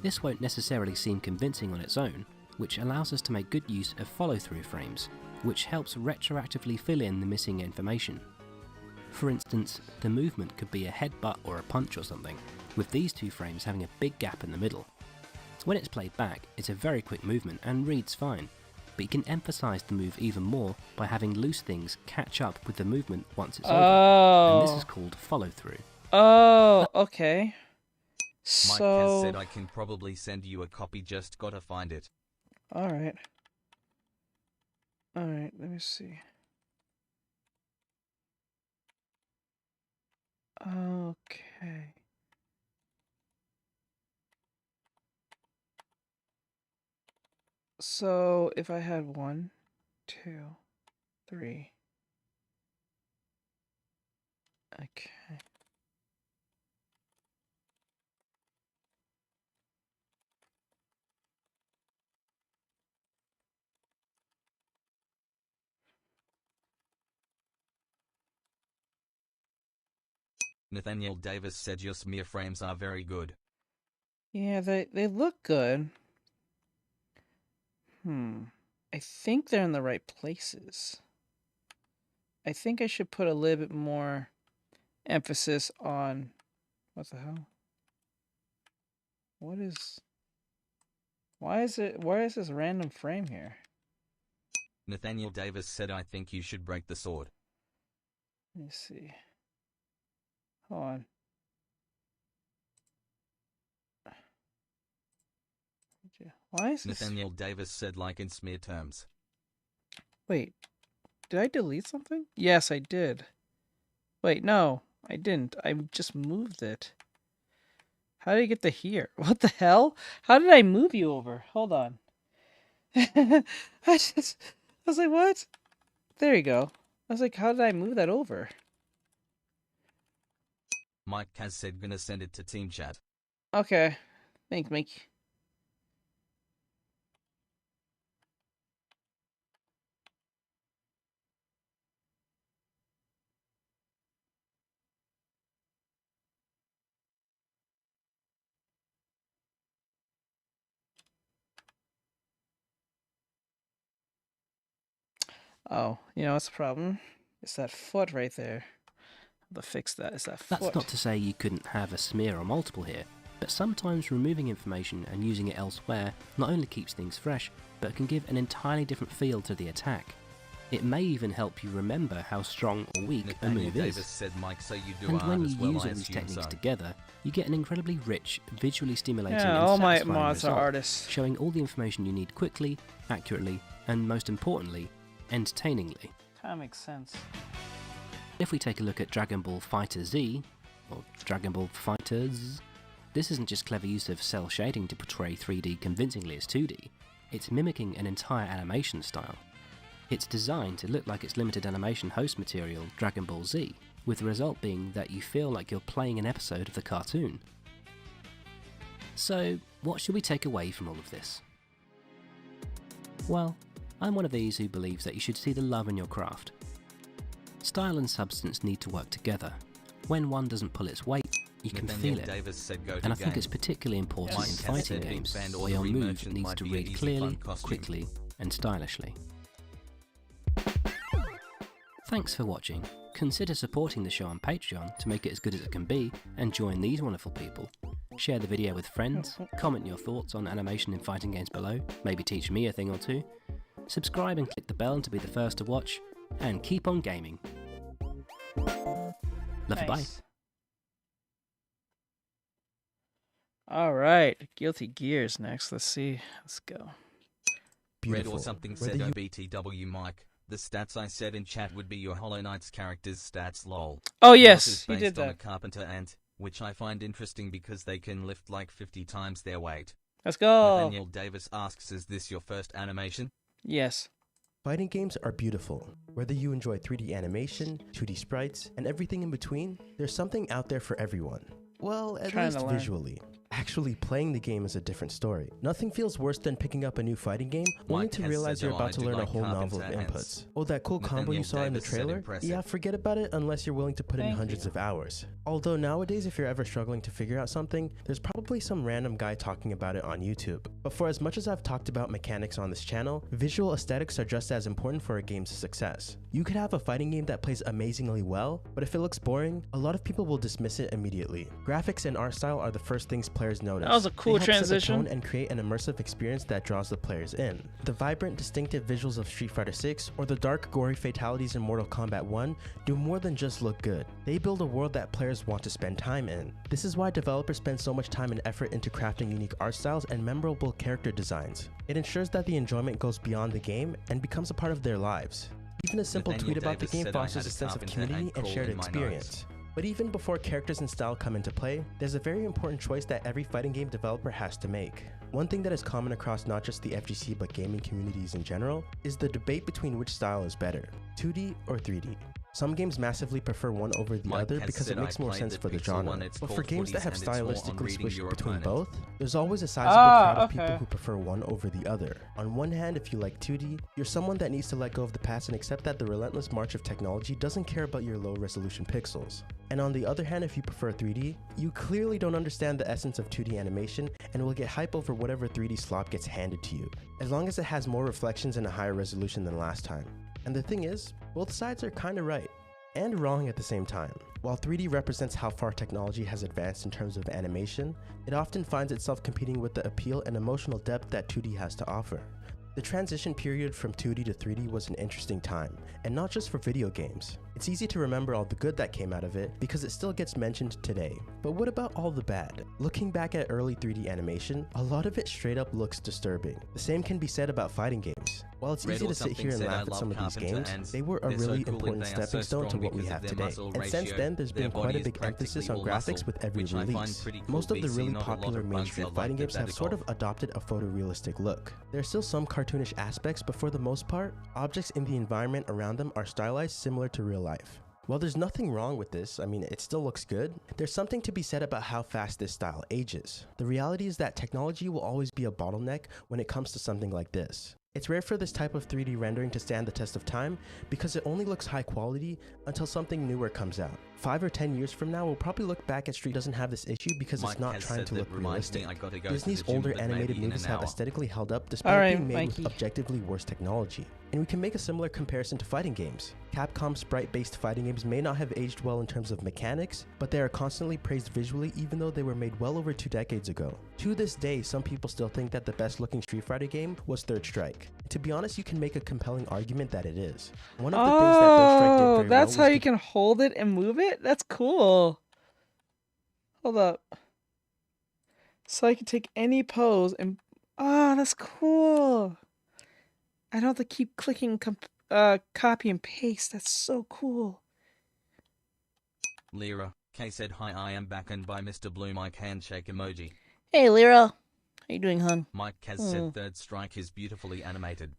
[SPEAKER 3] This won't necessarily seem convincing on its own, which allows us to make good use of follow-through frames, which helps retroactively fill in the missing information. For instance, the movement could be a headbutt or a punch or something, with these two frames having a big gap in the middle. When it's played back, it's a very quick movement and reads fine, but you can emphasise the move even more by having loose things catch up with the movement once it's over, and this is called follow-through.
[SPEAKER 1] Oh, okay.
[SPEAKER 2] Mike has said I can probably send you a copy, just gotta find it.
[SPEAKER 1] Alright. Alright, let me see. Okay. So, if I had 1, 2, 3. Okay.
[SPEAKER 2] Nathaniel Davis said your smear frames are very good.
[SPEAKER 1] Yeah, they look good. I think they're in the right places. I think I should put a little bit more emphasis on... What the hell? What is... Why is this random frame here?
[SPEAKER 2] Nathaniel Davis said I think you should break the sword.
[SPEAKER 1] Let me see. Hold on. Why is this...
[SPEAKER 2] Nathaniel Davis said like in smear terms.
[SPEAKER 1] Wait. Did I delete something? Yes, I did. Wait, no, I didn't. I just moved it. How did I get to here? What the hell? How did I move you over? Hold on. I was like, what? There you go. I was like, how did I move that over?
[SPEAKER 2] Mike has said gonna send it to team chat.
[SPEAKER 1] Okay. Thanks, Mike. Oh, you know what's the problem? It's that foot right there. To fix that is that foot.
[SPEAKER 3] That's not to say you couldn't have a smear or multiple here, but sometimes removing information and using it elsewhere not only keeps things fresh, but can give an entirely different feel to the attack. It may even help you remember how strong or weak
[SPEAKER 2] Nathaniel
[SPEAKER 3] a move
[SPEAKER 2] Davis
[SPEAKER 3] is.
[SPEAKER 2] said Mike, so you do
[SPEAKER 3] And
[SPEAKER 2] art
[SPEAKER 3] when
[SPEAKER 2] as
[SPEAKER 3] you
[SPEAKER 2] well,
[SPEAKER 3] use
[SPEAKER 2] I
[SPEAKER 3] all these
[SPEAKER 2] assume
[SPEAKER 3] techniques
[SPEAKER 2] so.
[SPEAKER 3] together, you get an incredibly rich, visually stimulating
[SPEAKER 1] Yeah,
[SPEAKER 3] and
[SPEAKER 1] all my
[SPEAKER 3] satisfying
[SPEAKER 1] mods are
[SPEAKER 3] result,
[SPEAKER 1] artists.
[SPEAKER 3] showing all the information you need quickly, accurately, and most importantly, entertainingly.
[SPEAKER 1] Kinda makes sense.
[SPEAKER 3] If we take a look at Dragon Ball Fighter Z, or Dragon Ball Fighters, this isn't just clever use of cell shading to portray 3D convincingly as 2D, it's mimicking an entire animation style. It's designed to look like its limited animation host material, Dragon Ball Z, with the result being that you feel like you're playing an episode of the cartoon. So, what should we take away from all of this? Well, I'm one of these who believes that you should see the love in your craft. Style and substance need to work together. When one doesn't pull its weight, you can feel it.
[SPEAKER 2] Davis said go
[SPEAKER 3] And I
[SPEAKER 2] to
[SPEAKER 3] think
[SPEAKER 2] games.
[SPEAKER 3] it's particularly important
[SPEAKER 2] Mike
[SPEAKER 3] in
[SPEAKER 2] Cass
[SPEAKER 3] fighting
[SPEAKER 2] said big
[SPEAKER 3] games,
[SPEAKER 2] fan
[SPEAKER 3] where your
[SPEAKER 2] ordering
[SPEAKER 3] move
[SPEAKER 2] merchant
[SPEAKER 3] needs
[SPEAKER 2] might
[SPEAKER 3] to
[SPEAKER 2] be a
[SPEAKER 3] read
[SPEAKER 2] easy
[SPEAKER 3] clearly,
[SPEAKER 2] fun costume.
[SPEAKER 3] quickly, and stylishly. Thanks for watching. Consider supporting the show on Patreon to make it as good as it can be, and join these wonderful people. Share the video with friends, comment your thoughts on animation in fighting games below, maybe teach me a thing or two. Subscribe and click the bell to be the first to watch, and keep on gaming. Love you, bye.
[SPEAKER 1] All right, Guilty Gears next. Let's see. Let's go.
[SPEAKER 2] Red or something said OBTW Mike. The stats I said in chat would be your Hollow Knight's character's stats lol.
[SPEAKER 1] Oh yes,
[SPEAKER 2] Yours is
[SPEAKER 1] he
[SPEAKER 2] based
[SPEAKER 1] did
[SPEAKER 2] on
[SPEAKER 1] that.
[SPEAKER 2] a carpenter ant, which I find interesting because they can lift like 50 times their weight.
[SPEAKER 1] Let's go.
[SPEAKER 2] Nathaniel Davis asks, is this your first animation?
[SPEAKER 1] Yes.
[SPEAKER 4] Fighting games are beautiful. Whether you enjoy 3D animation, 2D sprites, and everything in between, there's something out there for everyone. Well, at least visually. Actually playing the game is a different story. Nothing feels worse than picking up a new fighting game only
[SPEAKER 2] Mike
[SPEAKER 4] to
[SPEAKER 2] has
[SPEAKER 4] realize
[SPEAKER 2] said,
[SPEAKER 4] you're
[SPEAKER 2] "Oh,
[SPEAKER 4] about
[SPEAKER 2] I
[SPEAKER 4] to
[SPEAKER 2] do
[SPEAKER 4] learn a
[SPEAKER 2] like
[SPEAKER 4] whole novel of
[SPEAKER 2] carpenter ants."
[SPEAKER 4] inputs. Oh, that cool combo you
[SPEAKER 2] Nathaniel
[SPEAKER 4] saw in the
[SPEAKER 2] Davis said
[SPEAKER 4] trailer?
[SPEAKER 2] impressive.
[SPEAKER 4] Yeah, forget about it unless you're willing to put in hundreds of hours. Although nowadays, if you're ever struggling to figure out something, there's probably some random guy talking about it on YouTube. But for as much as I've talked about mechanics on this channel, visual aesthetics are just as important for a game's success. You could have a fighting game that plays amazingly well, but if it looks boring, a lot of people will dismiss it immediately. Graphics and art style are the first things players notice.
[SPEAKER 1] That was a cool
[SPEAKER 4] They help set the
[SPEAKER 1] transition.
[SPEAKER 4] tone and create an immersive experience that draws the players in. The vibrant, distinctive visuals of Street Fighter 6 or the dark, gory fatalities in Mortal Kombat 1 do more than just look good. They build a world that players want to spend time in. This is why developers spend so much time and effort into crafting unique art styles and memorable character designs. It ensures that the enjoyment goes beyond the game and becomes a part of their lives. Even a simple
[SPEAKER 2] Nathaniel
[SPEAKER 4] tweet about the
[SPEAKER 2] Davis
[SPEAKER 4] game
[SPEAKER 2] said, "I
[SPEAKER 4] fosters
[SPEAKER 2] had
[SPEAKER 4] a
[SPEAKER 2] a
[SPEAKER 4] sense of
[SPEAKER 2] carpenter
[SPEAKER 4] community
[SPEAKER 2] ant
[SPEAKER 4] and
[SPEAKER 2] crawl
[SPEAKER 4] shared
[SPEAKER 2] in my
[SPEAKER 4] experience. But even before characters and style come into play, there's a very important choice that every fighting game developer has to make. One thing that is common across not just the FGC but gaming communities in general is the debate between which style is better, 2D or 3D. Some games massively prefer one over the
[SPEAKER 2] Mike
[SPEAKER 4] other
[SPEAKER 2] has
[SPEAKER 4] because
[SPEAKER 2] said,
[SPEAKER 4] it makes
[SPEAKER 2] "I
[SPEAKER 4] more
[SPEAKER 2] played
[SPEAKER 4] sense
[SPEAKER 2] the
[SPEAKER 4] for the
[SPEAKER 2] Pixel
[SPEAKER 4] genre.
[SPEAKER 2] one, it's
[SPEAKER 4] But for
[SPEAKER 2] called
[SPEAKER 4] games that
[SPEAKER 2] footies
[SPEAKER 4] have
[SPEAKER 2] and it's more on
[SPEAKER 4] stylistically
[SPEAKER 2] reading
[SPEAKER 4] switched
[SPEAKER 2] your
[SPEAKER 4] between
[SPEAKER 2] opponent."
[SPEAKER 4] both, there's always a sizable crowd of people
[SPEAKER 1] okay.
[SPEAKER 4] who prefer one over the other. On one hand, if you like 2D, you're someone that needs to let go of the past and accept that the relentless march of technology doesn't care about your low resolution pixels. And on the other hand, if you prefer 3D, you clearly don't understand the essence of 2D animation and will get hype over whatever 3D slop gets handed to you, as long as it has more reflections and a higher resolution than last time. And the thing is, both sides are kinda right, and wrong at the same time. While 3D represents how far technology has advanced in terms of animation, it often finds itself competing with the appeal and emotional depth that 2D has to offer. The transition period from 2D to 3D was an interesting time, and not just for video games. It's easy to remember all the good that came out of it because it still gets mentioned today. But what about all the bad? Looking back at early 3D animation, a lot of it straight up looks disturbing. The same can be said about fighting games. While it's
[SPEAKER 2] Red
[SPEAKER 4] easy
[SPEAKER 2] or
[SPEAKER 4] to sit
[SPEAKER 2] something
[SPEAKER 4] here and
[SPEAKER 2] said,
[SPEAKER 4] laugh
[SPEAKER 2] "I
[SPEAKER 4] at
[SPEAKER 2] love
[SPEAKER 4] some of these
[SPEAKER 2] carpenter
[SPEAKER 4] games,
[SPEAKER 2] ants.
[SPEAKER 4] they were a
[SPEAKER 2] They're so
[SPEAKER 4] really
[SPEAKER 2] cool and
[SPEAKER 4] important
[SPEAKER 2] they are so
[SPEAKER 4] stepping stone to
[SPEAKER 2] strong
[SPEAKER 4] what we
[SPEAKER 2] because
[SPEAKER 4] have
[SPEAKER 2] of their
[SPEAKER 4] today.
[SPEAKER 2] muscle
[SPEAKER 4] And since
[SPEAKER 2] ratio.
[SPEAKER 4] then, there's
[SPEAKER 2] Their
[SPEAKER 4] been quite a
[SPEAKER 2] body is
[SPEAKER 4] big emphasis
[SPEAKER 2] practically
[SPEAKER 4] on
[SPEAKER 2] all
[SPEAKER 4] graphics
[SPEAKER 2] muscle,
[SPEAKER 4] with every
[SPEAKER 2] which I find
[SPEAKER 4] release.
[SPEAKER 2] pretty cool.
[SPEAKER 4] Most of the
[SPEAKER 2] BC,
[SPEAKER 4] really
[SPEAKER 2] not a lot
[SPEAKER 4] popular
[SPEAKER 2] of bugs
[SPEAKER 4] mainstream
[SPEAKER 2] are like
[SPEAKER 4] fighting
[SPEAKER 2] that
[SPEAKER 4] games have
[SPEAKER 2] that
[SPEAKER 4] sort of
[SPEAKER 2] evolve.
[SPEAKER 4] adopted a photorealistic look. There's still some cartoonish aspects, but for the most part, objects in the environment around them are stylized similar to real life. While there's nothing wrong with this, I mean, it still looks good, there's something to be said about how fast this style ages. The reality is that technology will always be a bottleneck when it comes to something like this. It's rare for this type of 3D rendering to stand the test of time because it only looks high quality until something newer comes out. 5 or 10 years from now, we'll probably look back at Street doesn't have this issue because
[SPEAKER 2] Mike
[SPEAKER 4] it's not
[SPEAKER 2] has
[SPEAKER 4] trying
[SPEAKER 2] said
[SPEAKER 4] to
[SPEAKER 2] that
[SPEAKER 4] look
[SPEAKER 2] reminds me
[SPEAKER 4] realistic.
[SPEAKER 2] I gotta go to
[SPEAKER 4] Disney's
[SPEAKER 2] the gym,
[SPEAKER 4] older
[SPEAKER 2] but
[SPEAKER 4] animated
[SPEAKER 2] maybe in
[SPEAKER 4] movies
[SPEAKER 2] an
[SPEAKER 4] have
[SPEAKER 2] hour.
[SPEAKER 4] aesthetically held up despite
[SPEAKER 1] Alright,
[SPEAKER 4] being made
[SPEAKER 1] Mikey.
[SPEAKER 4] with objectively worse technology. And we can make a similar comparison to fighting games. Capcom's sprite-based fighting games may not have aged well in terms of mechanics, but they are constantly praised visually even though they were made well over 2 decades ago. To this day, some people still think that the best looking Street Fighter game was Third Strike. To be honest, you can make a compelling argument that it is. One of the things that Third Strike did very
[SPEAKER 1] that's
[SPEAKER 4] well
[SPEAKER 1] how
[SPEAKER 4] was
[SPEAKER 1] you can hold it and move it? That's cool. Hold up. So I can take any pose and... that's cool. I don't have to keep clicking copy and paste. That's so cool.
[SPEAKER 2] Lyra, K said, "Hi, I am back and by Mr. Blue Mike handshake emoji."
[SPEAKER 1] Hey, Lyra. How you doing, hon?
[SPEAKER 2] Mike Kaz said, "Third Strike is beautifully animated."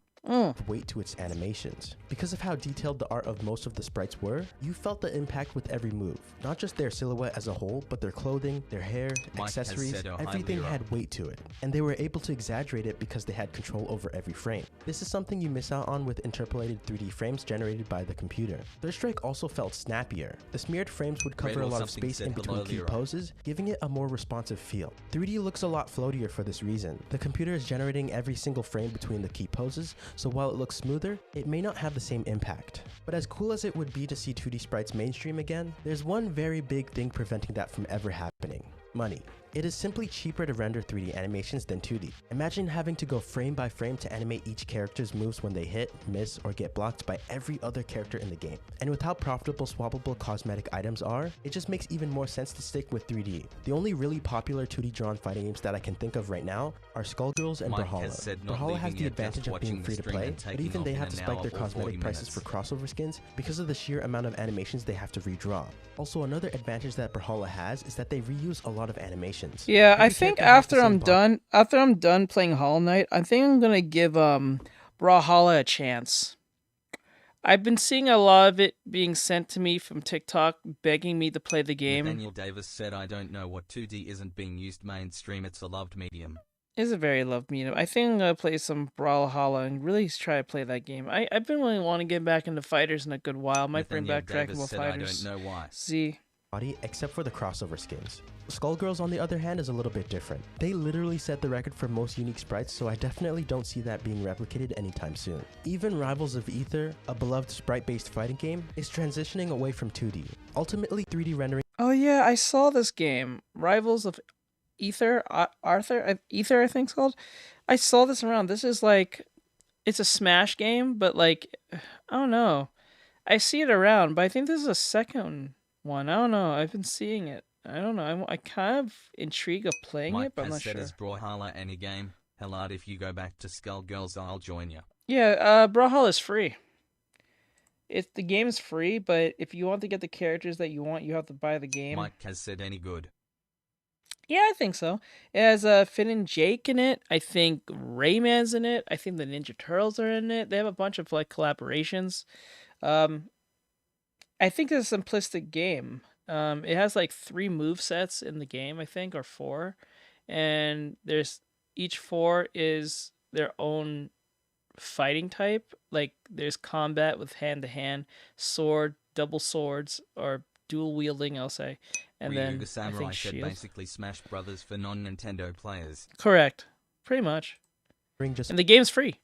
[SPEAKER 4] weight to its animations. Because of how detailed the art of most of the sprites were, you felt the impact with every move. Not just their silhouette as a whole, but their clothing, their hair, accessories, everything had weight to it. And they were able to exaggerate it because they had control over every frame. This is something you miss out on with interpolated 3D frames generated by the computer. Artextric also felt snappier. The smeared frames would cover a lot of space in between key poses, giving it a more responsive feel. 3D looks a lot floatier for this reason. The computer is generating every single frame between the key poses, so while it looks smoother, it may not have the same impact. But as cool as it would be to see 2D sprites mainstream again, there's one very big thing preventing that from ever happening: money. It is simply cheaper to render 3D animations than 2D. Imagine having to go frame by frame to animate each character's moves when they hit, miss, or get blocked by every other character in the game. And with how profitable swappable cosmetic items are, it just makes even more sense to stick with 3D. The only really popular 2D drawn fighting games that I can think of right now are Skullgirls and Brawlhalla. Brawlhalla has the advantage of being free to play, but even they have to spike their cosmetic prices for crossover skins because of the sheer amount of animations they have to redraw. Also, another advantage that Brawlhalla has is that they reuse a lot of animations.
[SPEAKER 1] Yeah, I think after I'm done playing Hollow Knight, I think I'm gonna give Brawlhalla a chance. I've been seeing a lot of it being sent to me from TikTok, begging me to play the game.
[SPEAKER 2] Nathaniel Davis said, "I don't know what 2D isn't being used mainstream. It's a loved medium."
[SPEAKER 1] It's a very loved medium. I think I'm gonna play some Brawlhalla and really try to play that game. I've been really wanting to get back into fighters in a good while. Might bring back Dragon Ball Fighters.
[SPEAKER 2] I don't know why.
[SPEAKER 1] Z.
[SPEAKER 4] Except for the crossover skins. Skullgirls, on the other hand, is a little bit different. They literally set the record for most unique sprites, so I definitely don't see that being replicated anytime soon. Even Rivals of Aether, a beloved sprite-based fighting game, is transitioning away from 2D. Ultimately, 3D rendering.
[SPEAKER 1] Oh yeah, I saw this game, Rivals of Aether, Aether I think it's called. I saw this around. This is like, it's a Smash game, but like, I don't know. I see it around, but I think this is a second one. I don't know. I've been seeing it. I don't know. I'm kind of intrigued of playing it, but I'm not sure.
[SPEAKER 2] Mike has said, "Is Brawlhalla any game? Hellard, if you go back to Skullgirls, I'll join you."
[SPEAKER 1] Yeah, Brawlhalla is free. The game is free, but if you want to get the characters that you want, you have to buy the game.
[SPEAKER 2] Mike has said, "Any good?"
[SPEAKER 1] Yeah, I think so. It has Finn and Jake in it. I think Rayman's in it. I think the Ninja Turtles are in it. They have a bunch of like collaborations. I think it's a simplistic game. It has like 3 move sets in the game, I think, or 4, and each 4 is their own fighting type. Like there's combat with hand-to-hand, sword, double swords, or dual wielding, I'll say, and then
[SPEAKER 2] Samurai
[SPEAKER 1] I think
[SPEAKER 2] said
[SPEAKER 1] shield.
[SPEAKER 2] basically Smash Brothers for non-Nintendo players.
[SPEAKER 1] Correct, pretty much. And the game's free,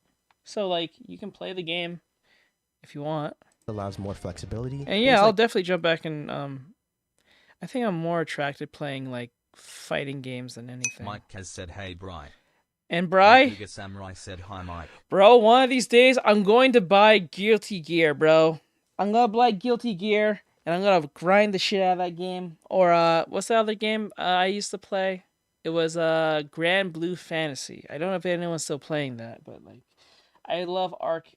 [SPEAKER 1] so like you can play the game if you want.
[SPEAKER 4] Allows more flexibility.
[SPEAKER 1] And yeah, I'll definitely jump back and I think I'm more attracted playing like fighting games than anything.
[SPEAKER 2] Mike has said, "Hey, Bry."
[SPEAKER 1] And Bry?
[SPEAKER 2] Giga Samurai said, "Hi, Mike."
[SPEAKER 1] Bro, one of these days I'm going to buy Guilty Gear, bro. I'm gonna buy Guilty Gear and I'm gonna grind the shit out of that game. Or what's the other game I used to play? It was Grand Blue Fantasy. I don't know if anyone's still playing that, but like I love Arc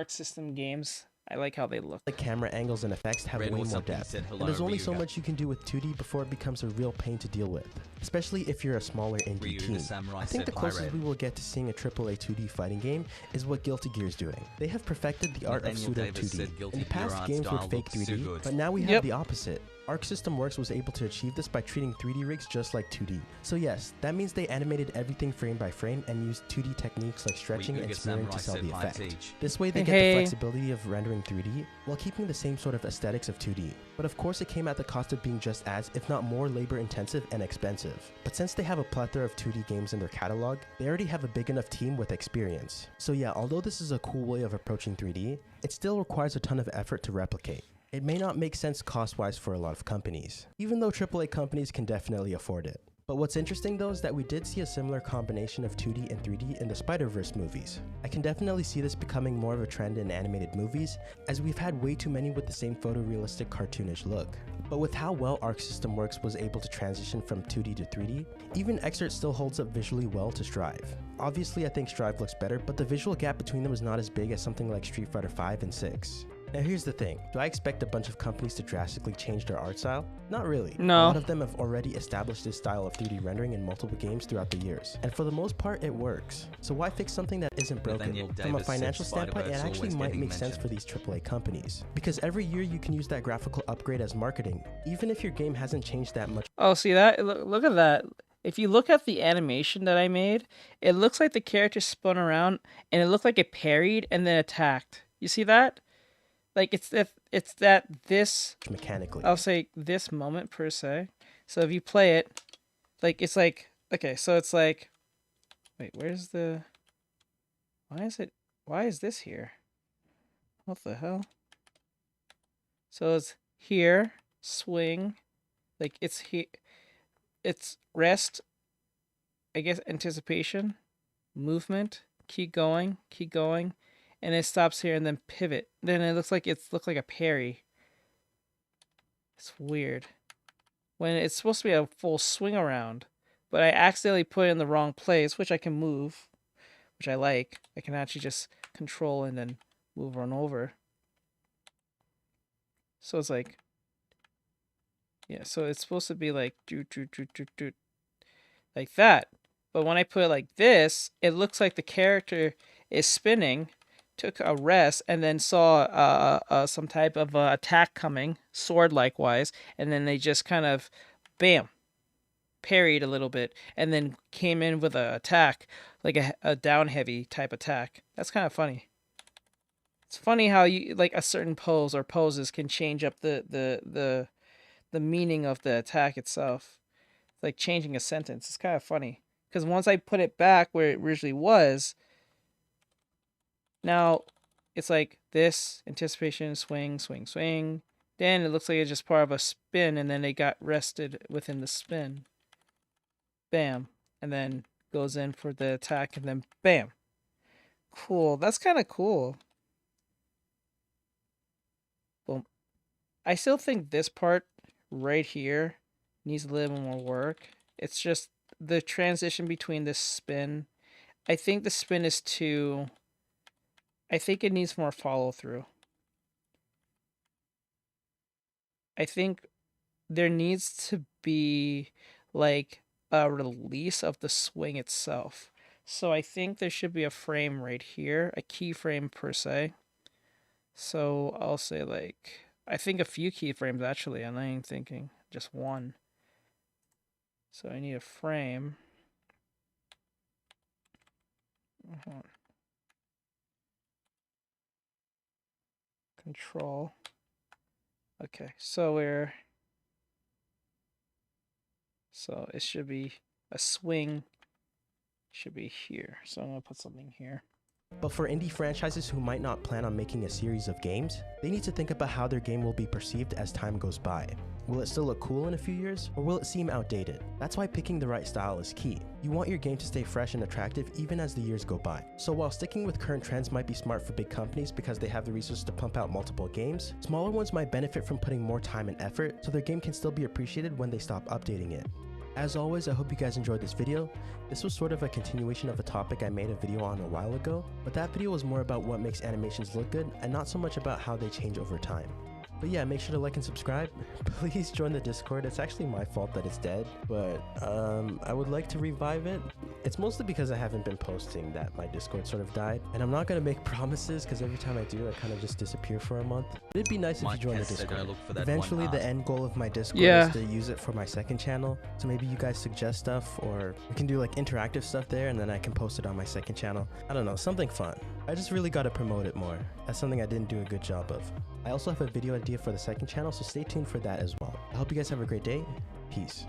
[SPEAKER 1] System games. I like how they look.
[SPEAKER 4] The camera angles and effects have way more depth, and there's only so much you can do with 2D before it becomes a real pain to deal with, especially if you're a smaller indie team. I think the closest we will get to seeing a AAA 2D fighting game is what Guilty Gear is doing. They have perfected the art of pseudo 2D. In the past, games would fake 3D, but now we have the opposite. Arc System Works was able to achieve this by treating 3D rigs just like 2D. So yes, that means they animated everything frame by frame and used 2D techniques like stretching and smearing to sell the effect. This way they get the flexibility of rendering 3D while keeping the same sort of aesthetics of 2D. But of course it came at the cost of being just as, if not more, labor intensive and expensive. But since they have a plethora of 2D games in their catalog, they already have a big enough team with experience. So yeah, although this is a cool way of approaching 3D, it still requires a ton of effort to replicate. It may not make sense cost-wise for a lot of companies, even though AAA companies can definitely afford it. But what's interesting though is that we did see a similar combination of 2D and 3D in the Spider-Verse movies. I can definitely see this becoming more of a trend in animated movies, as we've had way too many with the same photorealistic cartoonish look. But with how well Arc System Works was able to transition from 2D to 3D, even Xrd still holds up visually well to Strive. Obviously I think Strive looks better, but the visual gap between them is not as big as something like Street Fighter V and 6. Now here's the thing, do I expect a bunch of companies to drastically change their art style? Not really.
[SPEAKER 1] No.
[SPEAKER 4] A lot of them have already established this style of 3D rendering in multiple games throughout the years, and for the most part it works. So why fix something that isn't broken? From a financial standpoint, it actually might make sense for these AAA companies, because every year you can use that graphical upgrade as marketing, even if your game hasn't changed that much.
[SPEAKER 1] Oh, see that? Look at that. If you look at the animation that I made, it looks like the character spun around and it looked like it parried and then attacked. You see that? Like it's that this
[SPEAKER 4] mechanically.
[SPEAKER 1] I'll say this moment per se. So if you play it, like it's like okay, so it's like wait, where's the why is this here? What the hell? So it's here, swing, like it's here, it's rest, I guess anticipation, movement, keep going, and it stops here and then pivot. Then it looks like a parry. It's weird. When it's supposed to be a full swing around, but I accidentally put it in the wrong place, which I can move, which I like. I can actually just control and then move on over. So it's like, yeah, so it's supposed to be like like that. But when I put it like this, it looks like the character is spinning, took a rest, and then saw some type of attack coming, sword likewise, and then they just kind of, bam, parried a little bit, and then came in with an attack, like a down heavy type attack. That's kind of funny. It's funny how you like a certain pose or poses can change up the meaning of the attack itself. It's like changing a sentence. It's kind of funny because once I put it back where it originally was, now it's like this anticipation, swing, swing, swing. Then it looks like it's just part of a spin, and then they got rested within the spin. Bam, and then goes in for the attack, and then bam. Cool. That's kind of cool. Boom. I still think this part right here needs a little more work. It's just the transition between this spin. I think the spin is too... I think it needs more follow through. I think there needs to be like a release of the swing itself. So I think there should be a frame right here, a keyframe per se. So I'll say like, I think a few keyframes actually, I'm not even thinking, just one. So I need a frame. Control. Okay, so it should be a swing, should be here. So I'm gonna put something here.
[SPEAKER 4] But for indie franchises who might not plan on making a series of games, they need to think about how their game will be perceived as time goes by. Will it still look cool in a few years, or will it seem outdated? That's why picking the right style is key. You want your game to stay fresh and attractive even as the years go by. So while sticking with current trends might be smart for big companies because they have the resources to pump out multiple games, smaller ones might benefit from putting more time and effort so their game can still be appreciated when they stop updating it. As always, I hope you guys enjoyed this video. This was sort of a continuation of a topic I made a video on a while ago, but that video was more about what makes animations look good and not so much about how they change over time. But yeah, make sure to like and subscribe. Please join the Discord. It's actually my fault that it's dead, but I would like to revive it. It's mostly because I haven't been posting that my Discord sort of died, and I'm not going to make promises because every time I do, I kind of just disappear for a month. But it'd be nice if you join the Discord. Eventually, the end goal of my Discord is to use it for my second channel, so maybe you guys suggest stuff, or we can do like interactive stuff there, and then I can post it on my second channel. I don't know, something fun. I just really got to promote it more. That's something I didn't do a good job of. I also have a video idea for the second channel, so stay tuned for that as well. I hope you guys have a great day. Peace.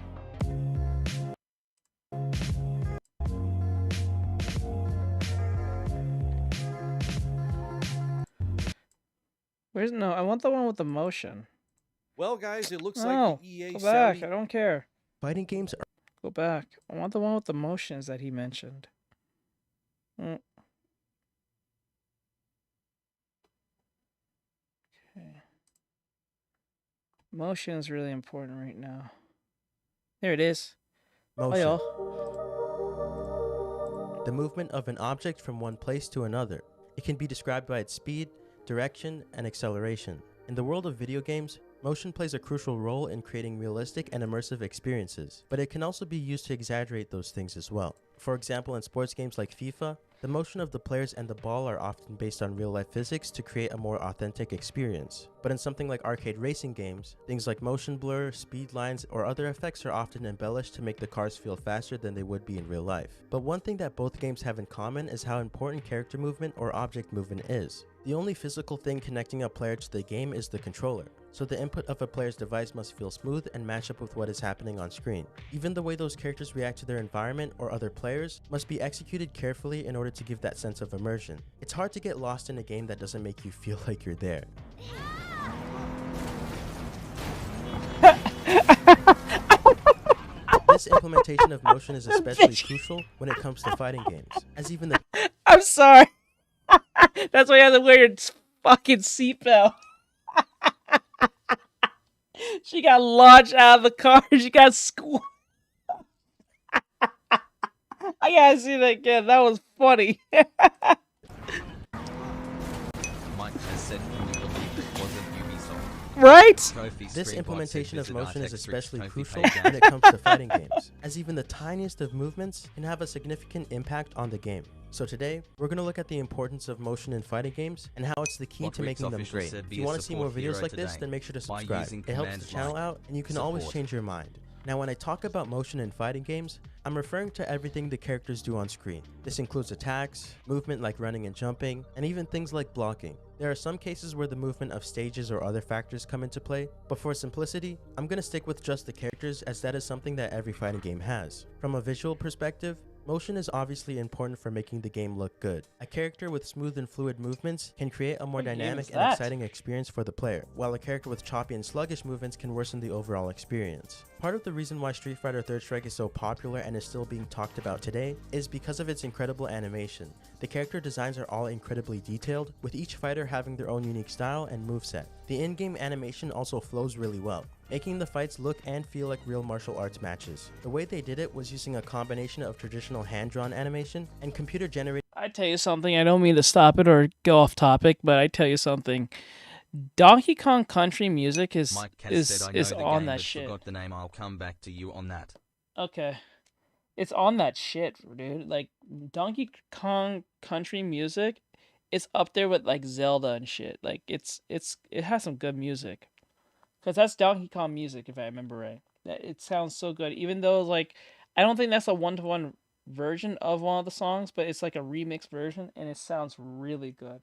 [SPEAKER 1] No, I want the one with the motion.
[SPEAKER 12] Well, guys, it looks
[SPEAKER 1] No,
[SPEAKER 12] like the EA
[SPEAKER 1] go back.
[SPEAKER 12] Saudi...
[SPEAKER 1] I don't care.
[SPEAKER 4] Fighting games are...
[SPEAKER 1] Go back. I want the one with the motions that he mentioned. Okay. Motion is really important right now. There it is.
[SPEAKER 4] Motion.
[SPEAKER 1] Oh, y'all.
[SPEAKER 4] The movement of an object from one place to another. It can be described by its speed, direction, and acceleration. In the world of video games, motion plays a crucial role in creating realistic and immersive experiences, but it can also be used to exaggerate those things as well. For example, in sports games like FIFA, the motion of the players and the ball are often based on real-life physics to create a more authentic experience. But in something like arcade racing games, things like motion blur, speed lines, or other effects are often embellished to make the cars feel faster than they would be in real life. But one thing that both games have in common is how important character movement or object movement is. The only physical thing connecting a player to the game is the controller, so the input of a player's device must feel smooth and match up with what is happening on screen. Even the way those characters react to their environment or other players must be executed carefully in order to give that sense of immersion. It's hard to get lost in a game that doesn't make you feel like you're there. This implementation of motion is especially crucial when it comes to fighting games, as even the—
[SPEAKER 1] I'm sorry. That's why you have to wear your fucking seatbelt. She got launched out of the car. She got squashed. I gotta see that again. That was funny.
[SPEAKER 2] Mike has said, can you believe it wasn't Ubisoft?
[SPEAKER 1] Right?
[SPEAKER 4] This implementation of motion is especially crucial when it comes to fighting games, as even the tiniest of movements can have a significant impact on the game. So today, we're going to look at the importance of motion in fighting games and how it's the key to making them great. If you want to see more videos like this, then make sure to subscribe. It helps the channel out, and you can always change your mind. Now, when I talk about motion in fighting games, I'm referring to everything the characters do on screen. This includes attacks, movement like running and jumping, and even things like blocking. There are some cases where the movement of stages or other factors come into play, but for simplicity, I'm going to stick with just the characters as that is something that every fighting game has. From a visual perspective, motion is obviously important for making the game look good. A character with smooth and fluid movements can create a more dynamic and exciting experience for the player, while a character with choppy and sluggish movements can worsen the overall experience. Part of the reason why Street Fighter 3rd Strike is so popular and is still being talked about today is because of its incredible animation. The character designs are all incredibly detailed, with each fighter having their own unique style and moveset. The in-game animation also flows really well, making the fights look and feel like real martial arts matches. The way they did it was using a combination of traditional hand-drawn animation and computer-generated—
[SPEAKER 1] I tell you something, I don't mean to stop it or go off topic, but I tell you something. Donkey Kong Country music is on that shit.
[SPEAKER 2] Forgot the name. I'll come back to you on that. Okay.
[SPEAKER 1] It's on that shit, dude. Like, Donkey Kong Country music is up there with, like, Zelda and shit. Like, it has some good music. Because that's Donkey Kong music, if I remember right. It sounds so good. Even though, like, I don't think that's a one-to-one version of one of the songs, but it's like a remix version, and it sounds really good.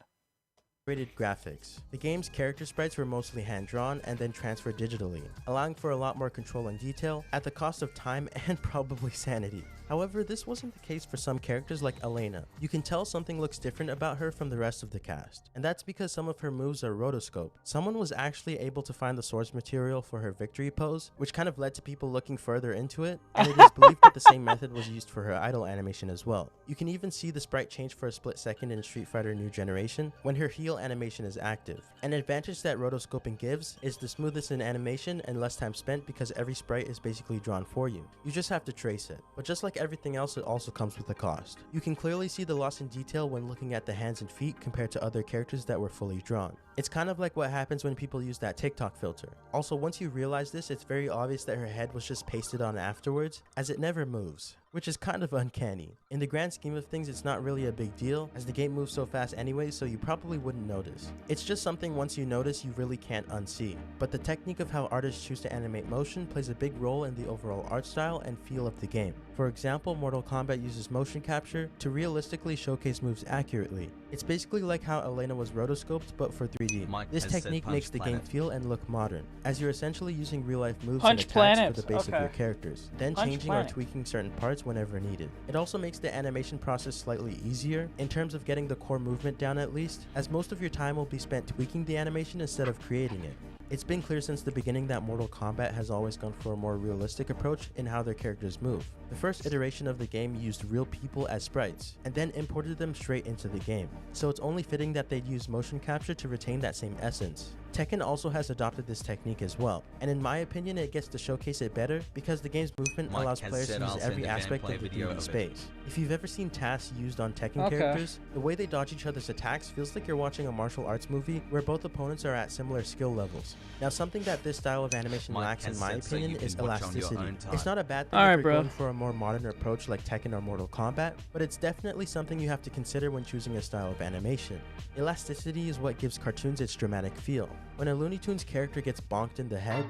[SPEAKER 4] Graphics. The game's character sprites were mostly hand-drawn and then transferred digitally, allowing for a lot more control and detail at the cost of time and probably sanity. However, this wasn't the case for some characters like Elena. You can tell something looks different about her from the rest of the cast, and that's because some of her moves are rotoscope. Someone was actually able to find the source material for her victory pose, which kind of led to people looking further into it, and it is believed that the same method was used for her idol animation as well. You can even see the sprite change for a split second in Street Fighter New Generation when her heel animation is active. An advantage that rotoscoping gives is the smoothest in animation and less time spent because every sprite is basically drawn for you. You just have to trace it. But just like everything else, it also comes with a cost. You can clearly see the loss in detail when looking at the hands and feet compared to other characters that were fully drawn. It's kind of like what happens when people use that TikTok filter. Also, once you realize this, it's very obvious that her head was just pasted on afterwards, as it never moves, which is kind of uncanny. In the grand scheme of things, it's not really a big deal, as the game moves so fast anyway, so you probably wouldn't notice. It's just something once you notice, you really can't unsee. But the technique of how artists choose to animate motion plays a big role in the overall art style and feel of the game. For example, Mortal Kombat uses motion capture to realistically showcase moves accurately. It's basically like how Elena was rotoscoped, but for 3D. This technique makes the game feel and look modern, as you're essentially using real-life moves and attacks for the base of your characters, then changing or tweaking certain parts whenever needed. It also makes the animation process slightly easier, in terms of getting the core movement down at least, as most of your time will be spent tweaking the animation instead of creating it. It's been clear since the beginning that Mortal Kombat has always gone for a more realistic approach in how their characters move. The first iteration of the game used real people as sprites, and then imported them straight into the game, so it's only fitting that they'd use motion capture to retain that same essence. Tekken also has adopted this technique as well, and in my opinion it gets to showcase it better because the game's movement allows players to use every aspect of the 3D space. If you've ever seen tasks used on Tekken characters, the way they dodge each other's attacks feels like you're watching a martial arts movie where both opponents are at similar skill levels. Now something that this style of animation lacks in my opinion is elasticity. It's not a bad thing if you're going for a more modern approach like Tekken or Mortal Kombat, but it's definitely something you have to consider when choosing a style of animation. Elasticity is what gives cartoons its dramatic feel. When a Looney Tunes character gets bonked in the head,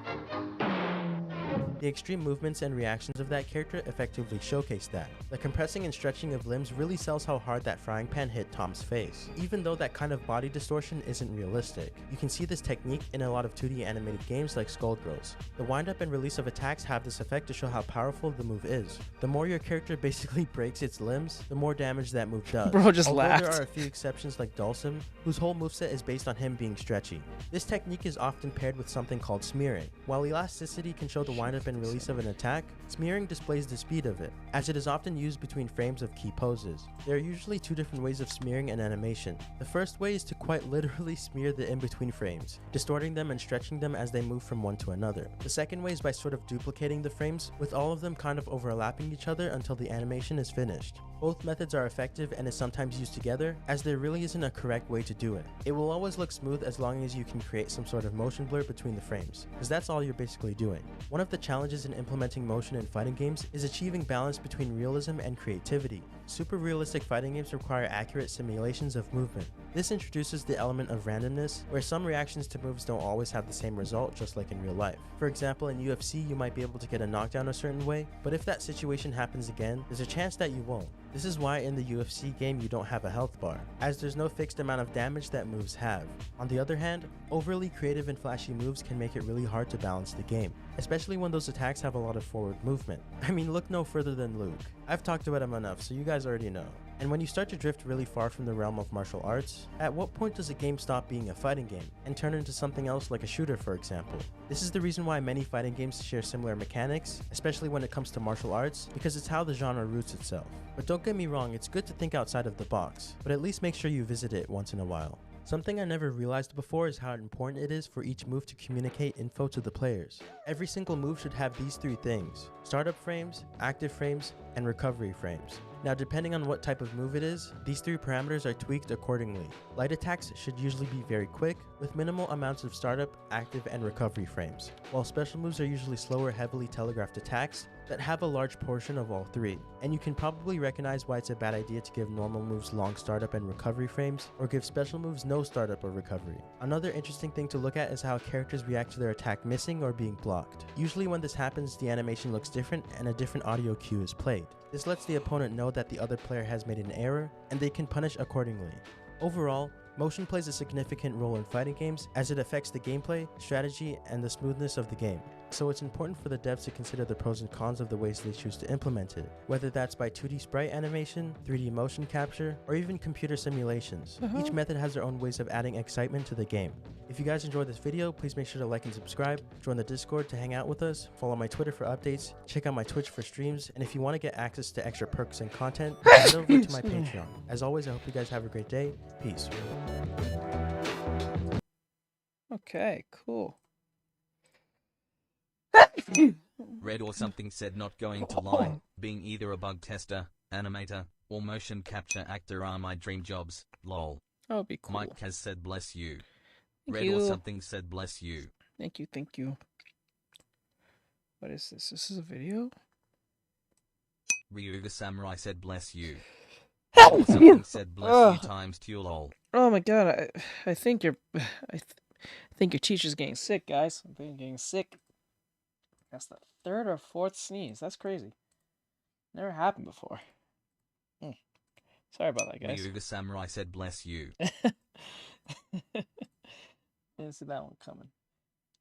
[SPEAKER 4] the extreme movements and reactions of that character effectively showcase that. The compressing and stretching of limbs really sells how hard that frying pan hit Tom's face, even though that kind of body distortion isn't realistic. You can see this technique in a lot of 2D animated games like Skullgirls. The wind up and release of attacks have this effect to show how powerful the move is. The more your character basically breaks its limbs, the more damage that move does.
[SPEAKER 1] Bro just
[SPEAKER 4] Although
[SPEAKER 1] laughed.
[SPEAKER 4] There are a few exceptions like Dulcim, whose whole moveset is based on him being stretchy. This technique is often paired with something called smearing. While elasticity can show the wind up and release of an attack, smearing displays the speed of it, as it is often used between frames of key poses. There are usually two different ways of smearing an animation. The first way is to quite literally smear the in-between frames, distorting them and stretching them as they move from one to another. The second way is by sort of duplicating the frames, with all of them kind of overlapping each other until the animation is finished. Both methods are effective and is sometimes used together, as there really isn't a correct way to do it. It will always look smooth as long as you can create some sort of motion blur between the frames, because that's all you're basically doing. One of the challenges in implementing motion in fighting games is achieving balance between realism and creativity. Super realistic fighting games require accurate simulations of movement. This introduces the element of randomness, where some reactions to moves don't always have the same result, just like in real life. For example, in UFC, you might be able to get a knockdown a certain way, but if that situation happens again, there's a chance that you won't. This is why in the UFC game you don't have a health bar, as there's no fixed amount of damage that moves have. On the other hand, overly creative and flashy moves can make it really hard to balance the game, especially when those attacks have a lot of forward movement. I mean, look no further than Luke. I've talked about him enough, so you guys already know. And when you start to drift really far from the realm of martial arts, at what point does a game stop being a fighting game and turn into something else like a shooter, for example? This is the reason why many fighting games share similar mechanics, especially when it comes to martial arts, because it's how the genre roots itself. But don't get me wrong, it's good to think outside of the box, but at least make sure you visit it once in a while. Something I never realized before is how important it is for each move to communicate info to the players. Every single move should have these three things: startup frames, active frames, and recovery frames. Now, depending on what type of move it is, these three parameters are tweaked accordingly. Light attacks should usually be very quick, with minimal amounts of startup, active, and recovery frames, while special moves are usually slower, heavily telegraphed attacks that have a large portion of all three. And you can probably recognize why it's a bad idea to give normal moves long startup and recovery frames, or give special moves no startup or recovery. Another interesting thing to look at is how characters react to their attack missing or being blocked. Usually when this happens, the animation looks different and a different audio cue is played. This lets the opponent know that the other player has made an error, and they can punish accordingly. Overall, motion plays a significant role in fighting games as it affects the gameplay, strategy, and the smoothness of the game. So it's important for the devs to consider the pros and cons of the ways they choose to implement it, whether that's by 2D sprite animation, 3D motion capture, or even computer simulations. Each method has their own ways of adding excitement to the game. If you guys enjoyed this video, please make sure to like and subscribe, join the Discord to hang out with us, follow my Twitter for updates, check out my Twitch for streams, and if you want to get access to extra perks and content, head over to my Patreon. As always, I hope you guys have a great day. Peace.
[SPEAKER 1] Okay, cool.
[SPEAKER 2] Red or something said not going to lie, being either a bug tester, animator, or motion capture actor are my dream jobs, lol.
[SPEAKER 1] That would be cool.
[SPEAKER 2] Mike has said bless you.
[SPEAKER 1] Thank
[SPEAKER 2] Red
[SPEAKER 1] you.
[SPEAKER 2] or something said bless you.
[SPEAKER 1] Thank you, thank you. What is this? This is a video?
[SPEAKER 2] Ryuga Samurai said bless you. Or something said bless you times 2 lol.
[SPEAKER 1] Oh my god, I think your think your teacher's getting sick, guys. I think you're getting sick. That's the third or fourth sneeze. That's crazy. Never happened before. Sorry about that, guys.
[SPEAKER 2] Ryuga Samurai said bless you.
[SPEAKER 1] Didn't see that one coming.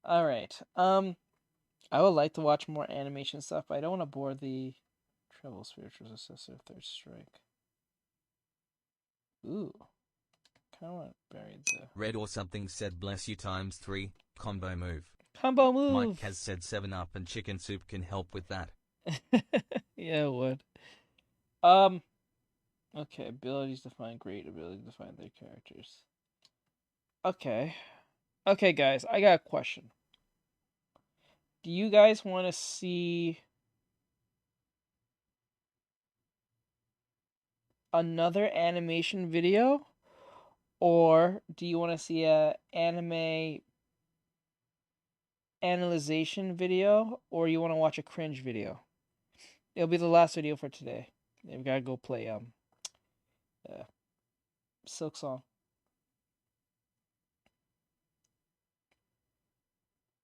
[SPEAKER 1] Alright. I would like to watch more animation stuff, but I don't want to bore the Treble Spiritual Successor of Third Strike. Ooh. Kinda want to bury the
[SPEAKER 2] Red or something said bless you times 3, combo move.
[SPEAKER 1] combo move.
[SPEAKER 2] Mike has said 7-Up and chicken soup can help with that.
[SPEAKER 1] Yeah. Yeah, it would. Okay, abilities define great abilities define their characters. Okay. Okay, guys, I got a question. Do you guys want to see another animation video? Or do you want to see a anime analyzation video? Or you want to watch a cringe video? It'll be the last video for today. We've got to go play Silk Song.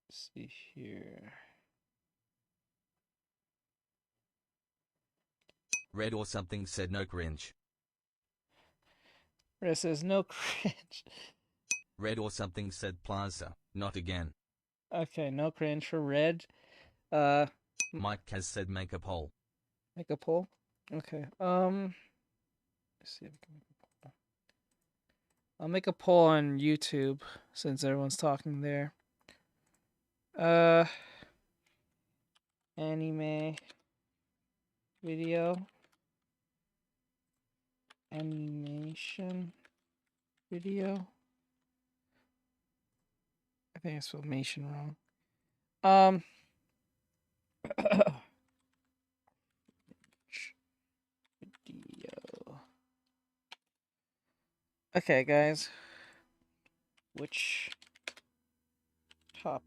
[SPEAKER 1] Let's see here.
[SPEAKER 2] Red or something said no cringe.
[SPEAKER 1] Red says no cringe.
[SPEAKER 2] Red or something said plaza, not again.
[SPEAKER 1] Okay, no cringe for Red.
[SPEAKER 2] Mike has said make a poll.
[SPEAKER 1] Make a poll? Okay. Let's see if I can make a poll. I'll make a poll on YouTube since everyone's talking there. Anime video. Animation video. I think I spelled "mation" wrong. Video. Okay, guys. Which topic?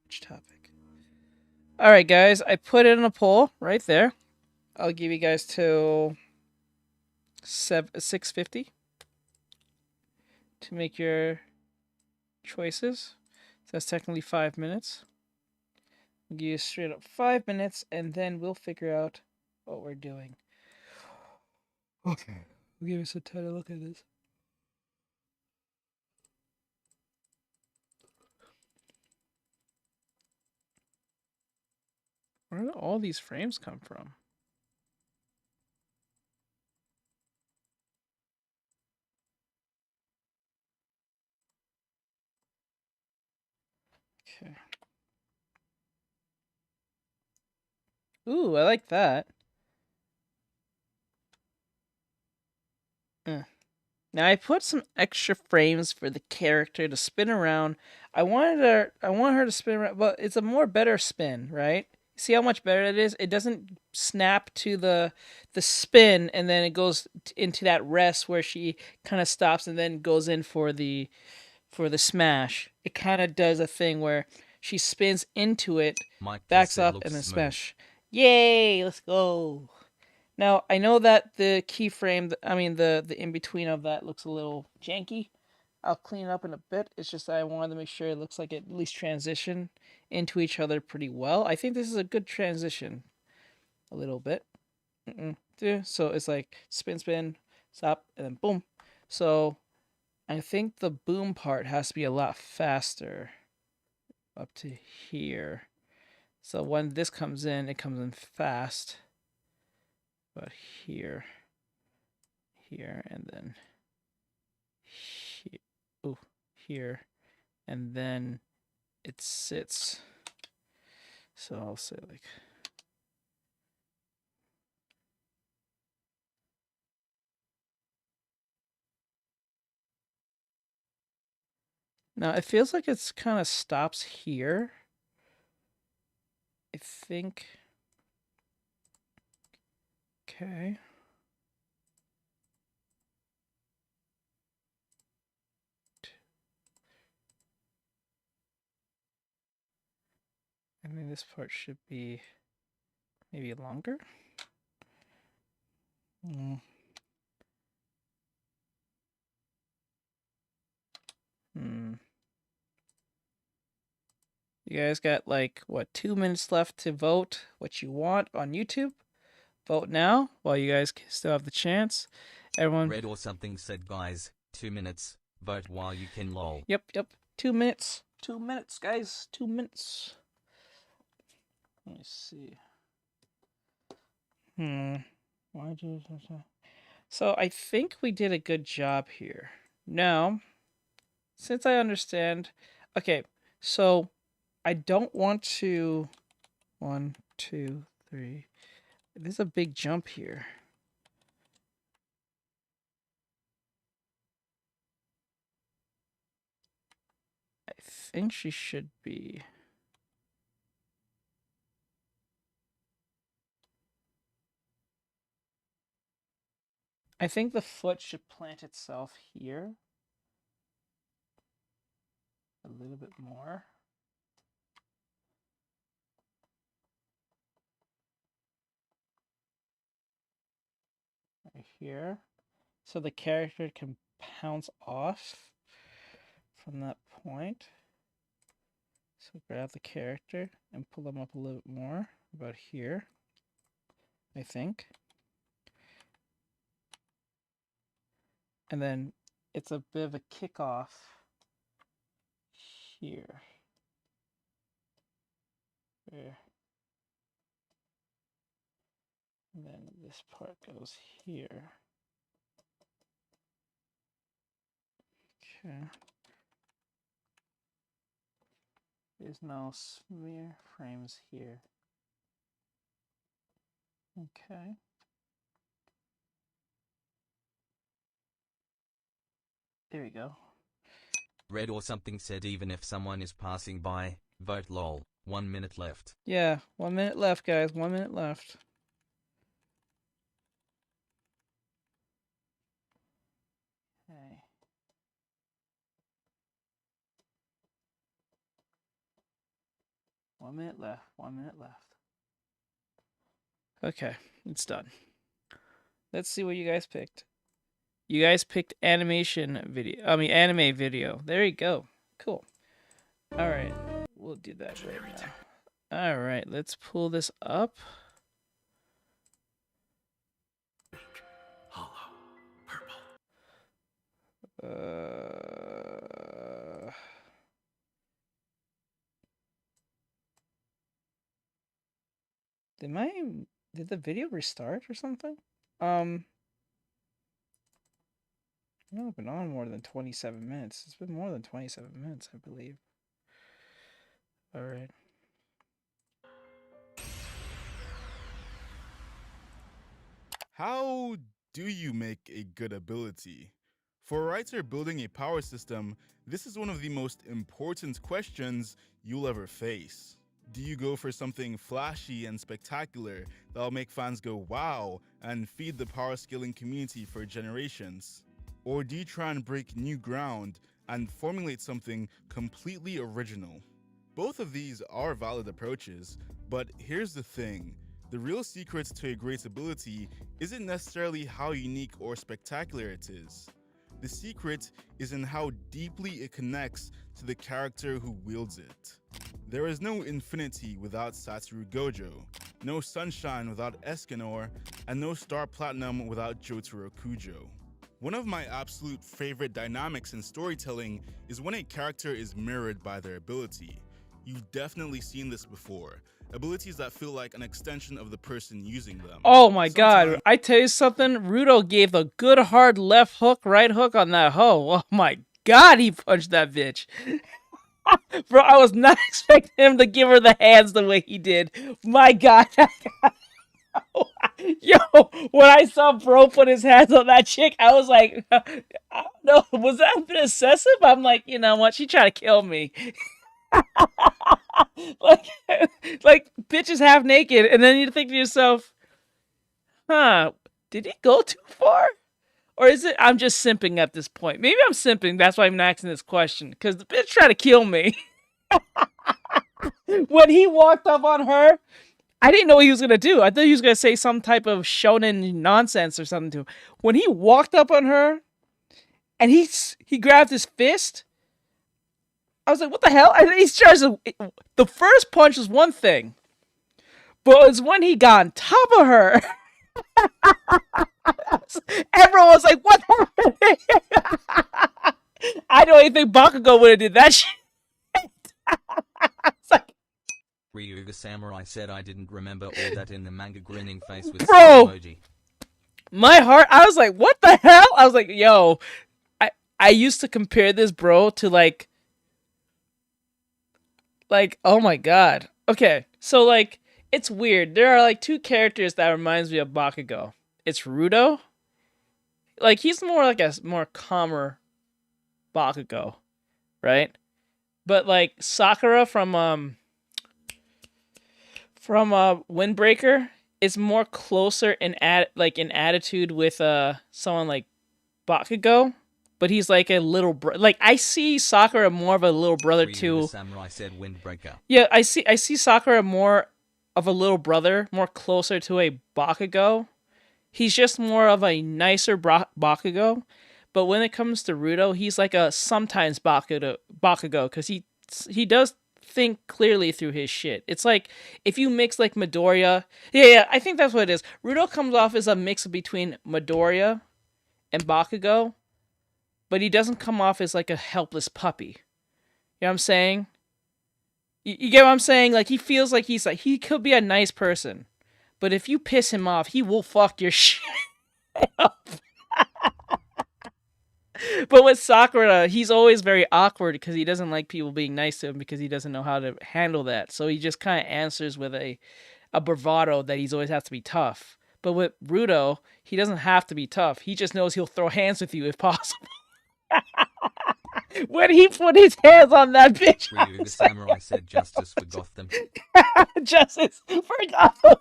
[SPEAKER 1] Which topic? All right, guys. I put it in a poll right there. I'll give you guys till 6:50 to make your choices. So that's technically 5 minutes. I'll give you straight up 5 minutes, and then we'll figure out what we're doing. Okay. We'll give us a tighter look at this. Where do all these frames come from? Okay. Ooh, I like that. Now I put some extra frames for the character to spin around. I want her to spin around, but it's a more better spin, right? See how much better it is? It doesn't snap to the spin and then it goes into that rest where she kind of stops and then goes in for the smash. It kind of does a thing where she spins into it, backs up, and then smash. Yay! Let's go. Now, I know that the keyframe, the in-between of that looks a little janky. I'll clean it up in a bit. It's just that I wanted to make sure it looks like it at least transition into each other pretty well. I think this is a good transition. A little bit. So it's like spin, spin, stop, and then boom. So I think the boom part has to be a lot faster. Up to here. So when this comes in, it comes in fast. But here, and then here, and then it sits. So I'll say like, now it feels like it's kind of stops here. I think. Okay. And then this part should be maybe longer. You guys got like, what, 2 minutes left to vote what you want on YouTube? Vote now while you guys still have the chance. Everyone.
[SPEAKER 2] Red or something said, guys, 2 minutes. Vote while you can, lol.
[SPEAKER 1] Yep. 2 minutes. 2 minutes, guys. 2 minutes. Let me see. So I think we did a good job here. Now, since I understand, okay, so I don't want to 1, 2, 3. There's a big jump here. I think she should be. I think the foot should plant itself here a little bit more. Right here. So the character can pounce off from that point. So grab the character and pull them up a little bit more, about here, I think. And then it's a bit of a kickoff here. There. And then this part goes here. Okay. There's no smear frames here. Okay. There we go.
[SPEAKER 2] Red or something said even if someone is passing by, vote lol. 1 minute left.
[SPEAKER 1] Yeah, 1 minute left, guys. 1 minute left. Okay. One minute left. 1 minute left. Okay, it's done. Let's see what you guys picked. You guys picked animation video. Anime video. There you go. Cool. All right, we'll do that right now. All right, let's pull this up.
[SPEAKER 5] Hollow, purple.
[SPEAKER 1] Did the video restart or something? No, it's been on more than 27 minutes. It's been more than 27 minutes, I believe. All right.
[SPEAKER 18] How do you make a good ability? For a writer building a power system, this is one of the most important questions you'll ever face. Do you go for something flashy and spectacular that'll make fans go wow and feed the power scaling community for generations? Or do you try and break new ground and formulate something completely original? Both of these are valid approaches, but here's the thing. The real secret to a great ability isn't necessarily how unique or spectacular it is. The secret is in how deeply it connects to the character who wields it. There is no infinity without Satoru Gojo, no sunshine without Escanor, and no Star Platinum without Jotaro Kujo. One of my absolute favorite dynamics in storytelling is when a character is mirrored by their ability. You've definitely seen this before. Abilities that feel like an extension of the person using them.
[SPEAKER 1] Oh my god, I tell you something, Rudo gave a good hard left hook, right hook on that hoe. Oh my god, he punched that bitch. Bro, I was not expecting him to give her the hands the way he did. My god. Yo, when I saw bro put his hands on that chick, I was like, I don't know, was that a bit excessive? I'm like, you know what, she tried to kill me. like bitch is half naked, and then you think to yourself, huh, did he go too far? Or is it I'm just simping at this point? Maybe I'm simping, that's why I'm asking this question, because the bitch tried to kill me. When he walked up on her, I didn't know what he was gonna do. I thought he was gonna say some type of shonen nonsense or something to her. When he walked up on her and he grabbed his fist, I was like, what the hell? And he tries to, the first punch was one thing, but it was when he got on top of her. Everyone was like, what happened? I don't even think Bakugo would have did that shit.
[SPEAKER 2] Ryuga Samurai said I didn't remember all that in the manga, grinning face with
[SPEAKER 1] bro,
[SPEAKER 2] emoji.
[SPEAKER 1] My heart, I was like, what the hell? I was like, yo, I used to compare this, bro, to like, oh my god. Okay, so like, it's weird. There are like two characters that reminds me of Bakugo. It's Rudo. Like he's more like a more calmer Bakugo, right? But like Sakura from Windbreaker is more closer in in attitude with someone like Bakugo, but he's like a little like I see Sakura more of a little brother to
[SPEAKER 2] Samurai said Windbreaker.
[SPEAKER 1] Yeah, I see Sakura more of a little brother, more closer to a Bakugo. He's just more of a nicer Bakugo, but when it comes to Rudo, he's like a sometimes Bakugo cuz he does think clearly through his shit. It's like if you mix like Midoriya. Yeah, I think that's what it is. Rudo comes off as a mix between Midoriya and Bakugo, but he doesn't come off as like a helpless puppy. You know what I'm saying? You get what I'm saying? Like he feels like he could be a nice person, but if you piss him off, he will fuck your shit up. But with Sakura, he's always very awkward because he doesn't like people being nice to him because he doesn't know how to handle that. So he just kind of answers with a bravado that he's always has to be tough. But with Rudo, he doesn't have to be tough. He just knows he'll throw hands with you if possible. When he put his hands on that bitch,
[SPEAKER 2] Ryu the Samurai said justice for Gotham.
[SPEAKER 1] Justice for Gotham.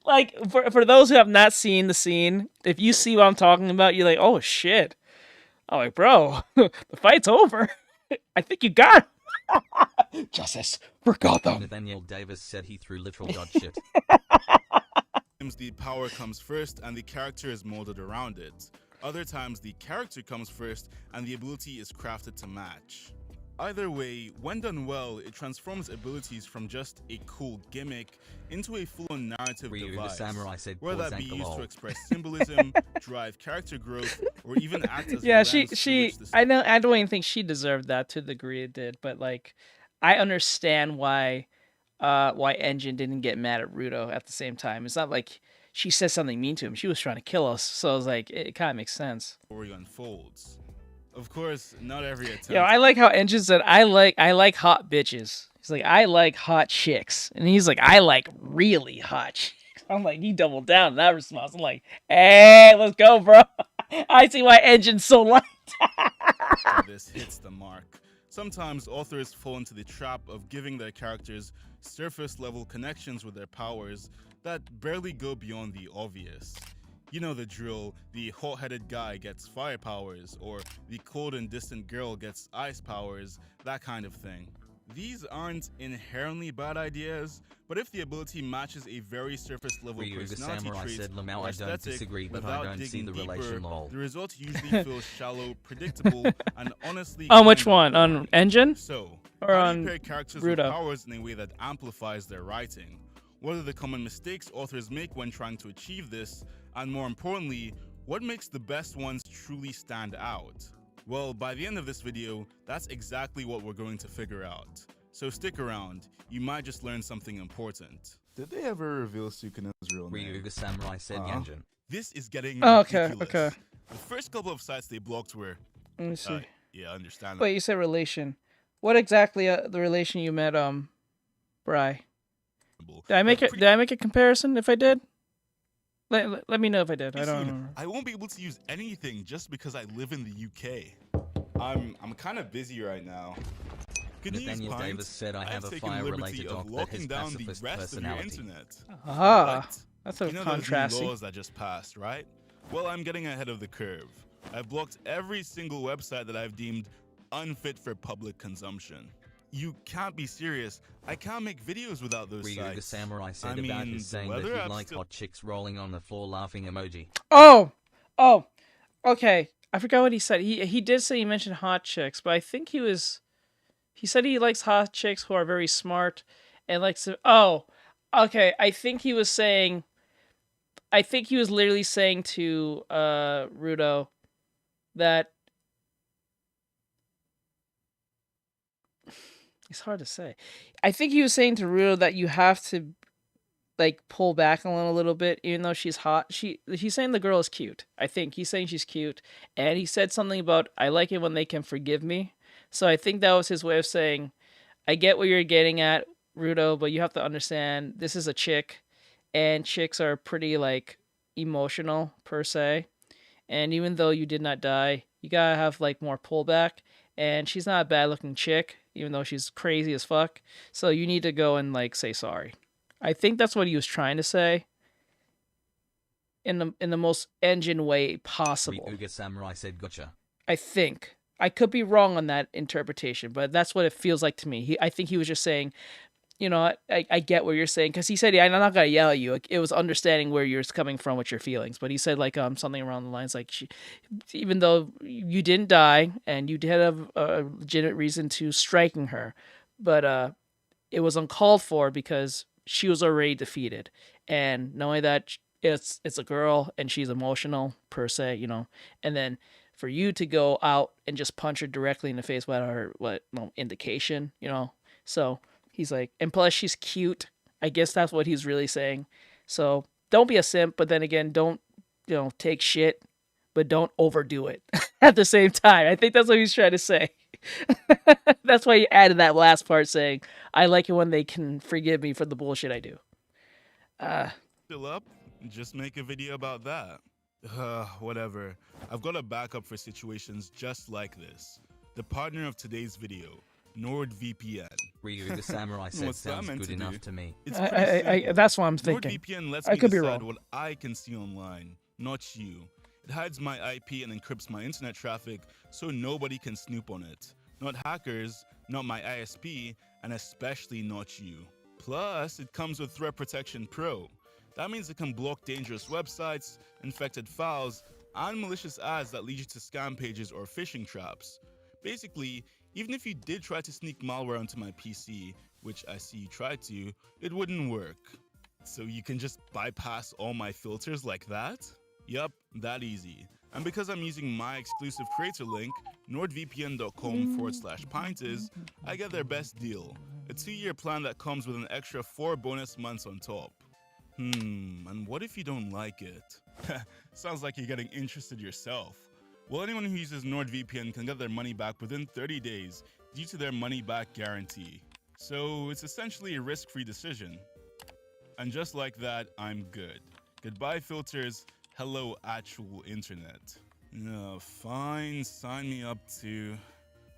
[SPEAKER 1] Like for those who have not seen the scene, if you see what I'm talking about, you're like, oh shit. I'm like, bro, the fight's over. I think you got it. Justice for Gotham.
[SPEAKER 2] Nathaniel Davis said he threw literal god shit.
[SPEAKER 18] Sometimes the power comes first and the character is molded around it. Other times the character comes first and the ability is crafted to match. Either way, when done well, it transforms abilities from just a cool gimmick into a full-on narrative device, where that be used to express symbolism, drive character growth, or even act as
[SPEAKER 1] yeah, I don't even think she deserved that to the degree it did, but like, I understand why Engine didn't get mad at Rudo at the same time. It's not like she said something mean to him. She was trying to kill us, so I was like, it kind of makes sense.
[SPEAKER 18] Story unfolds. Of course, not every attempt.
[SPEAKER 1] Yeah, I like how Engine said, I like hot bitches. He's like, I like hot chicks. And he's like, I like really hot chicks. I'm like, he doubled down in that response. I'm like, hey, let's go, bro. I see why Engine's so liked.
[SPEAKER 18] This hits the mark. Sometimes authors fall into the trap of giving their characters surface-level connections with their powers that barely go beyond the obvious. You know the drill, the hot-headed guy gets fire powers, or the cold and distant girl gets ice powers, that kind of thing. These aren't inherently bad ideas, but if the ability matches a very surface-level personality trait or aesthetic without digging deeper, the result usually feels shallow, predictable, and honestly
[SPEAKER 1] on which one? On Engine?
[SPEAKER 18] So,
[SPEAKER 1] or
[SPEAKER 18] how
[SPEAKER 1] on
[SPEAKER 18] do you pair characters
[SPEAKER 1] Rudo?
[SPEAKER 18] with powers in a way that amplifies their writing? What are the common mistakes authors make when trying to achieve this? And more importantly, what makes the best ones truly stand out? Well, by the end of this video, that's exactly what we're going to figure out. So stick around, you might just learn something important. Did they ever reveal Sukuna's real name?
[SPEAKER 2] Ryu the Samurai said Yanjin.
[SPEAKER 18] This is getting
[SPEAKER 1] okay,
[SPEAKER 18] ridiculous.
[SPEAKER 1] okay.
[SPEAKER 18] The first couple of sites they blocked were...
[SPEAKER 1] Let me see.
[SPEAKER 18] Yeah, understand.
[SPEAKER 1] Wait, you said relation. What exactly the relation you met, Bri? Did I make a comparison if I did? Let me know if I did. I don't remember.
[SPEAKER 18] I won't be able to use anything just because I live in the UK. I'm kind of busy right now.
[SPEAKER 2] Nathaniel Davis said I have a fire-related dog that has pacifist personality.
[SPEAKER 1] Ah, that's a
[SPEAKER 18] contrast. Laws that just passed, right? Well, I'm getting ahead of the curve. I've blocked every single website that I've deemed unfit for public consumption. You can't be serious. I can't make videos without those sites.
[SPEAKER 2] Ryu the Samurai said about his saying that he liked hot chicks rolling on the floor laughing emoji.
[SPEAKER 1] Oh, okay. I forgot what he said. He did say he mentioned hot chicks, but I think he said he likes hot chicks who are very smart and likes to. Oh, okay. I think he was literally saying to Rudo that. It's hard to say. I think he was saying to Rudo that you have to, like, pull back a little bit, even though she's hot. He's saying the girl is cute. I think he's saying she's cute, and he said something about I like it when they can forgive me. So I think that was his way of saying, I get what you're getting at Rudo, but you have to understand this is a chick, and chicks are pretty like emotional per se. And even though you did not die, you gotta have like more pullback. And she's not a bad looking chick, even though she's crazy as fuck. So you need to go and like say sorry. I think that's what he was trying to say in the most engine way possible.
[SPEAKER 2] Ryuga Samurai said gotcha.
[SPEAKER 1] I think. I could be wrong on that interpretation, but that's what it feels like to me. I think he was just saying, you know, I get what you're saying, because he said, yeah, I'm not gonna yell at you. It was understanding where you're coming from with your feelings, but he said like something around the lines like, even though you didn't die and you did have a legitimate reason to striking her, but it was uncalled for because she was already defeated, and knowing that it's a girl and she's emotional per se, you know, and then for you to go out and just punch her directly in the face without her no indication, you know, so. He's like, and plus she's cute. I guess that's what he's really saying. So don't be a simp, but then again, don't, you know, take shit, but don't overdo it at the same time. I think that's what he's trying to say. That's why he added that last part saying, I like it when they can forgive me for the bullshit I do.
[SPEAKER 18] Still up? Just make a video about that. Whatever. I've got a backup for situations just like this. The partner of today's video, NordVPN.
[SPEAKER 2] Ryu the Samurai said sounds good enough to me.
[SPEAKER 1] That's what I'm thinking.
[SPEAKER 18] NordVPN lets
[SPEAKER 1] I
[SPEAKER 18] me
[SPEAKER 1] could be
[SPEAKER 18] decide
[SPEAKER 1] wrong.
[SPEAKER 18] what I can see online, not you. It hides my IP and encrypts my internet traffic so nobody can snoop on it. Not hackers, not my ISP, and especially not you. Plus, it comes with Threat Protection Pro. That means it can block dangerous websites, infected files, and malicious ads that lead you to scam pages or phishing traps. Basically, even if you did try to sneak malware onto my PC, which I see you tried to, it wouldn't work. So you can just bypass all my filters like that? Yup, that easy. And because I'm using my exclusive creator link, nordvpn.com/pintes, I get their best deal. A 2-year plan that comes with an extra 4 bonus months on top. And what if you don't like it? Sounds like you're getting interested yourself. Well, anyone who uses NordVPN can get their money back within 30 days due to their money-back guarantee. So it's essentially a risk-free decision. And just like that, I'm good. Goodbye filters, hello actual internet. Fine, sign me up to...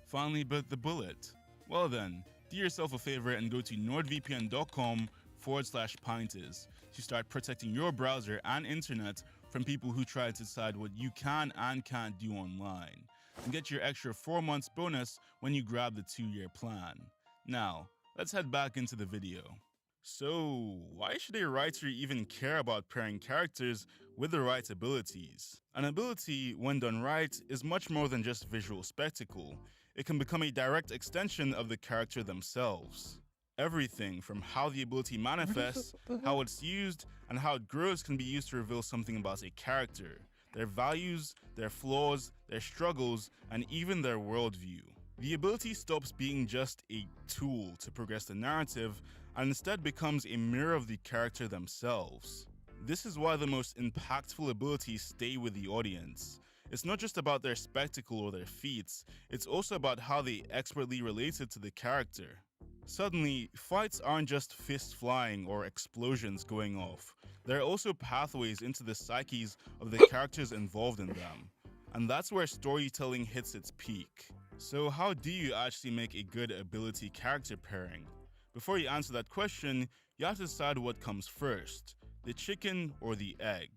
[SPEAKER 18] Finally bit the bullet. Well then, do yourself a favor and go to nordvpn.com/pintes to start protecting your browser and internet from people who try to decide what you can and can't do online, and get your extra 4 months bonus when you grab the 2-year plan. Now, let's head back into the video. So, why should a writer even care about pairing characters with the right abilities? An ability, when done right, is much more than just visual spectacle. It can become a direct extension of the character themselves. Everything from how the ability manifests, how it's used, and how it grows can be used to reveal something about a character, their values, their flaws, their struggles, and even their worldview. The ability stops being just a tool to progress the narrative and instead becomes a mirror of the character themselves. This is why the most impactful abilities stay with the audience. It's not just about their spectacle or their feats, it's also about how they expertly related to the character. Suddenly, fights aren't just fists flying or explosions going off. There are also pathways into the psyches of the characters involved in them. And that's where storytelling hits its peak. So how do you actually make a good ability character pairing? Before you answer that question, you have to decide what comes first, the chicken or the egg.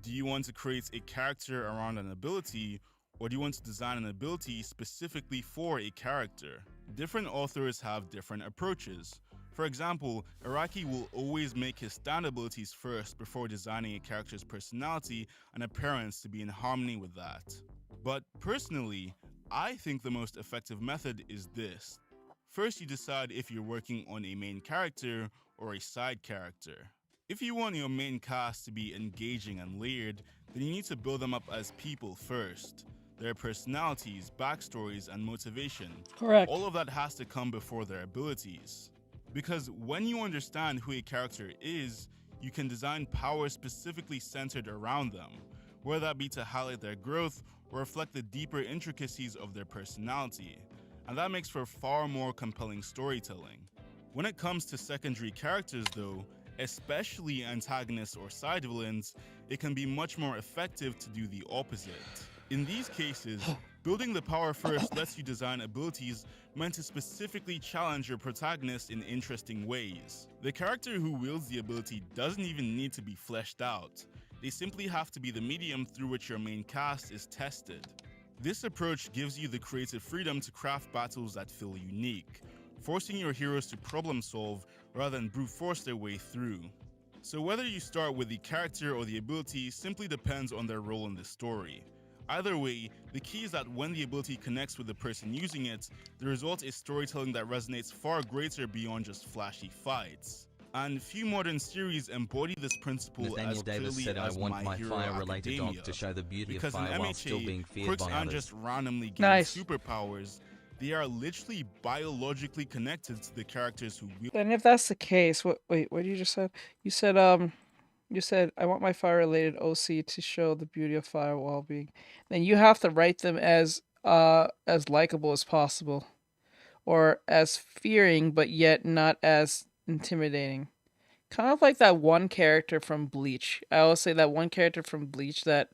[SPEAKER 18] Do you want to create a character around an ability, or do you want to design an ability specifically for a character? Different authors have different approaches. For example, Araki will always make his stand abilities first before designing a character's personality and appearance to be in harmony with that. But personally, I think the most effective method is this. First, you decide if you're working on a main character or a side character. If you want your main cast to be engaging and layered, then you need to build them up as people first. Their personalities, backstories, and motivation.
[SPEAKER 1] Correct.
[SPEAKER 18] All of that has to come before their abilities. Because when you understand who a character is, you can design powers specifically centered around them, whether that be to highlight their growth or reflect the deeper intricacies of their personality. And that makes for far more compelling storytelling. When it comes to secondary characters though, especially antagonists or side villains, it can be much more effective to do the opposite. In these cases, building the power first lets you design abilities meant to specifically challenge your protagonist in interesting ways. The character who wields the ability doesn't even need to be fleshed out. They simply have to be the medium through which your main cast is tested. This approach gives you the creative freedom to craft battles that feel unique, forcing your heroes to problem solve rather than brute force their way through. So whether you start with the character or the ability simply depends on their role in the story. Either way, the key is that when the ability connects with the person using it, the result is storytelling that resonates far greater beyond just flashy fights. And few modern series embody this principle
[SPEAKER 2] Nathaniel
[SPEAKER 18] as
[SPEAKER 2] Davis
[SPEAKER 18] clearly
[SPEAKER 2] said,
[SPEAKER 18] as
[SPEAKER 2] I want my
[SPEAKER 18] Hero
[SPEAKER 2] fire-related
[SPEAKER 18] Academia.
[SPEAKER 2] dog to show the beauty of
[SPEAKER 18] Because in
[SPEAKER 2] fire while still
[SPEAKER 18] MHA,
[SPEAKER 2] being feared
[SPEAKER 18] quirks
[SPEAKER 2] by
[SPEAKER 18] aren't
[SPEAKER 2] others.
[SPEAKER 18] just randomly given
[SPEAKER 1] Nice.
[SPEAKER 18] superpowers, they are literally biologically connected to the characters who wield.
[SPEAKER 1] Then if that's the case, what did you just said? You said I want my fire related OC to show the beauty of fire while being. Then you have to write them as likable as possible, or as fearing but yet not as intimidating. Kind of like that one character from Bleach. I always say that one character from Bleach, that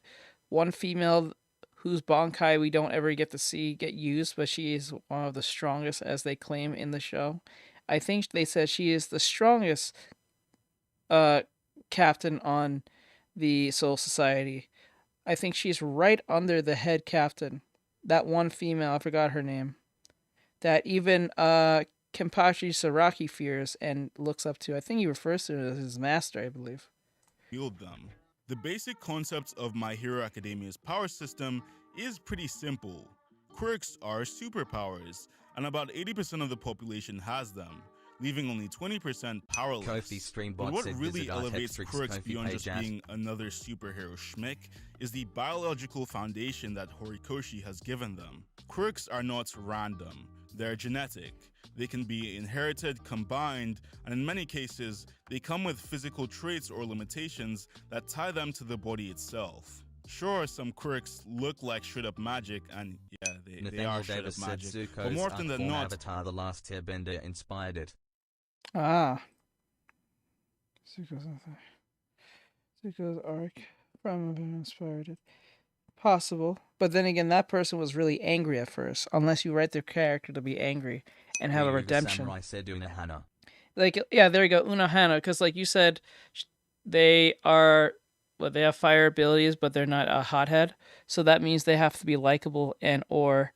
[SPEAKER 1] one female whose Bankai we don't ever get to see get used, but she is one of the strongest as they claim in the show. I think they said she is the strongest captain on the Soul Society. I think she's right under the head captain. That one female, I forgot her name. That even Kenpachi Saraki fears and looks up to. I think he refers to her as his master, I believe.
[SPEAKER 18] Wield them. The basic concept of My Hero Academia's power system is pretty simple. Quirks are superpowers, and about 80% of the population has them, leaving only 20% powerless.
[SPEAKER 2] Kofi Streambot
[SPEAKER 18] But what
[SPEAKER 2] said
[SPEAKER 18] really
[SPEAKER 2] visit
[SPEAKER 18] elevates
[SPEAKER 2] Artextric's
[SPEAKER 18] quirks
[SPEAKER 2] Kofi
[SPEAKER 18] beyond
[SPEAKER 2] page
[SPEAKER 18] just
[SPEAKER 2] at
[SPEAKER 18] being another superhero schmick is the biological foundation that Horikoshi has given them. Quirks are not random, they're genetic. They can be inherited, combined, and in many cases, they come with physical traits or limitations that tie them to the body itself. Sure, some quirks look like straight-up magic, and yeah, they are straight-up magic, but more often than not,
[SPEAKER 2] Avatar: The Last Airbender inspired it.
[SPEAKER 1] Ah. Zuko's arc from inspired it. Possible. But then again, that person was really angry at first, unless you write their character to be angry and have a redemption.
[SPEAKER 2] Samurai said Unohana.
[SPEAKER 1] Like, yeah, there you go, Unohana, because like you said, they have fire abilities, but they're not a hothead, so that means they have to be likable and or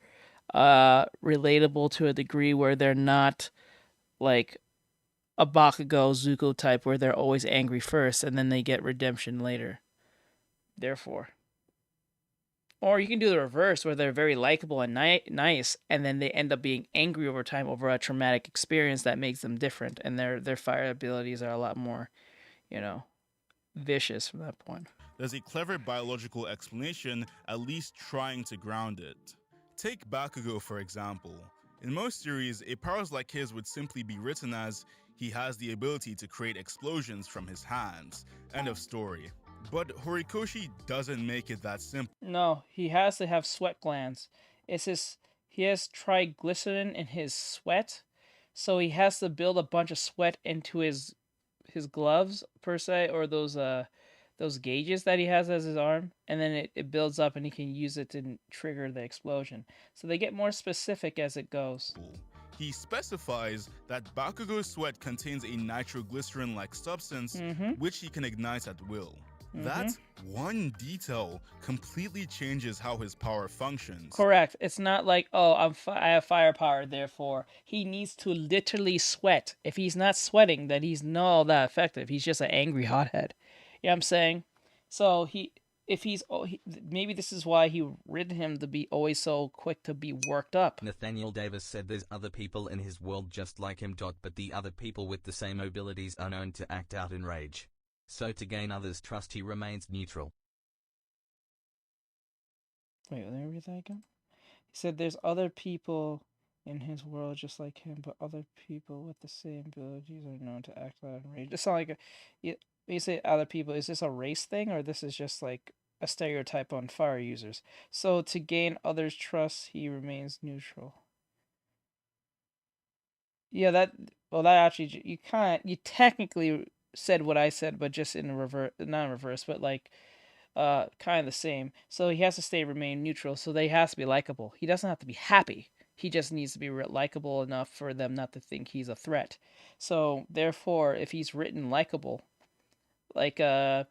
[SPEAKER 1] relatable to a degree where they're not like a Bakugo Zuko type where they're always angry first and then they get redemption later. Therefore. Or you can do the reverse where they're very likable and nice and then they end up being angry over time over a traumatic experience that makes them different, and their fire abilities are a lot more, vicious from that point.
[SPEAKER 18] There's a clever biological explanation, at least trying to ground it. Take Bakugo for example. In most series, a powers like his would simply be written as, he has the ability to create explosions from his hands. End of story. But Horikoshi doesn't make it that simple.
[SPEAKER 1] No, he has to have sweat glands. He has triglycerin in his sweat, so he has to build a bunch of sweat into his gloves per se, or those gauges that he has as his arm, and then it builds up and he can use it to trigger the explosion. So they get more specific as it goes.
[SPEAKER 18] He specifies that Bakugo's sweat contains a nitroglycerin-like substance, which he can ignite at will. That one detail completely changes how his power functions.
[SPEAKER 1] Correct. It's not like, oh, I have firepower, therefore he needs to literally sweat. If he's not sweating, then he's not all that effective. He's just an angry hothead. You know what I'm saying? So maybe this is why he written him to be always so quick to be worked up.
[SPEAKER 2] Nathaniel Davis said there's other people in his world just like him. But the other people with the same abilities are known to act out in rage. So to gain others' trust, he remains neutral.
[SPEAKER 1] Wait, let me read that again. He said there's other people in his world just like him, but other people with the same abilities are known to act out in rage. It's not like when you say other people, is this a race thing, or this is just like a stereotype on fire users? So to gain others' trust, he remains neutral. Yeah, Well, that actually you technically said what I said, but just in reverse, not in reverse, but like kind of the same. So he has to remain neutral. So they has to be likable. He doesn't have to be happy. He just needs to be likable enough for them not to think he's a threat. So therefore, if he's written likable, like let's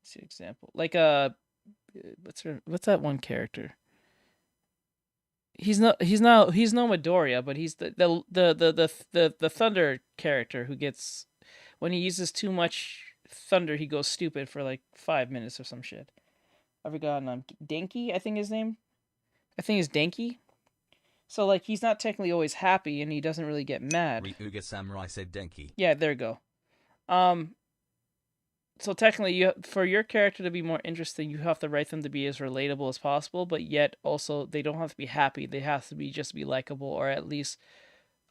[SPEAKER 1] see an example, like what's that one character? He's no Midoriya, but he's the Thunder character who gets, when he uses too much thunder, he goes stupid for like 5 minutes or some shit. I've forgotten. Denki, I think his name. I think it's Denki. So like he's not technically always happy, and he doesn't really get mad.
[SPEAKER 2] Ryuga Samurai said Denki.
[SPEAKER 1] Yeah, there you go. So technically, for your character to be more interesting, you have to write them to be as relatable as possible, but yet also they don't have to be happy. They have to be just be likable, or at least,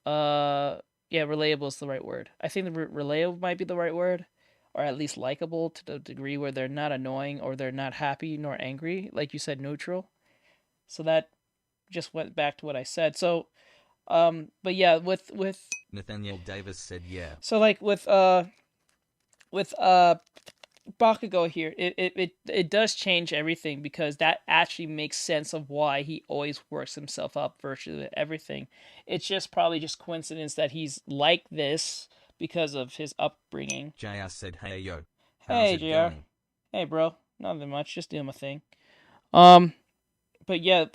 [SPEAKER 1] relatable is the right word. I think the relatable might be the right word, or at least likable to the degree where they're not annoying or they're not happy nor angry, like you said, neutral. So that just went back to what I said. So, but yeah, with
[SPEAKER 2] Nathaniel Davis said yeah.
[SPEAKER 1] So like with Bakugo here, it does change everything, because that actually makes sense of why he always works himself up virtually everything. It's just probably just coincidence that he's like this because of his upbringing.
[SPEAKER 2] JR said, hey yo.
[SPEAKER 1] Hey JR. Hey bro. Nothing much, just doing my thing. But yeah,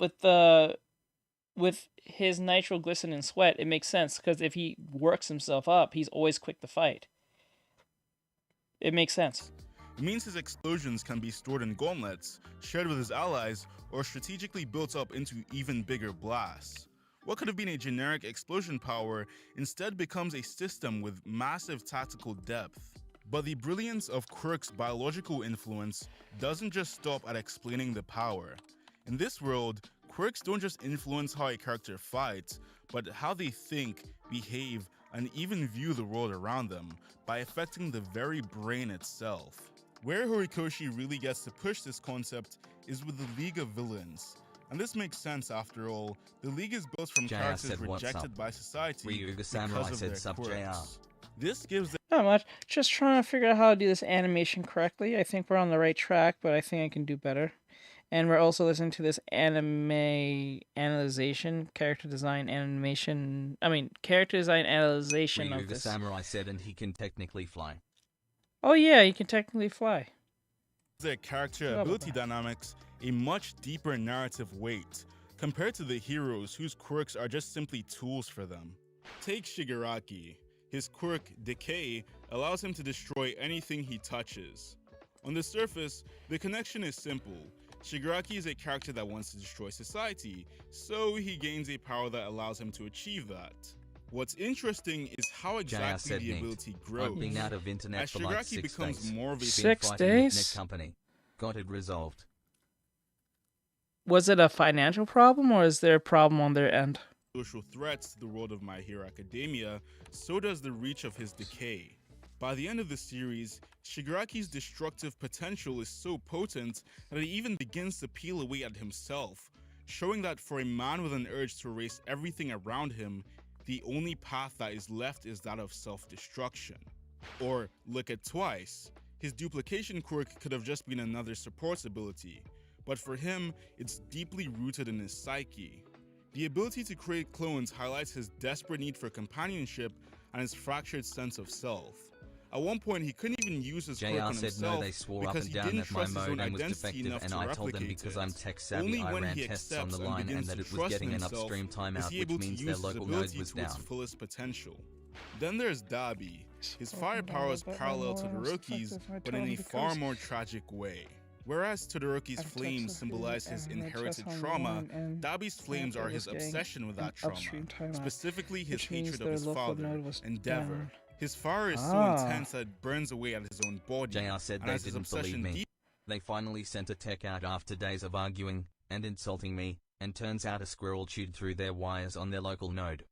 [SPEAKER 1] with his nitroglycerin sweat, it makes sense, because if he works himself up, he's always quick to fight. It makes sense.
[SPEAKER 18] It means his explosions can be stored in gauntlets, shared with his allies, or strategically built up into even bigger blasts. What could have been a generic explosion power instead becomes a system with massive tactical depth. But the brilliance of Quirk's biological influence doesn't just stop at explaining the power. In this world, quirks don't just influence how a character fights, but how they think, behave, and even view the world around them by affecting the very brain itself. Where Horikoshi really gets to push this concept is with the League of Villains. And this makes sense after all. The League is built from characters rejected by society because of their quirks. This gives them
[SPEAKER 1] not much. Just trying to figure out how to do this animation correctly. I think we're on the right track, but I think I can do better. And we're also listening to this character design analyzation of this.
[SPEAKER 2] The Samurai said, and he can technically fly.
[SPEAKER 1] Oh yeah, he can technically fly.
[SPEAKER 18] Their character ability dynamics a much deeper narrative weight compared to the heroes whose quirks are just simply tools for them. Take Shigaraki. His quirk, Decay, allows him to destroy anything he touches. On the surface, the connection is simple. Shigaraki is a character that wants to destroy society, so he gains a power that allows him to achieve that. What's interesting is how exactly the ability grows.
[SPEAKER 2] I've been out of internet
[SPEAKER 18] as
[SPEAKER 2] for
[SPEAKER 18] Shigaraki
[SPEAKER 2] like 6
[SPEAKER 18] becomes
[SPEAKER 2] days.
[SPEAKER 18] more of a
[SPEAKER 1] 6 days?
[SPEAKER 2] Company. Got it resolved.
[SPEAKER 1] Was it a financial problem, or is there a problem on their end?
[SPEAKER 18] Social threats to the world of My Hero Academia, so does the reach of his decay. By the end of the series, Shigaraki's destructive potential is so potent that he even begins to peel away at himself, showing that for a man with an urge to erase everything around him, the only path that is left is that of self-destruction. Or look at Twice. His duplication quirk could have just been another support ability, but for him, it's deeply rooted in his psyche. The ability to create clones highlights his desperate need for companionship and his fractured sense of self. At one point, he couldn't even use his quirk on himself because he didn't trust his own identity enough to replicate it.
[SPEAKER 2] I'm tech savvy,
[SPEAKER 18] Only
[SPEAKER 2] I
[SPEAKER 18] when
[SPEAKER 2] ran
[SPEAKER 18] he
[SPEAKER 2] tests on
[SPEAKER 18] accepts
[SPEAKER 2] the
[SPEAKER 18] and
[SPEAKER 2] line and
[SPEAKER 18] begins
[SPEAKER 2] that
[SPEAKER 18] to
[SPEAKER 2] it was
[SPEAKER 18] trust
[SPEAKER 2] getting
[SPEAKER 18] in
[SPEAKER 2] an
[SPEAKER 18] himself,
[SPEAKER 2] upstream
[SPEAKER 18] is
[SPEAKER 2] timeout,
[SPEAKER 18] he
[SPEAKER 2] which
[SPEAKER 18] able to
[SPEAKER 2] means
[SPEAKER 18] use
[SPEAKER 2] their
[SPEAKER 18] his
[SPEAKER 2] local
[SPEAKER 18] ability
[SPEAKER 2] node was
[SPEAKER 18] to its
[SPEAKER 2] down.
[SPEAKER 18] fullest potential. Then there's Dabi. His fire powers parallel Todoroki's, but in a far more tragic way. Whereas Todoroki's flames symbolize his inherited trauma, Dabi's flames are his obsession with that trauma, specifically his hatred of his father, Endeavor. His fire is so intense that it burns away at his own body.
[SPEAKER 2] JR said they didn't believe me. They finally sent a tech out after days of arguing and insulting me, and turns out a squirrel chewed through their wires on their local node.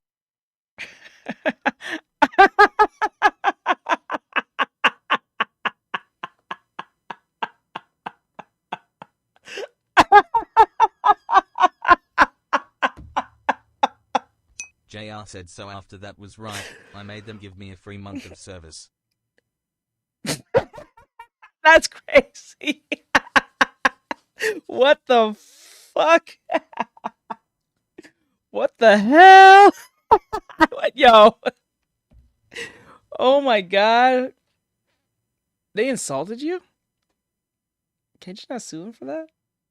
[SPEAKER 2] JR JR said so after that was right, I made them give me a free month of service.
[SPEAKER 1] That's crazy. What the fuck? What the hell? Yo. Oh my god. They insulted you? Can't you not sue them for that?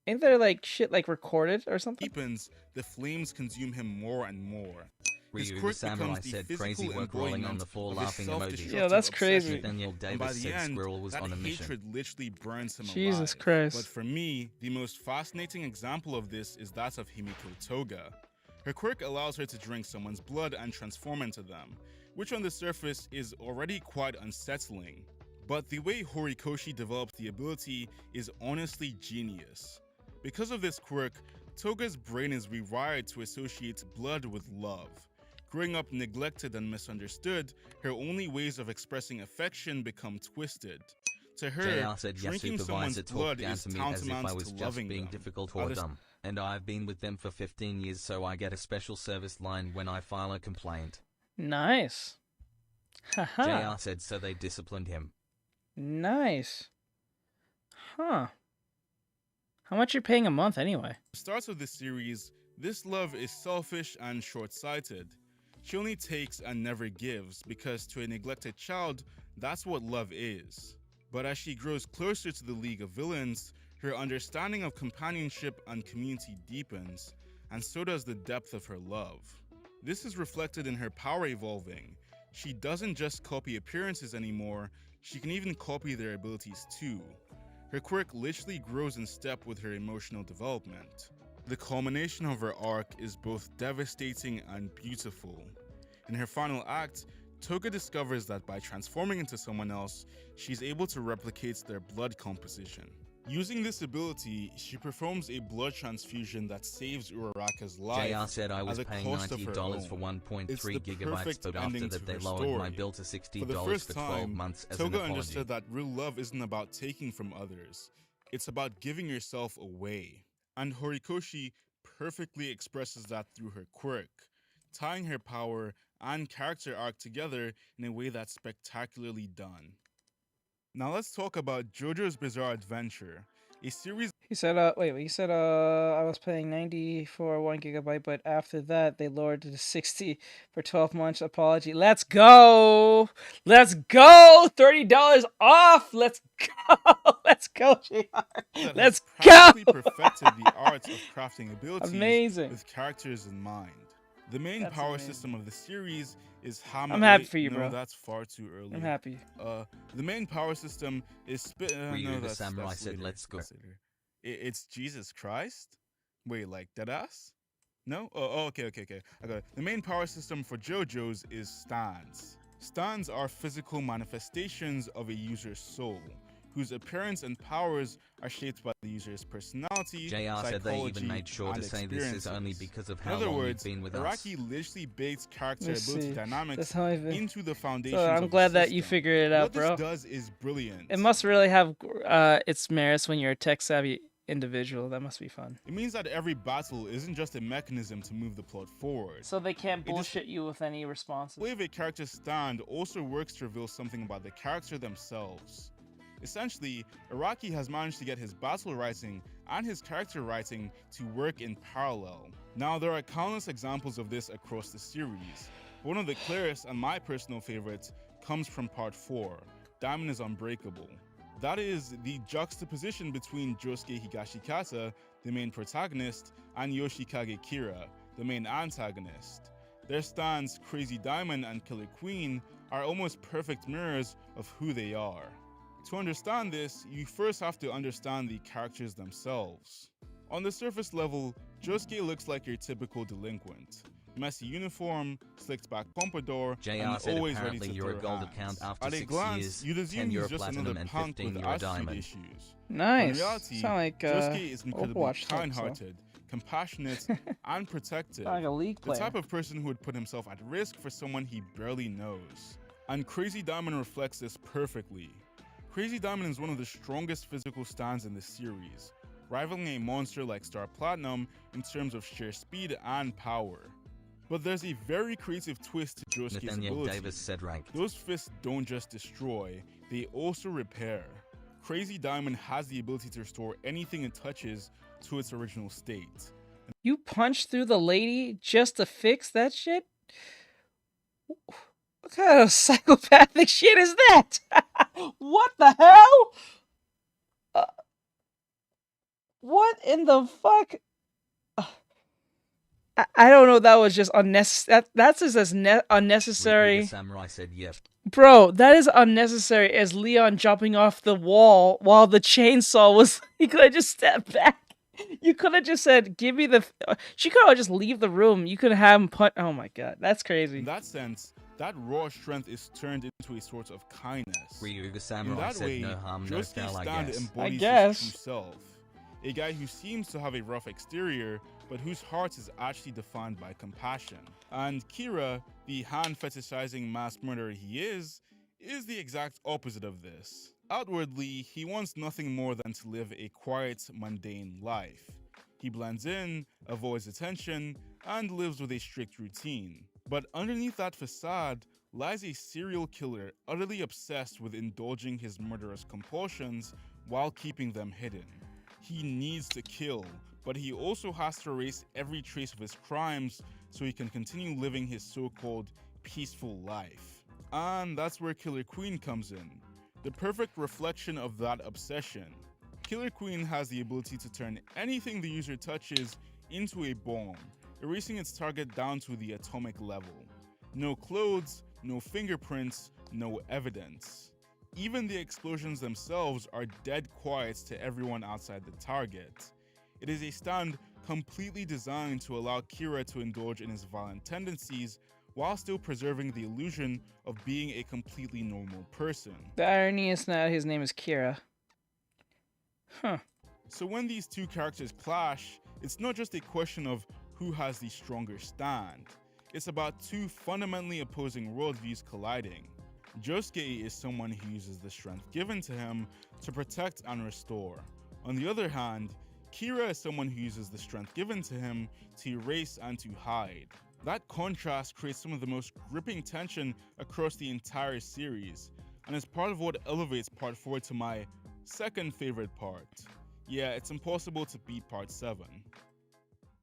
[SPEAKER 1] Ain't there like shit like recorded or something?
[SPEAKER 18] Deepens, the flames consume him more and more.
[SPEAKER 2] Ryu the samurai said crazy work rolling on the floor laughing emoji.
[SPEAKER 1] Yo, that's crazy.
[SPEAKER 2] Daniel
[SPEAKER 18] And by
[SPEAKER 2] Davis
[SPEAKER 18] the
[SPEAKER 2] said
[SPEAKER 18] end,
[SPEAKER 2] Squirrel was
[SPEAKER 18] that
[SPEAKER 2] on a mission.
[SPEAKER 18] hatred literally burns him
[SPEAKER 1] Jesus
[SPEAKER 18] alive.
[SPEAKER 1] Christ.
[SPEAKER 18] But for me, the most fascinating example of this is that of Himiko Toga. Her quirk allows her to drink someone's blood and transform into them, which on the surface is already quite unsettling. But the way Horikoshi developed the ability is honestly genius. Because of this quirk, Toga's brain is rewired to associate blood with love. Growing up neglected and misunderstood, her only ways of expressing affection become twisted. To her,
[SPEAKER 2] JR said yes,
[SPEAKER 18] drinking
[SPEAKER 2] supervisor
[SPEAKER 18] someone's blood
[SPEAKER 2] talked down
[SPEAKER 18] is
[SPEAKER 2] to me as if
[SPEAKER 18] tantamount
[SPEAKER 2] I was
[SPEAKER 18] to
[SPEAKER 2] just
[SPEAKER 18] loving
[SPEAKER 2] being
[SPEAKER 18] them.
[SPEAKER 2] difficult or dumb. And I've been with them for 15 years, so I get a special service line when I file a complaint.
[SPEAKER 1] Nice. Haha.
[SPEAKER 2] JR said so they disciplined him.
[SPEAKER 1] Nice. Huh. How much you paying a month anyway?
[SPEAKER 18] The start of the series, this love is selfish and short-sighted. She only takes and never gives because to a neglected child, that's what love is. But as she grows closer to the League of Villains, her understanding of companionship and community deepens, and so does the depth of her love. This is reflected in her power evolving. She doesn't just copy appearances anymore, she can even copy their abilities too. Her quirk literally grows in step with her emotional development. The culmination of her arc is both devastating and beautiful. In her final act, Toga discovers that by transforming into someone else, she's able to replicate their blood composition. Using this ability, she performs a blood transfusion that saves Uraraka's life.
[SPEAKER 2] JR said I was paying $90 for 1.3 gigabytes, but after that they lowered my bill to $60 for 12 months as an
[SPEAKER 18] Toga
[SPEAKER 2] apology.
[SPEAKER 18] understood that real love isn't about taking from others, it's about giving yourself away. And Horikoshi perfectly expresses that through her quirk, tying her power and character arc together in a way that's spectacularly done. Now let's talk about JoJo's Bizarre Adventure, a series.
[SPEAKER 1] He said, he said, I was paying 90 for 1 gigabyte, but after that, they lowered it to 60 for 12 months. Apology. Let's go! Let's go! $30 off! Let's go! Let's go, JR! Let's go!
[SPEAKER 18] Perfected the arts of crafting abilities
[SPEAKER 1] Amazing.
[SPEAKER 18] with characters in mind. The main
[SPEAKER 1] That's
[SPEAKER 18] power
[SPEAKER 1] amazing.
[SPEAKER 18] system of the series is Hama.
[SPEAKER 1] I'm happy for you,
[SPEAKER 18] no,
[SPEAKER 1] bro.
[SPEAKER 18] That's far too early.
[SPEAKER 1] I'm happy.
[SPEAKER 18] The main power system is
[SPEAKER 2] Ryu
[SPEAKER 18] no,
[SPEAKER 2] the
[SPEAKER 18] that's
[SPEAKER 2] samurai
[SPEAKER 18] later.
[SPEAKER 2] said let's go.
[SPEAKER 18] It's Jesus Christ? Wait, like deadass? No? Oh, okay. I got it. The main power system for JoJo's is stands. Stands are physical manifestations of a user's soul, whose appearance and powers are shaped by the user's personality,
[SPEAKER 2] JR said they even made sure to
[SPEAKER 18] and
[SPEAKER 2] say this is only
[SPEAKER 18] experiences.
[SPEAKER 2] because of
[SPEAKER 18] In
[SPEAKER 2] how
[SPEAKER 18] other
[SPEAKER 2] long
[SPEAKER 18] words,
[SPEAKER 2] you've been with us.
[SPEAKER 18] Araki literally bakes character
[SPEAKER 1] Let's
[SPEAKER 18] ability
[SPEAKER 1] see.
[SPEAKER 18] dynamics
[SPEAKER 1] That's how I've been-
[SPEAKER 18] into the foundation.
[SPEAKER 1] So I'm glad that you figured it out, bro.
[SPEAKER 18] What this does is brilliant.
[SPEAKER 1] It must really have its merits when you're a tech-savvy individual. That must be fun.
[SPEAKER 18] It means that every battle isn't just a mechanism to move the plot forward.
[SPEAKER 1] So they can't
[SPEAKER 18] It just-
[SPEAKER 1] bullshit you with any responses.
[SPEAKER 18] The way of a character's stand also works to reveal something about the character themselves. Essentially, Araki has managed to get his battle writing and his character writing to work in parallel. Now, there are countless examples of this across the series. One of the clearest and my personal favorites comes from part 4, Diamond is Unbreakable. That is the juxtaposition between Josuke Higashikata, the main protagonist, and Yoshikage Kira, the main antagonist. Their stands, Crazy Diamond and Killer Queen, are almost perfect mirrors of who they are. To understand this, you first have to understand the characters themselves. On the surface level, Josuke looks like your typical delinquent. Messy uniform, slicked back pompadour,
[SPEAKER 2] JR
[SPEAKER 18] and
[SPEAKER 2] said
[SPEAKER 18] always ready
[SPEAKER 2] apparently
[SPEAKER 18] to
[SPEAKER 2] you're a
[SPEAKER 18] throw
[SPEAKER 2] gold
[SPEAKER 18] hands.
[SPEAKER 2] account after
[SPEAKER 18] At a
[SPEAKER 2] 6
[SPEAKER 18] glance,
[SPEAKER 2] years,
[SPEAKER 18] you'd assume
[SPEAKER 2] 10 you're
[SPEAKER 18] he's
[SPEAKER 2] a
[SPEAKER 18] just
[SPEAKER 2] platinum
[SPEAKER 18] another
[SPEAKER 2] and
[SPEAKER 18] punk
[SPEAKER 2] 15
[SPEAKER 18] with
[SPEAKER 2] you're a
[SPEAKER 18] attitude
[SPEAKER 2] diamond.
[SPEAKER 18] issues.
[SPEAKER 1] Nice.
[SPEAKER 18] In reality,
[SPEAKER 1] Sound like
[SPEAKER 18] Josuke is incredibly
[SPEAKER 1] Overwatch type, so.
[SPEAKER 18] kind-hearted, compassionate, and protective.
[SPEAKER 1] Sound like a League
[SPEAKER 18] The
[SPEAKER 1] player.
[SPEAKER 18] type of person who would put himself at risk for someone he barely knows. And Crazy Diamond reflects this perfectly. Crazy Diamond is one of the strongest physical stands in the series, rivaling a monster like Star Platinum in terms of sheer speed and power. But there's a very creative twist to Josuke's
[SPEAKER 2] Nathaniel
[SPEAKER 18] ability.
[SPEAKER 2] Davis said rank.
[SPEAKER 18] Those fists don't just destroy, they also repair. Crazy Diamond has the ability to restore anything it touches to its original state.
[SPEAKER 1] You punched through the lady just to fix that shit? What kind of psychopathic shit is that? What the hell? What in the fuck? I don't know. That was just unnecessary. That's just as unnecessary.
[SPEAKER 2] Samurai said yep.
[SPEAKER 1] Bro, that is unnecessary as Leon jumping off the wall while the chainsaw was... He could have just stepped back. You could have just said, give me the... She could have just leave the room. You could have him punch... Oh my god, that's crazy.
[SPEAKER 18] In that sense, that raw strength is turned into a sort of kindness.
[SPEAKER 2] Ryuga Samurai said no harm, no foul, I guess.
[SPEAKER 18] Embodies his true self. A guy who seems to have a rough exterior, but whose heart is actually defined by compassion. And Kira, the hand fetishizing mass murderer he is the exact opposite of this. Outwardly, he wants nothing more than to live a quiet, mundane life. He blends in, avoids attention, and lives with a strict routine. But underneath that facade lies a serial killer utterly obsessed with indulging his murderous compulsions while keeping them hidden. He needs to kill, but he also has to erase every trace of his crimes so he can continue living his so-called peaceful life. And that's where Killer Queen comes in, the perfect reflection of that obsession. Killer Queen has the ability to turn anything the user touches into a bomb, erasing its target down to the atomic level. No clothes, no fingerprints, no evidence. Even the explosions themselves are dead quiet to everyone outside the target. It is a stand completely designed to allow Kira to indulge in his violent tendencies while still preserving the illusion of being a completely normal person.
[SPEAKER 1] The irony is that his name is Kira. Huh.
[SPEAKER 18] So when these two characters clash, it's not just a question of who has the stronger stand. It's about two fundamentally opposing worldviews colliding. Josuke is someone who uses the strength given to him to protect and restore. On the other hand, Kira is someone who uses the strength given to him to erase and to hide. That contrast creates some of the most gripping tension across the entire series, and is part of what elevates Part 4 to my second favorite part. Yeah, it's impossible to beat Part 7.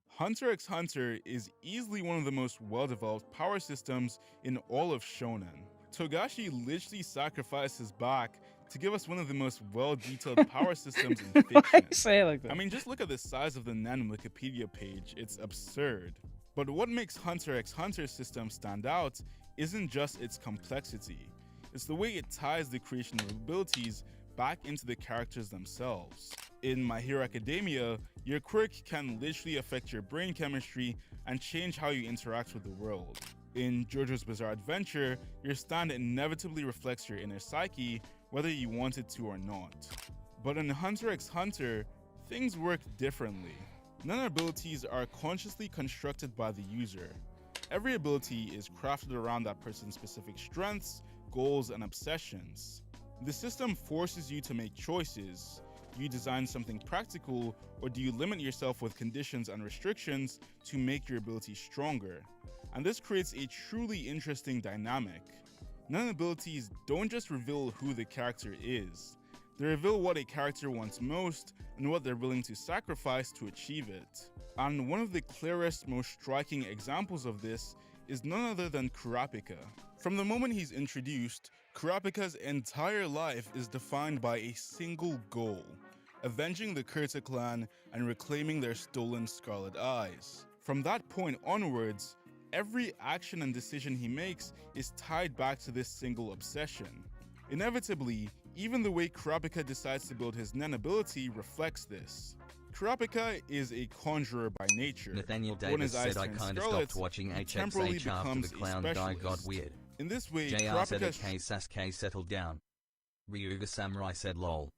[SPEAKER 18] Hunter x Hunter is easily one of the most well-developed power systems in all of shonen. Togashi literally sacrificed his back to give us one of the most well-detailed power systems in fiction.
[SPEAKER 1] Why you say it like that?
[SPEAKER 18] I mean, just look at the size of the Nen Wikipedia page, it's absurd. But what makes Hunter x Hunter's system stand out isn't just its complexity, it's the way it ties the creation of abilities back into the characters themselves. In My Hero Academia, your quirk can literally affect your brain chemistry and change how you interact with the world. In JoJo's Bizarre Adventure, your stand inevitably reflects your inner psyche, whether you want it to or not. But in Hunter x Hunter, things work differently. None abilities are consciously constructed by the user. Every ability is crafted around that person's specific strengths, goals, and obsessions. The system forces you to make choices. Do you design something practical, or do you limit yourself with conditions and restrictions to make your ability stronger? And this creates a truly interesting dynamic. None abilities don't just reveal who the character is. They reveal what a character wants most and what they're willing to sacrifice to achieve it. And one of the clearest, most striking examples of this is none other than Kurapika. From the moment he's introduced, Kurapika's entire life is defined by a single goal: avenging the Kurta clan and reclaiming their stolen Scarlet Eyes. From that point onwards, every action and decision he makes is tied back to this single obsession. Inevitably, even the way Kurapika decides to build his Nen ability reflects this. Kurapika is a conjurer by nature.
[SPEAKER 2] Nathaniel Davis said I kinda stopped watching HXH after the clown guy got weird.
[SPEAKER 18] In this way,
[SPEAKER 2] JR said okay, Sasuke settled down. Ryuga Samurai said lol.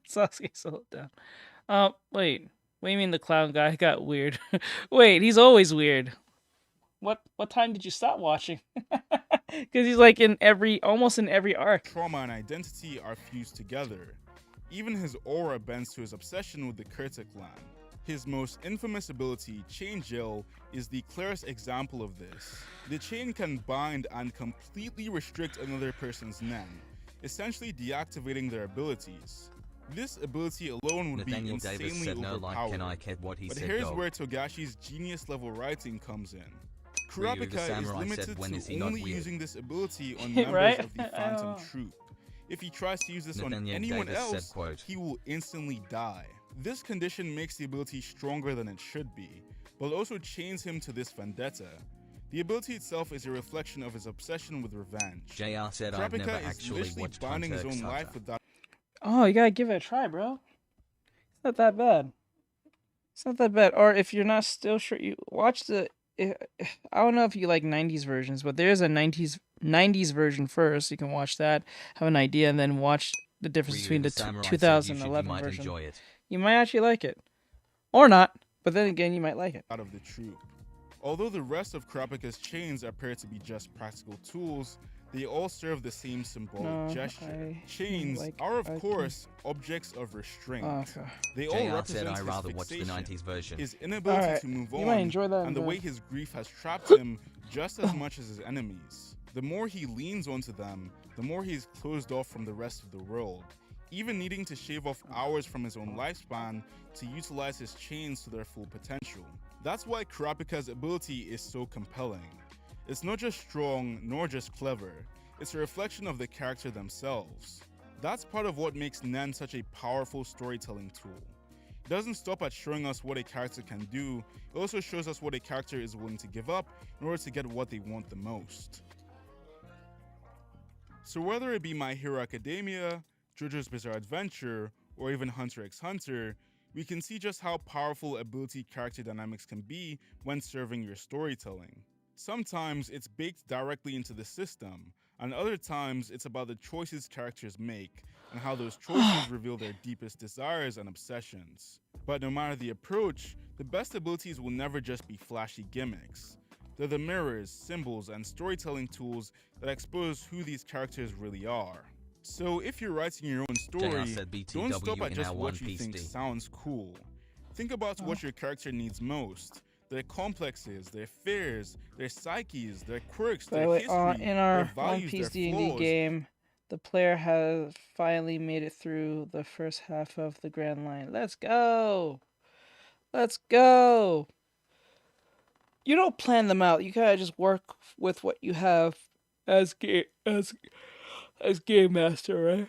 [SPEAKER 1] Sasuke settled down. Wait. What do you mean the clown guy got weird? Wait, he's always weird. What time did you stop watching? Because he's like almost in every arc.
[SPEAKER 18] Trauma and identity are fused together. Even his aura bends to his obsession with the Kurta clan. His most infamous ability, Chain Gel, is the clearest example of this. The chain can bind and completely restrict another person's Nen, essentially deactivating their abilities. This ability alone would
[SPEAKER 2] Nathaniel
[SPEAKER 18] be
[SPEAKER 2] Davis
[SPEAKER 18] insanely
[SPEAKER 2] said no like can I
[SPEAKER 18] overpowered.
[SPEAKER 2] get what he
[SPEAKER 18] But
[SPEAKER 2] said
[SPEAKER 18] here's
[SPEAKER 2] dog.
[SPEAKER 18] where Togashi's genius level writing comes in.
[SPEAKER 2] Ryu the
[SPEAKER 18] Kurapika is
[SPEAKER 2] Samurai
[SPEAKER 18] limited
[SPEAKER 2] said when is he
[SPEAKER 18] to
[SPEAKER 2] not
[SPEAKER 18] only
[SPEAKER 2] weird?
[SPEAKER 18] using this ability on members
[SPEAKER 1] Right?
[SPEAKER 18] of the Phantom Troop. If he tries to use this on
[SPEAKER 2] Nathaniel
[SPEAKER 18] anyone
[SPEAKER 2] Davis said,
[SPEAKER 18] else,
[SPEAKER 2] quote,
[SPEAKER 18] he will instantly die. This condition makes the ability stronger than it should be, but also chains him to this vendetta. The ability itself is a reflection of his obsession with revenge.
[SPEAKER 2] JR said I've
[SPEAKER 18] Kurapika
[SPEAKER 2] never
[SPEAKER 18] is
[SPEAKER 2] actually
[SPEAKER 18] literally
[SPEAKER 2] watched
[SPEAKER 18] binding his
[SPEAKER 2] Hunter
[SPEAKER 18] own
[SPEAKER 2] x
[SPEAKER 18] life
[SPEAKER 2] Hunter.
[SPEAKER 18] with that.
[SPEAKER 1] Oh, you gotta give it a try, bro. It's not that bad. It's not that bad. Or if you're not still sure, you watch the. I don't know if you like 90s versions, but there's a 90s version first. You can watch that, have an idea, and then watch the difference
[SPEAKER 2] Ryu
[SPEAKER 1] between
[SPEAKER 2] the
[SPEAKER 1] the
[SPEAKER 2] Samurai said
[SPEAKER 1] 2011
[SPEAKER 2] you might
[SPEAKER 1] version.
[SPEAKER 2] enjoy it.
[SPEAKER 1] You might actually like it, or not. But then again, you might like it.
[SPEAKER 18] Out of the troop. Although the rest of Kurapika's chains appear to be just practical tools, they all serve the same symbolic gesture. Chains are, of course, objects of restraint.
[SPEAKER 1] Okay.
[SPEAKER 18] They
[SPEAKER 2] JR
[SPEAKER 18] all
[SPEAKER 2] said
[SPEAKER 18] represent
[SPEAKER 2] I
[SPEAKER 18] his
[SPEAKER 2] rather watch the
[SPEAKER 18] fixation,
[SPEAKER 2] 90s version.
[SPEAKER 18] his inability
[SPEAKER 1] Alright,
[SPEAKER 18] to move
[SPEAKER 1] you
[SPEAKER 18] on,
[SPEAKER 1] might enjoy that
[SPEAKER 18] and the
[SPEAKER 1] in
[SPEAKER 18] way
[SPEAKER 1] the-
[SPEAKER 18] his grief has trapped him just as much as his enemies. The more he leans onto them, the more he is closed off from the rest of the world, even needing to shave off hours from his own lifespan to utilize his chains to their full potential. That's why Kurapika's ability is so compelling. It's not just strong, nor just clever, it's a reflection of the character themselves. That's part of what makes Nen such a powerful storytelling tool. It doesn't stop at showing us what a character can do, it also shows us what a character is willing to give up in order to get what they want the most. So whether it be My Hero Academia, JoJo's Bizarre Adventure, or even Hunter x Hunter, we can see just how powerful ability character dynamics can be when serving your storytelling. Sometimes it's baked directly into the system, and other times it's about the choices characters make and how those choices reveal their deepest desires and obsessions. But no matter the approach, the best abilities will never just be flashy gimmicks. They're the mirrors, symbols, and storytelling tools that expose who these characters really are. So if you're writing your own story,
[SPEAKER 2] said
[SPEAKER 18] don't stop
[SPEAKER 2] BTW
[SPEAKER 18] at
[SPEAKER 2] in
[SPEAKER 18] just
[SPEAKER 2] our
[SPEAKER 18] what
[SPEAKER 2] One
[SPEAKER 18] you
[SPEAKER 2] Piece
[SPEAKER 18] think
[SPEAKER 2] D.
[SPEAKER 18] sounds cool. Think about what your character needs most. Their complexes, their fears, their psyches, their quirks,
[SPEAKER 1] By the
[SPEAKER 18] their
[SPEAKER 1] way,
[SPEAKER 18] history,
[SPEAKER 1] in
[SPEAKER 18] their
[SPEAKER 1] our
[SPEAKER 18] values,
[SPEAKER 1] One Piece
[SPEAKER 18] their
[SPEAKER 1] D&D
[SPEAKER 18] flaws.
[SPEAKER 1] game, the player has finally made it through the first half of the Grand Line. Let's go! Let's go! You don't plan them out. You gotta just work with what you have as game master, right?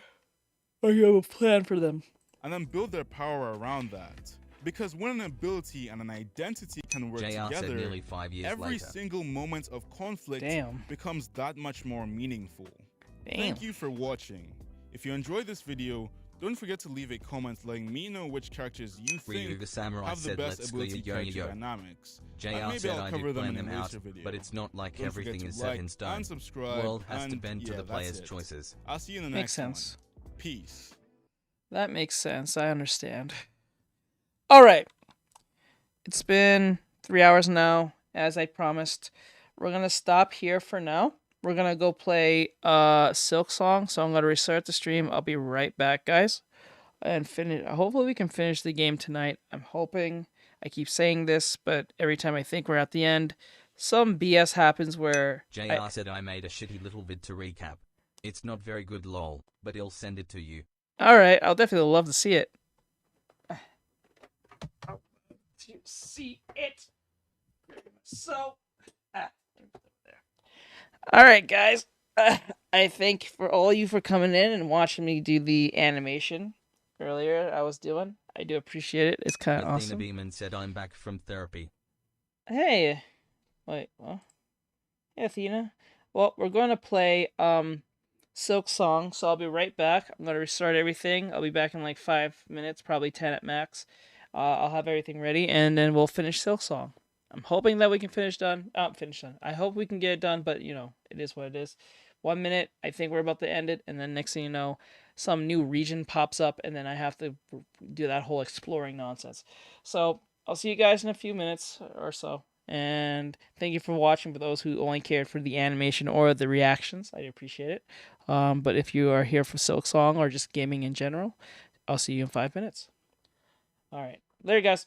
[SPEAKER 1] Or you have a plan for them.
[SPEAKER 18] And then build their power around that. Because when an ability and an identity can work
[SPEAKER 2] JR said
[SPEAKER 18] together,
[SPEAKER 2] nearly 5 years
[SPEAKER 18] every
[SPEAKER 2] later.
[SPEAKER 18] single moment of conflict becomes that much more meaningful. Thank you for watching. If you enjoyed this video, don't forget to leave a comment letting me know which characters you
[SPEAKER 2] Ryu
[SPEAKER 18] think
[SPEAKER 2] the Samurai
[SPEAKER 18] have the
[SPEAKER 2] said
[SPEAKER 18] best
[SPEAKER 2] let's
[SPEAKER 18] ability
[SPEAKER 2] go
[SPEAKER 18] character
[SPEAKER 2] yo.
[SPEAKER 18] dynamics.
[SPEAKER 2] JR
[SPEAKER 18] And maybe
[SPEAKER 2] said
[SPEAKER 18] I'll
[SPEAKER 2] I
[SPEAKER 18] cover
[SPEAKER 2] did
[SPEAKER 18] them
[SPEAKER 2] plan
[SPEAKER 18] in a
[SPEAKER 2] them out,
[SPEAKER 18] later video.
[SPEAKER 2] but it's not like
[SPEAKER 18] Don't forget
[SPEAKER 2] everything
[SPEAKER 18] to
[SPEAKER 2] is set
[SPEAKER 18] like
[SPEAKER 2] in stone.
[SPEAKER 18] and subscribe,
[SPEAKER 2] World has to
[SPEAKER 18] and
[SPEAKER 2] bend to
[SPEAKER 18] yeah,
[SPEAKER 2] the
[SPEAKER 18] that's
[SPEAKER 2] player's
[SPEAKER 18] it.
[SPEAKER 2] choices.
[SPEAKER 18] I'll see you in the
[SPEAKER 1] Makes
[SPEAKER 18] next
[SPEAKER 1] sense.
[SPEAKER 18] one. Peace.
[SPEAKER 1] That makes sense. I understand. All right. It's been 3 hours now, as I promised. We're going to stop here for now. We're going to go play Silk Song, so I'm going to restart the stream. I'll be right back, guys. And finish. Hopefully we can finish the game tonight. I'm hoping. I keep saying this, but every time I think we're at the end, some BS happens where
[SPEAKER 2] JR said I made a shitty little vid to recap. It's not very good lol, but he'll send it to you.
[SPEAKER 1] Alright, I'll definitely love to see it. To see it. So, alright, guys. I thank for all you for coming in and watching me do the animation earlier I was doing. I do appreciate it. It's kind of
[SPEAKER 2] Athena
[SPEAKER 1] awesome.
[SPEAKER 2] Beeman said I'm back from therapy.
[SPEAKER 1] Hey. Wait, well. Hey, Athena. Well, we're going to play Silk Song, so I'll be right back. I'm going to restart everything. I'll be back in like 5 minutes, probably 10 at max. I'll have everything ready, and then we'll finish Silk Song. I'm hoping that we can finish done. I hope we can get it done, but, you know, it is what it is. 1 minute, I think we're about to end it, and then next thing you know, some new region pops up, and then I have to do that whole exploring nonsense. So, I'll see you guys in a few minutes or so. And thank you for watching. For those who only cared for the animation or the reactions, I appreciate it. But if you are here for Silk Song or just gaming in general, I'll see you in 5 minutes. All right. Later, guys.